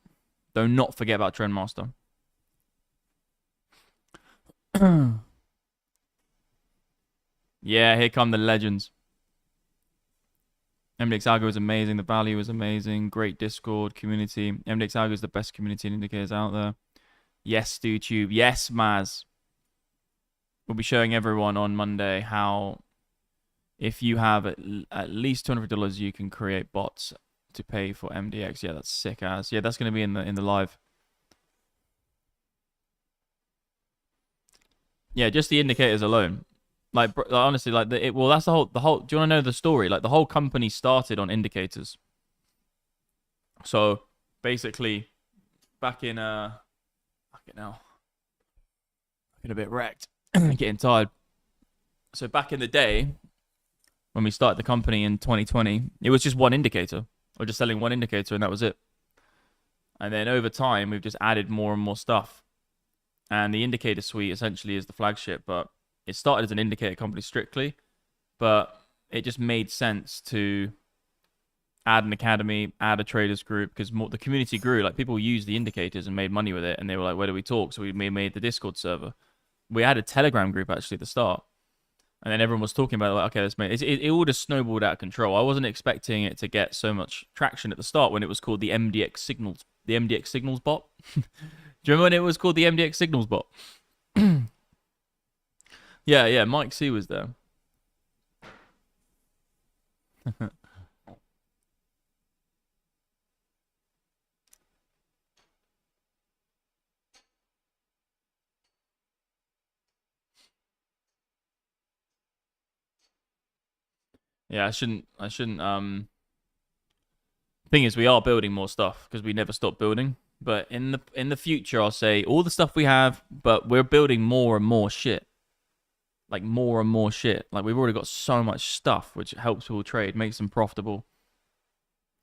Do not forget about Trend Master. Yeah, here come the legends. MDX algo is amazing. The value is amazing. Great Discord community. MDX algo is the best community and indicators out there. Yes, YouTube. Yes, Maz. We'll be showing everyone on Monday how if you have at least $200, you can create bots to pay for MDX. Yeah, that's sick as. Yeah, that's going to be in the live. Yeah, just the indicators alone. Like honestly, like well, that's the whole. Do you want to know the story? Like the whole company started on indicators. So basically, back in fucking hell, getting a bit wrecked, getting tired. So back in the day, when we started the company in 2020, it was just one indicator. Or just selling one indicator, and that was it. And then over time, we've just added more and more stuff. And the indicator suite essentially is the flagship, but it started as an indicator company strictly, but it just made sense to add an academy, add a traders group, because the community grew. Like people used the indicators and made money with it, and they were like, "Where do we talk?" So we made the Discord server. We had a Telegram group actually at the start, and then everyone was talking about it, like, okay, let's make it all just snowballed out of control. I wasn't expecting it to get so much traction at the start when it was called the MDX Signals bot. Do you remember when it was called the MDX Signals bot? Yeah, Mike C was there. Yeah, I shouldn't thing is we are building more stuff because we never stop building. But in the future I'll say all the stuff we have, but we're building more and more shit. Like more and more shit. Like we've already got so much stuff which helps people trade, makes them profitable.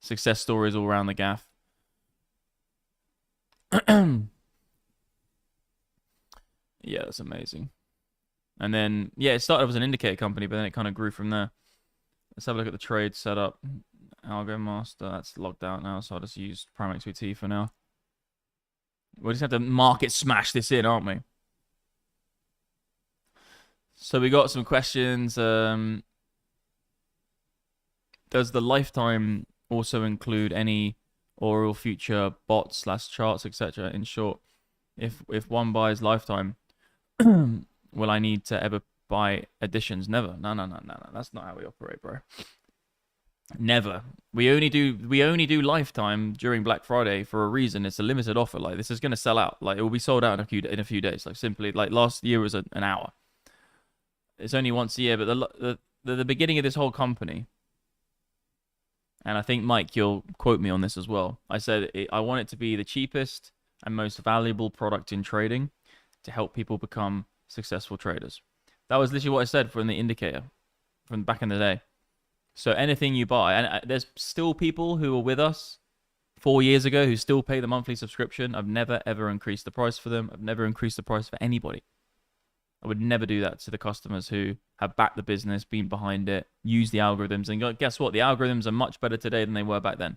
Success stories all around the gaff. Yeah, that's amazing. And then yeah, it started as an indicator company, but then it kind of grew from there. Let's have a look at the trade setup. Algo master, that's logged out now, so I'll just use PrimeXBT for now. We'll just have to market smash this in, aren't we? So we got some questions. Does the lifetime also include any or future bots / charts, etc.? In short, if one buys lifetime, will I need to ever buy additions? Never. No. That's not how we operate, bro. Never. We only do lifetime during Black Friday for a reason. It's a limited offer. Like this is gonna sell out. Like it will be sold out in a few days. Like simply, like last year was an hour. It's only once a year, but the beginning of this whole company, and I think Mike, you'll quote me on this as well. I said I want it to be the cheapest and most valuable product in trading to help people become successful traders. That was literally what I said from the indicator from back in the day. So anything you buy, and there's still people who were with us 4 years ago who still pay the monthly subscription. I've never ever increased the price for them. I've never increased the price for anybody. I would never do that to the customers who have backed the business, been behind it, used the algorithms, and guess what? The algorithms are much better today than they were back then.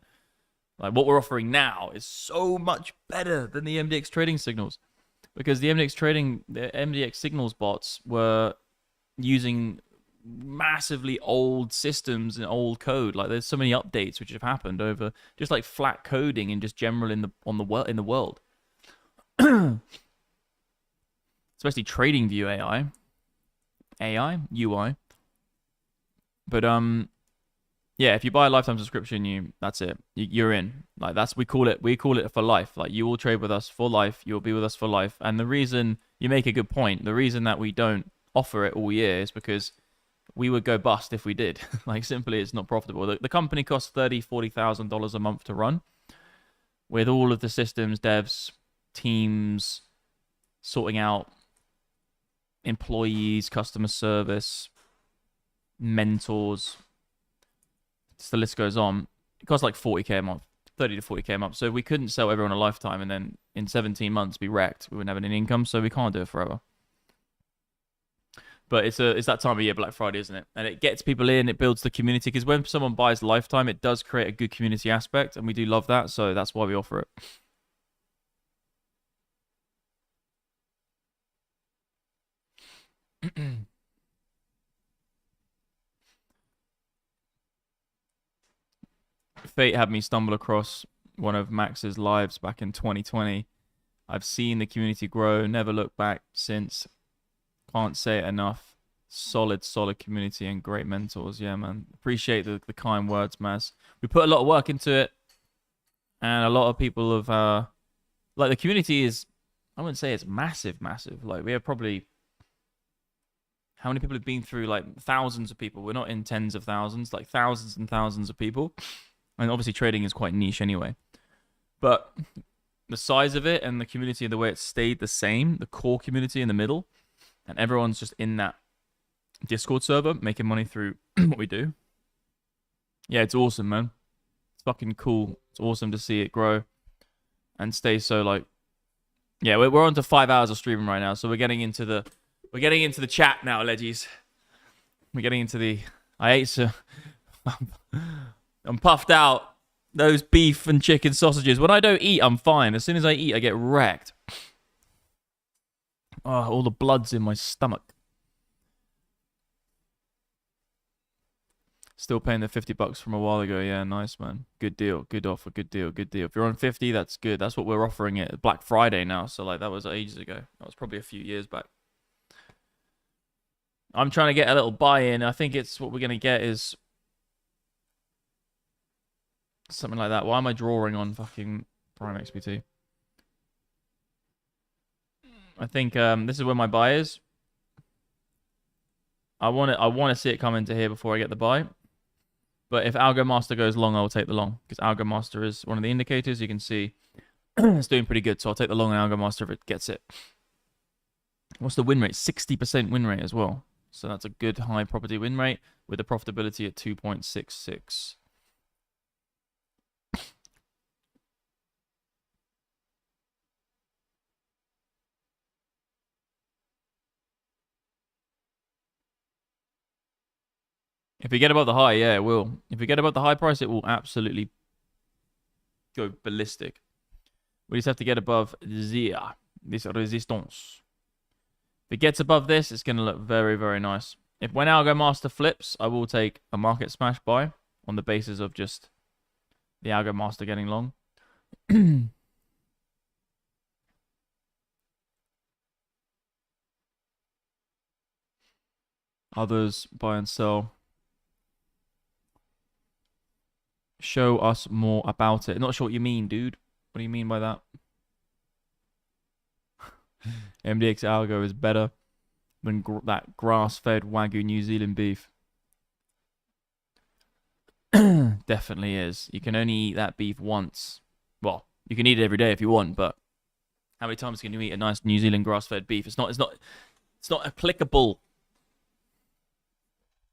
Like what we're offering now is so much better than the MDX trading signals, because the MDX signals bots were using massively old systems and old code. Like there's so many updates which have happened over just like flat coding and just general in the world. Especially TradingView AI UI. But yeah, if you buy a lifetime subscription, that's it. You're in. Like we call it for life. Like you will trade with us for life. You'll be with us for life. And the reason you make a good point, the reason that we don't offer it all year is because we would go bust if we did. Like simply, it's not profitable. The company costs $30,000-$40,000 a month to run, with all of the systems, devs, teams, sorting out employees, customer service, mentors. The list goes on. It costs like $40K a month, $30 to $40K a month. So we couldn't sell everyone a lifetime and then in 17 months be wrecked. We wouldn't have any income, so we can't do it forever. But it's that time of year, Black Friday, isn't it? And it gets people in, it builds the community. Because when someone buys lifetime, it does create a good community aspect, and we do love that. So that's why we offer it. Fate had me stumble across one of Max's lives back in 2020. I've seen the community grow, never looked back since. Can't say it enough. Solid community and great mentors. Yeah, man. Appreciate the kind words, Maz. We put a lot of work into it, and a lot of people have, like, the community is, I wouldn't say it's massive. Like, we have probably, how many people have been through, like, thousands of people? We're not in tens of thousands, like thousands and thousands of people. And obviously trading is quite niche anyway. But the size of it and the community and the way it stayed the same, the core community in the middle, and everyone's just in that Discord server making money through what we do. Yeah, it's awesome, man. It's fucking cool. It's awesome to see it grow and stay so, like, yeah, we're on to 5 hours of streaming right now, so we're getting into the chat now, leggies. We're getting into the, I ate so I'm puffed out. Those beef and chicken sausages. When I don't eat, I'm fine. As soon as I eat, I get wrecked. Oh, all the blood's in my stomach. Still paying the $50 from a while ago. Yeah, nice, man. Good deal. Good offer. Good deal. Good deal. If you're on 50, that's good. That's what we're offering at Black Friday now. So, like, that was ages ago. That was probably a few years back. I'm trying to get a little buy-in. I think it's what we're going to get is something like that. Why am I drawing on fucking PrimeXBT? I think this is where my buy is. I want to see it come into here before I get the buy. But if Algo Master goes long, I'll take the long. Because Algo Master is one of the indicators. You can see it's doing pretty good. So I'll take the long and Algo Master if it gets it. What's the win rate? 60% win rate as well. So that's a good high property win rate with the profitability at 2.66. If we get above the high, yeah, it will. If we get above the high price, it will absolutely go ballistic. We just have to get above this resistance. If it gets above this, it's going to look very, very nice. If when Algo Master flips, I will take a market smash buy on the basis of just the Algo Master getting long. Others buy and sell. Show us more about it. Not sure what you mean, dude. What do you mean by that? MDX Algo is better than that grass-fed Wagyu New Zealand beef. Definitely is. You can only eat that beef once. Well, you can eat it every day if you want, but how many times can you eat a nice New Zealand grass-fed beef? It's not applicable.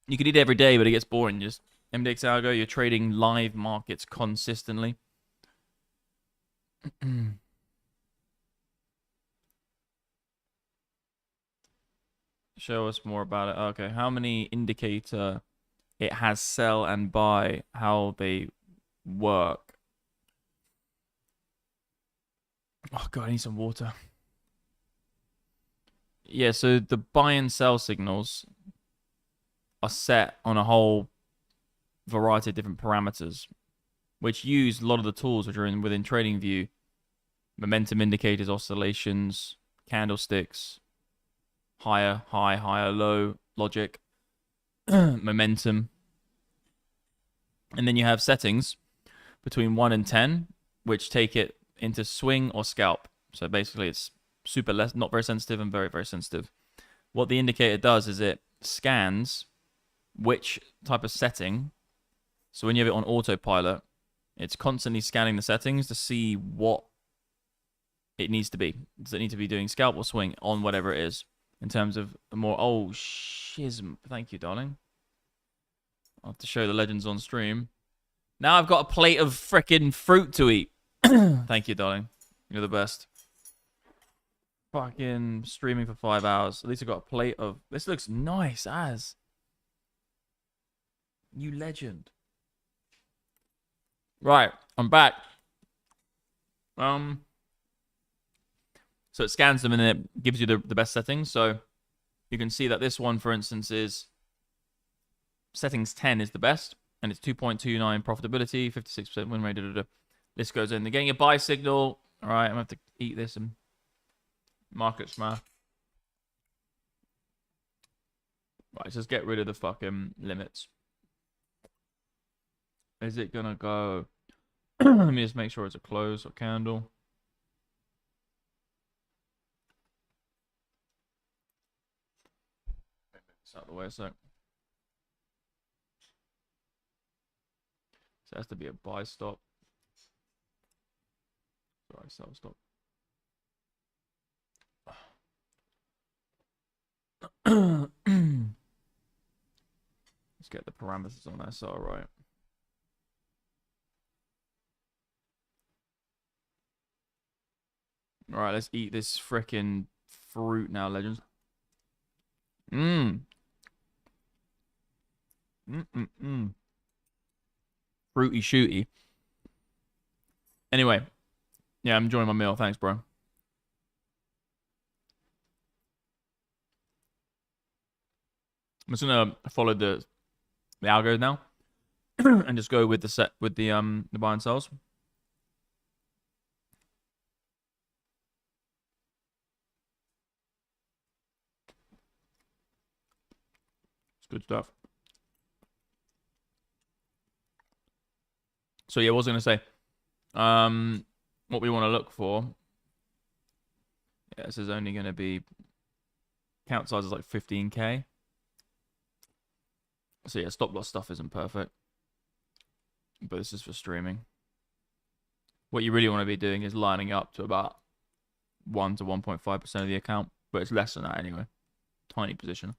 You can eat it every day, but it gets boring. Just MDX Algo, you're trading live markets consistently. Show us more about it. Okay, how many indicator it has sell and buy, how they work. Oh god, I need some water. Yeah, so the buy and sell signals are set on a whole variety of different parameters, which use a lot of the tools which are within TradingView. Momentum indicators, oscillations, candlesticks, higher, high, higher, low, logic, momentum. And then you have settings between 1 and 10, which take it into swing or scalp. So basically it's super less, not very sensitive and very, very sensitive. What the indicator does is it scans which type of setting. So when you have it on autopilot, it's constantly scanning the settings to see what it needs to be. Does it need to be doing scalp or swing on whatever it is? In terms of more, oh, shiz. Thank you, darling. I'll have to show the legends on stream. Now I've got a plate of frickin' fruit to eat. Thank you, darling. You're the best. Fucking streaming for 5 hours. At least I've got a plate of... This looks nice as. You legend. Right, I'm back. So it scans them and then it gives you the best settings. So you can see that this one, for instance, is settings 10 is the best. and it's 2.29 profitability, 56% win rate. This goes in. They're getting a buy signal. All right, I'm gonna have to eat this and market smash. Right, just get rid of the fucking limits. Is it gonna go? Let me just make sure it's a close or candle. It's out of the way a sec. So it has to be a buy stop. Sorry, sell stop. Let's get the parameters on SR right. All right, let's eat this frickin' fruit now, legends. Fruity shooty. Anyway, yeah, I'm enjoying my meal. Thanks, bro. I'm just gonna follow the algo now and just go with the set with the buy and sells. It's good stuff. So yeah, what was I gonna say? What we want to look for. Yeah, this is only gonna be count size is like 15k. So yeah, stop loss stuff isn't perfect, but this is for streaming. What you really want to be doing is lining up to about 1 to 1.5% of the account, but it's less than that anyway. Tiny position.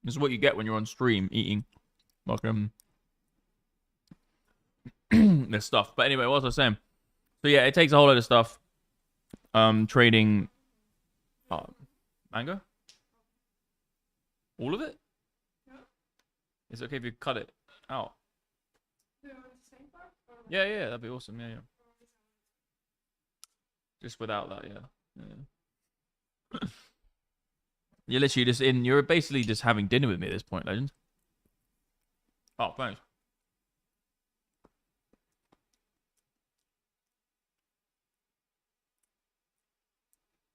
This is what you get when you're on stream eating like this stuff. But anyway, what was I saying? So yeah, it takes a whole lot of stuff. Trading mango? All of it? Yeah. Is it okay if you cut it out? Yeah, yeah, that'd be awesome. Yeah, yeah. Just without that, yeah. You're literally just in. You're basically just having dinner with me at this point, legend. Oh, thanks.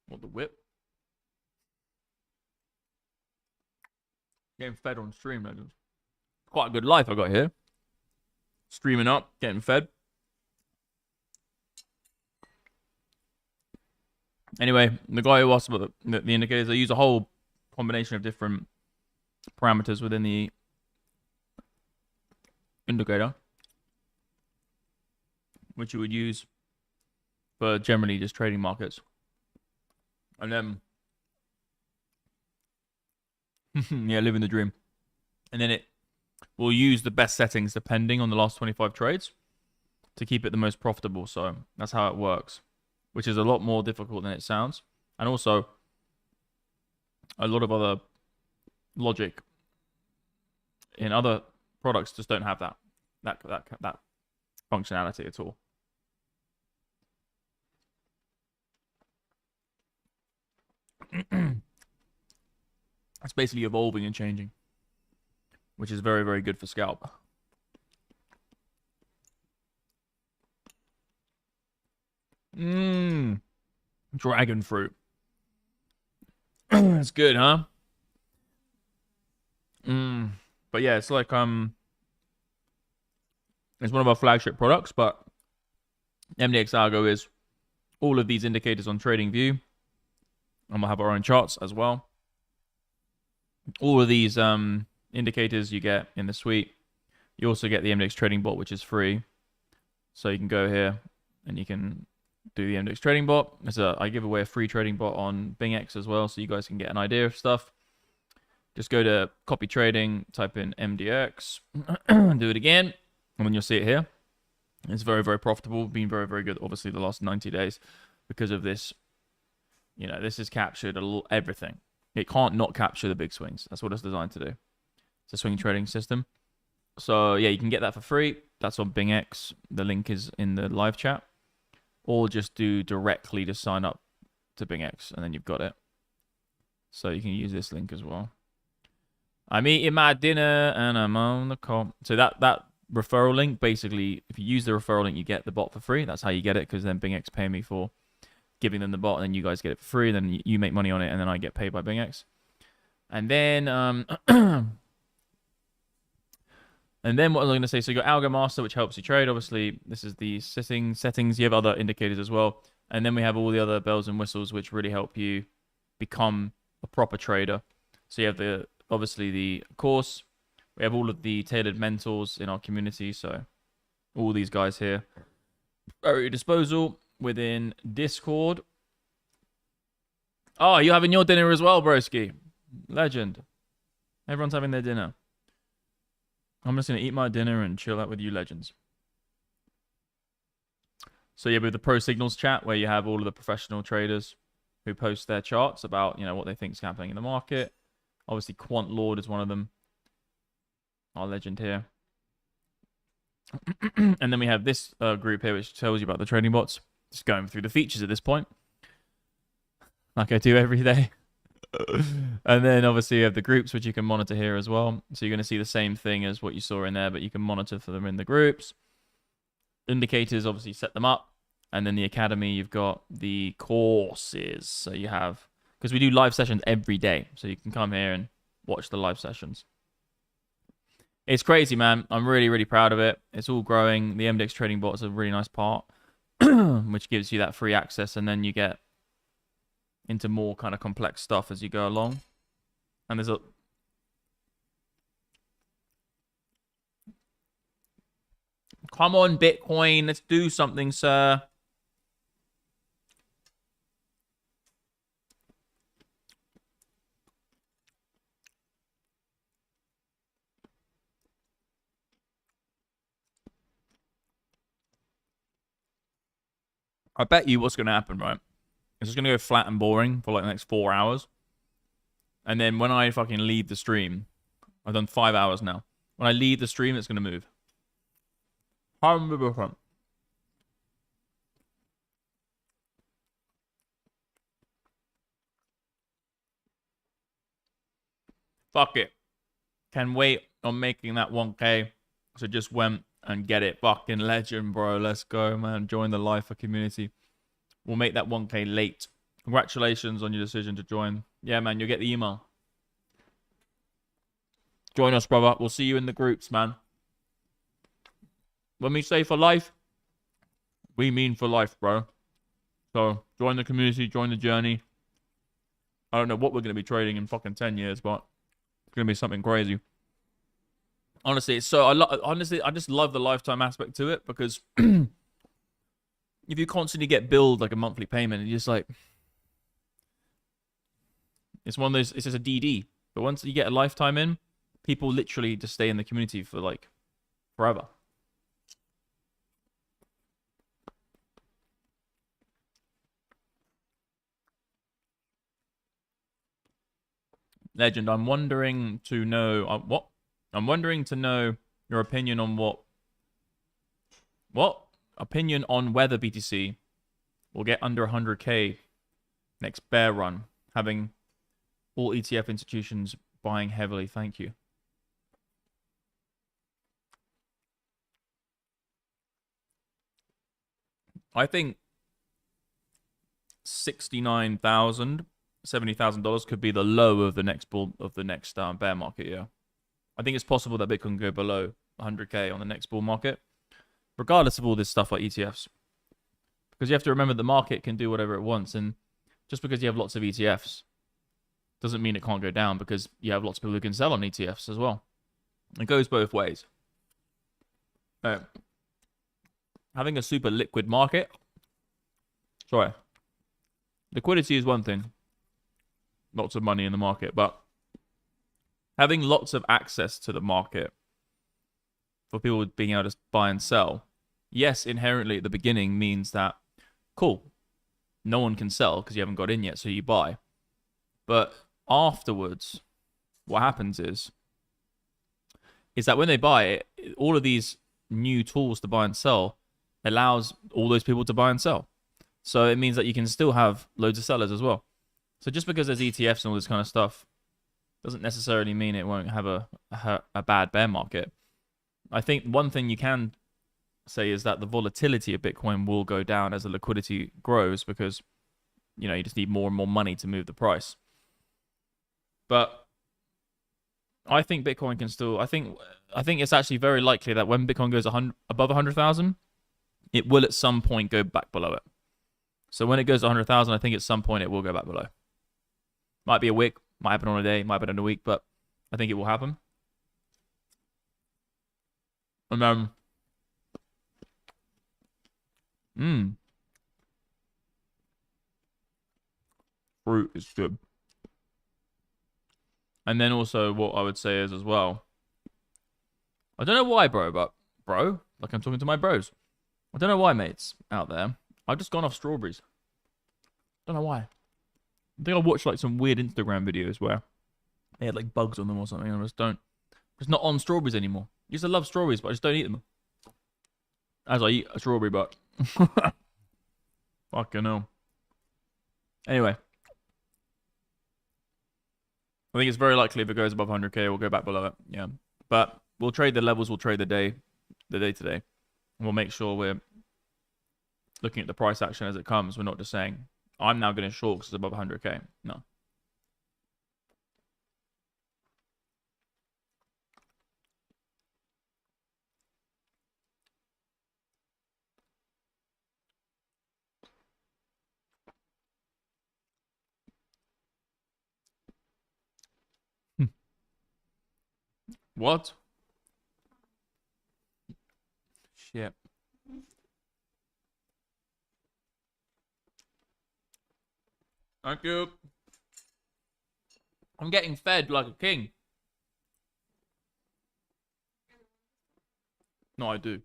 What, the whip? Getting fed on stream, legend. Quite a good life I got here. Streaming up, getting fed. Anyway, the guy who asked about the indicators, I use a whole combination of different parameters within the indicator, which you would use for generally just trading markets. And then, yeah, living the dream. And then it will use the best settings depending on the last 25 trades to keep it the most profitable. So that's how it works, which is a lot more difficult than it sounds. And also, a lot of other logic in other products just don't have that functionality at all. It's basically evolving and changing, which is very, very good for scalp. Dragon fruit. It's good, huh? But yeah, it's like it's one of our flagship products, but MDX Algo is all of these indicators on TradingView, and we'll have our own charts as well. All of these indicators you get in the suite. You also get the MDX Trading Bot, which is free. So you can go here and you can do the MDX Trading Bot. I give away a free trading bot on Bingx as well, so you guys can get an idea of stuff. Just go to copy trading, type in MDX, do it again, and then you'll see it here. It's very, very profitable. Been very, very good, obviously, the last 90 days because of this. You know, this has captured everything. It can't not capture the big swings. That's what it's designed to do. It's a swing trading system. So, yeah, you can get that for free. That's on Bingx. The link is in the live chat. Or just do directly to sign up to Bingx, and then you've got it. So you can use this link as well. I'm eating my dinner and I'm on the call. So that referral link, basically, if you use the referral link, you get the bot for free. That's how you get it, because then Bingx pay me for giving them the bot, and then you guys get it for free. Then you make money on it, and then I get paid by Bingx. And then and then what was I going to say? So you got Algo Master, which helps you trade. Obviously, this is the settings. You have other indicators as well. And then we have all the other bells and whistles, which really help you become a proper trader. So you have obviously the course. We have all of the tailored mentors in our community. So all these guys here are at your disposal within Discord. Oh, you're having your dinner as well, broski. Legend. Everyone's having their dinner. I'm just going to eat my dinner and chill out with you legends. So yeah, with the Pro Signals chat, where you have all of the professional traders who post their charts about, what they think is happening in the market. Obviously, Quant Lord is one of them. Our legend here. And then we have this group here, which tells you about the trading bots. Just going through the features at this point, like I do every day. And then obviously you have the groups, which you can monitor here as well. So you're going to see the same thing as what you saw in there, but you can monitor for them in the groups. Indicators, obviously set them up. And then the academy, you've got the courses. So you have, because we do live sessions every day. So you can come here and watch the live sessions. It's crazy, man. I'm really, really proud of it. It's all growing. The MDX Trading Bot is a really nice part, which gives you that free access. And then you get into more kind of complex stuff as you go along. And there's a... Come on, Bitcoin. Let's do something, sir. I bet you what's going to happen, right? It's just going to go flat and boring for like the next 4 hours. And then when I fucking leave the stream, I've done 5 hours now. When I leave the stream, it's going to move. 100%. Fuck it. Can wait on making that 1K. So just went and get it. Fucking legend, bro. Let's go, man. Join the Lifer community. We'll make that 1K late. Congratulations on your decision to join. Yeah, man, you'll get the email. Join us, brother. We'll see you in the groups, man. When we say for life, we mean for life, bro. So, join the community, join the journey. I don't know what we're going to be trading in fucking 10 years, but it's going to be something crazy. Honestly, it's so... honestly, I just love the lifetime aspect to it, because... if you constantly get billed like a monthly payment, you're just like... It's one of those... It's just a DD. But once you get a lifetime in, people literally just stay in the community for like... forever. Legend, I'm wondering to know... what? I'm wondering to know your opinion on what... What? Opinion on whether BTC will get under 100K next bear run, having all ETF institutions buying heavily. Thank you. I think $69,000, $70,000 could be the low of the next bear market. Yeah, I think it's possible that Bitcoin can go below 100K on the next bull market, regardless of all this stuff like ETFs. Because you have to remember the market can do whatever it wants. And just because you have lots of ETFs doesn't mean it can't go down, because you have lots of people who can sell on ETFs as well. It goes both ways. Having a super liquid market... Sorry. Liquidity is one thing. Lots of money in the market. But having lots of access to the market for people being able to buy and sell... Yes, inherently at the beginning means that, cool, no one can sell because you haven't got in yet, so you buy. But afterwards, what happens is that when they buy it, all of these new tools to buy and sell allows all those people to buy and sell. So it means that you can still have loads of sellers as well. So just because there's ETFs and all this kind of stuff doesn't necessarily mean it won't have a bad bear market. I think one thing you can say is that the volatility of Bitcoin will go down as the liquidity grows because, you just need more and more money to move the price. But I think Bitcoin can still. I think it's actually very likely that when Bitcoin goes above 100,000, it will at some point go back below it. So when it goes to 100,000, I think at some point it will go back below. Might be a week, might happen on a day, might happen in a week, but I think it will happen. And then, fruit is good. And then also what I would say is as well, I don't know why, like I'm talking to my bros. I don't know why, mates, out there. I've just gone off strawberries. Don't know why. I think I watched like some weird Instagram videos where they had like bugs on them or something. And I just not on strawberries anymore. I used to love strawberries, but I just don't eat them. As I eat a strawberry butt. Fucking hell. Anyway. I think it's very likely if it goes above 100k, we'll go back below it. Yeah. But we'll trade the levels, we'll trade the day today. And we'll make sure we're looking at the price action as it comes. We're not just saying, I'm now going to short because it's above 100k. No. What? Shit. Thank you. I'm getting fed like a king. No, I do.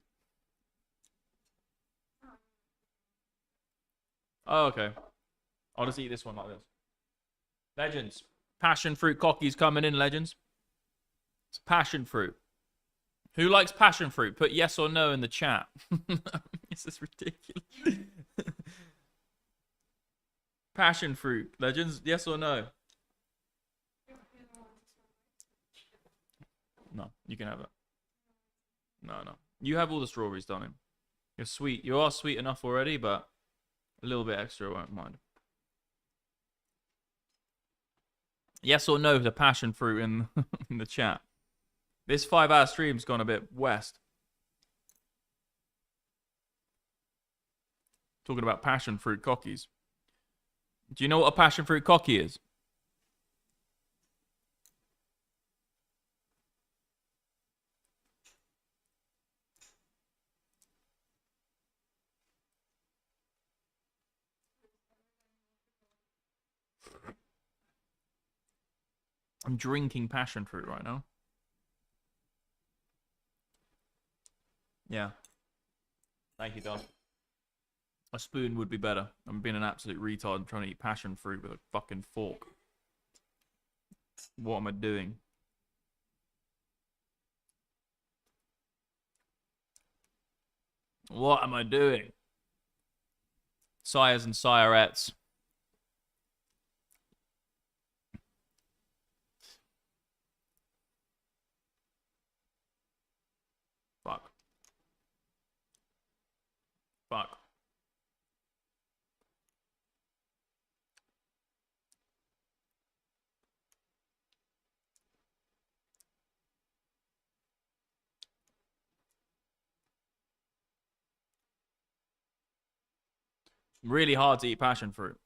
Oh, okay. I'll just eat this one like this. Legends. Passion fruit cockies coming in, legends. It's passion fruit. Who likes passion fruit? Put yes or no in the chat. This is ridiculous. Passion fruit. Legends, yes or no? No, you can have it. No. You have all the strawberries, darling. You're sweet. You are sweet enough already, but a little bit extra, I won't mind. Yes or no to passion fruit in the chat. This 5-hour stream's gone a bit west. Talking about passion fruit cockies. Do you know what a passion fruit cocky is? I'm drinking passion fruit right now. Yeah. Thank you, Don. A spoon would be better. I'm being an absolute retard trying to eat passion fruit with a fucking fork. What am I doing? What am I doing? Sires and sirettes. Fuck. Really hard to eat passion fruit.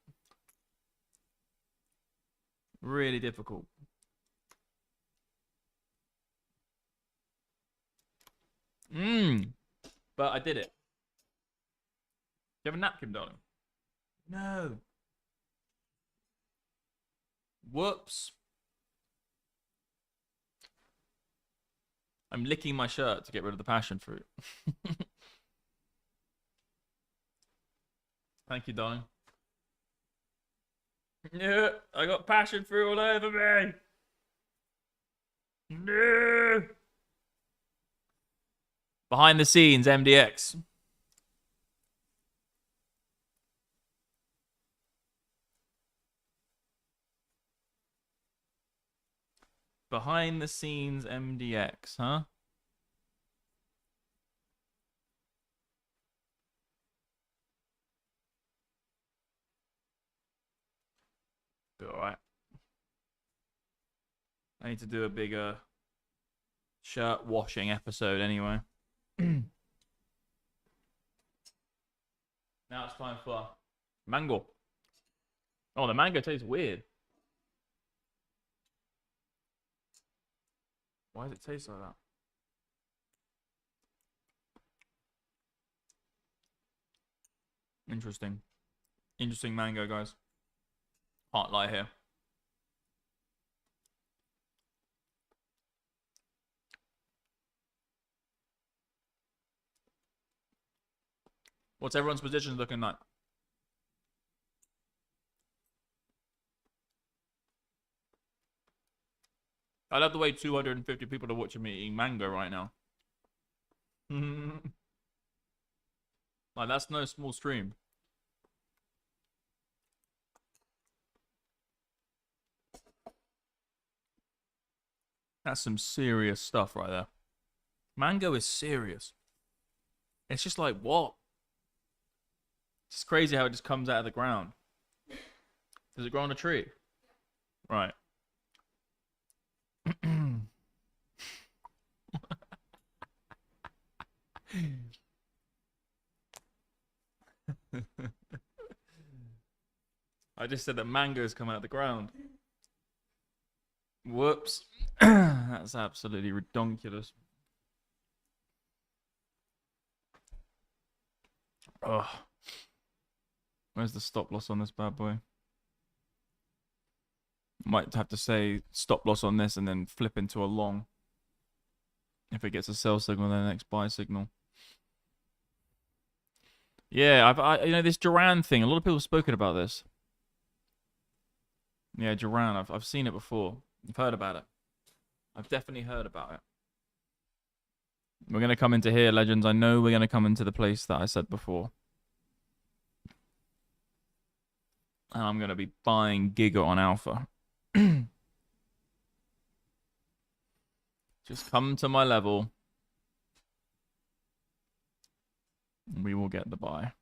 Really difficult. But I did it. Do you have a napkin, darling? No. Whoops. I'm licking my shirt to get rid of the passion fruit. Thank you, darling. No, I got passion fruit all over me. No. Behind the scenes, MDX. Behind the scenes MDX, huh? Be alright. I need to do a bigger shirt washing episode anyway. Now it's time for mango. Oh, the mango tastes weird. Why does it taste like that? Interesting. Interesting mango, guys. Can't lie here. What's everyone's position looking like? I love the way 250 people are watching me eating mango right now. Like, that's no small stream. That's some serious stuff right there. Mango is serious. It's just like, what? It's crazy how it just comes out of the ground. Does it grow on a tree? Right. I just said that mangoes come out of the ground. Whoops. That's absolutely redonkulous. Ugh. Where's the stop loss on this bad boy? Might have to say stop loss on this and then flip into a long. If it gets a sell signal, then the next buy signal. Yeah, you know, this Duran thing. A lot of people have spoken about this. Yeah, Duran. I've seen it before. I've heard about it. I've definitely heard about it. We're gonna come into here, legends. I know we're gonna come into the place that I said before. And I'm gonna be buying Giga on Alpha. Just come to my level. And we will get the buy.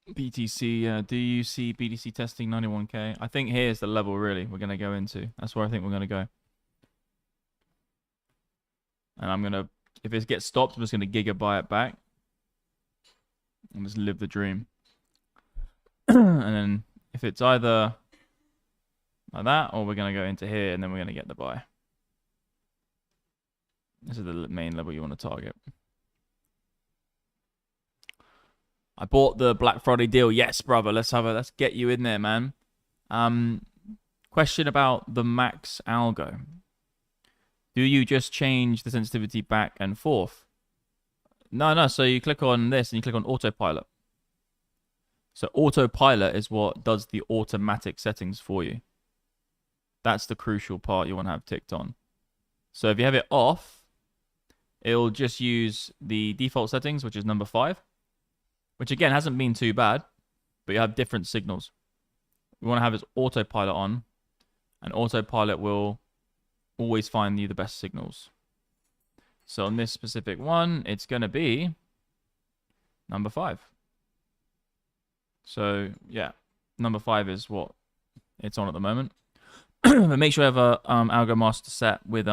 BTC, do you see BTC testing 91k? I think here's the level really we're going to go into. That's where I think we're going to go. And I'm going to, if it gets stopped, I'm just going to Giga buy it back. And just live the dream. And then if it's either like that, or we're going to go into here and then we're going to get the buy. This is the main level you want to target. I bought the Black Friday deal. Yes, brother. Let's get you in there, man. Question about the max algo. Do you just change the sensitivity back and forth? No. So you click on this and you click on autopilot. So autopilot is what does the automatic settings for you. That's the crucial part you want to have ticked on. So if you have it off, it'll just use the default settings, which is number 5. Which again hasn't been too bad, but you have different signals. We want to have its autopilot on, and autopilot will always find you the best signals. So on this specific one, it's going to be number 5. So yeah, number 5 is what it's on at the moment. But make sure you have a algo master set with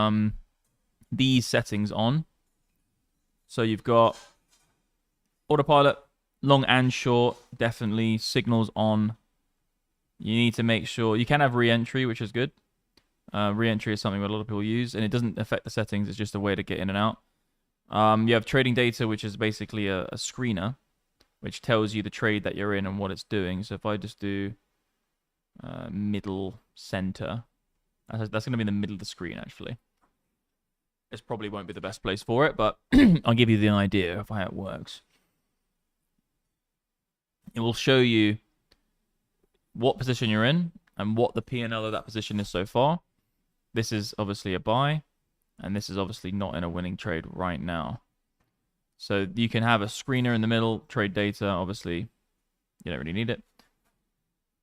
these settings on. So you've got autopilot. Long and short, definitely. Signals on. You need to make sure. You can have re-entry, which is good. Re-entry is something that a lot of people use, and it doesn't affect the settings. It's just a way to get in and out. You have trading data, which is basically a screener, which tells you the trade that you're in and what it's doing. So if I just do middle center, that's going to be in the middle of the screen, actually. This probably won't be the best place for it, but I'll give you the idea of how it works. It will show you what position you're in and what the P&L of that position is so far. This is obviously a buy. And this is obviously not in a winning trade right now. So you can have a screener in the middle, trade data. Obviously, you don't really need it.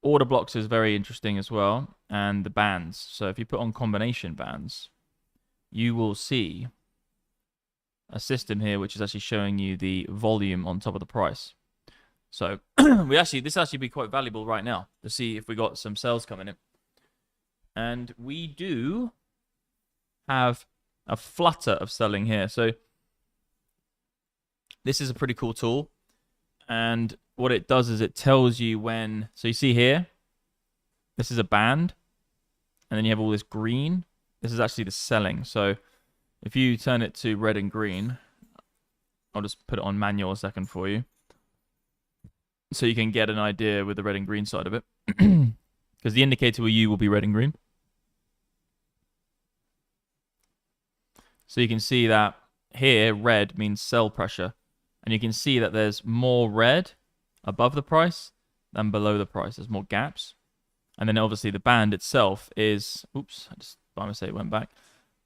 Order blocks is very interesting as well. And the bands. So if you put on combination bands, you will see a system here which is actually showing you the volume on top of the price. So this actually be quite valuable right now to see if we got some sales coming in. And we do have a flutter of selling here. So this is a pretty cool tool. And what it does is it tells you when, so you see here, this is a band. And then you have all this green. This is actually the selling. So if you turn it to red and green, I'll just put it on manual a second for you. So you can get an idea with the red and green side of it. Because the indicator with you will be red and green. So you can see that here, red means sell pressure. And you can see that there's more red above the price than below the price. There's more gaps. And then obviously the band itself is... Oops, I just by mistake went back.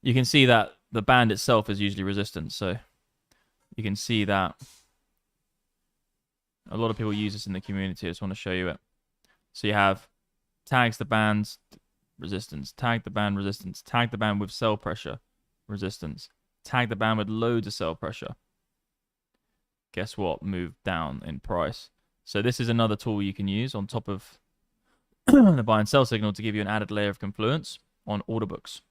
You can see that the band itself is usually resistance. So you can see that a lot of people use this in the community. I just want to show you it. So you have tags the bands, resistance, tag the band, resistance, tag the band with sell pressure, resistance, tag the band with loads of sell pressure. Guess what? Moved down in price. So this is another tool you can use on top of the buy and sell signal to give you an added layer of confluence on order books.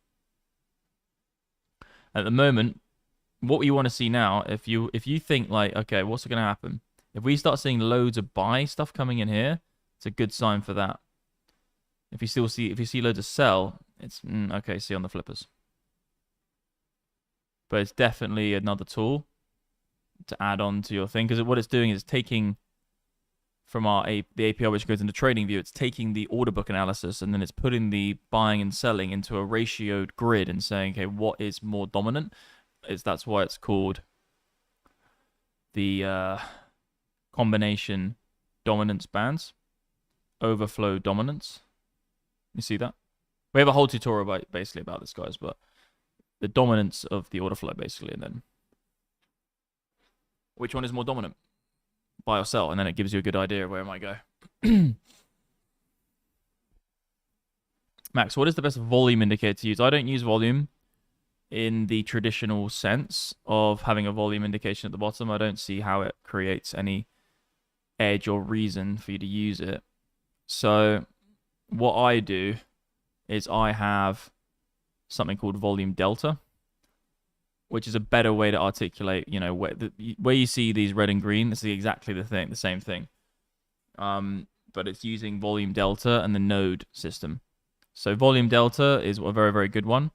At the moment, what you want to see now, if you think like, okay, what's going to happen? If we start seeing loads of buy stuff coming in here, it's a good sign for that. If you see loads of sell, it's okay. See on the flippers, but it's definitely another tool to add on to your thing, because what it's doing is taking from the API which goes into Trading View, it's taking the order book analysis and then it's putting the buying and selling into a ratioed grid and saying, okay, what is more dominant? That's why it's called the combination dominance bands, overflow dominance. You see that? We have a whole tutorial basically about this, guys, but the dominance of the order flow basically, and then which one is more dominant? Buy or sell, and then it gives you a good idea of where it might go. Max, what is the best volume indicator to use? I don't use volume in the traditional sense of having a volume indication at the bottom. I don't see how it creates any edge or reason for you to use it. So what I do is I have something called volume delta, which is a better way to articulate, you know, where you see these red and green, this is exactly the same thing. But it's using volume delta and the node system. So volume delta is a very, very good one.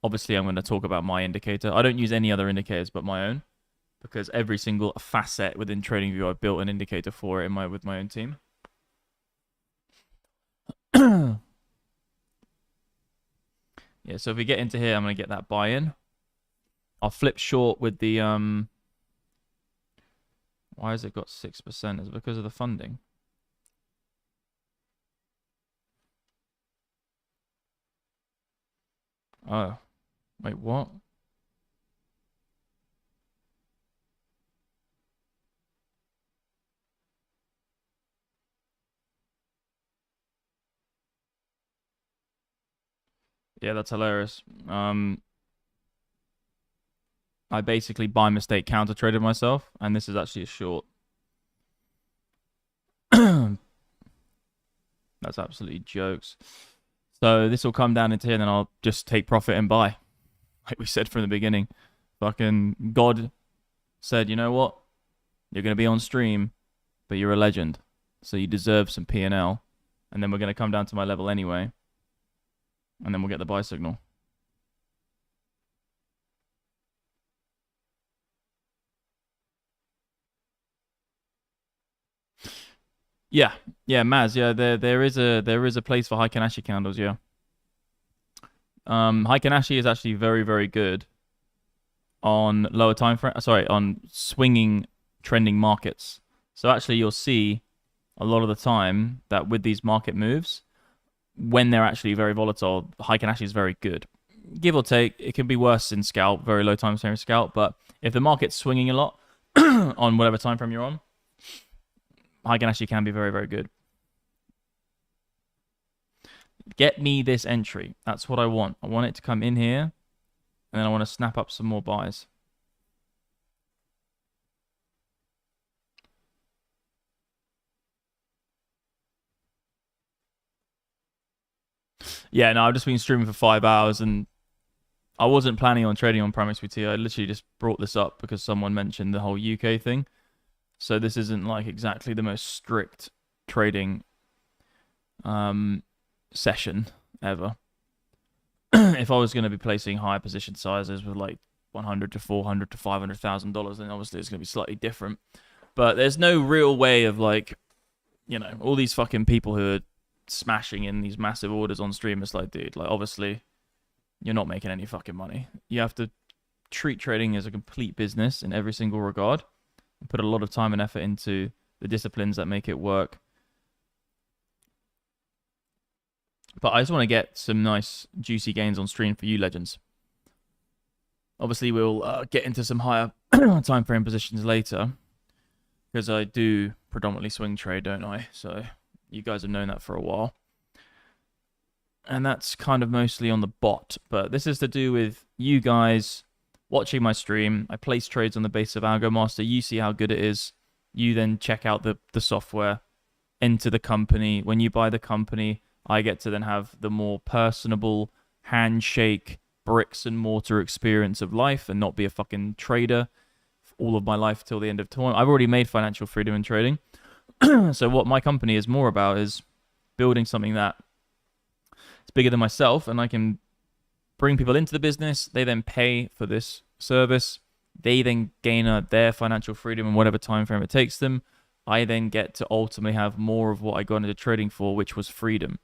Obviously, I'm going to talk about my indicator. I don't use any other indicators but my own, because every single facet within TradingView, I've built an indicator for it with my own team. Yeah, so if we get into here, I'm going to get that buy-in. I'll flip short with the, why has it got 6%? Is it because of the funding? Oh, wait, what? Yeah, that's hilarious. I basically by mistake counter traded myself, and this is actually a short. That's absolutely jokes. So this will come down into here, and then I'll just take profit and buy. Like we said from the beginning. Fucking God said, you know what? You're going to be on stream, but you're a legend. So you deserve some P&L. And then we're going to come down to my level anyway. And then we'll get the buy signal. Yeah, Maz. Yeah, there is a place for Heikin-Ashi candles. Yeah, Heikin-Ashi is actually very, very good on lower time frame. Sorry, on swinging trending markets. So actually, you'll see a lot of the time that with these market moves, when they're actually very volatile, Heikin-Ashi is very good. give or take, it can be worse in scalp, very low time frame scalp. But if the market's swinging a lot on whatever time frame you're on, high gain actually can be very, very good. Get me this entry. That's what I want. I want it to come in here, and then I want to snap up some more buys. Yeah, no, I've just been streaming for 5 hours, and I wasn't planning on trading on PrimeXBT. I literally just brought this up because someone mentioned the whole UK thing. So this isn't like exactly the most strict trading session ever. If I was going to be placing higher position sizes with like 100 to 400 to $500,000, then obviously it's going to be slightly different. But there's no real way of like, you know, all these fucking people who are smashing in these massive orders on stream. It's like, dude, like obviously you're not making any fucking money. You have to treat trading as a complete business in every single regard and put a lot of time and effort into the disciplines that make it work. But I just want to get some nice juicy gains on stream for you legends. Obviously we'll get into some higher time frame positions later, because I do predominantly swing trade, don't I? So you guys have known that for a while. And that's kind of mostly on the bot. But this is to do with you guys watching my stream. I place trades on the basis of Algo Master. You see how good it is. You then check out the software, enter the company. When you buy the company, I get to then have the more personable handshake, bricks and mortar experience of life and not be a fucking trader all of my life till the end of time. I've already made financial freedom in trading. So what my company is more about is building something that is bigger than myself, and I can bring people into the business. They then pay for this service. They then gain their financial freedom in whatever time frame it takes them. I then get to ultimately have more of what I got into trading for, which was freedom.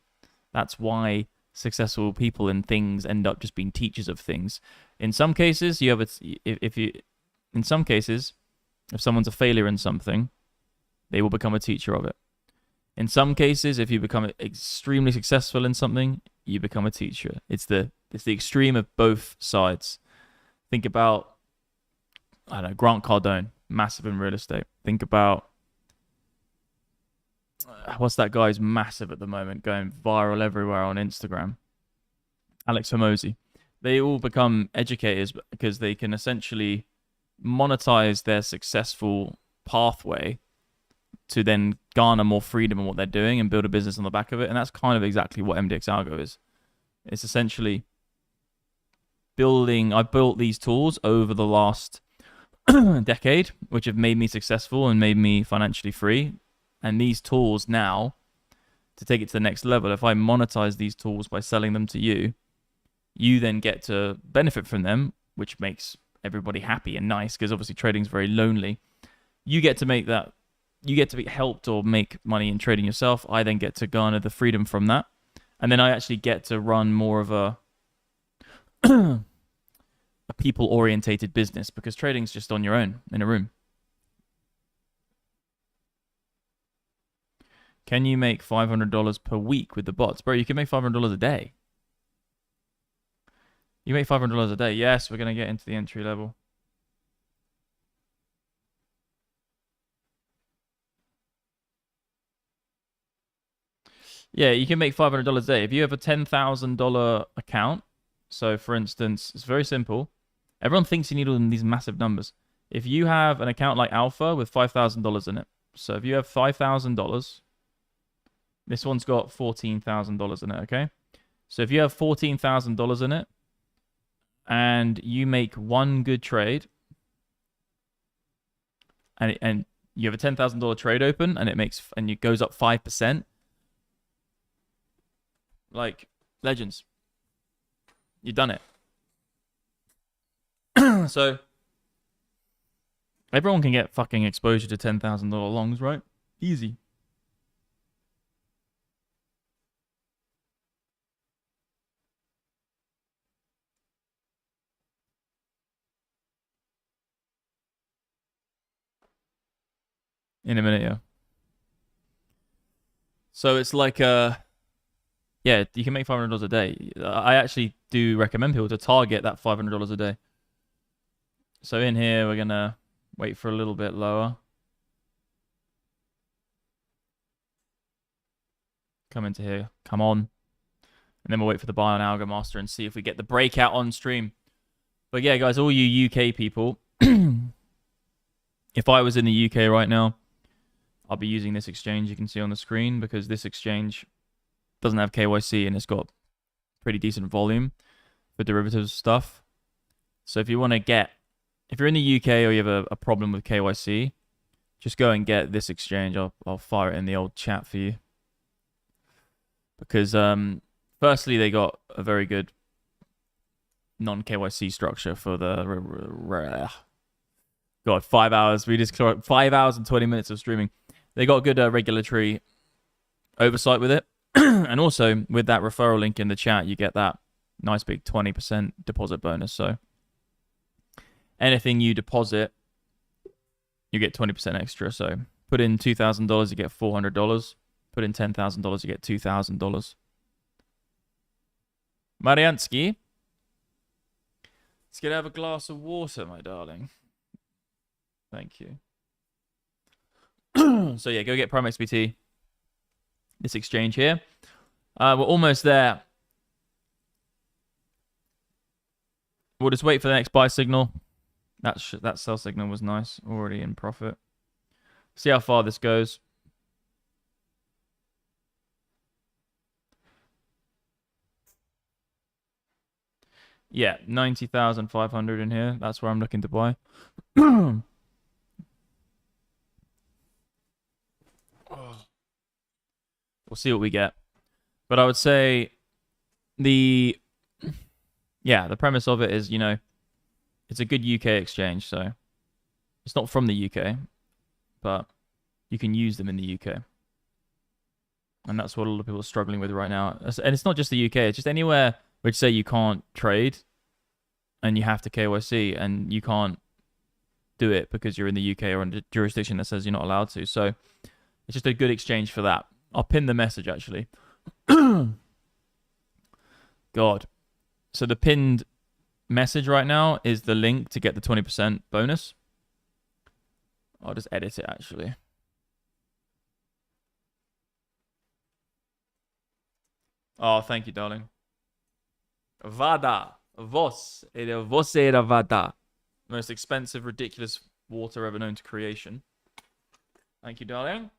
That's why successful people in things end up just being teachers of things. In some cases, if someone's a failure in something, they will become a teacher of it. In some cases, if you become extremely successful in something, you become a teacher. It's the extreme of both sides. Think about, I don't know, Grant Cardone, massive in real estate. Think about, what's that guy who's massive at the moment, going viral everywhere on Instagram? Alex Hormozi. They all become educators because they can essentially monetize their successful pathway to then garner more freedom in what they're doing and build a business on the back of it. And that's kind of exactly what MDX Algo is. It's essentially I built these tools over the last decade, which have made me successful and made me financially free. And these tools now, to take it to the next level, if I monetize these tools by selling them to you, you then get to benefit from them, which makes everybody happy and nice, because obviously trading is very lonely. You get to make that, you get to be helped or make money in trading yourself. I then get to garner the freedom from that. And then I actually get to run more of a people-orientated business, because trading's just on your own in a room. Can you make $500 per week with the bots? Bro, you can make $500 a day. You make $500 a day. Yes, we're going to get into the entry level. Yeah, you can make $500 a day. If you have a $10,000 account, so for instance, it's very simple. Everyone thinks you need all these massive numbers. If you have an account like Alpha with $5,000 in it, so if you have $5,000, this one's got $14,000 in it, okay? So if you have $14,000 in it, and you make one good trade, and you have a $10,000 trade open, and it goes up 5%, like, legends, you've done it. So everyone can get fucking exposure to $10,000 longs, right? Easy. In a minute, yeah. So it's like, yeah, you can make $500 a day. I actually do recommend people to target that $500 a day. So in here, we're going to wait for a little bit lower. Come into here. Come on. And then we'll wait for the buy on Algo Master and see if we get the breakout on stream. But yeah, guys, all you UK people, if I was in the UK right now, I'll be using this exchange you can see on the screen, because this exchange doesn't have KYC and it's got pretty decent volume for derivatives stuff. So if you want to get, if you're in the UK or you have a problem with KYC, just go and get this exchange. I'll fire it in the old chat for you. Because firstly, they got a very good non-KYC structure for the... God, 5 hours. We just 5 hours and 20 minutes of streaming. They got good regulatory oversight with it. And also, with that referral link in the chat, you get that nice big 20% deposit bonus. So anything you deposit, you get 20% extra. So put in $2,000, you get $400. Put in $10,000, you get $2,000. Mariansky, let's get have a glass of water, my darling. Thank you. So yeah, go get PrimeXBT. This exchange here. We're almost there. We'll just wait for the next buy signal. That sell signal was nice. Already in profit. See how far this goes. Yeah, 90,500 in here. That's where I'm looking to buy. We'll see what we get. But I would say the premise of it is, you know, it's a good UK exchange. So it's not from the UK, but you can use them in the UK. And that's what a lot of people are struggling with right now. And it's not just the UK. It's just anywhere which say you can't trade and you have to KYC and you can't do it because you're in the UK or in a jurisdiction that says you're not allowed to. So it's just a good exchange for that. I'll pin the message, actually. God. So the pinned message right now is the link to get the 20% bonus. I'll just edit it, actually. Oh, thank you, darling. Vada. Você era Vada. Most expensive, ridiculous water ever known to creation. Thank you, darling.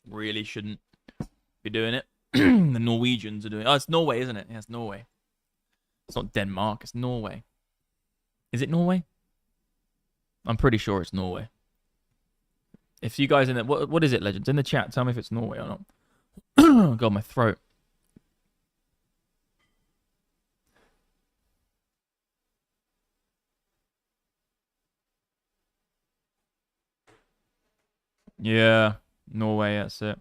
Really shouldn't be doing it. The Norwegians are doing it. Oh, it's Norway, isn't it? Yeah, it's Norway. It's not Denmark, it's Norway. Is it Norway? I'm pretty sure it's Norway. If you guys in the... What is it, Legends? In the chat, tell me if it's Norway or not. God, my throat. Yeah, Norway, that's it.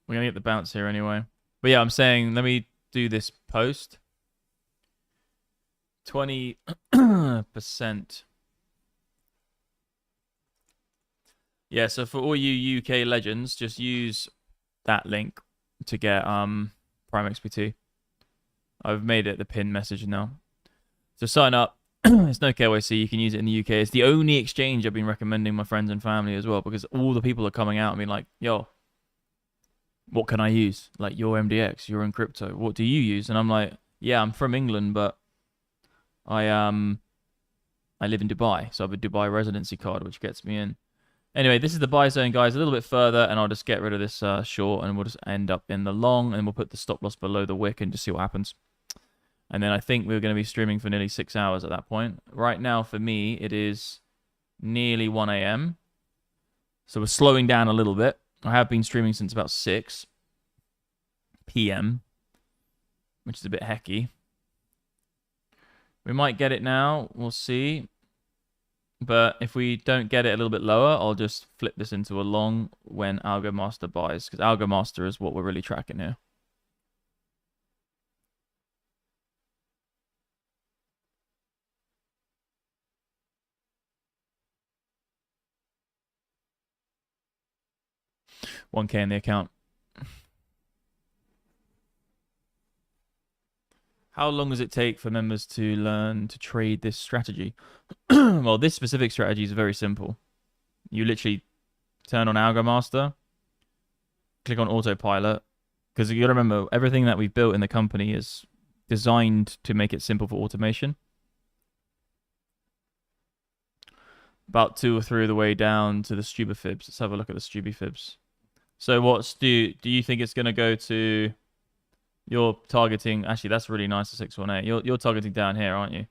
We're going to get the bounce here anyway. But yeah, I'm saying, let me do this post. 20%. Yeah, so for all you UK legends, just use that link to get PrimeXBT. I've made it the pin message now. So sign up. It's no KYC. You can use it in the UK. It's the only exchange I've been recommending my friends and family as well, because all the people are coming out and being like, yo, what can I use? Like, you're MDX, you're in crypto. What do you use? And I'm like, yeah, I'm from England, but I live in Dubai. So I have a Dubai residency card, which gets me in. Anyway, this is the buy zone, guys. A little bit further, and I'll just get rid of this short, and we'll just end up in the long, and we'll put the stop loss below the wick and just see what happens. And then I think we're going to be streaming for nearly 6 hours at that point. Right now, for me, it is nearly 1 a.m. So we're slowing down a little bit. I have been streaming since about 6 p.m., which is a bit hecky. We might get it now. We'll see. But if we don't get it a little bit lower, I'll just flip this into a long when Algo Master buys, because Algo Master is what we're really tracking here. $1K in the account. How long does it take for members to learn to trade this strategy? Well, this specific strategy is very simple. You literally turn on Algo Master, click on autopilot, because you got to remember, everything that we've built in the company is designed to make it simple for automation. About 2 or 3 of the way down to the Stuba fibs. Let's have a look at the Stuba fibs. So what, Stu, do you think it's going to go to... You're targeting... Actually, that's really nice, the 618. You're targeting down here, aren't you?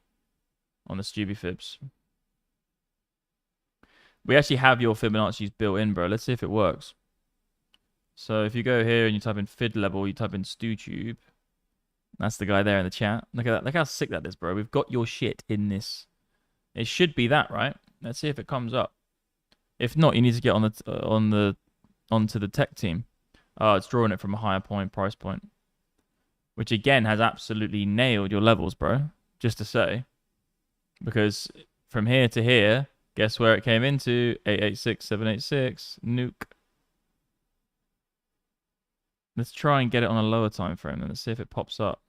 On the Stuba fibs. We actually have your Fibonacci's built in, bro. Let's see if it works. So if you go here and you type in Fid level, you type in StuTube. That's the guy there in the chat. Look at that. Look how sick that is, bro. We've got your shit in this. It should be that, right? Let's see if it comes up. If not, you need to get onto the tech team. It's drawing it from a higher price point, which again has absolutely nailed your levels, bro. Just to say, because from here to here, guess where it came into? 886, 786, nuke. Let's try and get it on a lower time frame, and let's see if it pops up.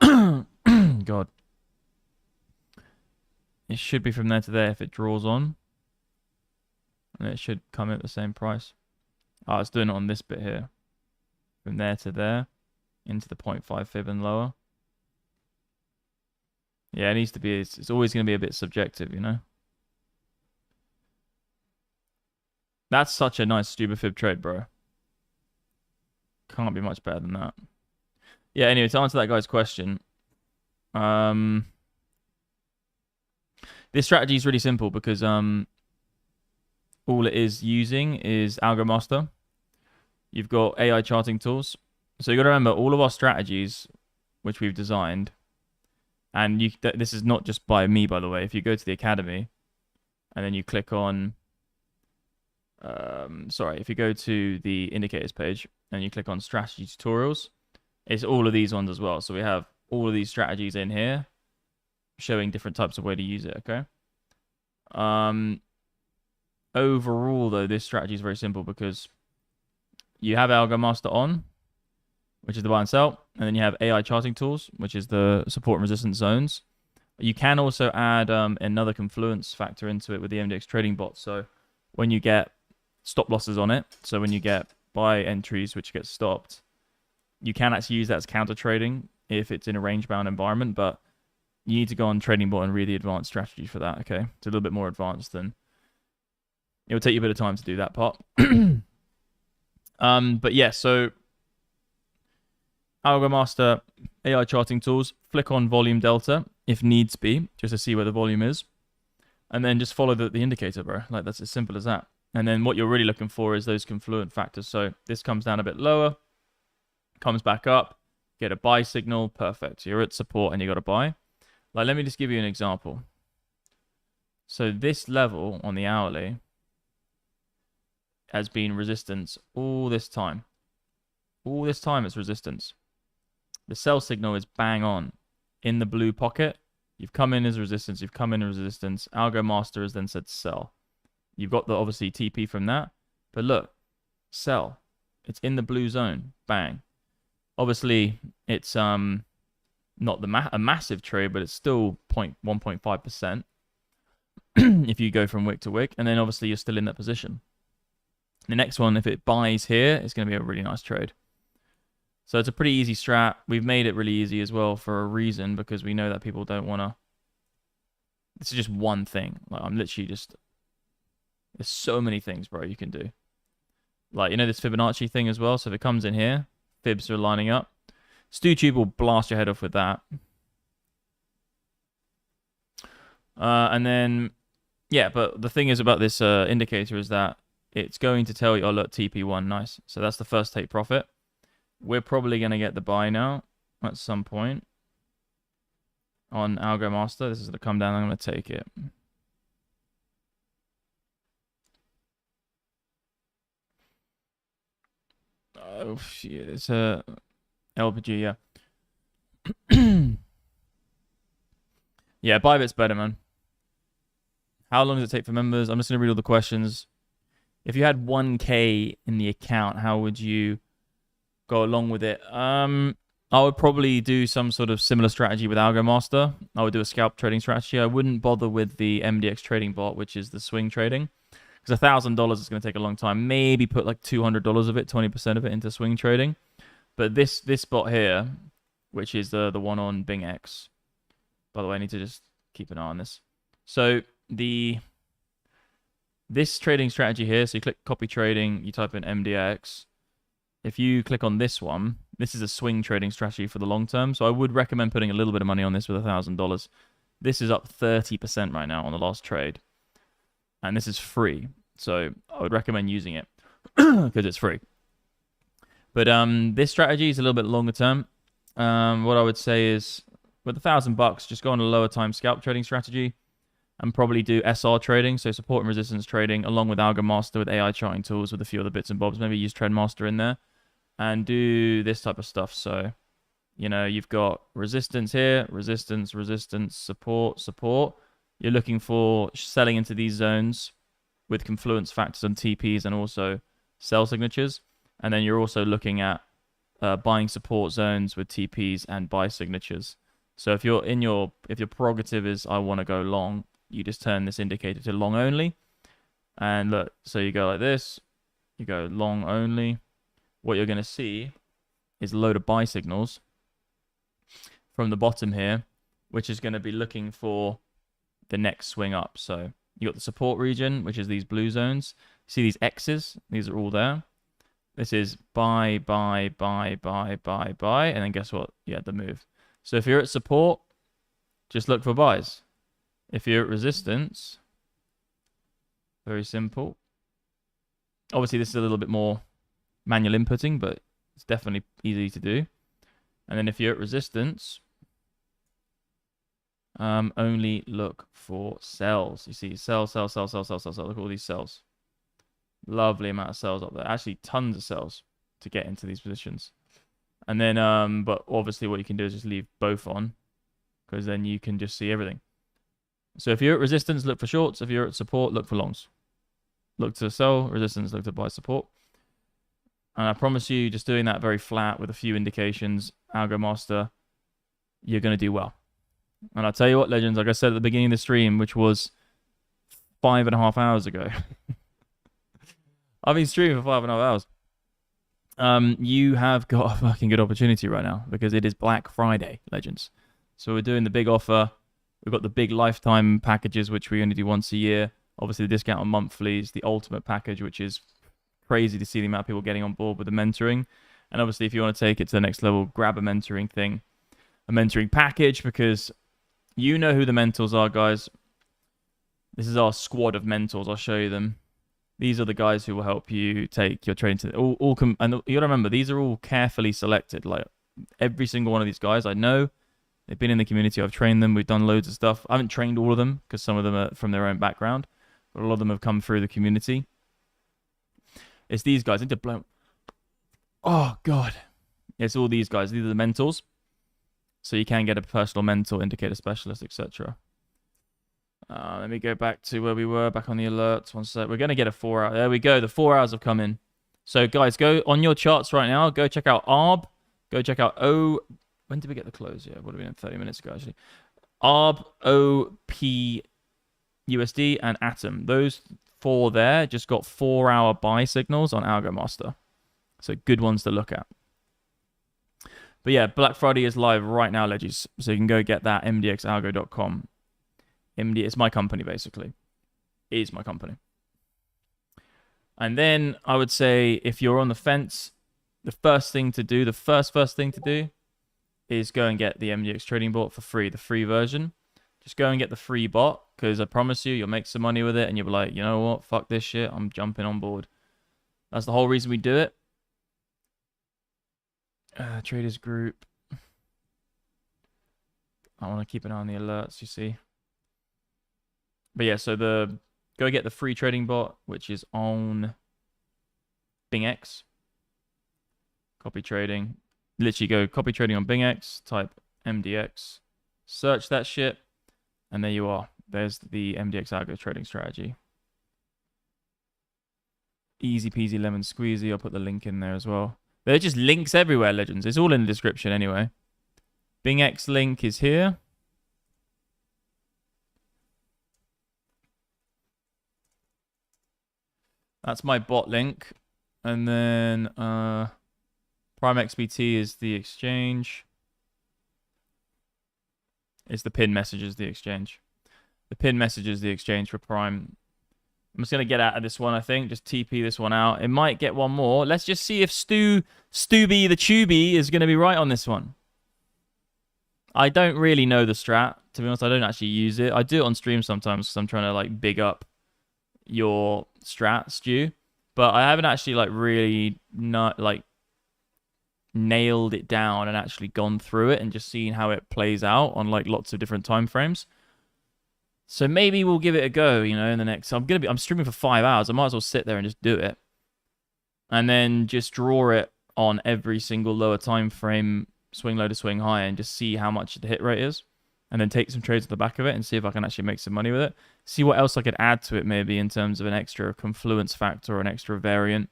God. It should be from there to there if it draws on. And it should come at the same price. Oh, it's doing it on this bit here. From there to there. Into the 0.5 fib and lower. Yeah, it needs to be... It's always going to be a bit subjective, you know? That's such a nice Stuba fib trade, bro. Can't be much better than that. Yeah, anyway, to answer that guy's question... This strategy is really simple because all it is using is Algo Master. You've got AI charting tools. So you got to remember all of our strategies, which we've designed, and this is not just by me, by the way. If you go to the Academy, and then you click on, if you go to the indicators page and you click on strategy tutorials, it's all of these ones as well. So we have all of these strategies in here, showing different types of way to use it, okay? Overall, though, this strategy is very simple because you have Algo Master on, which is the buy and sell, and then you have AI charting tools, which is the support and resistance zones. You can also add another confluence factor into it with the MDX Trading Bot. So when you get stop losses on it, so when you get buy entries which get stopped, you can actually use that as counter trading if it's in a range-bound environment, but you need to go on Trading Bot and read the advanced strategy for that, okay? It's a little bit more advanced than... It'll take you a bit of time to do that part. But yeah, so... Algo Master, AI charting tools, flick on volume delta, if needs be, just to see where the volume is. And then just follow the indicator, bro. Like, that's as simple as that. And then what you're really looking for is those confluent factors. So this comes down a bit lower, comes back up, get a buy signal, perfect. You're at support and you got to buy. Like, let me just give you an example. So this level on the hourly has been resistance all this time. All this time it's resistance. The sell signal is bang on. In the blue pocket, you've come in as resistance, you've come in as resistance. Algo Master has then said sell. You've got the, obviously, TP from that. But look, sell. It's in the blue zone. Bang. Obviously, it's... not a massive trade, but it's still 1.5% if you go from wick to wick. And then obviously you're still in that position. The next one, if it buys here, it's going to be a really nice trade. So it's a pretty easy strat. We've made it really easy as well for a reason, because we know that people don't want to... This is just one thing. Like, I'm literally just... There's so many things, bro, you can do. Like, you know this Fibonacci thing as well? So if it comes in here, fibs are lining up. StuTube will blast your head off with that. And then, yeah, but the thing is about this indicator is that it's going to tell you, oh, look, TP1, nice. So that's the first take profit. We're probably going to get the buy now at some point on Algo Master. This is going to come down. I'm going to take it. Oh, shit. It's a... LPG, yeah. Yeah, Bybit's better, man. How long does it take for members? I'm just going to read all the questions. If you had 1K in the account, how would you go along with it. I would probably do some sort of similar strategy with Algo Master. I would do a scalp trading strategy. I wouldn't bother with the MDX Trading Bot, which is the swing trading, because $1,000 is going to take a long time. Maybe put like $200 of it, 20% of it into swing trading. But this bot here, which is the one on Bingx. By the way, I need to just keep an eye on this. So this trading strategy here, so you click copy trading, you type in MDX. If you click on this one, this is a swing trading strategy for the long term. So I would recommend putting a little bit of money on this with $1,000. This is up 30% right now on the last trade. And this is free. So I would recommend using it because it's free. But this strategy is a little bit longer term. What I would say is with $1,000, just go on a lower time scalp trading strategy and probably do SR trading, so support and resistance trading, along with Algo Master with AI charting tools with a few other bits and bobs. Maybe use TrendMaster in there and do this type of stuff. So, you know, you've got resistance here, resistance, resistance, support, support. You're looking for selling into these zones with confluence factors and TPs and also sell signatures. And then you're also looking at buying support zones with TPs and buy signatures. So if your prerogative is I want to go long, you just turn this indicator to long only. And look, so you go like this, you go long only. What you're going to see is a load of buy signals from the bottom here, which is going to be looking for the next swing up. So you got the support region, which is these blue zones. See these X's? These are all there. This is buy, buy, buy, buy, buy, buy. And then guess what? You had the move. So if you're at support, just look for buys. If you're at resistance, very simple. Obviously, this is a little bit more manual inputting, but it's definitely easy to do. And then if you're at resistance, only look for sells. You see, sell, sell, sell, sell, sell, sell, sell. Look at all these sells. Lovely amount of sells up there. Actually, tons of sells to get into these positions. And then, but obviously what you can do is just leave both on, because then you can just see everything. So if you're at resistance, look for shorts. If you're at support, look for longs. Look to sell, resistance, look to buy support. And I promise you, just doing that very flat with a few indications, Algo Master, you're going to do well. And I'll tell you what, legends, like I said at the beginning of the stream, which was 5.5 hours ago. I've been streaming for 5.5 hours. You have got a fucking good opportunity right now because it is Black Friday, legends. So we're doing the big offer. We've got the big lifetime packages, which we only do once a year. Obviously, the discount on monthlies, the ultimate package, which is crazy to see the amount of people getting on board with the mentoring. And obviously, if you want to take it to the next level, grab a mentoring thing, a mentoring package, because you know who the mentors are, guys. This is our squad of mentors. I'll show you them. These are the guys who will help you take your trading to and you gotta remember, these are all carefully selected. Like every single one of these guys, I know they've been in the community. I've trained them. We've done loads of stuff. I haven't trained all of them because some of them are from their own background, but a lot of them have come through the community. It's these guys. I need to blow. Oh God, it's all these guys. These are the mentors. So you can get a personal mentor, indicator specialist, etc. Let me go back to where we were, back on the alerts. One sec. We're going to get a 4 hour. There we go. The 4 hours have come in. So, guys, go on your charts right now. Go check out ARB. Go check out When did we get the close? Yeah, would have been 30 minutes ago, actually. ARB, OP, USD, and Atom. Those 4 there just got 4 hour buy signals on Algo Master. So, good ones to look at. But yeah, Black Friday is live right now, legends. So, you can go get that, mdxalgo.com. It's my company, basically. It is my company. And then I would say if you're on the fence, the first thing to do is go and get the MDX Trading Bot for free, the free version. Just go and get the free bot, because I promise you, you'll make some money with it, and you'll be like, you know what, fuck this shit, I'm jumping on board. That's the whole reason we do it. Traders group. I want to keep an eye on the alerts, you see. But yeah, so go get the free trading bot, which is on Bingx. Copy trading. Literally go copy trading on Bingx, type MDX, search that shit, and there you are. There's the MDX algo trading strategy. Easy peasy lemon squeezy. I'll put the link in there as well. There are just links everywhere, legends. It's all in the description anyway. Bingx link is here. That's my bot link. And then PrimeXBT is the exchange. It's the pin messages, the exchange. The pin messages, the exchange for Prime. I'm just going to get out of this one, I think. Just TP this one out. It might get one more. Let's just see if Stubby the Tubey is going to be right on this one. I don't really know the strat. To be honest, I don't actually use it. I do it on stream sometimes because I'm trying to like big up your strat, Stu. But I haven't actually like really nailed it down and actually gone through it and just seen how it plays out on like lots of different time frames. So maybe we'll give it a go, you know, in the next. I'm streaming for 5 hours. I might as well sit there and just do it, and then just draw it on every single lower time frame, swing low to swing high, and just see how much the hit rate is, and then take some trades at the back of it and see if I can actually make some money with it. See what else I could add to it, maybe in terms of an extra confluence factor or an extra variant.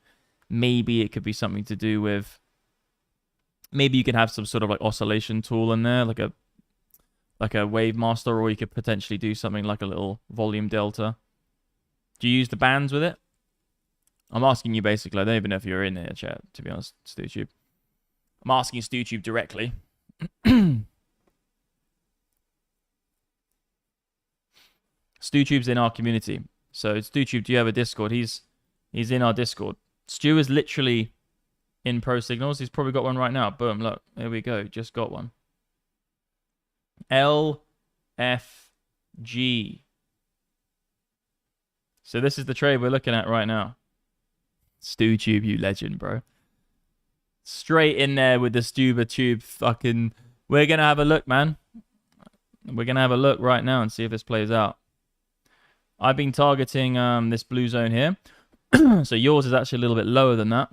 Maybe it could be something to do with. Maybe you could have some sort of like oscillation tool in there, like a wave master, or you could potentially do something like a little volume delta. Do you use the bands with it? I'm asking you basically. I don't even know if you're in here, chat, to be honest, StuTube. I'm asking StuTube directly. StuTube's in our community. So StuTube, do you have a Discord? He's in our Discord. Stu is literally in Pro Signals. He's probably got one right now. Boom, look. There we go. Just got one. LFG. So this is the trade we're looking at right now. StuTube, you legend, bro. Straight in there with the StubaTube fucking... We're going to have a look, man. We're going to have a look right now and see if this plays out. I've been targeting this blue zone here. So yours is actually a little bit lower than that,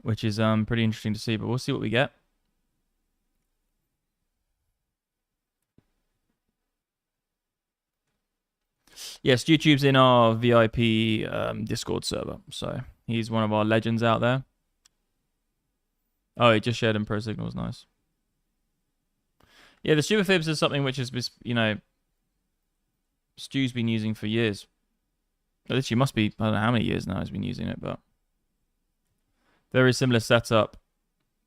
which is pretty interesting to see, but we'll see what we get. Yes, YouTube's in our VIP Discord server, so he's one of our legends out there. Oh, he just shared in Pro Signals, nice. Yeah, the Super Fibs is something which is, you know, Stu's been using for years. Literally must be, I don't know how many years now he's been using it, but very similar setup.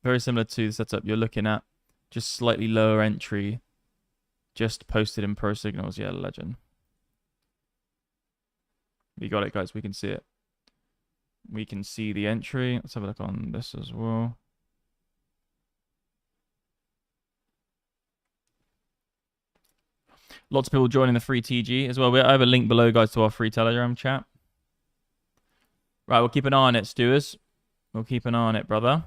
Very similar to the setup you're looking at. Just slightly lower entry. Just posted in Pro Signals. Yeah, legend. We got it, guys. We can see it. We can see the entry. Let's have a look on this as well. Lots of people joining the free TG as well. I have a link below, guys, to our free Telegram chat. Right, we'll keep an eye on it, Stewards. We'll keep an eye on it, brother.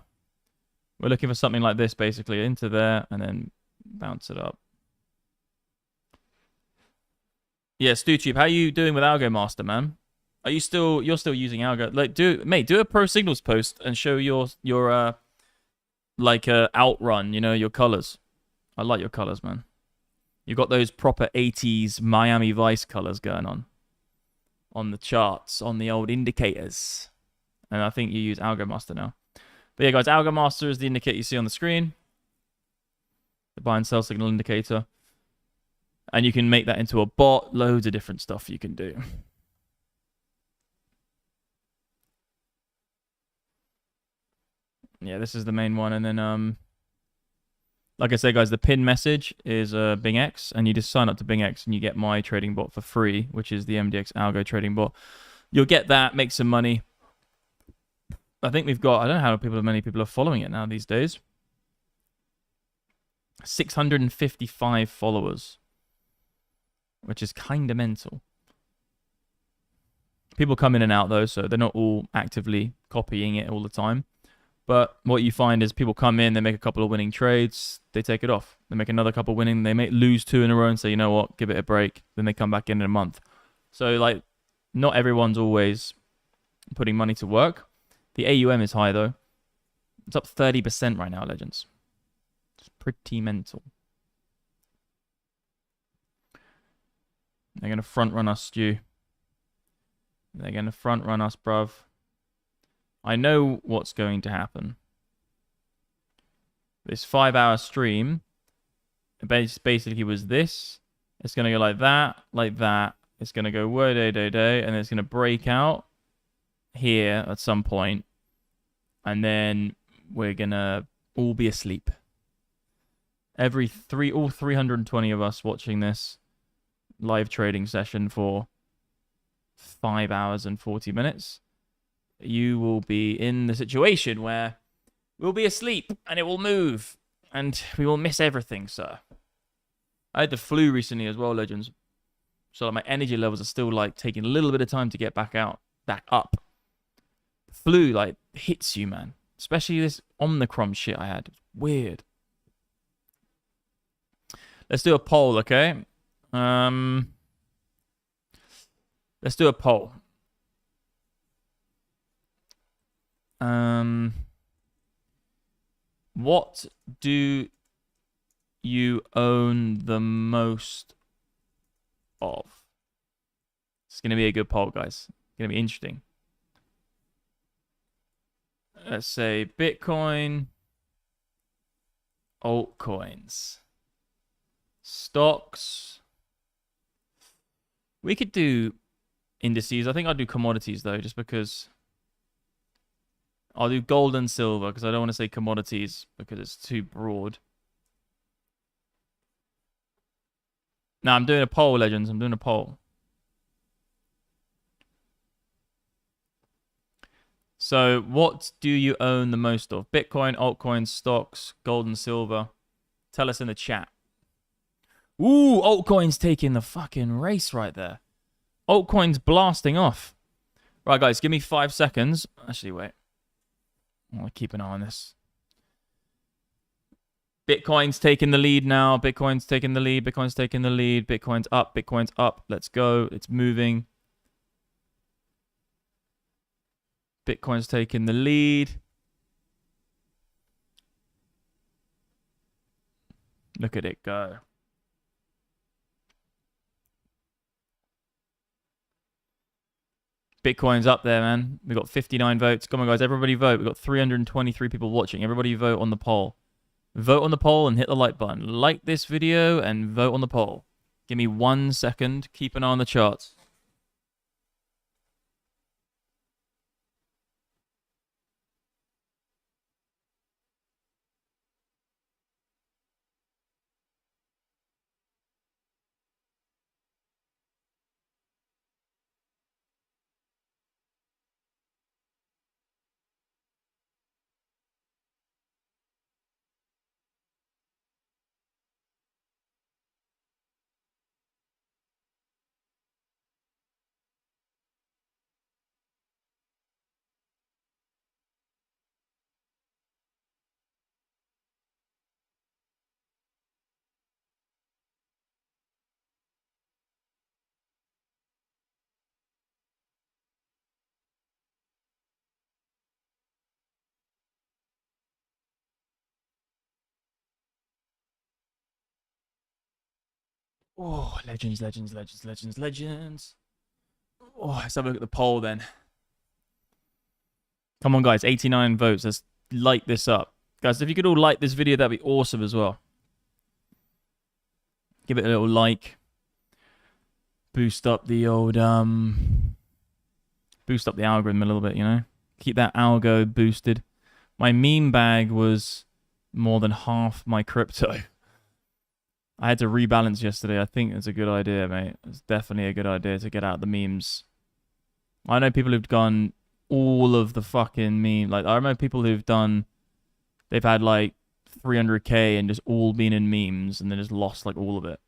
We're looking for something like this, basically, into there, and then bounce it up. Yeah, StuTube, how are you doing with Algo Master, man? Are you still? You're still using Algo? Like, do a Pro Signals post and show your outrun. You know, your colors. I like your colors, man. You got those proper 80s Miami Vice colors going on the charts, on the old indicators. And I think you use Algo Master now. But yeah, guys, Algo Master is the indicator you see on the screen. The buy and sell signal indicator. And you can make that into a bot. Loads of different stuff you can do. Yeah, this is the main one. And then, like I said, guys, the pin message is Bingx. And you just sign up to Bingx and you get my trading bot for free, which is the MDX Algo Trading Bot. You'll get that, make some money. I think we've got, I don't know how many people are following it now these days. 655 followers, which is kind of mental. People come in and out, though, so they're not all actively copying it all the time. But what you find is people come in, they make a couple of winning trades, they take it off. They make another couple winning, they lose 2 in a row and say, you know what, give it a break. Then they come back in a month. So, like, not everyone's always putting money to work. The AUM is high, though. It's up 30% right now, legends. It's pretty mental. They're going to front run us, Stu. They're going to front run us, bruv. I know what's going to happen. This 5-hour stream basically was this. It's going to go like that, like that. It's going to go whoa, day, day, day, and it's going to break out here at some point, and then we're going to all be asleep. All 320 of us watching this live trading session for 5 hours and 40 minutes, you will be in the situation where we'll be asleep and it will move and we will miss everything, sir. I had the flu recently as well, legends. So my energy levels are still like taking a little bit of time to get back up. Flu like hits you, man. Especially this Omicron shit I had. It's weird. Let's do a poll, okay? Let's do a poll. What do you own the most of? It's going to be a good poll, guys. It's going to be interesting. Let's say Bitcoin, altcoins, stocks. We could do indices. I think I'll do commodities, though, just because I'll do gold and silver, because I don't want to say commodities because it's too broad. Now, I'm doing a poll, legends. I'm doing a poll. So, what do you own the most of? Bitcoin, altcoins, stocks, gold and silver? Tell us in the chat. Ooh, altcoins taking the fucking race right there. Altcoins blasting off. Right, guys, give me 5 seconds. Actually, wait. I'll keep an eye on this. Bitcoin's taking the lead now. Bitcoin's taking the lead. Bitcoin's taking the lead. Bitcoin's up. Bitcoin's up. Let's go. It's moving. Bitcoin's taking the lead. Look at it go. Bitcoin's up there, man. We got 59 votes. Come on, guys. Everybody vote. We got 323 people watching. Everybody vote on the poll. Vote on the poll and hit the like button. Like this video and vote on the poll. Give me 1 second. Keep an eye on the charts. Oh, legends, legends, legends, legends, legends. Oh, let's have a look at the poll then. Come on, guys. 89 votes. Let's light this up. Guys, if you could all like this video, that'd be awesome as well. Give it a little like. Boost up the old, boost up the algorithm a little bit, you know? Keep that algo boosted. My meme bag was more than half my crypto. I had to rebalance yesterday. I think it's a good idea, mate. It's definitely a good idea to get out the memes. I know people who've gone all of the fucking meme. Like, I remember people who've done, they've had like 300k and just all been in memes and then just lost like all of it.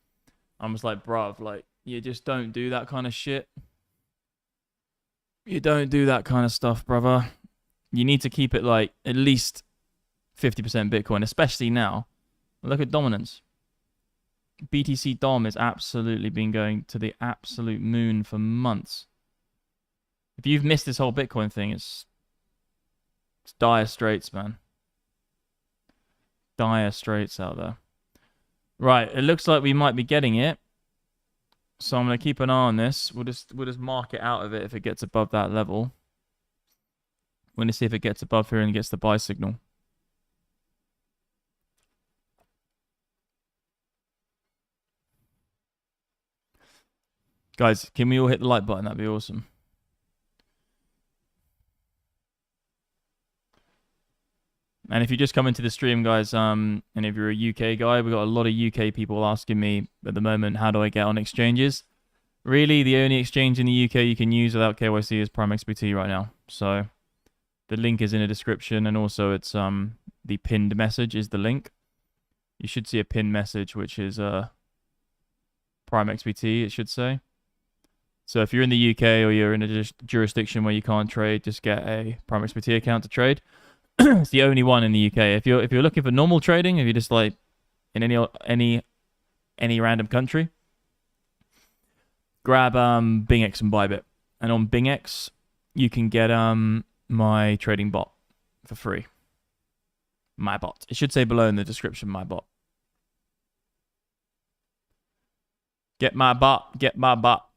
I'm just like, bruv, like, you just don't do that kind of shit. You don't do that kind of stuff, brother. You need to keep it like at least 50% Bitcoin, especially now. Look at dominance. BTC Dom has absolutely been going to the absolute moon for months. If you've missed this whole Bitcoin thing, it's dire straits, man. Dire straits out there. Right, it looks like we might be getting it. So I'm going to keep an eye on this. We'll just mark it out of it if it gets above that level. We're going to see if it gets above here and gets the buy signal. Guys, can we all hit the like button? That'd be awesome. And if you just come into the stream, guys, and if you're a UK guy, we've got a lot of UK people asking me at the moment, how do I get on exchanges? Really, the only exchange in the UK you can use without KYC is PrimeXBT right now. So the link is in the description, and also it's the pinned message is the link. You should see a pinned message, which is PrimeXBT, it should say. So if you're in the UK or you're in a jurisdiction where you can't trade, just get a PrimeXBT account to trade. It's the only one in the UK. If you're looking for normal trading, if you're just like in any random country, grab Bingx and Bybit. And on Bingx, you can get my trading bot for free. My bot. It should say below in the description, my bot. Get my bot. Get my bot.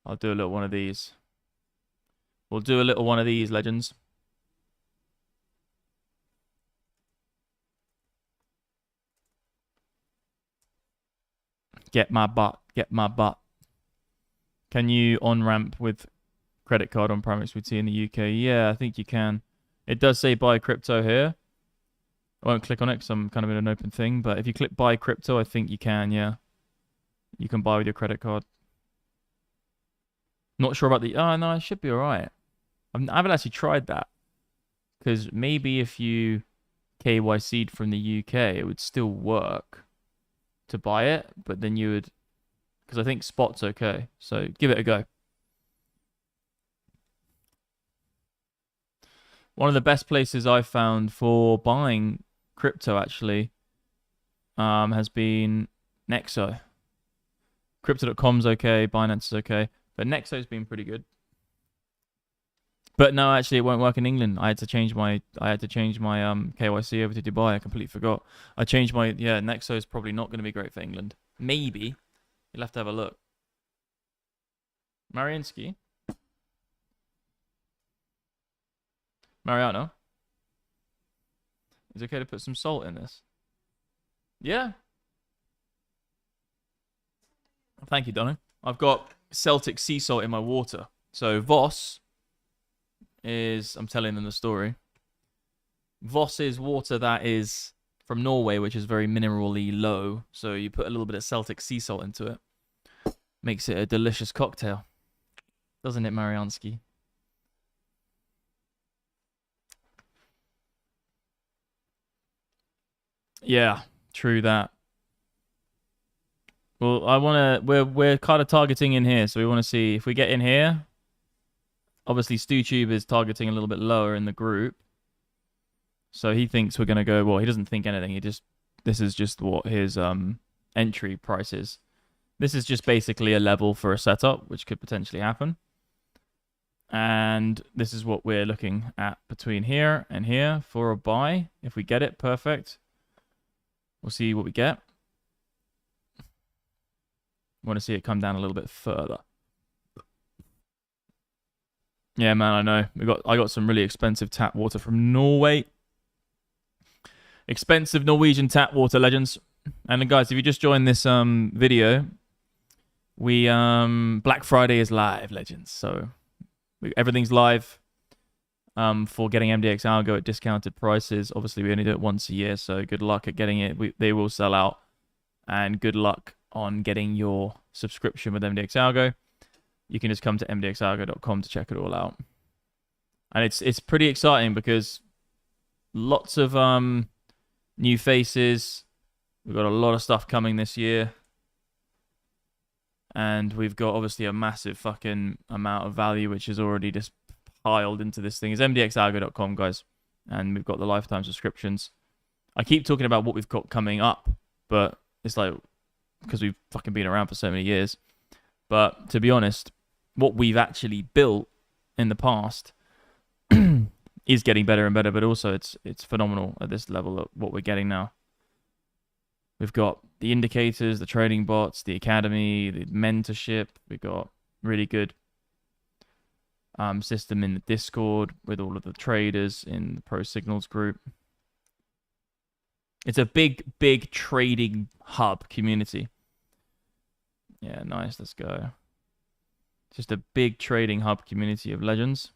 I'll do a little one of these. We'll do a little one of these, legends. Get my bot. Get my bot. Can you on-ramp with credit card on PrimeXBT in the UK? Yeah, I think you can. It does say buy crypto here. I won't click on it because I'm kind of in an open thing. But if you click buy crypto, I think you can, yeah. You can buy with your credit card. Not sure about the... Oh, no, it should be all right. I haven't actually tried that. Because maybe if you KYC'd from the UK, it would still work to buy it. But then you would... Because I think spot's okay. So give it a go. One of the best places I've found for buying crypto, actually, has been Nexo. Crypto.com's okay. Binance is okay. But Nexo's been pretty good. But no, actually, it won't work in England. I had to change my KYC over to Dubai. I completely forgot. I changed my Nexo's probably not going to be great for England. Maybe. You'll have to have a look. Mariinsky. Mariano. Is it okay to put some salt in this? Yeah. Thank you, Donny. I've got Celtic sea salt in my water. So Voss is, I'm telling them the story. Voss is water that is from Norway, which is very minerally low. So you put a little bit of Celtic sea salt into it. Makes it a delicious cocktail. Doesn't it, Mariansky? Yeah, true that. Well, we're kind of targeting in here, so we want to see if we get in here. Obviously, StuTube is targeting a little bit lower in the group. So he thinks we're going to go, well, he doesn't think anything. This is just what his entry price is. This is just basically a level for a setup, which could potentially happen. And this is what we're looking at between here and here for a buy. If we get it, perfect. We'll see what we get. Want to see it come down a little bit further. Yeah, man, I know. I got some really expensive tap water from Norway. Expensive Norwegian tap water, legends. And then, guys, if you just joined this video, we Black Friday is live, legends. So everything's live for getting MDX algo at discounted prices. Obviously, we only do it once a year, so good luck at getting it. They will sell out, and good luck on getting your subscription with MDX algo. You can just come to mdxalgo.com to check it all out. And it's pretty exciting because lots of new faces. We've got a lot of stuff coming this year. And we've got obviously a massive fucking amount of value which is already just piled into this thing. It's mdxalgo.com, guys. And we've got the lifetime subscriptions. I keep talking about what we've got coming up, but it's like because we've fucking been around for so many years. But to be honest, what we've actually built in the past is getting better and better, but also it's phenomenal at this level of what we're getting now. We've got the indicators, the trading bots, the academy, the mentorship. We've got Really good system in the Discord with all of the traders in the Pro Signals group. It's a big trading hub community. Yeah, nice. Let's go. Just a big trading hub community of legends.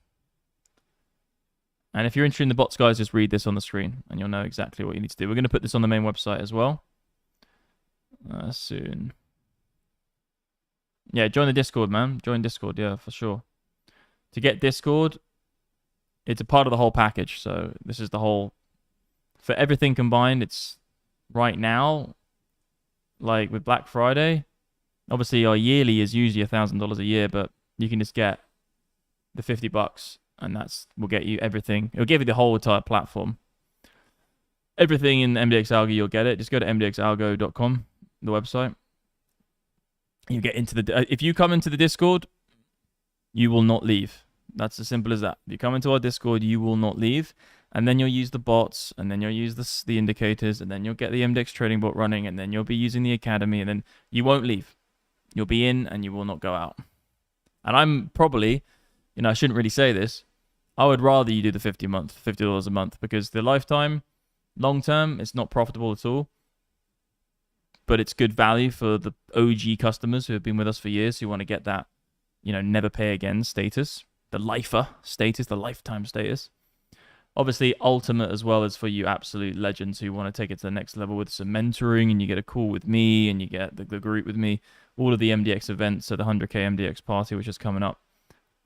And if you're interested in the bots, guys, just read this on the screen and you'll know exactly what you need to do. We're going to put this on the main website as well soon. Yeah, join the Discord, man. Join Discord, yeah, for sure. To get Discord, it's a part of the whole package. So this is the whole, for everything combined, it's right now, like with Black Friday, obviously our yearly is usually $1,000 a year, but you can just get the $50 and that's will get you everything. It'll give you the whole entire platform. Everything in MDX Algo, you'll get it. Just go to mdxalgo.com, the website. You get into the, if you come into the Discord, you will not leave. That's as simple as that. If you come into our Discord, you will not leave. And then you'll use the bots, and then you'll use the indicators, and then you'll get the MDX Trading Bot running, and then you'll be using the Academy, and then you won't leave. You'll be in, and you will not go out. And I'm probably, I shouldn't really say this, I would rather you do the $50 a month, because the lifetime, long term, it's not profitable at all. But it's good value for the OG customers who have been with us for years, who want to get that, never pay again status, the lifer status, the lifetime status. Obviously, ultimate as well as for you absolute legends who want to take it to the next level with some mentoring, and you get a call with me, and you get the group with me, all of the MDX events, so the 100K MDX party, which is coming up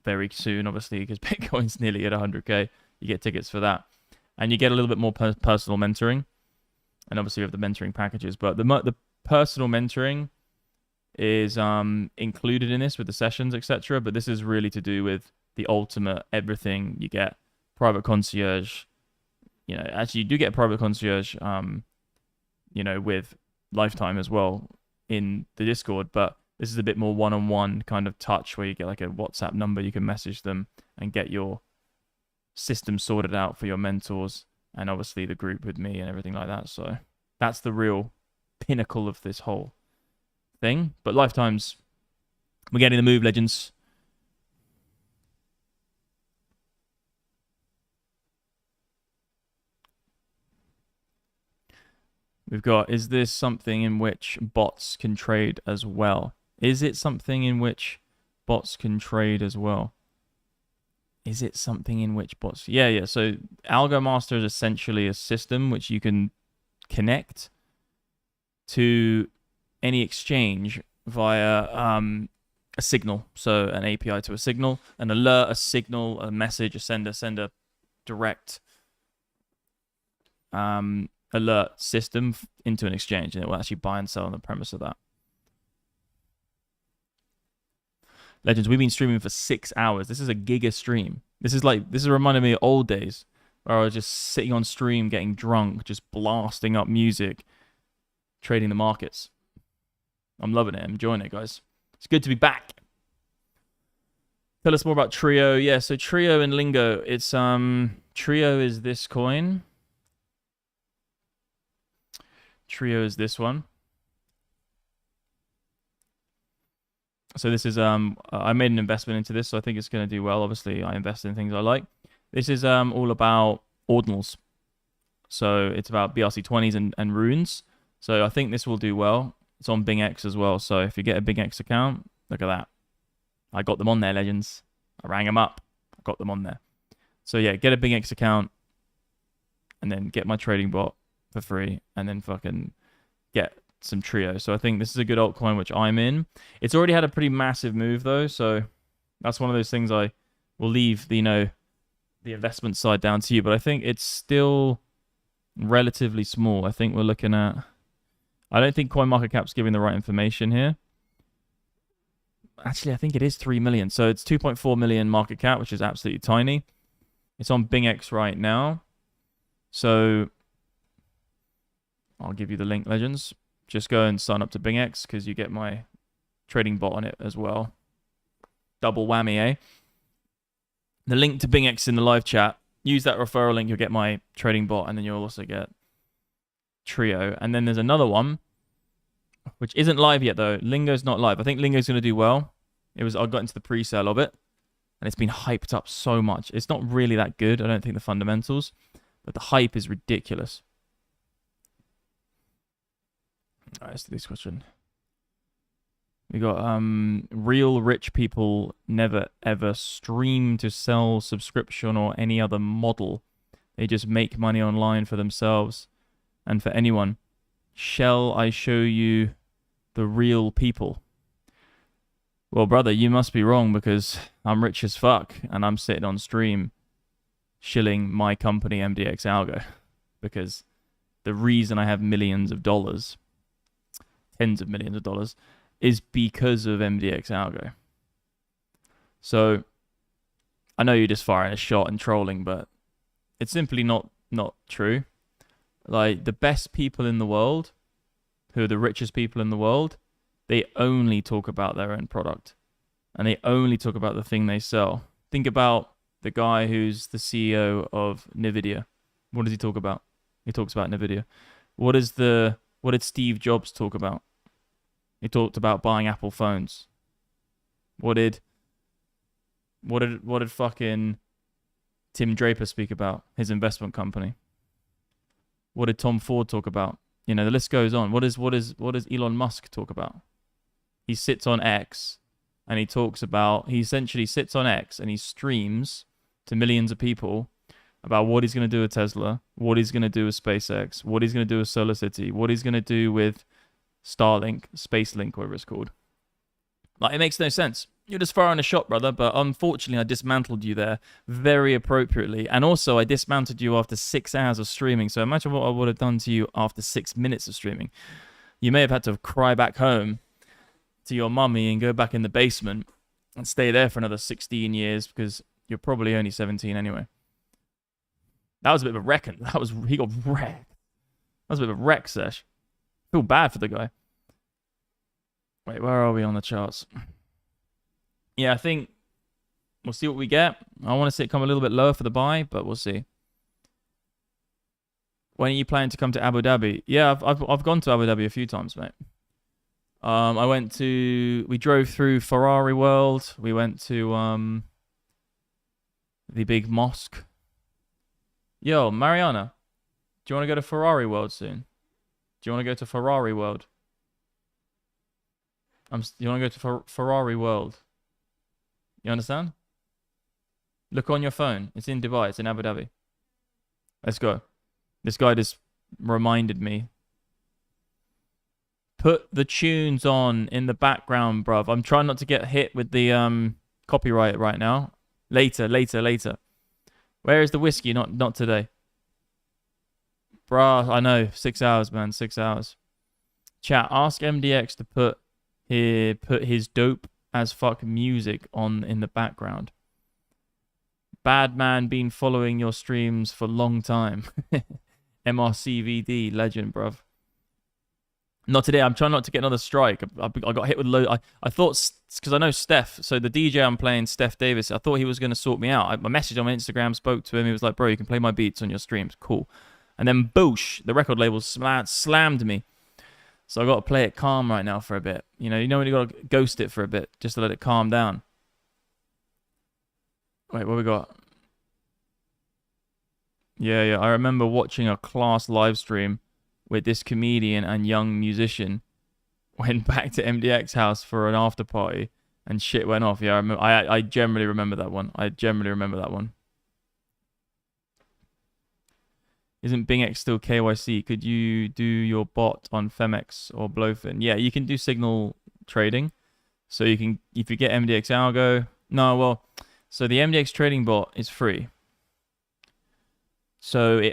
very soon, obviously, because Bitcoin's nearly at 100K. You get tickets for that. And you get a little bit more personal mentoring. And obviously, we have the mentoring packages. But the personal mentoring is included in this with the sessions, etc. But this is really to do with the ultimate everything. You get private concierge. Actually, you do get private concierge, with lifetime as well in the Discord. But this is a bit more one-on-one kind of touch where you get like a WhatsApp number. You can message them and get your system sorted out for your mentors, and obviously the group with me and everything like that. So that's the real pinnacle of this whole thing. But lifetimes, we're getting the move, legends. We've got, is this something in which bots can trade as well? Is it something in which bots can trade as well? Is it something in which bots? Yeah. So Algo Master is essentially a system which you can connect to any exchange via a signal. So an API to a signal, an alert, a signal, a message, a send a direct alert system into an exchange, and it will actually buy and sell on the premise of that. Legends, we've been streaming for 6 hours. This is a giga stream. This is reminding me of old days where I was just sitting on stream, getting drunk, just blasting up music, trading the markets. I'm loving it. I'm enjoying it, guys. It's good to be back. Tell us more about Trio. Yeah, so Trio and Lingo. It's Trio is this coin. Trio is this one. So this is I made an investment into this, so I think it's going to do well. Obviously, I invest in things I like. This is all about ordinals. So it's about BRC20s and runes. So I think this will do well. It's on Bingx as well. So if you get a Bingx account, look at that. I got them on there, legends. I rang them up. I got them on there. So yeah, get a Bingx account and then get my trading bot for free, and then fucking get some Trio. So I think this is a good altcoin which I'm in. It's already had a pretty massive move though, so that's one of those things I will leave the the investment side down to you, but I think it's still relatively small. I think we're looking at, I don't think CoinMarketCap's giving the right information here. Actually, I think it is 3 million. So it's 2.4 million market cap, which is absolutely tiny. It's on Bingx right now. So I'll give you the link, legends. Just go and sign up to Bingx because you get my trading bot on it as well. Double whammy, eh? The link to Bingx in the live chat. Use that referral link, you'll get my trading bot, and then you'll also get Trio. And then there's another one, which isn't live yet, though. Lingo's not live. I think Lingo's going to do well. I got into the pre-sale of it, and it's been hyped up so much. It's not really that good. I don't think the fundamentals, but the hype is ridiculous. All right, let's do this question. We got real rich people never ever stream to sell, subscription, or any other model. They just make money online for themselves and for anyone. Shall I show you the real people? Well, brother, you must be wrong, because I'm rich as fuck and I'm sitting on stream shilling my company MDX Algo, because the reason I have millions of dollars, tens of millions of dollars, is because of MDX Algo. So I know you're just firing a shot and trolling, but it's simply not true. Like, the best people in the world, who are the richest people in the world, they only talk about their own product, and they only talk about the thing they sell. Think about the guy who's the CEO of NVIDIA. What does he talk about? He talks about NVIDIA. What did Steve Jobs talk about? He talked about buying Apple phones. What did fucking Tim Draper speak about? His investment company. What did Tom Ford talk about? You know, the list goes on. What does Elon Musk talk about? He sits on X and he essentially sits on X and he streams to millions of people about what he's going to do with Tesla, what he's going to do with SpaceX, what he's going to do with Solar City, what he's going to do with Starlink, Spacelink, whatever it's called. Like, it makes no sense. You're just firing a shot, brother, but unfortunately I dismantled you there very appropriately. And also I dismantled you after 6 hours of streaming. So imagine what I would have done to you after 6 minutes of streaming. You may have had to cry back home to your mummy and go back in the basement and stay there for another 16 years, because you're probably only 17 anyway. That was a bit of a wreck. He got wrecked. That was a bit of a wreck, Sesh. I feel bad for the guy. Wait, where are we on the charts? Yeah, I think we'll see what we get. I want to see it come a little bit lower for the buy, but we'll see. When are you planning to come to Abu Dhabi? Yeah, I've gone to Abu Dhabi a few times, mate. We drove through Ferrari World. We went to the big mosque. Yo, Mariana, do you want to go to Ferrari World soon? Do you want to go to Ferrari World? You want to go to Ferrari World? You understand? Look on your phone. It's in Dubai. It's in Abu Dhabi. Let's go. This guy just reminded me. Put the tunes on in the background, bruv. I'm trying not to get hit with the copyright right now. Later. Where is the whiskey? Not today. Bruh, I know. 6 hours, man. 6 hours. Chat, ask MDX to put his dope as fuck music on in the background. Bad man been following your streams for a long time. MRCVD, legend, bruv. Not today. I'm trying not to get another strike. I got hit with low. I thought, because I know Steph, so the DJ I'm playing, Steph Davis, I thought he was going to sort me out. I messaged on Instagram, spoke to him. He was like, bro, you can play my beats on your streams. Cool. And then boosh, the record label slammed me. So I got to play it calm right now for a bit. You know when you got to ghost it for a bit just to let it calm down. Wait, what we got? Yeah. I remember watching a class live stream with this comedian and young musician. Went back to MDX house for an after party and shit went off. Yeah, I generally remember that one. Isn't Bingx still KYC? Could you do your bot on Phemex or Blowfin? Yeah, you can do signal trading. So you can, if you get MDX Algo. No, well, so the MDX Trading Bot is free. So we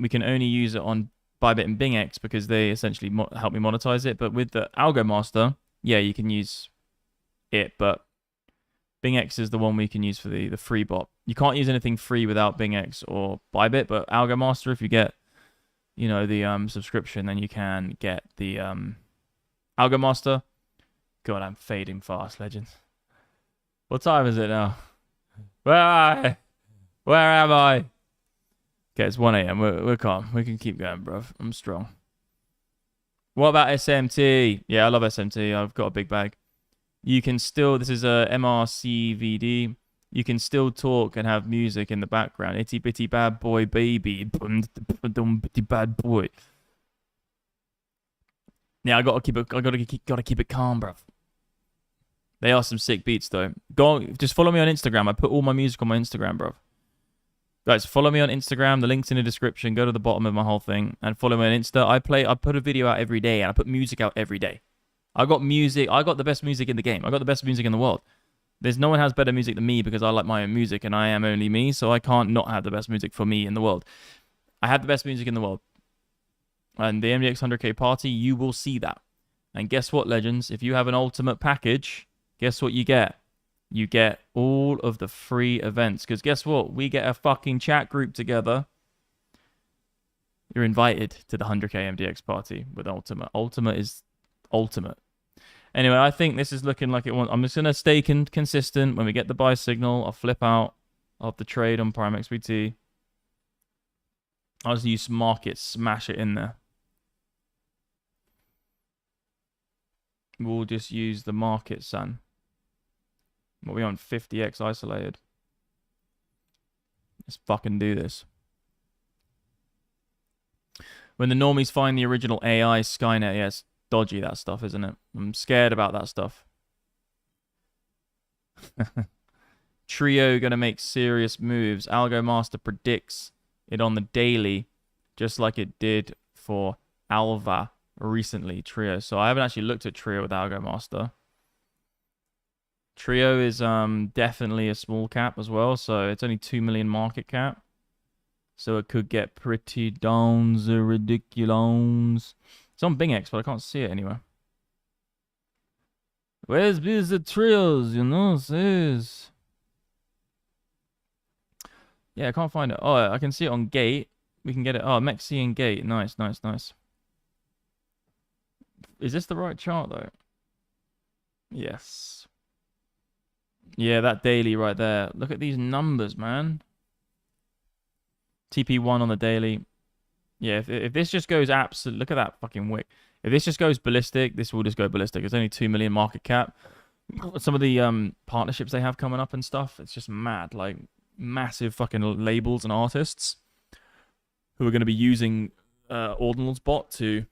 can only use it on Bybit and Bingx because they essentially help me monetize it. But with the Algo Master, yeah, you can use it. But Bingx is the one we can use for the free bot. You can't use anything free without Bingx or Bybit, but Algo Master, if you get, the subscription, then you can get the Algo Master. God, I'm fading fast, legends. What time is it now? Where am I? Okay, it's 1 a.m. We're calm. We can keep going, bruv. I'm strong. What about SMT? Yeah, I love SMT. I've got a big bag. You can still, this is a MRCVD. You can still talk and have music in the background. Itty bitty bad boy baby. Bitty bad boy. Yeah, I gotta keep it calm, bruv. They are some sick beats though. Just follow me on Instagram. I put all my music on my Instagram, bruv. Guys, follow me on Instagram. The link's in the description. Go to the bottom of my whole thing and follow me on Insta. I put a video out every day and I put music out every day. I got music. I got the best music in the game. I got the best music in the world. There's no one has better music than me because I like my own music and I am only me, so I can't not have the best music for me in the world. I have the best music in the world. And the MDX 100k party, you will see that. And guess what, legends? If you have an ultimate package, guess what you get? You get all of the free events. Because guess what? We get a fucking chat group together. You're invited to the 100k MDX party with Ultimate. Ultimate is ultimate. Anyway, I think this is looking like it wants. I'm just going to stay consistent. When we get the buy signal, I'll flip out of the trade on PrimeXBT. I'll just use market, smash it in there. We'll just use the market, son. What are we on? 50x isolated. Let's fucking do this. When the normies find the original AI Skynet, yeah, it's dodgy, that stuff, isn't it? I'm scared about that stuff. Trio gonna make serious moves. Algo Master predicts it on the daily, just like it did for Alva recently. Trio. So I haven't actually looked at Trio with Algo Master. Trio is definitely a small cap as well, so it's only 2 million market cap. So it could get pretty downs, ridiculous. It's on Bingx, but I can't see it anywhere. Where's the trios, you know, says. Yeah, I can't find it. Oh, I can see it on Gate. We can get it. Oh, Mexi and Gate. Nice, nice, nice. Is this the right chart, though? Yes. Yeah, that daily right there. Look at these numbers, man. TP1 on the daily. Yeah, if this just goes absolute, look at that fucking wick. If this just goes ballistic, this will just go ballistic. It's only 2 million market cap. Some of the partnerships they have coming up and stuff, it's just mad. Like massive fucking labels and artists who are going to be using Ordinal's bot to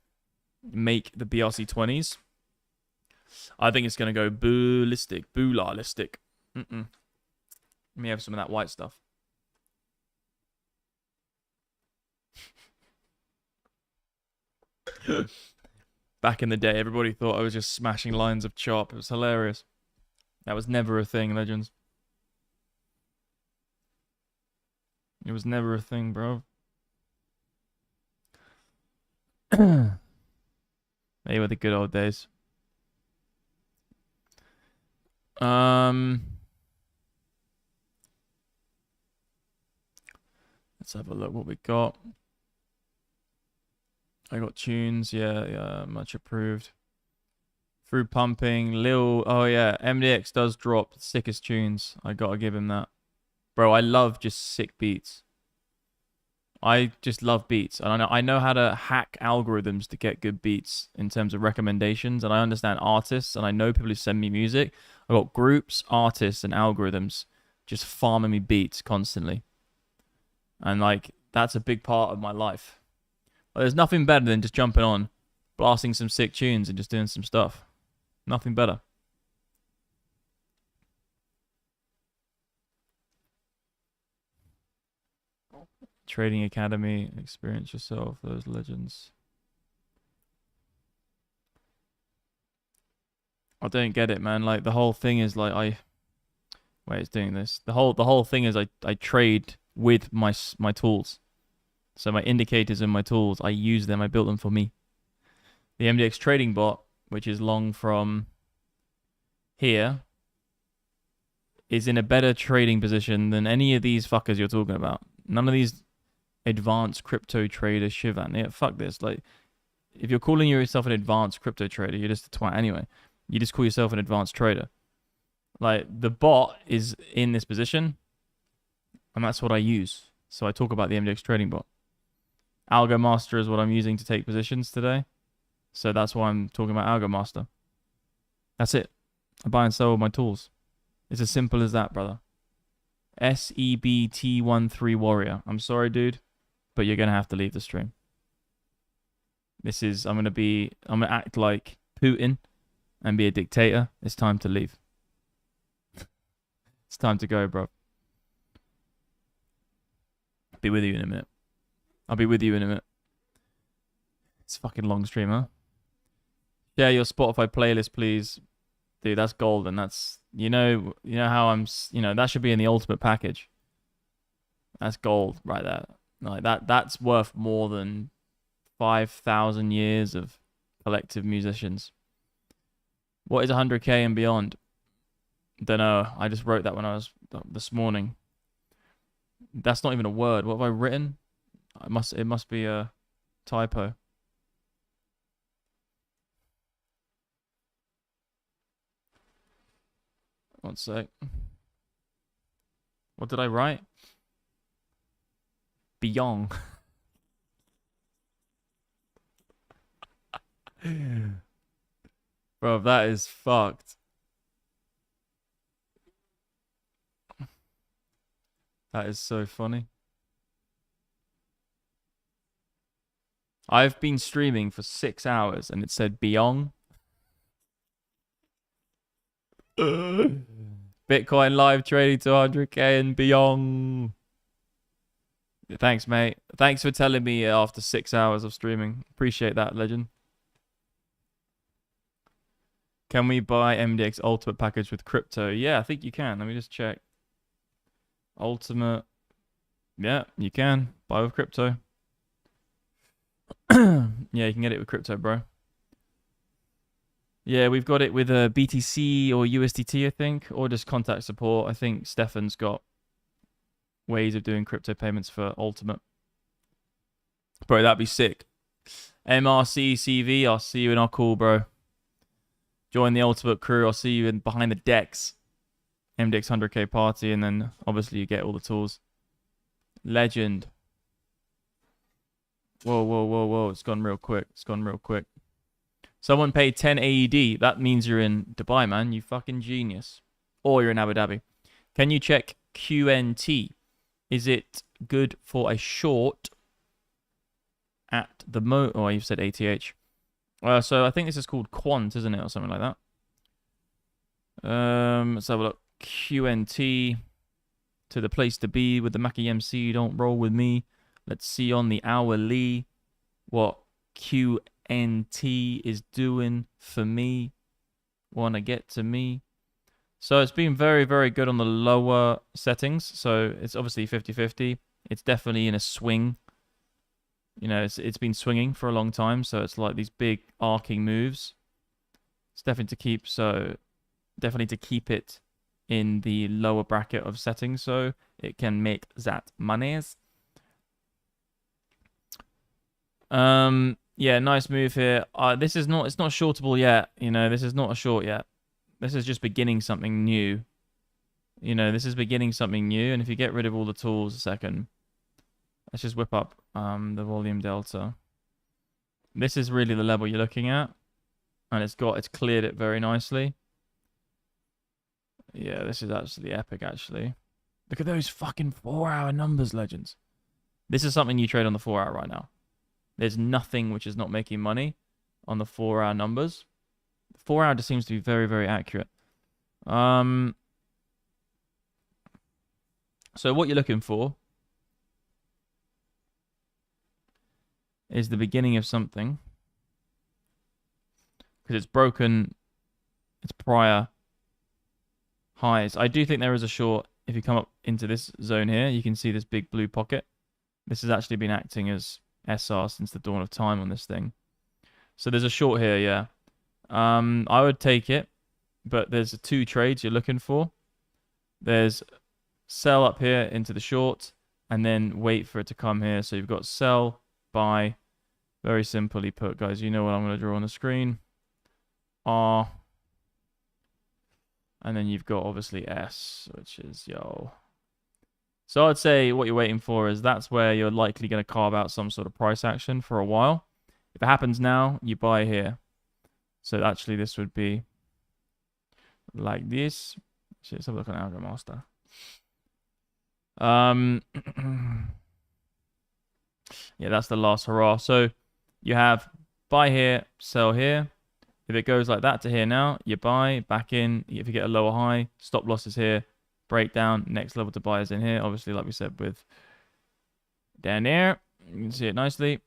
make the BRC20s. I think it's going to go ballistic, boolalistic. Let me have some of that white stuff. Back in the day, everybody thought I was just smashing lines of chop. It was hilarious. That was never a thing, legends. It was never a thing, bro. They were the good old days. Let's have a look what we got. I got tunes, yeah, much approved. Through pumping, oh yeah, MDX does drop sickest tunes. I gotta give him that. Bro, I love just sick beats. I just love beats. And I know how to hack algorithms to get good beats in terms of recommendations. And I understand artists, and I know people who send me music. I got groups, artists, and algorithms just farming me beats constantly. And like, that's a big part of my life. There's nothing better than just jumping on, blasting some sick tunes and just doing some stuff. Nothing better. Trading Academy, experience yourself, those legends. I don't get it, man. Like the whole thing is like wait, it's doing this. The whole thing is I trade with my tools. So my indicators and my tools, I use them. I built them for me. The MDX Trading Bot, which is long from here, is in a better trading position than any of these fuckers you're talking about. None of these advanced crypto traders, Shivan. Yeah, fuck this. Like, if you're calling yourself an advanced crypto trader, you're just a twat anyway. You just call yourself an advanced trader. Like, the bot is in this position, and that's what I use. So I talk about the MDX Trading Bot. Algo Master is what I'm using to take positions today. So that's why I'm talking about Algo Master. That's it. I buy and sell my tools. It's as simple as that, brother. SEBT13 Warrior. I'm sorry, dude, but you're going to have to leave the stream. I'm going to act like Putin and be a dictator. It's time to leave. It's time to go, bro. Be with you in a minute. I'll be with you in a minute. It's a fucking long stream, huh? Share your Spotify playlist, please. Dude, that's golden. That's, you know how that should be in the ultimate package. That's gold right there. Like that's worth more than 5,000 years of collective musicians. What is 100k and beyond? Don't know. I just wrote that when I was this morning. That's not even a word. What have I written? It must be a typo. One sec. What did I write? Beyond. Bro, that is fucked. That is so funny. I've been streaming for 6 hours and it said beyond. Bitcoin live trading to 100k and beyond. Thanks, mate. Thanks for telling me after 6 hours of streaming. Appreciate that, legend. Can we buy MDX Ultimate package with crypto? Yeah, I think you can. Let me just check. Ultimate. Yeah, you can. Buy with crypto. Yeah, you can get it with crypto, bro. Yeah, we've got it with BTC or USDT, I think, or just contact support. I think Stefan's got ways of doing crypto payments for Ultimate. Bro, that'd be sick. MRCCV, I'll see you in our call, bro. Join the Ultimate crew. I'll see you in behind the decks. MDX 100k party, and then obviously you get all the tools. Legend. Whoa, whoa, whoa, whoa. It's gone real quick. It's gone real quick. Someone paid 10 AED. That means you're in Dubai, man. You fucking genius. Or you're in Abu Dhabi. Can you check QNT? Is it good for a short at the Oh, you said ATH. So I think this is called Quant, isn't it? Or something like that. Let's have a look. QNT. To the place to be with the Mackie MC. Don't roll with me. Let's see on the hourly what QNT is doing for me. Wanna get to me. So it's been very, very good on the lower settings. So it's obviously 50-50. It's definitely in a swing. You know, it's been swinging for a long time. So it's like these big arcing moves. It's definitely to keep it in the lower bracket of settings so it can make that monies. Yeah, nice move here. It's not shortable yet. You know, this is not a short yet. This is just beginning something new. You know, this is beginning something new. And if you get rid of all the tools a second, let's just whip up the volume delta. This is really the level you're looking at. And it's cleared it very nicely. Yeah, this is absolutely epic, actually. Look at those fucking 4-hour numbers, legends. This is something you trade on the 4-hour right now. There's nothing which is not making money on the 4-hour numbers. 4-hour just seems to be very, very accurate. So what you're looking for is the beginning of something. Because it's broken its prior highs. I do think there is a short. If you come up into this zone here, you can see this big blue pocket. This has actually been acting as SR since the dawn of time on this thing. So there's a short here, yeah. I would take it, but there's 2 trades you're looking for. There's sell up here into the short, and then wait for it to come here. So you've got sell, buy. Very simply put, guys. You know what I'm going to draw on the screen. R. And then you've got obviously S, which is yo. So I'd say what you're waiting for is that's where you're likely going to carve out some sort of price action for a while. If it happens now, you buy here. So actually this would be like this. So let's have a look on Algo Master. Yeah, that's the last hurrah. So you have buy here, sell here. If it goes like that to here now, you buy back in. If you get a lower high, stop losses here, breakdown. Next level to buy is in here. Obviously, like we said, with down there, you can see it nicely.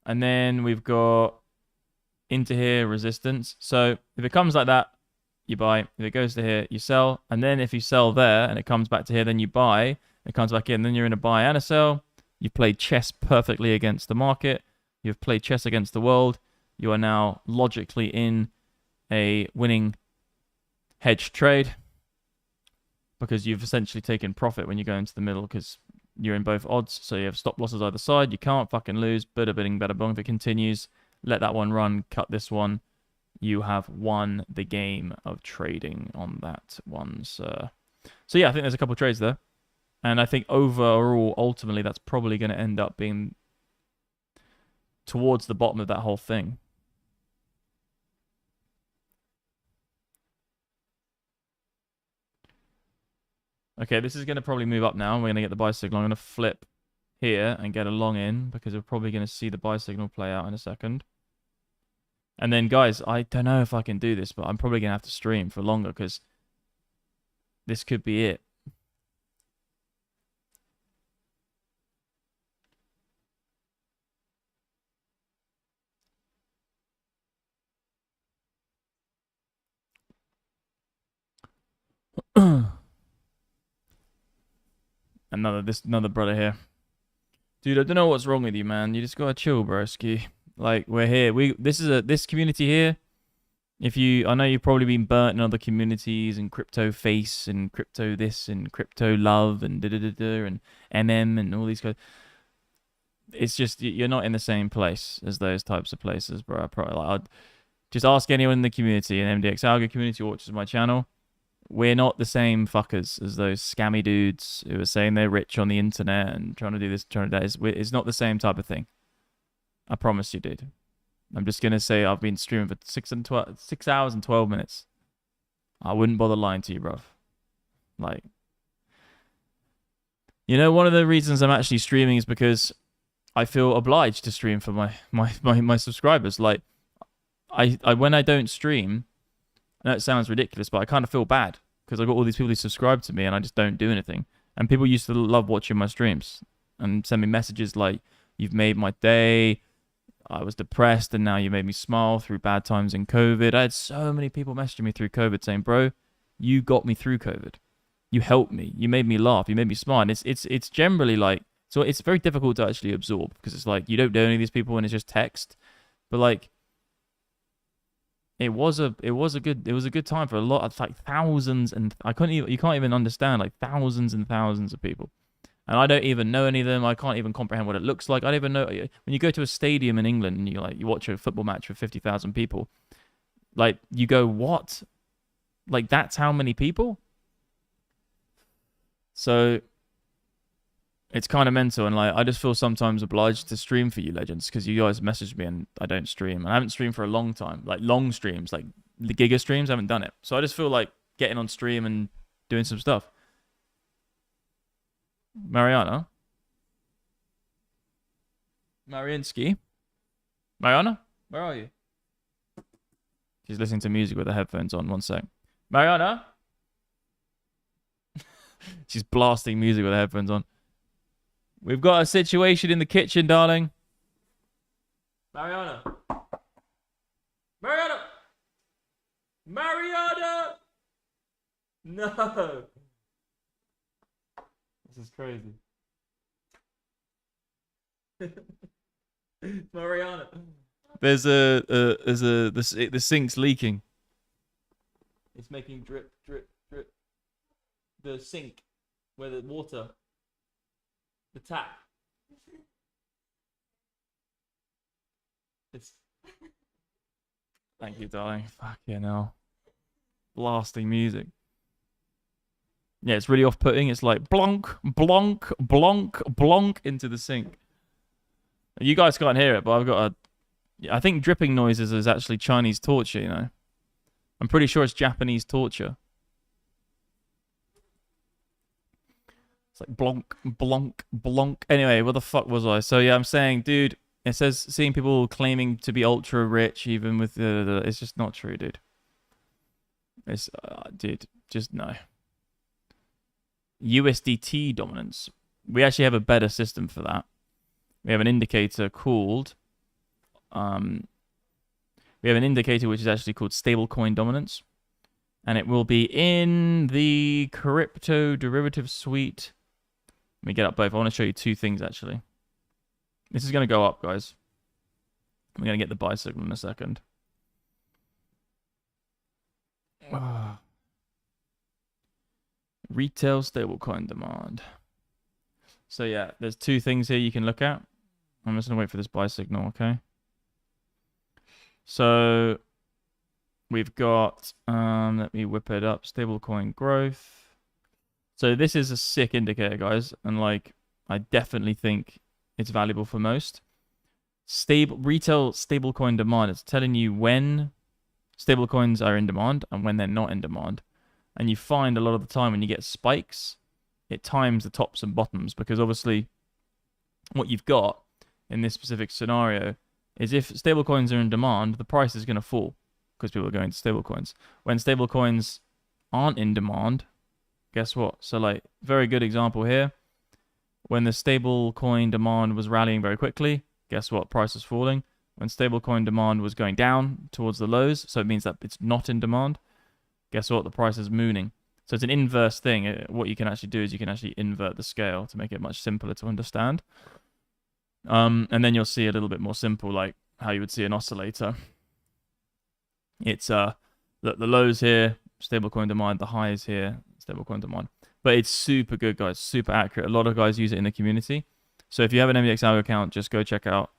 And then we've got into here resistance. So if it comes like that, you buy. If it goes to here, you sell. And then if you sell there and it comes back to here, then you buy. It comes back in. Then you're in a buy and a sell. You've played chess perfectly against the market. You've played chess against the world. You are now logically in a winning hedge trade because you've essentially taken profit when you go into the middle because you're in both odds. So you have stop losses either side. You can't fucking lose. Bada bidding, bada bong. If it continues, let that one run. Cut this one. You have won the game of trading on that one, sir. So yeah, I think there's a couple of trades there. And I think overall, ultimately, that's probably going to end up being towards the bottom of that whole thing. Okay, this is going to probably move up now. We're going to get the buy signal. I'm going to flip here and get a long in because we're probably going to see the buy signal play out in a second. And then, guys, I don't know if I can do this, but I'm probably going to have to stream for longer because this could be it. Another brother here. Dude, I don't know what's wrong with you, man. You just gotta chill, broski. Like, we're here. This community here. I know you've probably been burnt in other communities and crypto face and crypto this and crypto love and and MM and all these guys. It's just you're not in the same place as those types of places, bro. I'd just ask anyone in the community, in MDX Algo community, who watches my channel. We're not the same fuckers as those scammy dudes who are saying they're rich on the internet and trying to do this, trying to do that. It's not the same type of thing. I promise you, dude. I'm just going to say I've been streaming for 6 hours and 12 minutes. I wouldn't bother lying to you, bruv. Like, you know, one of the reasons I'm actually streaming is because I feel obliged to stream for my subscribers. Like, I when I don't stream, I know it sounds ridiculous, but I kind of feel bad because I've got all these people who subscribe to me and I just don't do anything. And people used to love watching my streams and send me messages like, you've made my day. I was depressed and now you made me smile through bad times in COVID. I had so many people messaging me through COVID saying, bro, you got me through COVID. You helped me. You made me laugh. You made me smile. And it's generally like, so it's very difficult to actually absorb because it's like, you don't know any of these people and it's just text. But like, it was a good time for a lot of like thousands and you can't even understand like thousands and thousands of people. And I don't even know any of them. I can't even comprehend what it looks like. I don't even know when you go to a stadium in England and you watch a football match with 50,000 people. Like you go, what? Like that's how many people? So it's kind of mental, and like I just feel sometimes obliged to stream for you legends because you guys message me and I don't stream, and I haven't streamed for a long time. Like long streams, like the giga streams, I haven't done it. So I just feel like getting on stream and doing some stuff. Mariana? Mariinsky? Mariana? Where are you? She's listening to music with her headphones on. One sec. Mariana? She's blasting music with her headphones on. We've got a situation in the kitchen, darling. Mariana. Mariana! Mariana! No! This is crazy. Mariana. The sink's leaking. It's making drip, drip, drip. The sink, where the water, the tap. It's. Thank you, darling. Fucking hell. Blasting music. Yeah, it's really off-putting. It's like blonk, blonk, blonk, blonk into the sink. You guys can't hear it, but I've got a... I think dripping noises is actually Chinese torture, you know. I'm pretty sure it's Japanese torture. It's like blonk, blonk, blonk. Anyway, what the fuck was I? So yeah, I'm saying, dude, it says seeing people claiming to be ultra rich even with it's just not true, dude. It's dude, just no. USDT dominance. We actually have a better system for that. We have an indicator called we have an indicator which is actually called stablecoin dominance, and it will be in the crypto derivative suite. Let me get up both. I want to show you two things actually. This is going to go up, guys. I'm going to get the buy signal in a second. Retail stablecoin demand. So yeah, there's two things here you can look at. I'm just going to wait for this buy signal, okay? So we've got, let me whip it up, stablecoin growth. So this is a sick indicator, guys. And like, I definitely think it's valuable for most. Retail stablecoin demand. It's telling you when stablecoins are in demand and when they're not in demand. And you find a lot of the time when you get spikes, it times the tops and bottoms, because obviously what you've got in this specific scenario is if stablecoins are in demand, the price is going to fall because people are going to stablecoins. When stablecoins aren't in demand, guess what? So like, very good example here. When the stablecoin demand was rallying very quickly, guess what? Price is falling. When stablecoin demand was going down towards the lows, so it means that it's not in demand, guess what? The price is mooning. So it's an inverse thing. What you can actually do is you can actually invert the scale to make it much simpler to understand. And then you'll see a little bit more simple, like how you would see an oscillator. It's the lows here, stablecoin demand, the highs here, stablecoin demand. But it's super good, guys, super accurate. A lot of guys use it in the community. So if you have an MDX Algo account, just go check out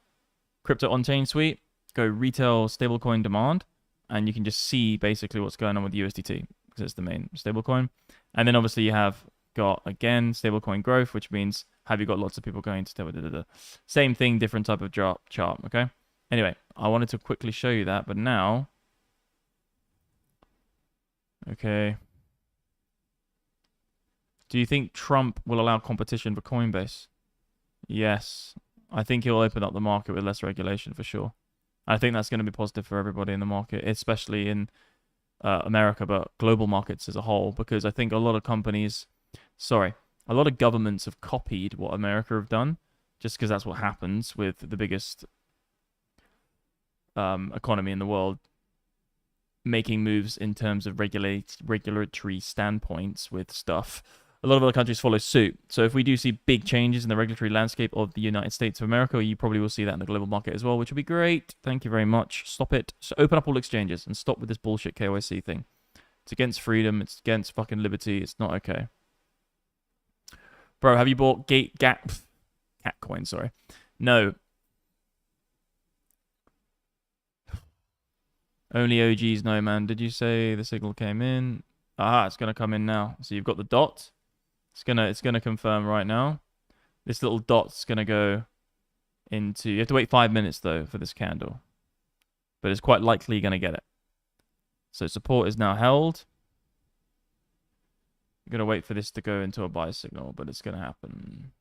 Crypto On-Chain Suite, go retail stablecoin demand, and you can just see basically what's going on with USDT, because it's the main stablecoin. And then obviously you have got, again, stablecoin growth, which means have you got lots of people going to stable? Same thing, different type of chart, okay? Anyway, I wanted to quickly show you that, but now, okay. Do you think Trump will allow competition for Coinbase? Yes. I think he'll open up the market with less regulation for sure. I think that's going to be positive for everybody in the market, especially in America, but global markets as a whole, because I think a lot of a lot of governments have copied what America have done, just because that's what happens with the biggest economy in the world, making moves in terms of regulatory standpoints with stuff. A lot of other countries follow suit. So if we do see big changes in the regulatory landscape of the United States of America, you probably will see that in the global market as well, which will be great. Thank you very much. Stop it. So open up all exchanges and stop with this bullshit KYC thing. It's against freedom. It's against fucking liberty. It's not okay. Bro, have you bought Catcoin, sorry. No. Only OGs know, man. Did you say the signal came in? Aha, it's going to come in now. So you've got the dot. It's gonna confirm right now. This little dot's gonna go into. You have to wait 5 minutes though for this candle, but it's quite likely you're gonna get it. So support is now held. You're gonna wait for this to go into a buy signal, but it's gonna happen.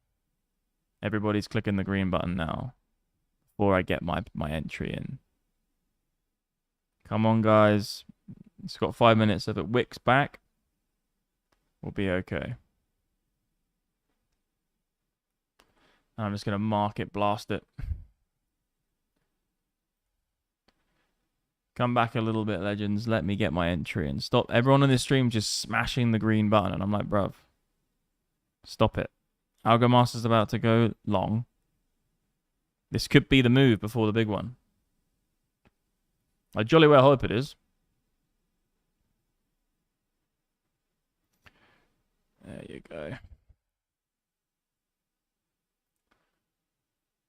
Everybody's clicking the green button now before I get my entry in. Come on, guys. It's got 5 minutes. If it wicks back, we'll be okay. I'm just going to market blast it. Come back a little bit, legends. Let me get my entry and stop. Everyone on this stream just smashing the green button. And I'm like, bruv, stop it. Algo Master's about to go long. This could be the move before the big one. I jolly well hope it is. There you go.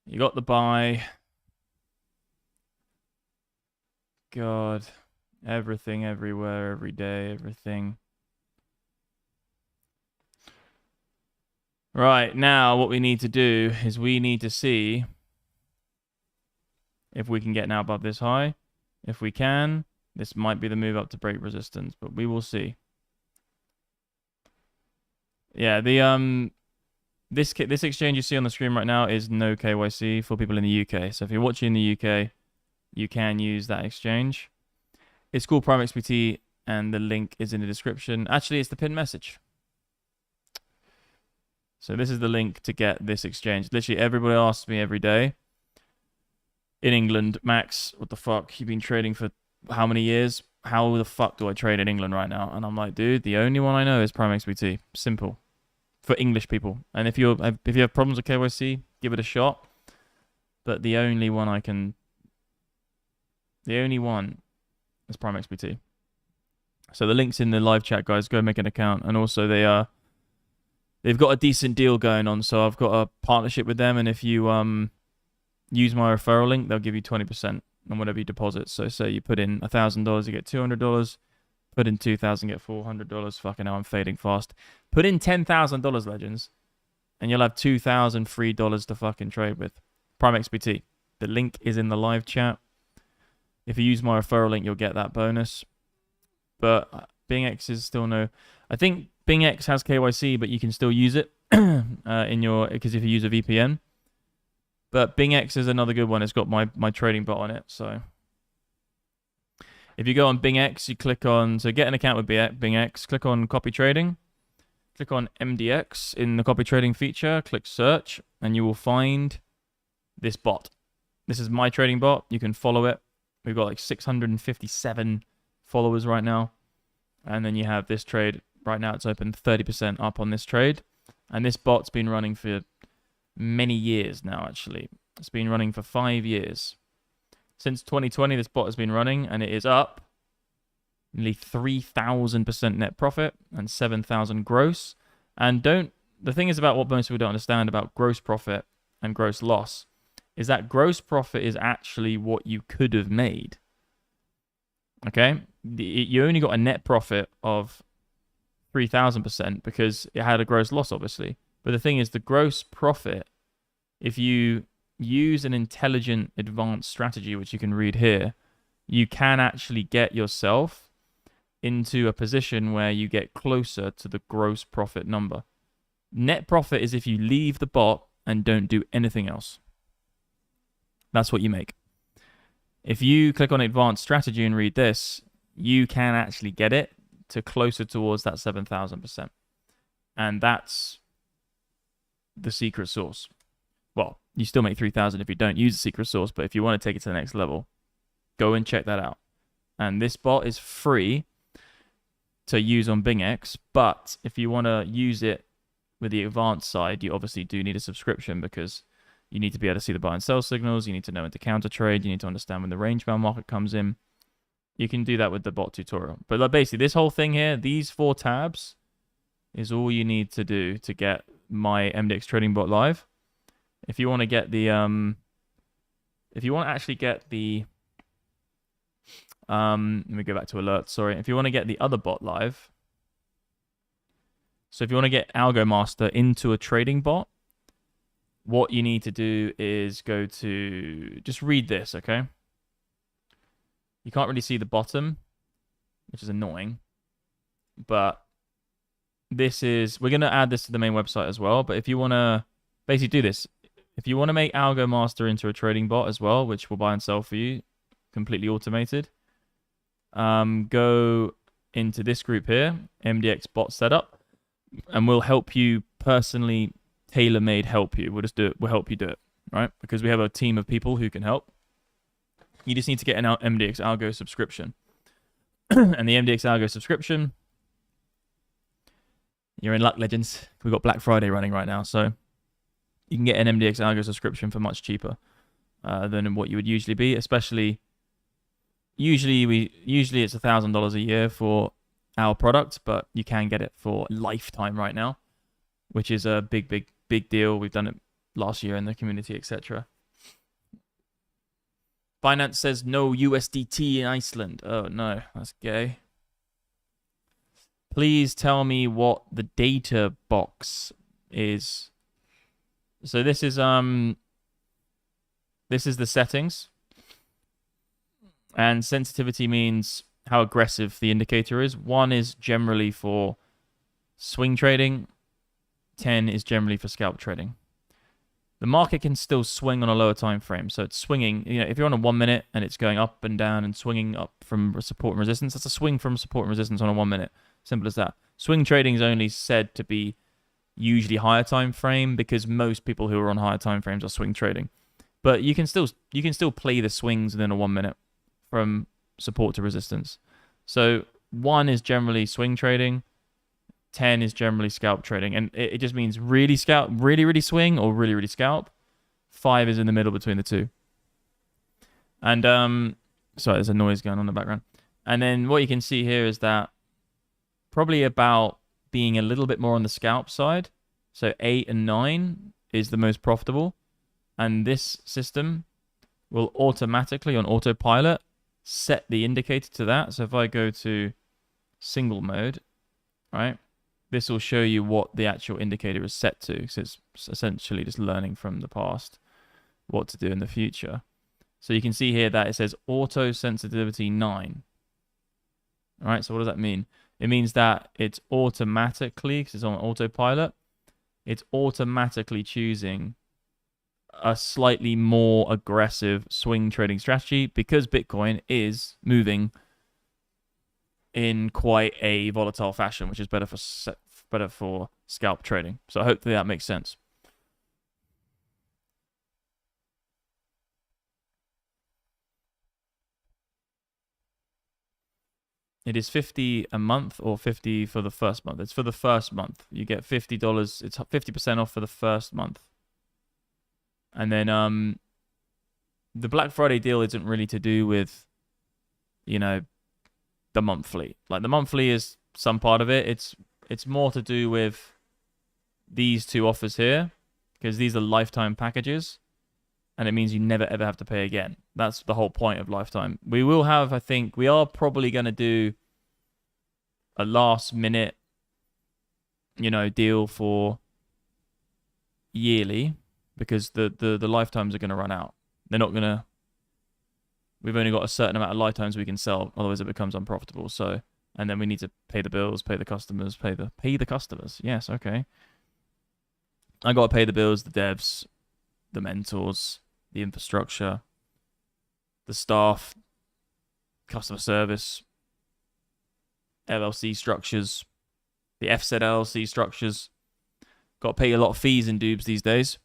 You got the buy. God. Everything, everywhere, every day, everything. Right, now what we need to do is we need to see if we can get now above this high. If we can, This might be the move up to break resistance, but we will see. Yeah, the this exchange you see on the screen right now is no KYC for people in the UK. So if you're watching in the UK, you can use that exchange. It's called PrimeXBT, and the link is in the description. Actually, it's the pinned message. So this is the link to get this exchange. Literally, everybody asks me every day in England, Max, what the fuck? You've been trading for how many years? How the fuck do I trade in England right now? And I'm like, dude, the only one I know is PrimeXBT. Simple. For English people. And if you have problems with KYC, give it a shot. But the only one is PrimeXBT. So the link's in the live chat, guys. Go make an account. And also they've got a decent deal going on. So I've got a partnership with them, and if you use my referral link, they'll give you 20% on whatever you deposit. So say you put in $1,000, you get $200. Put in $2,000, get $400. Fucking hell, I'm fading fast. Put in $10,000, legends, and you'll have $2,000 free dollars to fucking trade with. PrimeXBT. The link is in the live chat. If you use my referral link, you'll get that bonus. But Bingx is still no. I think Bingx has KYC, but you can still use it because if you use a VPN. But Bingx is another good one. It's got my trading bot on it, so. If you go on Bingx, you click on, so get an account with Bingx, click on copy trading, click on MDX in the copy trading feature, click search, and you will find this bot. This is my trading bot. You can follow it. We've got like 657 followers right now. And then you have this trade. Right now it's open 30% up on this trade. And this bot's been running for many years now, actually. It's been running for 5 years. Since 2020, this bot has been running, and it is up nearly 3,000% net profit and 7,000 gross. And the thing is about what most people don't understand about gross profit and gross loss is that gross profit is actually what you could have made. Okay? You only got a net profit of 3,000% because it had a gross loss, obviously. But the thing is, the gross profit, if you use an intelligent advanced strategy, which you can read here, you can actually get yourself into a position where you get closer to the gross profit number. Net profit is if you leave the bot and don't do anything else. That's what you make. If you click on advanced strategy and read this, you can actually get it to closer towards that 7,000%. And that's the secret sauce. Well, you still make 3,000 if you don't use the secret sauce, but if you want to take it to the next level, go and check that out. And this bot is free to use on Bingx, but if you want to use it with the advanced side, you obviously do need a subscription because you need to be able to see the buy and sell signals, you need to know when to counter trade, you need to understand when the range-bound market comes in. You can do that with the bot tutorial. But basically, this whole thing here, these 4 tabs, is all you need to do to get my MDX Trading Bot live. If you want to get the, if you want to actually get the, let me go back to alerts, sorry. If you want to get the other bot live, so if you want to get Algo Master into a trading bot, what you need to do is go to, just read this, okay? You can't really see the bottom, which is annoying, but this is, we're going to add this to the main website as well, but if you want to basically do this, if you want to make Algo Master into a trading bot as well, which will buy and sell for you, completely automated, go into this group here, MDX Bot Setup, and we'll help you personally, tailor-made help you. We'll just do it. We'll help you do it, right? Because we have a team of people who can help. You just need to get an MDX Algo subscription. And the MDX Algo subscription, you're in luck, legends. We've got Black Friday running right now, so you can get an MDX Algo subscription for much cheaper than what you would usually be. Especially, usually it's $1,000 a year for our product, but you can get it for lifetime right now, which is a big deal. We've done it last year in the community, etc. Binance says no USDT in Iceland. Oh no, that's gay. Please tell me what the data box is. So this is the settings, and sensitivity means how aggressive the indicator is. 1 is generally for swing trading. 10 is generally for scalp trading. The market can still swing on a lower time frame. So it's swinging, if you're on a 1 minute and it's going up and down and swinging up from support and resistance, that's a swing from support and resistance on a 1 minute. Simple as that. Swing trading is only said to be usually higher time frame because most people who are on higher time frames are swing trading. But you can still play the swings within a 1 minute from support to resistance. So 1 is generally swing trading. 10 is generally scalp trading, and it just means really scalp, really swing, or really scalp. 5 is in the middle between the two. And sorry, there's a noise going on in the background. And then what you can see here is that probably about being a little bit more on the scalp side. So 8 and 9 is the most profitable, and this system will automatically on autopilot set the indicator to that. So if I go to single mode, right? This will show you what the actual indicator is set to. So it's essentially just learning from the past what to do in the future. So you can see here that it says auto sensitivity 9. All right, so what does that mean? It means that it's automatically, because it's on autopilot, it's automatically choosing a slightly more aggressive swing trading strategy because Bitcoin is moving in quite a volatile fashion, which is better for scalp trading. So hopefully that makes sense. It is $50 a month or $50 for the first month. It's for the first month. You get $50. It's 50% off for the first month. And then the Black Friday deal isn't really to do with, the monthly. Like the monthly is some part of it. It's more to do with these two offers here because these are lifetime packages, and it means you never ever have to pay again. That's the whole point of lifetime. We will have, I think, we are probably going to do a last minute, deal for yearly because the lifetimes are going to run out. They're not going to. We've only got a certain amount of lifetimes we can sell, otherwise it becomes unprofitable. So, and then we need to pay the bills, pay the customers, pay the customers. Yes, okay. I got to pay the bills, the devs, the mentors, the infrastructure, the staff, customer service, LLC structures, the FZ LLC structures. Got to pay a lot of fees and doobs these days.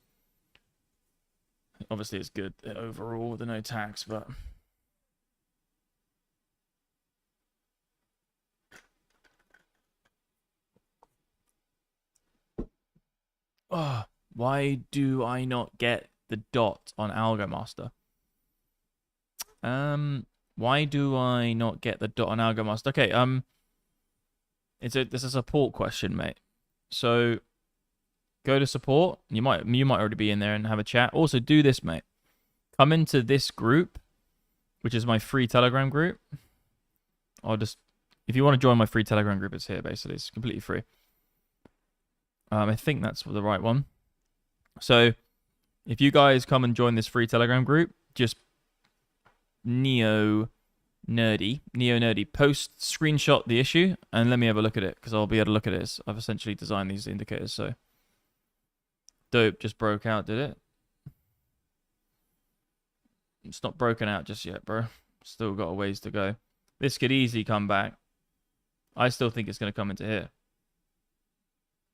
Obviously, it's good overall with the no tax, but. Oh, why do I not get the dot on Algo Master? Why do I not get the dot on Algo Master? Okay, it's a support question, mate. So go to support. You might already be in there and have a chat. Also, do this, mate. Come into this group, which is my free Telegram group. If you want to join my free Telegram group, it's here. Basically, it's completely free. I think that's the right one. So if you guys come and join this free Telegram group, just Neo Nerdy, post screenshot the issue and let me have a look at it because I'll be able to look at it. I've essentially designed these indicators. So dope just broke out, did it? It's not broken out just yet, bro. Still got a ways to go. This could easily come back. I still think it's going to come into here.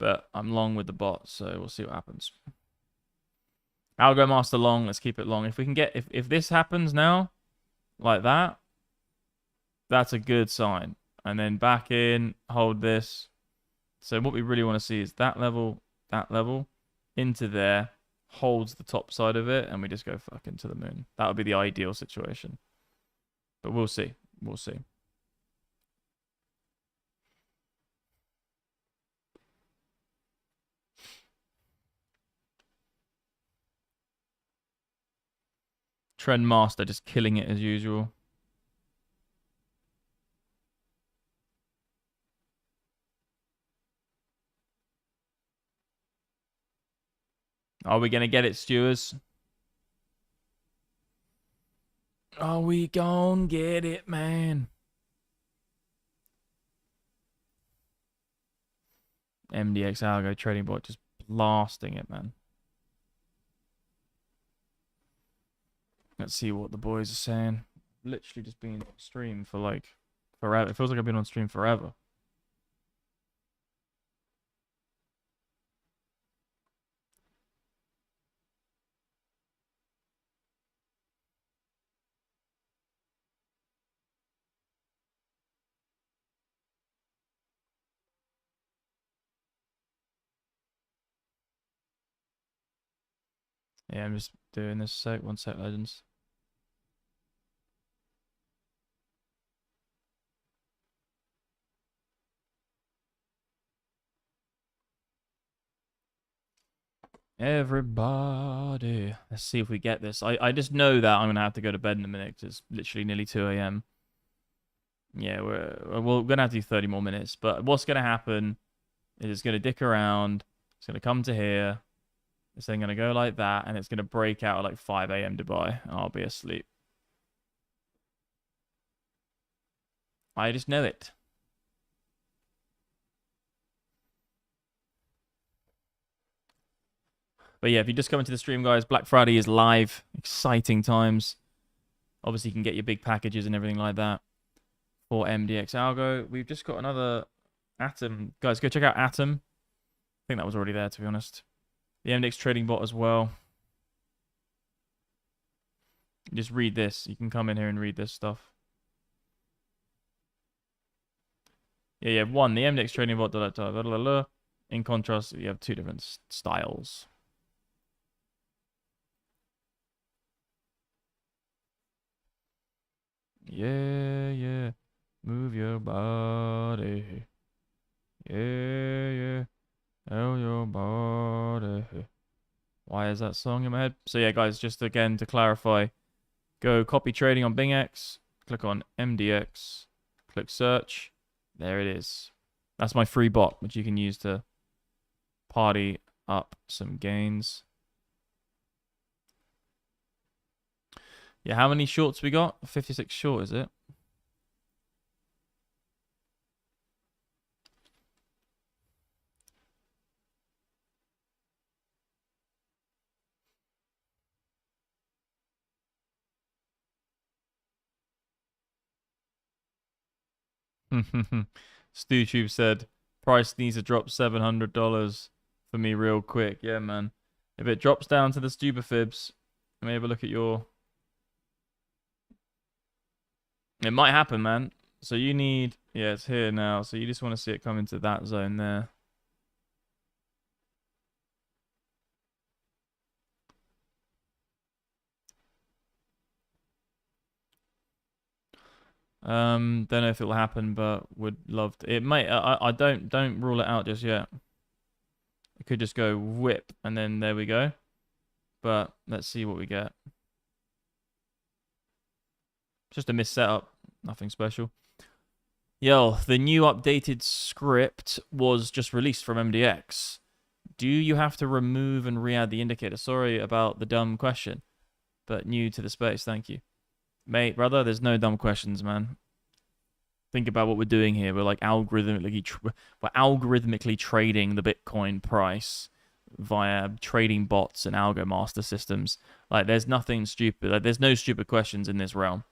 But I'm long with the bot, so we'll see what happens. Algo Master long. Let's keep it long. If we can get... If this happens now, like that, that's a good sign. And then back in, hold this. So what we really want to see is that level, into there, holds the top side of it, and we just go fucking to the moon. That would be the ideal situation. But we'll see. We'll see. Trend Master just killing it as usual. Are we going to get it, stewards? Are we going to get it, man? MDX Algo Trading Bot just blasting it, man. Let's see what the boys are saying. Literally just been on stream for like forever. It feels like I've been on stream forever. Yeah, I'm just doing this sec. 1 sec, legends. Everybody. Let's see if we get this. I just know that I'm going to have to go to bed in a minute. It's literally nearly 2 a.m. Yeah, we're going to have to do 30 more minutes. But what's going to happen is it's going to dick around. It's going to come to here. It's then going to go like that. And it's going to break out at like 5 a.m. Dubai. I'll be asleep. I just know it. But yeah, if you just come into the stream, guys, Black Friday is live. Exciting times. Obviously, you can get your big packages and everything like that for MDX Algo. We've just got another Atom. Guys, go check out Atom. I think that was already there, to be honest. The MDX Trading Bot as well. Just read this. You can come in here and read this stuff. Yeah, you have one, the MDX Trading Bot. Blah, blah, blah, blah, blah. In contrast, you have two different styles. Yeah, yeah. Move your body. Yeah, yeah. Tell your body. Why is that song in my head? So yeah, guys, just again to clarify, go copy trading on Bingx, click on MDX, click search. There it is. That's my free bot, which you can use to party up some gains. Yeah, how many shorts we got? 56 short, is it? StuTube said, price needs to drop $700 for me real quick. Yeah, man. If it drops down to the stupefibs, let me have a look at your... It might happen, man. So you need... Yeah, it's here now. So you just want to see it come into that zone there. Don't know if it will happen, but would love to. It might. I don't rule it out just yet. It could just go whip, and then there we go. But let's see what we get. Just a missed setup. Nothing special. Yo, the new updated script was just released from MDX. Do you have to remove and re-add the indicator? Sorry about the dumb question, but new to the space. Thank you. Mate, brother, there's no dumb questions, man. Think about what we're doing here. We're like algorithmically trading the Bitcoin price via trading bots and algo master systems. Like, there's nothing stupid. Like, there's no stupid questions in this realm.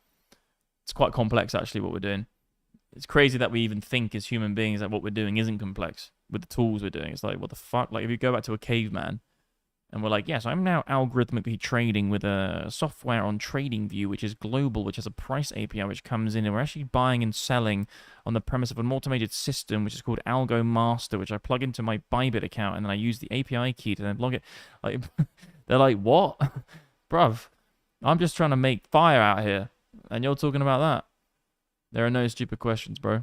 It's quite complex, actually, what we're doing. It's crazy that we even think as human beings that what we're doing isn't complex with the tools we're doing. It's like, what the fuck? Like, if you go back to a caveman, and we're like, yes, I'm now algorithmically trading with a software on TradingView, which is global, which has a price API which comes in, and we're actually buying and selling on the premise of an automated system, which is called Algo Master, which I plug into my Bybit account, and then I use the API key to then log it. Like, they're like, what? Bruv, I'm just trying to make fire out here, and you're talking about that. There are no stupid questions, bro.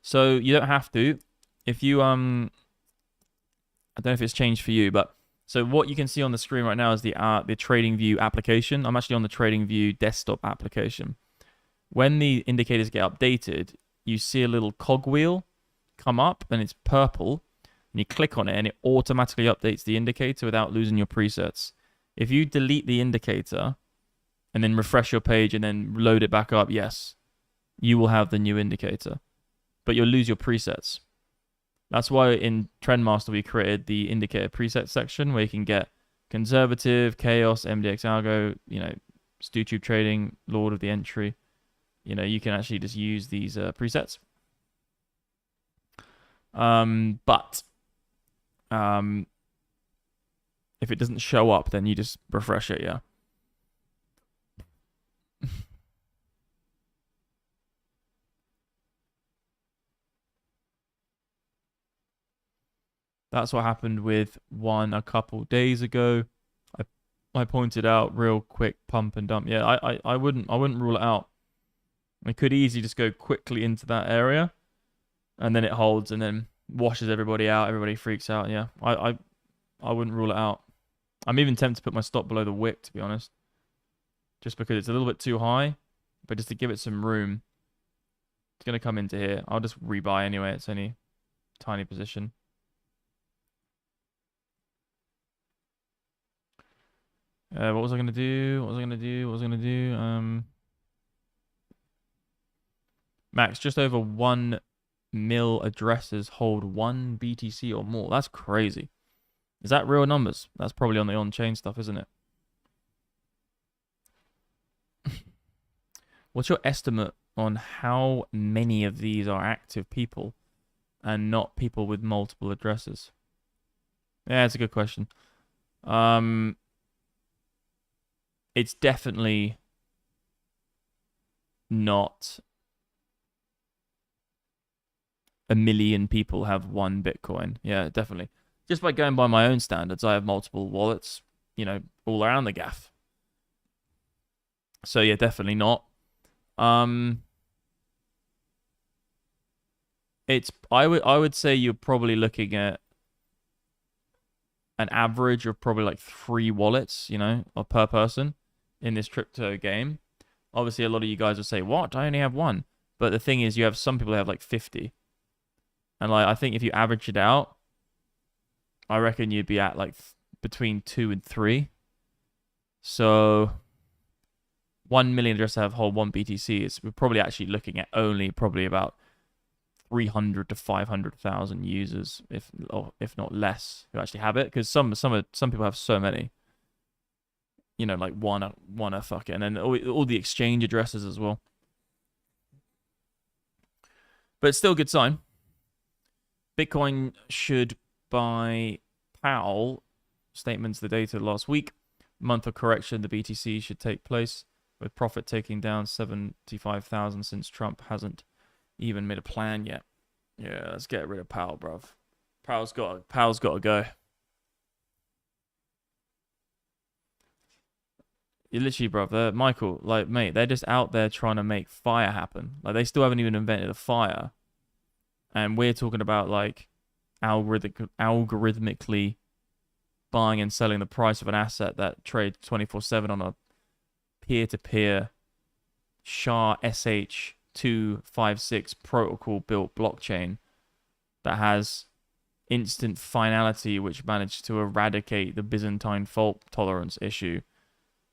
So you don't have to. If you, I don't know if it's changed for you, but so what you can see on the screen right now is the TradingView application. I'm actually on the TradingView desktop application. When the indicators get updated, you see a little cogwheel come up, and it's purple, and you click on it, and it automatically updates the indicator without losing your presets. If you delete the indicator and then refresh your page and then load it back up, yes, you will have the new indicator, but you'll lose your presets. That's why in Trendmaster we created the indicator preset section where you can get conservative, chaos, MDX algo, StuTube trading, Lord of the Entry. You can actually just use these presets. But if it doesn't show up, then you just refresh it, yeah. That's what happened with one a couple days ago. I pointed out real quick pump and dump. Yeah, I wouldn't rule it out. It could easily just go quickly into that area, and then it holds and then washes everybody out. Everybody freaks out. Yeah, I wouldn't rule it out. I'm even tempted to put my stop below the wick, to be honest, just because it's a little bit too high. But just to give it some room, it's gonna come into here. I'll just rebuy anyway. It's only a tiny position. What was I gonna do? Max, just over 1 mil addresses hold 1 BTC or more. That's crazy. Is that real numbers? That's probably on the on-chain stuff, isn't it? What's your estimate on how many of these are active people and not people with multiple addresses? Yeah, it's a good question. It's definitely not 1 million people have 1 Bitcoin. Yeah, definitely. Just by going by my own standards, I have multiple wallets, all around the gaff. So yeah, definitely not. I would say you're probably looking at an average of probably like 3 wallets, or per person in this crypto game. Obviously, a lot of you guys will say, "What? I only have 1." But the thing is, you have some people that have like 50. And I think if you average it out, I reckon you'd be at like between 2 and 3. So 1 million addresses have hold 1 BTC. We're probably actually looking at only probably about 300 to 500,000 users, if not less, who actually have it. Because some people have so many. Like one a fuck it, and then all the exchange addresses as well. But it's still a good sign. Bitcoin should buy Powell statements the data last week. Month of correction, the BTC should take place, with profit taking down 75,000 since Trump hasn't even made a plan yet. Yeah, let's get rid of Powell, bruv. Powell's got to go. You literally, bruv, Michael, mate, they're just out there trying to make fire happen. They still haven't even invented a fire. And we're talking about algorithmically buying and selling the price of an asset that trades 24/7 on a peer-to-peer SHA-256 protocol built blockchain that has instant finality, which managed to eradicate the Byzantine fault tolerance issue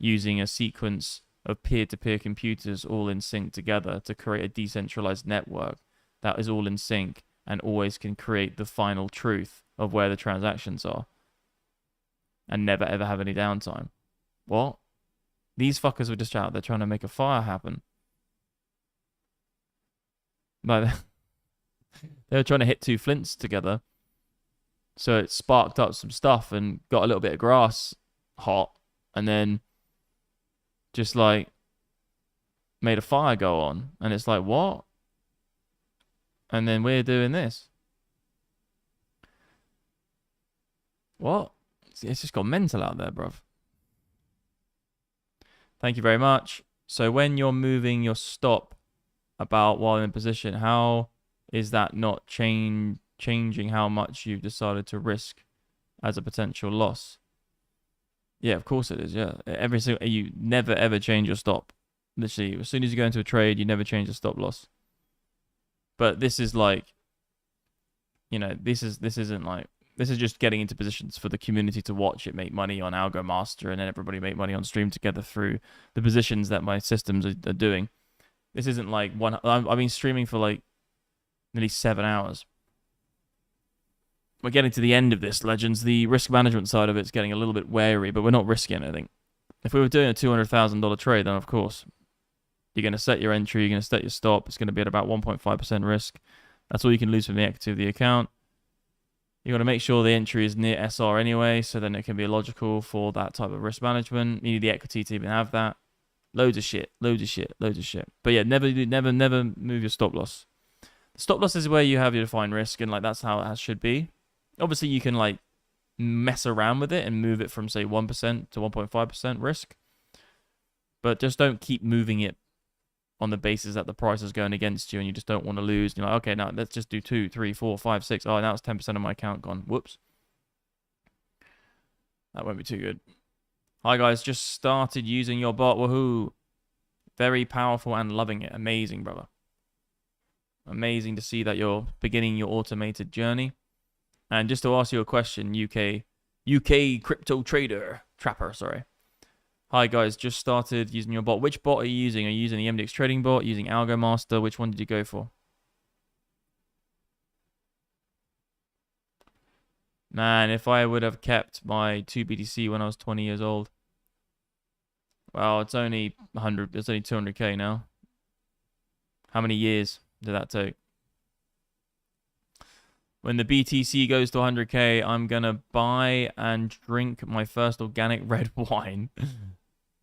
using a sequence of peer-to-peer computers all in sync together to create a decentralized network that is all in sync and always can create the final truth of where the transactions are and never ever have any downtime. What? These fuckers were just out there trying to make a fire happen. They were trying to hit 2 flints together. So it sparked up some stuff and got a little bit of grass hot, and then just made a fire go on. And it's like, what? And then we're doing this. What? It's just got mental out there, bruv. Thank you very much. So when you're moving your stop about while in position, how is that not changing how much you've decided to risk as a potential loss? Yeah, of course it is. Yeah, you never ever change your stop. Literally, as soon as you go into a trade, you never change the stop loss. But this is this is just getting into positions for the community to watch it make money on Algo Master, and then everybody make money on stream together through the positions that my systems are doing. This isn't I've been streaming for nearly 7 hours. we're getting to the end of this, Legends. The risk management side of it's getting a little bit wary, but we're not risking anything. If we were doing a $200,000 trade, then of course, you're going to set your entry, you're going to set your stop. It's going to be at about 1.5% risk. That's all you can lose from the equity of the account. You got to make sure the entry is near SR anyway, so then it can be logical for that type of risk management. You need the equity to even have that. Loads of shit. But yeah, never move your stop loss. The stop loss is where you have your defined risk, and like that's how it should be. Obviously, you can like mess around with it and move it from say 1% to 1.5% risk, but just don't keep moving it on the basis that the price is going against you and you just don't want to lose. You're like, okay, now let's just do 2, 3, 4, 5, 6. Oh, now it's 10% of my account gone. Whoops. That won't be too good. Hi, guys. Just started using your bot. Woohoo. Very powerful and loving it. Amazing, brother. Amazing to see that you're beginning your automated journey. And just to ask you a question, UK crypto trapper, sorry. Hi guys, just started using your bot. Which bot are you using? Are you using the MDX Trading Bot, using Algo Master? Which one did you go for? Man, if I would have kept my 2BTC when I was 20 years old. Well, it's only 100, it's only 200k now. How many years did that take? When the BTC goes to 100k, I'm gonna buy and drink my first organic red wine.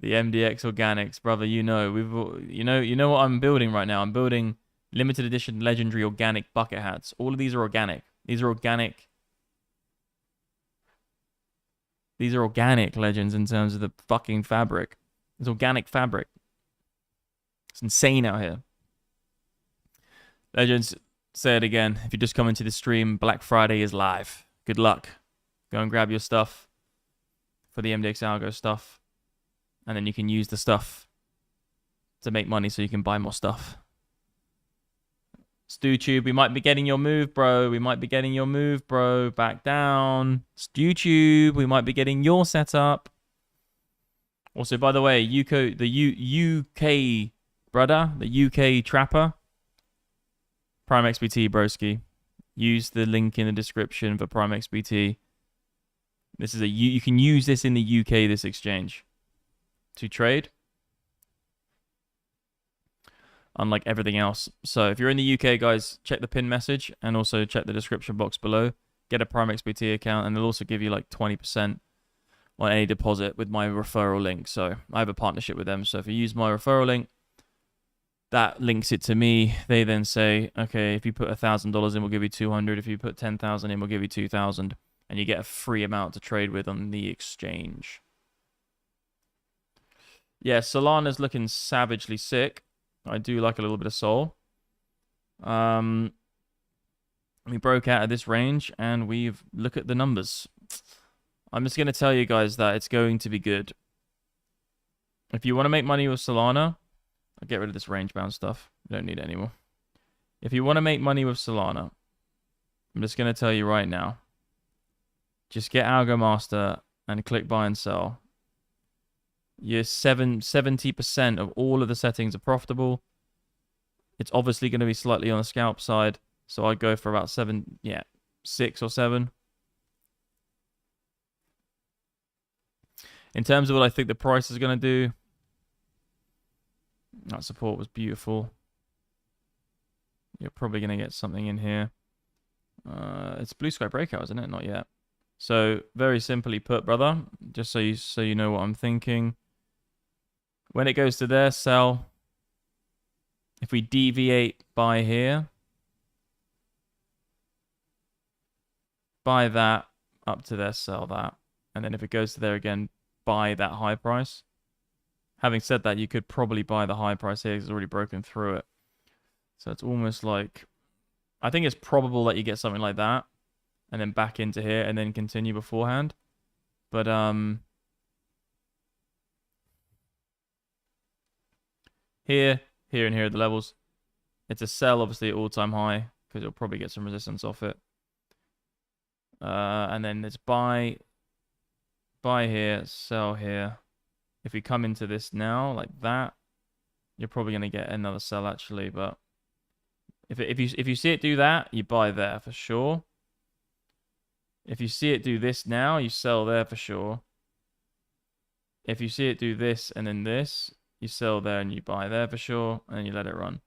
The MDX Organics, brother, you know what I'm building right now. I'm building limited edition legendary organic bucket hats. All of these are organic. These are organic. These are organic, Legends, in terms of the fucking fabric. It's organic fabric. It's insane out here. Legends, say it again. If you just come into the stream, Black Friday is live. Good luck. Go and grab your stuff for the MDX Algo stuff. And then you can use the stuff to make money so you can buy more stuff. StewTube, we might be getting your move, bro. We might be getting your move, bro. Back down. StewTube, we might be getting your setup. Also, by the way, the UK brother, the UK trapper, PrimeXBT, broski. Use the link in the description for PrimeXBT. This is you can use this in the UK, this exchange, to trade, unlike everything else. So if you're in the UK, guys, check the pin message and also check the description box below. Get a PrimeXBT account, and they'll also give you like 20% on any deposit with my referral link. So I have a partnership with them. So if you use my referral link, that links it to me. They then say, okay, if you put $1,000 in, we'll give you 200. If you put 10,000 in, we'll give you 2,000, and you get a free amount to trade with on the exchange. Yeah, Solana's looking savagely sick. I do like a little bit of Sol. We broke out of this range, and look at the numbers. I'm just going to tell you guys that it's going to be good. If you want to make money with Solana, I'll get rid of this range-bound stuff. You don't need it anymore. If you want to make money with Solana, I'm just going to tell you right now, just get Algo Master and click buy and sell. Your 70% of all of the settings are profitable. It's obviously going to be slightly on the scalp side, so I'd go for about 6 or 7. In terms of what I think the price is going to do, that support was beautiful. You're probably going to get something in here. It's blue sky breakout, isn't it? Not yet. So very simply put, brother, just so you know what I'm thinking. When it goes to there, sell. If we deviate by here, buy that, up to there, sell that. And then if it goes to there again, buy that high price. Having said that, you could probably buy the high price here because it's already broken through it. So it's almost like, I think it's probable that you get something like that and then back into here and then continue beforehand. But here, and here are the levels. It's a sell, obviously, at all-time high because it'll probably get some resistance off it. And then it's buy here, sell here. If we come into this now, like that, you're probably going to get another sell, actually. But if you see it do that, you buy there for sure. If you see it do this now, you sell there for sure. If you see it do this and then this, you sell there and you buy there for sure, and then you let it run.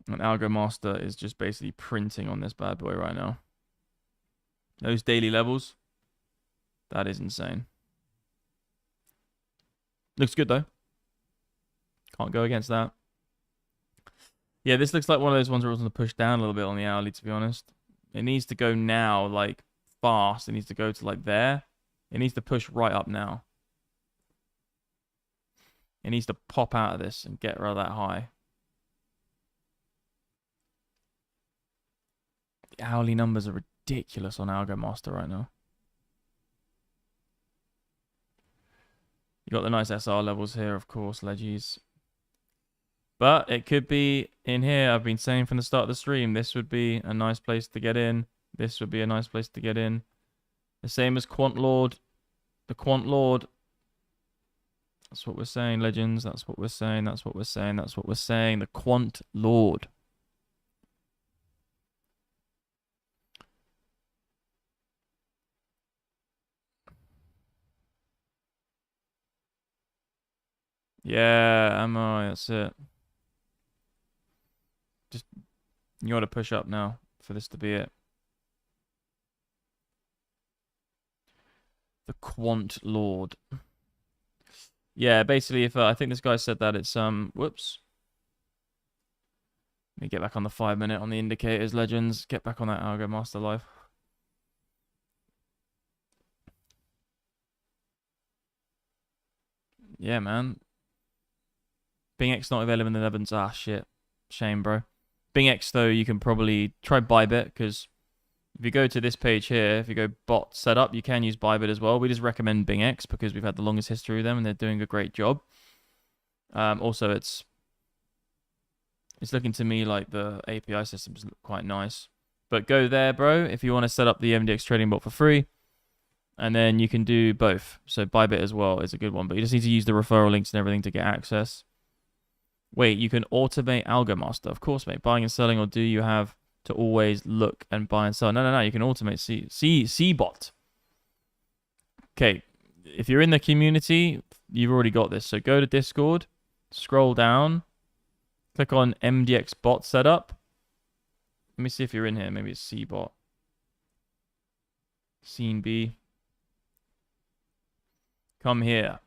And Algo Master is just basically printing on this bad boy right now. Those daily levels, that is insane. Looks good though. Can't go against that. Yeah, this looks like one of those ones where it's going to push down a little bit on the hourly, to be honest. It needs to go now, like, fast. It needs to go to, like, there. It needs to push right up now. It needs to pop out of this and get rid of that high. The hourly numbers are ridiculous on Algo Master right now. You got the nice SR levels here, of course, leggies. But it could be in here. I've been saying from the start of the stream, this would be a nice place to get in. This would be a nice place to get in. The same as Quant Lord. The Quant Lord. That's what we're saying, legends. That's what we're saying. That's what we're saying. That's what we're saying. The Quant Lord. Yeah, am I? That's it. Just, you got to push up now for this to be it. The Quant Lord. Yeah, basically, if I think this guy said that it's whoops. Let me get back on the 5 minute on the indicators, legends. Get back on that Algo Master live. Yeah, man. Bingx not available in the Netherlands. Ah, shit. Shame, bro. Bingx, though, you can probably try Bybit, because if you go to this page here, if you go bot setup, you can use Bybit as well. We just recommend Bingx because we've had the longest history with them and they're doing a great job. Also, it's looking to me like the API system's quite nice. But go there, bro, if you want to set up the MDX Trading Bot for free. And then you can do both. So Bybit as well is a good one. But you just need to use the referral links and everything to get access. Wait, you can automate Algo Master. Of course, mate. Buying and selling, or do you have to always look and buy and sell? No. You can automate C-Bot. Okay. If you're in the community, you've already got this. So go to Discord. Scroll down. Click on MDX Bot Setup. Let me see if you're in here. Maybe it's C-Bot. Scene B. Come here.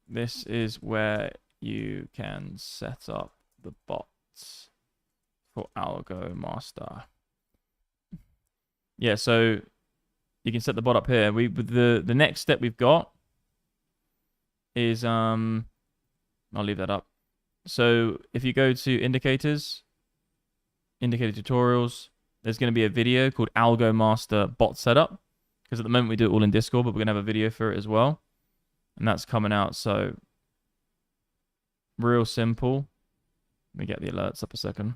This is where you can set up the bots for Algo Master. Yeah, so you can set the bot up here. The next step we've got is I'll leave that up. So if you go to indicators, indicator tutorials, there's going to be a video called Algo Master Bot Setup, because at the moment we do it all in Discord, but we're going to have a video for it as well, and that's coming out. So real simple. Let me get the alerts up a second.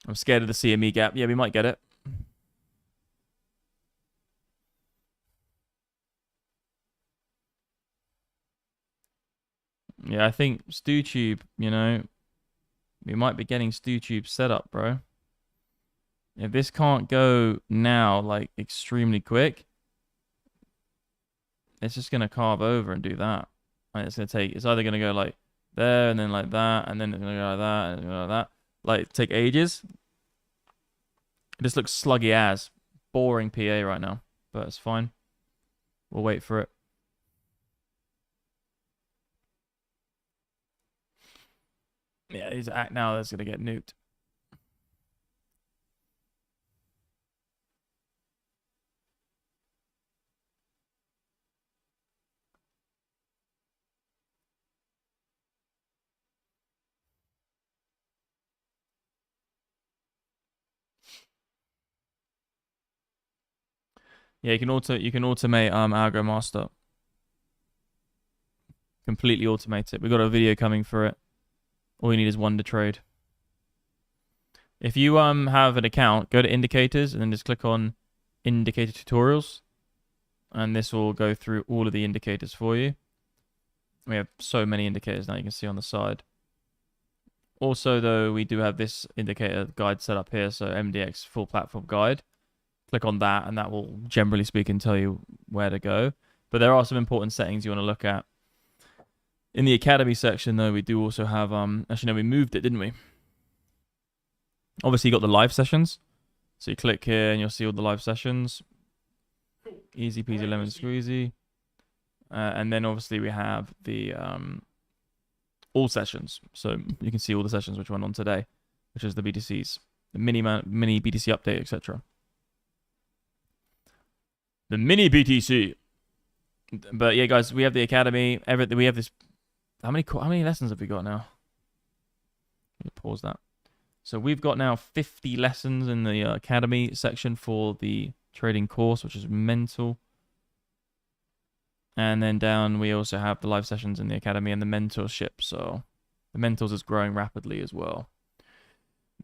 I'm scared of the CME gap. Yeah, we might get it. Yeah, I think StewTube, you know, we might be getting StewTube set up, bro. If this can't go now, like, extremely quick, it's just going to carve over and do that. And it's going to take, it's either going to go like there and then like that, and then it's going to go like that, and go like that. Like, take ages. It just looks sluggy as. Boring PA right now, but it's fine. We'll wait for it. Yeah, he's act now that's going to get nuked. Yeah, you can automate Algo Master. Completely automate it. We've got a video coming for it. All you need is one to trade. If you have an account, go to indicators and then just click on indicator tutorials, and this will go through all of the indicators for you. We have so many indicators now, you can see on the side. Also, though, we do have this indicator guide set up here. So MDX full platform guide. Click on that, and that will, generally speaking, tell you where to go. But there are some important settings you want to look at. In the Academy section, though, we do also have... Actually, no, we moved it, didn't we? Obviously, you got the live sessions. So you click here, and you'll see all the live sessions. Easy peasy lemon squeezy. And then, obviously, we have the... all sessions. So you can see all the sessions which went on today, which is the BTCs. The mini BTC update, etc. The mini BTC. But yeah, guys, we have the Academy. We have this... How many lessons have we got now? Let me pause that. So we've got now 50 lessons in the Academy section for the trading course, which is mental. And then down, we also have the live sessions in the Academy and the mentorship. So the mentors is growing rapidly as well.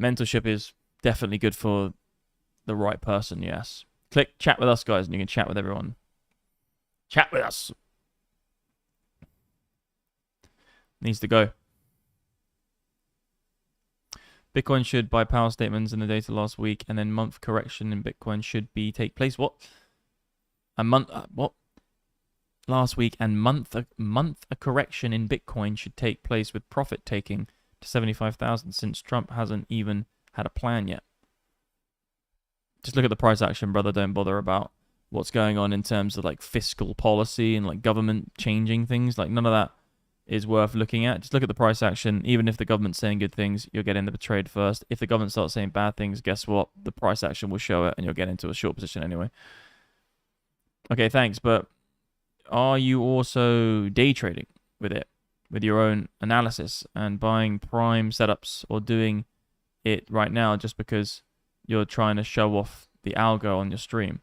Mentorship is definitely good for the right person, yes. Click chat with us, guys, and you can chat with everyone. Chat with us. Needs to go. Bitcoin should buy power statements in the data last week, and then month correction in Bitcoin should take place. What? A month? What? Last week and month a correction in Bitcoin should take place with profit taking to 75,000 since Trump hasn't even had a plan yet. Just look at the price action, brother. Don't bother about what's going on in terms of like fiscal policy and like government changing things. Like none of that is worth looking at. Just look at the price action. Even if the government's saying good things, you'll get into the trade first. If the government starts saying bad things, guess what? The price action will show it and you'll get into a short position anyway. Okay, thanks. But are you also day trading with it, with your own analysis and buying prime setups, or doing it right now just because you're trying to show off the algo on your stream?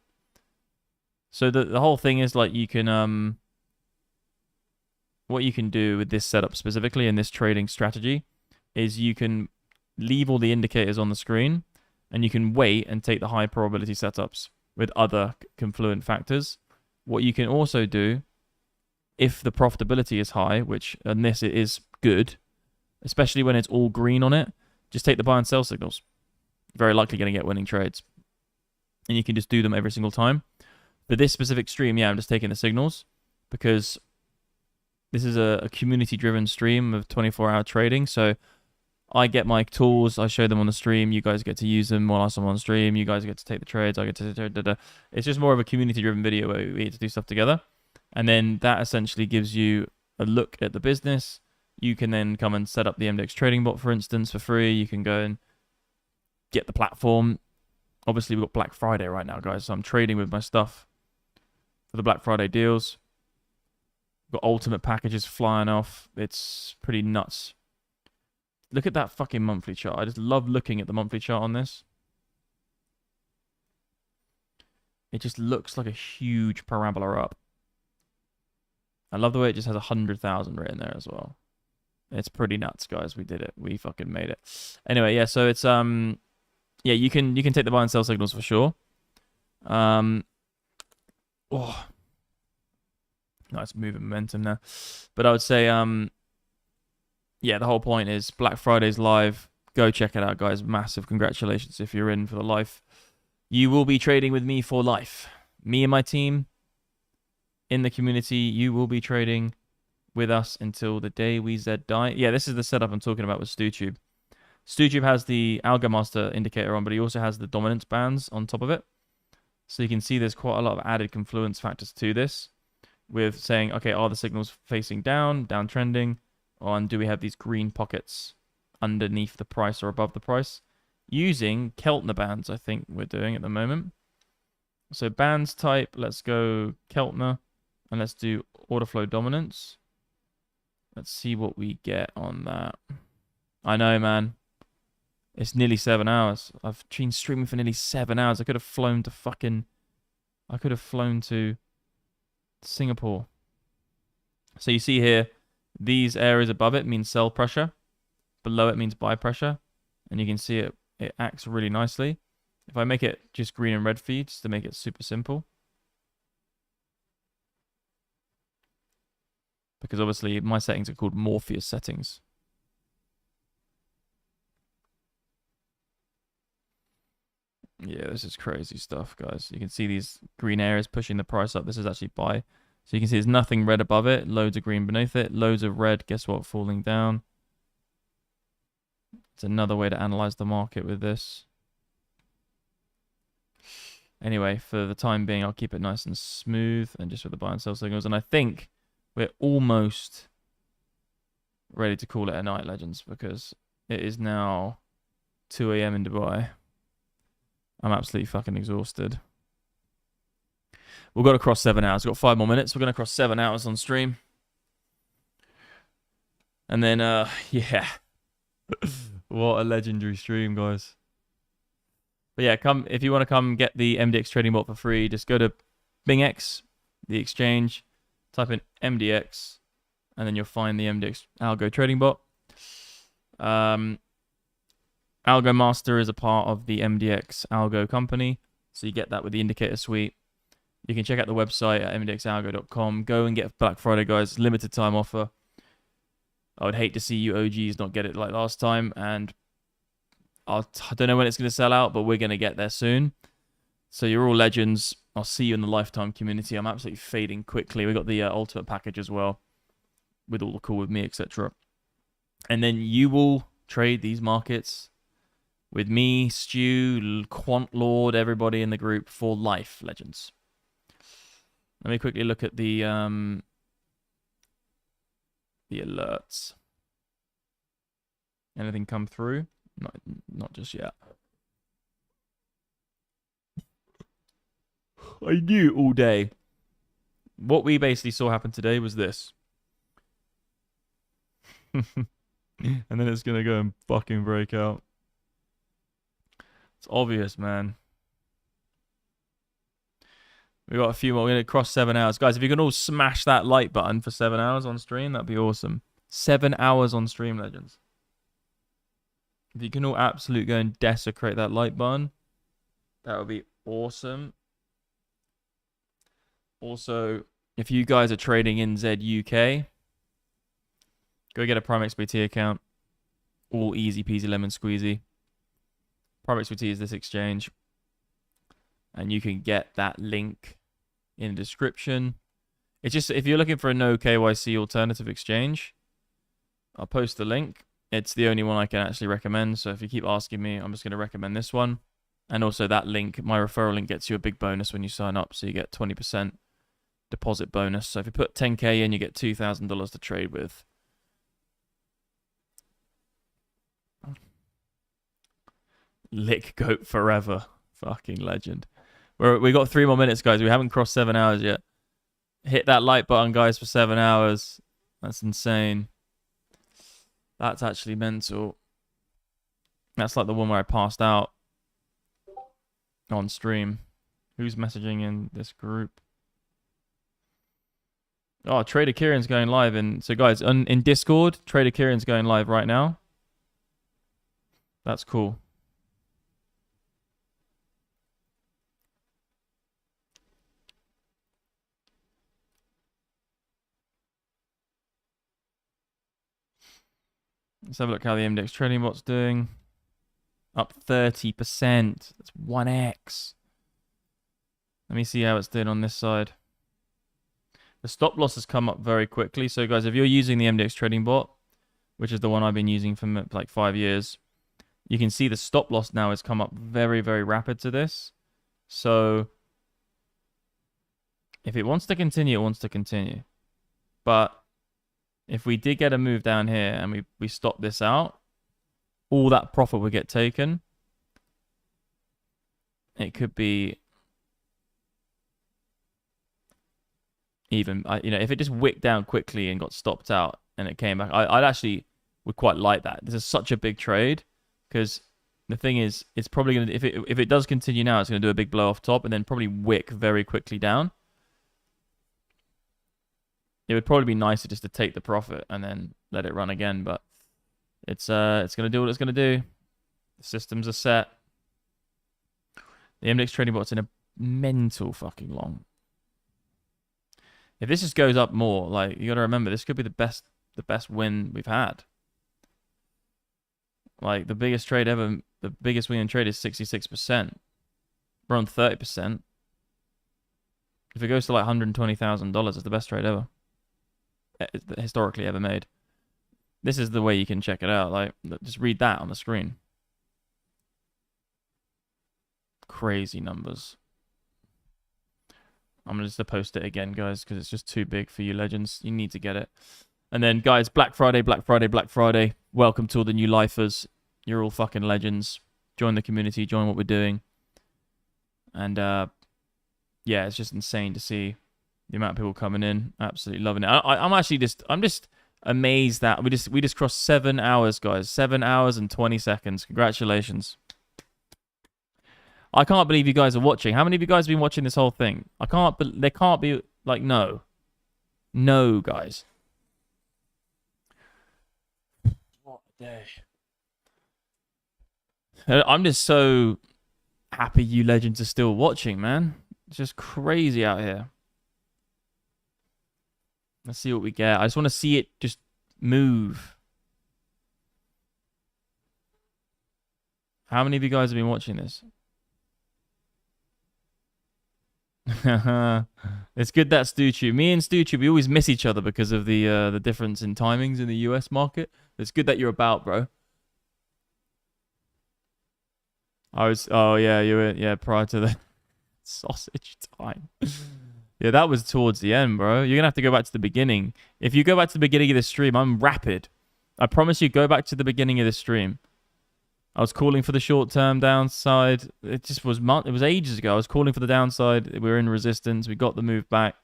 So the whole thing is like you can what you can do with this setup specifically in this trading strategy is you can leave all the indicators on the screen and you can wait and take the high probability setups with other confluent factors. What you can also do, if the profitability is high, which in this it is good, especially when it's all green on it, just take the buy and sell signals. Very likely going to get winning trades. And you can just do them every single time. For this specific stream, yeah, I'm just taking the signals because this is a community-driven stream of 24-hour trading. So I get my tools, I show them on the stream, you guys get to use them while I'm on stream, you guys get to take the trades, I get to... It's just more of a community-driven video where we get to do stuff together. And then that essentially gives you a look at the business. You can then come and set up the MDX Trading Bot, for instance, for free. You can go and get the platform. Obviously, we've got Black Friday right now, guys, so I'm trading with my stuff for the Black Friday deals. Got ultimate packages flying off. It's pretty nuts. Look at that fucking monthly chart. I just love looking at the monthly chart on this. It just looks like a huge parabola up. I love the way it just has 100,000 written there as well. It's pretty nuts, guys. We did it. We fucking made it. Anyway, yeah, so it's yeah, you can take the buy and sell signals for sure. Oh. Nice moving momentum now. But I would say yeah, the whole point is Black Friday's live. Go check it out, guys. Massive congratulations if you're in for the life. You will be trading with me for life. Me and my team in the community, you will be trading with us until the day we die. Yeah, this is the setup I'm talking about with StuTube. StuTube has the Algo Master indicator on, but he also has the dominance bands on top of it. So you can see there's quite a lot of added confluence factors to this, with saying, okay, are the signals facing down, downtrending, and do we have these green pockets underneath the price or above the price? Using Keltner bands, I think we're doing at the moment. So bands type, let's go Keltner, and let's do order flow dominance. Let's see what we get on that. I know, man. It's nearly 7 hours. I've been streaming for nearly 7 hours. I could have flown to Singapore. So you see here, these areas above it mean sell pressure. Below it means buy pressure. And you can see it acts really nicely. If I make it just green and red feeds to make it super simple. Because obviously my settings are called Morpheus settings. Yeah, this is crazy stuff, guys. You can see these green areas pushing the price up. This is actually buy. So you can see there's nothing red above it, loads of green beneath it, loads of red, guess what, falling down. It's another way to analyze the market with this. Anyway, for the time being, I'll keep it nice and smooth and just with the buy and sell signals. And I think we're almost ready to call it a night, legends, because it is now 2 a.m. in Dubai. I'm absolutely fucking exhausted. We've got to cross 7 hours. We've got 5 more minutes. We're going to cross 7 hours on stream. And then, yeah. What a legendary stream, guys. But yeah, come if you want to come get the MDX Trading Bot for free, just go to Bingx, the exchange, type in MDX, and then you'll find the MDX Algo Trading Bot. Algo Master is a part of the MDX Algo company, so you get that with the indicator suite. You can check out the website at mdxalgo.com. Go and get Black Friday, guys. Limited time offer. I would hate to see you OGs not get it like last time, and I don't know when it's going to sell out, but we're going to get there soon. So you're all legends. I'll see you in the lifetime community. I'm absolutely fading quickly. We got the ultimate package as well, with all the cool with me, etc. And then you will trade these markets with me, Stu, Quant Lord, everybody in the group for life, legends. Let me quickly look at the alerts. Anything come through? Not just yet. I knew all day. What we basically saw happen today was this. And then it's going to go and fucking break out. It's obvious, man. We got a few more. We're going to cross 7 hours. Guys, if you can all smash that like button for 7 hours on stream, that'd be awesome. 7 hours on stream, legends. If you can all absolutely go and desecrate that like button, that would be awesome. Also, if you guys are trading in ZUK, go get a PrimeXBT account. All easy peasy lemon squeezy. PrimeXBT is this exchange. And you can get that link in the description. It's just, if you're looking for a no KYC alternative exchange, I'll post the link. It's the only one I can actually recommend. So if you keep asking me, I'm just going to recommend this one. And also that link, my referral link, gets you a big bonus when you sign up. So you get 20% deposit bonus. So if you put 10K in, you get $2,000 to trade with. Lick goat forever. Fucking legend. We got 3 more minutes, guys. We haven't crossed 7 hours yet. Hit that like button, guys, for 7 hours. That's insane. That's actually mental. That's like the one where I passed out on stream. Who's messaging in this group? Oh, Trader Kieran's going live. So, guys, in Discord, Trader Kieran's going live right now. That's cool. Let's have a look how the MDX Trading Bot's doing. Up 30%. That's 1x. Let me see how it's doing on this side. The stop loss has come up very quickly. So, guys, if you're using the MDX Trading Bot, which is the one I've been using for like 5 years, you can see the stop loss now has come up very, very rapid to this. So, if it wants to continue, it wants to continue. But if we did get a move down here and we stop this out, all that profit would get taken. It could be even, if it just wicked down quickly and got stopped out and it came back, I'd actually would quite like that. This is such a big trade because the thing is, it's probably going to, if it does continue now, it's going to do a big blow off top and then probably wick very quickly down. It would probably be nicer just to take the profit and then let it run again, but it's going to do what it's going to do. The systems are set. The MDX Trading Bot's in a mental fucking long. If this just goes up more, like, you got to remember, this could be the best win we've had. Like, the biggest trade ever, the biggest win in trade is 66%. We're on 30%. If it goes to like $120,000, it's the best trade ever. Historically ever made. This is the way you can check it out. Like, just read that on the screen. Crazy numbers. I'm just to post it again, guys, because it's just too big for you legends. You need to get it. And then, guys, Black Friday, Black Friday, Black Friday. Welcome to all the new lifers. You're all fucking legends. Join the community. Join what we're doing. And, yeah, it's just insane to see the amount of people coming in. Absolutely loving it. I'm just amazed that we just crossed 7 hours, guys. 7 hours and 20 seconds. Congratulations. I can't believe you guys are watching. How many of you guys have been watching this whole thing? There can't be, like, no. No, guys. What a day. I'm just so happy you legends are still watching, man. It's just crazy out here. Let's see what we get. I just want to see it just move. How many of you guys have been watching this? It's good that StuTube. Me and StuTube, we always miss each other because of the difference in timings in the US market. It's good that you're about, bro. Oh yeah, you were prior to the sausage time. Yeah, that was towards the end, bro. You're gonna have to go back to the beginning. If you go back to the beginning of the stream, I'm rapid. I promise you, go back to the beginning of the stream. I was calling for the short-term downside. It just was it was ages ago. I was calling for the downside. We were in resistance. We got the move back.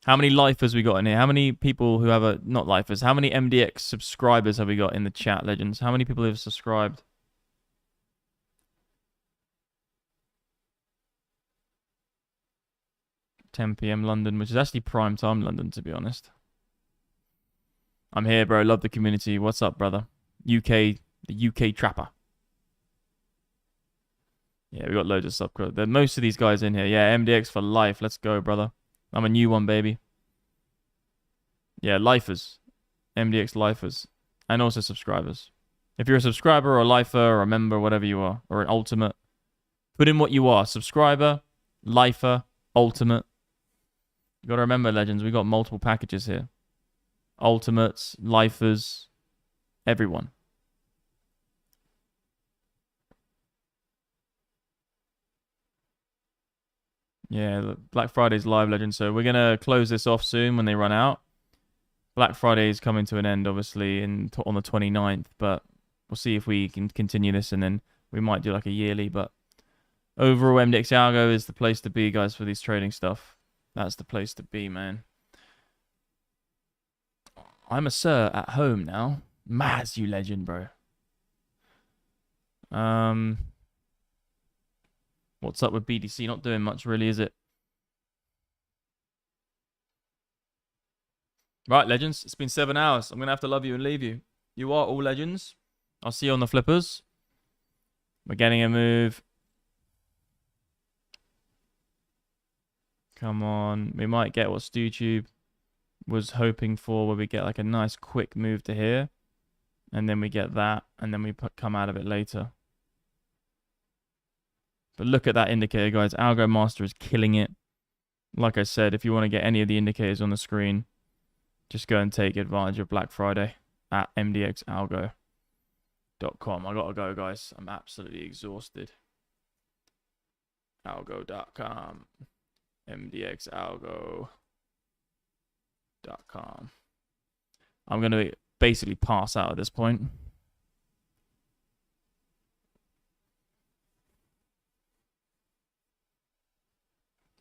How many lifers we got in here? How many people who have not lifers? How many MDX subscribers have we got in the chat, legends? How many people have subscribed? $10 p.m. London, which is actually prime time London, to be honest. I'm here, bro. Love the community. What's up, brother? The UK trapper. Yeah, we got loads of subscribers. Most of these guys in here. Yeah, MDX for life. Let's go, brother. I'm a new one, baby. Yeah, lifers. MDX lifers. And also subscribers. If you're a subscriber or a lifer or a member, whatever you are, or an ultimate, put in what you are. Subscriber, lifer, ultimate. You got to remember, legends, we got multiple packages here. Ultimates, lifers, everyone. Yeah, Black Friday's live, legend. So we're going to close this off soon when they run out. Black Friday is coming to an end, obviously, on the 29th. But we'll see if we can continue this, and then we might do like a yearly. But overall, MDX Algo is the place to be, guys, for these trading stuff. That's the place to be, man. I'm a sir at home now. Maz, you legend, bro. What's up with BDC? Not doing much, really, is it? Right, legends. It's been 7 hours. I'm going to have to love you and leave you. You are all legends. I'll see you on the flippers. We're getting a move. Come on. We might get what StuTube was hoping for, where we get like a nice quick move to here. And then we get that. And then we come out of it later. But look at that indicator, guys. Algo Master is killing it. Like I said, if you want to get any of the indicators on the screen, just go and take advantage of Black Friday at mdxalgo.com. I gotta go, guys. I'm absolutely exhausted. Algo.com. mdxalgo.com. I'm gonna basically pass out at this point.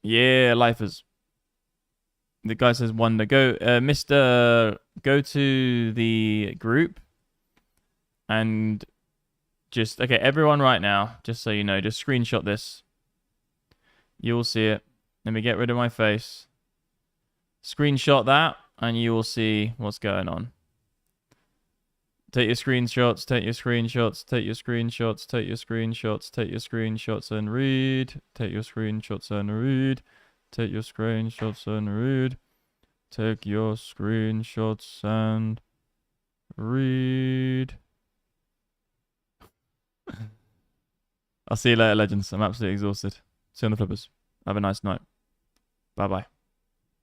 Yeah, lifers. The guy says wonder. Go, Mr. Go to the group and just, okay, everyone right now, just so you know, just screenshot this. You'll see it. Let me get rid of my face. Screenshot that and you will see what's going on. Take your screenshots, take your screenshots, take your screenshots, take your screenshots, take your screenshots and read. Take your screenshots and read. Take your screenshots and read. Take your screenshots and Rude. I'll see you later, legends. I'm absolutely exhausted. See you on the flippers. Have a nice night. Bye-bye.